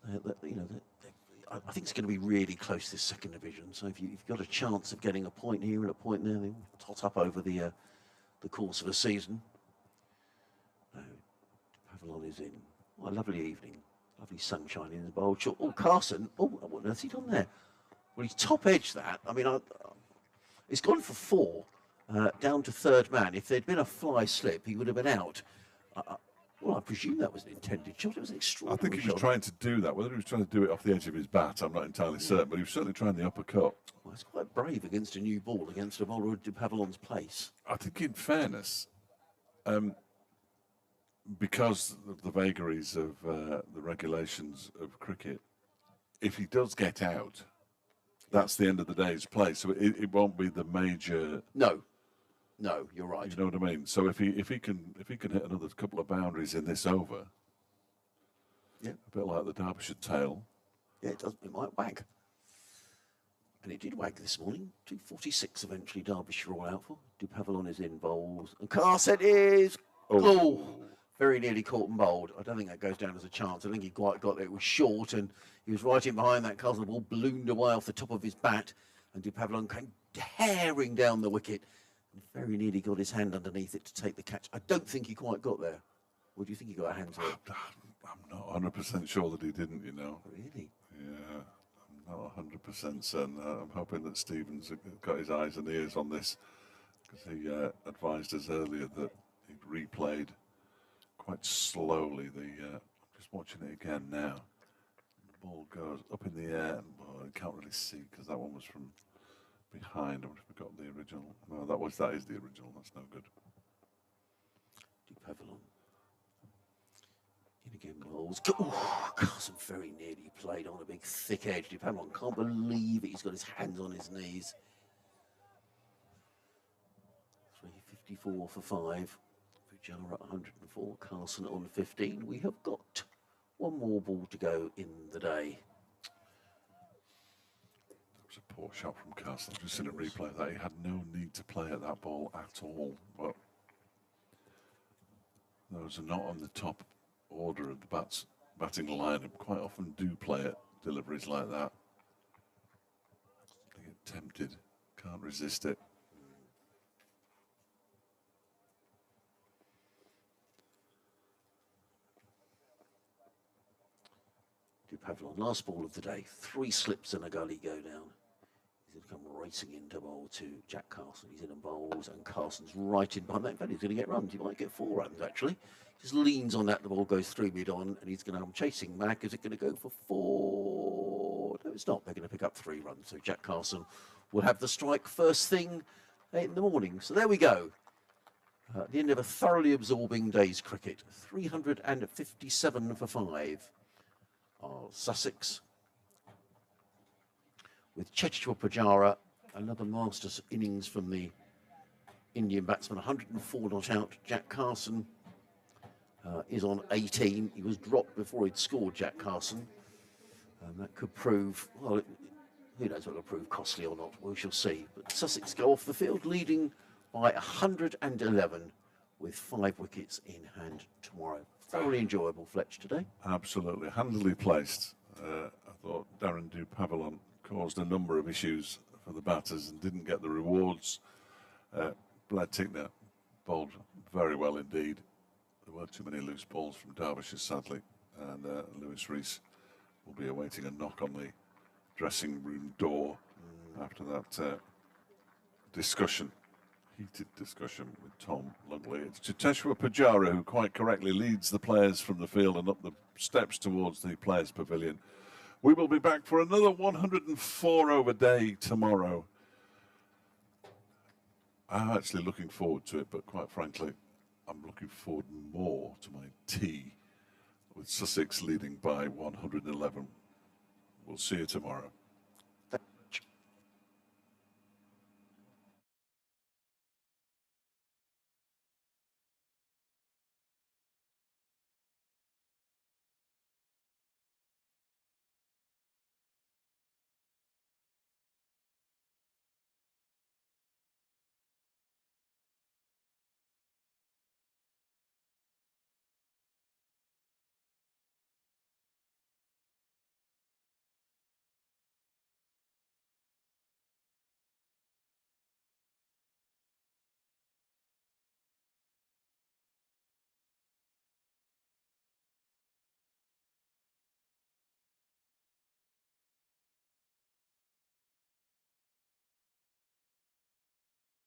They'll be all right. I think it's going to be really close, this second division. So if you've got a chance of getting a point here and a point there, they'll tot up over the course of a season. No, Pavilion is in. What a lovely evening. Lovely sunshine in the bowl. Oh, Carson. Oh, what has he done there? Well, he's top edged that. I mean, he's gone for 4, down to third man. If there'd been a fly slip, he would have been out. Well, I presume that was an intended shot. It was an extraordinary I think he was shot. trying to do that. Whether he was trying to do it off the edge of his bat, I'm not entirely certain, but he was certainly trying the uppercut. Well, it's quite brave against a new ball, against a bowler of Pavilions' place. I think, in fairness, because of the vagaries of the regulations of cricket, if he does get out, that's the end of the day's play. So it won't be the major. No, you're right. You know what I mean? So if he can hit another couple of boundaries in this over, Yeah. a bit like the Derbyshire tail. Yeah, it does. It might wag. And it did wag this morning. 246 eventually Derbyshire all out for. Dupavillon is in bowls. And Carset is... Oh, very nearly caught and bowled. I don't think that goes down as a chance. I think he quite got there. It was short and he was right in behind that Carson. The ball ballooned away off the top of his bat. And Dupavillon came tearing down the wicket. And very nearly got his hand underneath it to take the catch. I don't think he quite got there. Or do you think he got a hand to it? I'm not 100% sure that he didn't, you know. Really? Yeah, I'm not 100% certain. I'm hoping that Stevens got his eyes and ears on this, because he advised us earlier that he'd replayed quite slowly. I'm just watching it again now. The ball goes up in the air, and I can't really see because that one was from behind. I wonder if we got the original. No, that is the original. That's no good. Dupavillon. In again, bowls. Oh, Carson very nearly played on a big thick edge. Dupavillon can't believe it. He's got his hands on his knees. 354 for 5. Pujara at 104. Carson on 15. We have got one more ball to go in the day. That was a poor shot from Carson. I've just seen a replay of that. He had no need to play at that ball at all. But those are not on the top order of the batting lineup. Quite often do play at deliveries like that. They get tempted, can't resist it. Dupavillon, last ball of the day. 3 slips and a gully go down. He's going to come racing into bowl to Jack Carson. He's in and bowls, and Carson's right in behind that. In fact, he's going to get runs. He might get 4 runs, actually. Just leans on that, the ball goes 3 mid on, and he's going to come chasing back. Is it going to go for 4? No, it's not. They're going to pick up 3 runs. So Jack Carson will have the strike first thing in the morning. So there we go. At the end of a thoroughly absorbing day's cricket. 357 for 5. Sussex. With Chechua Pujara, another master's innings from the Indian batsman. 104 not out. Jack Carson is on 18. He was dropped before he'd scored, Jack Carson. That could prove, well, who knows whether it'll prove costly or not. We shall see. But Sussex go off the field leading by 111 with 5 wickets in hand tomorrow. Thoroughly enjoyable, Fletch, today. Absolutely. Handily placed. I thought Darren Dupavillon caused a number of issues for the batters and didn't get the rewards. Tickner bowled very well indeed. There were too many loose balls from Derbyshire, sadly, and Lewis Rees will be awaiting a knock on the dressing room door after that discussion, heated discussion with Tom Lungley. It's Chechua Pujara who quite correctly leads the players from the field and up the steps towards the players' pavilion We will be back for another 104 over day tomorrow. I'm actually looking forward to it, but quite frankly, I'm looking forward more to my tea with Sussex leading by 111. We'll see you tomorrow.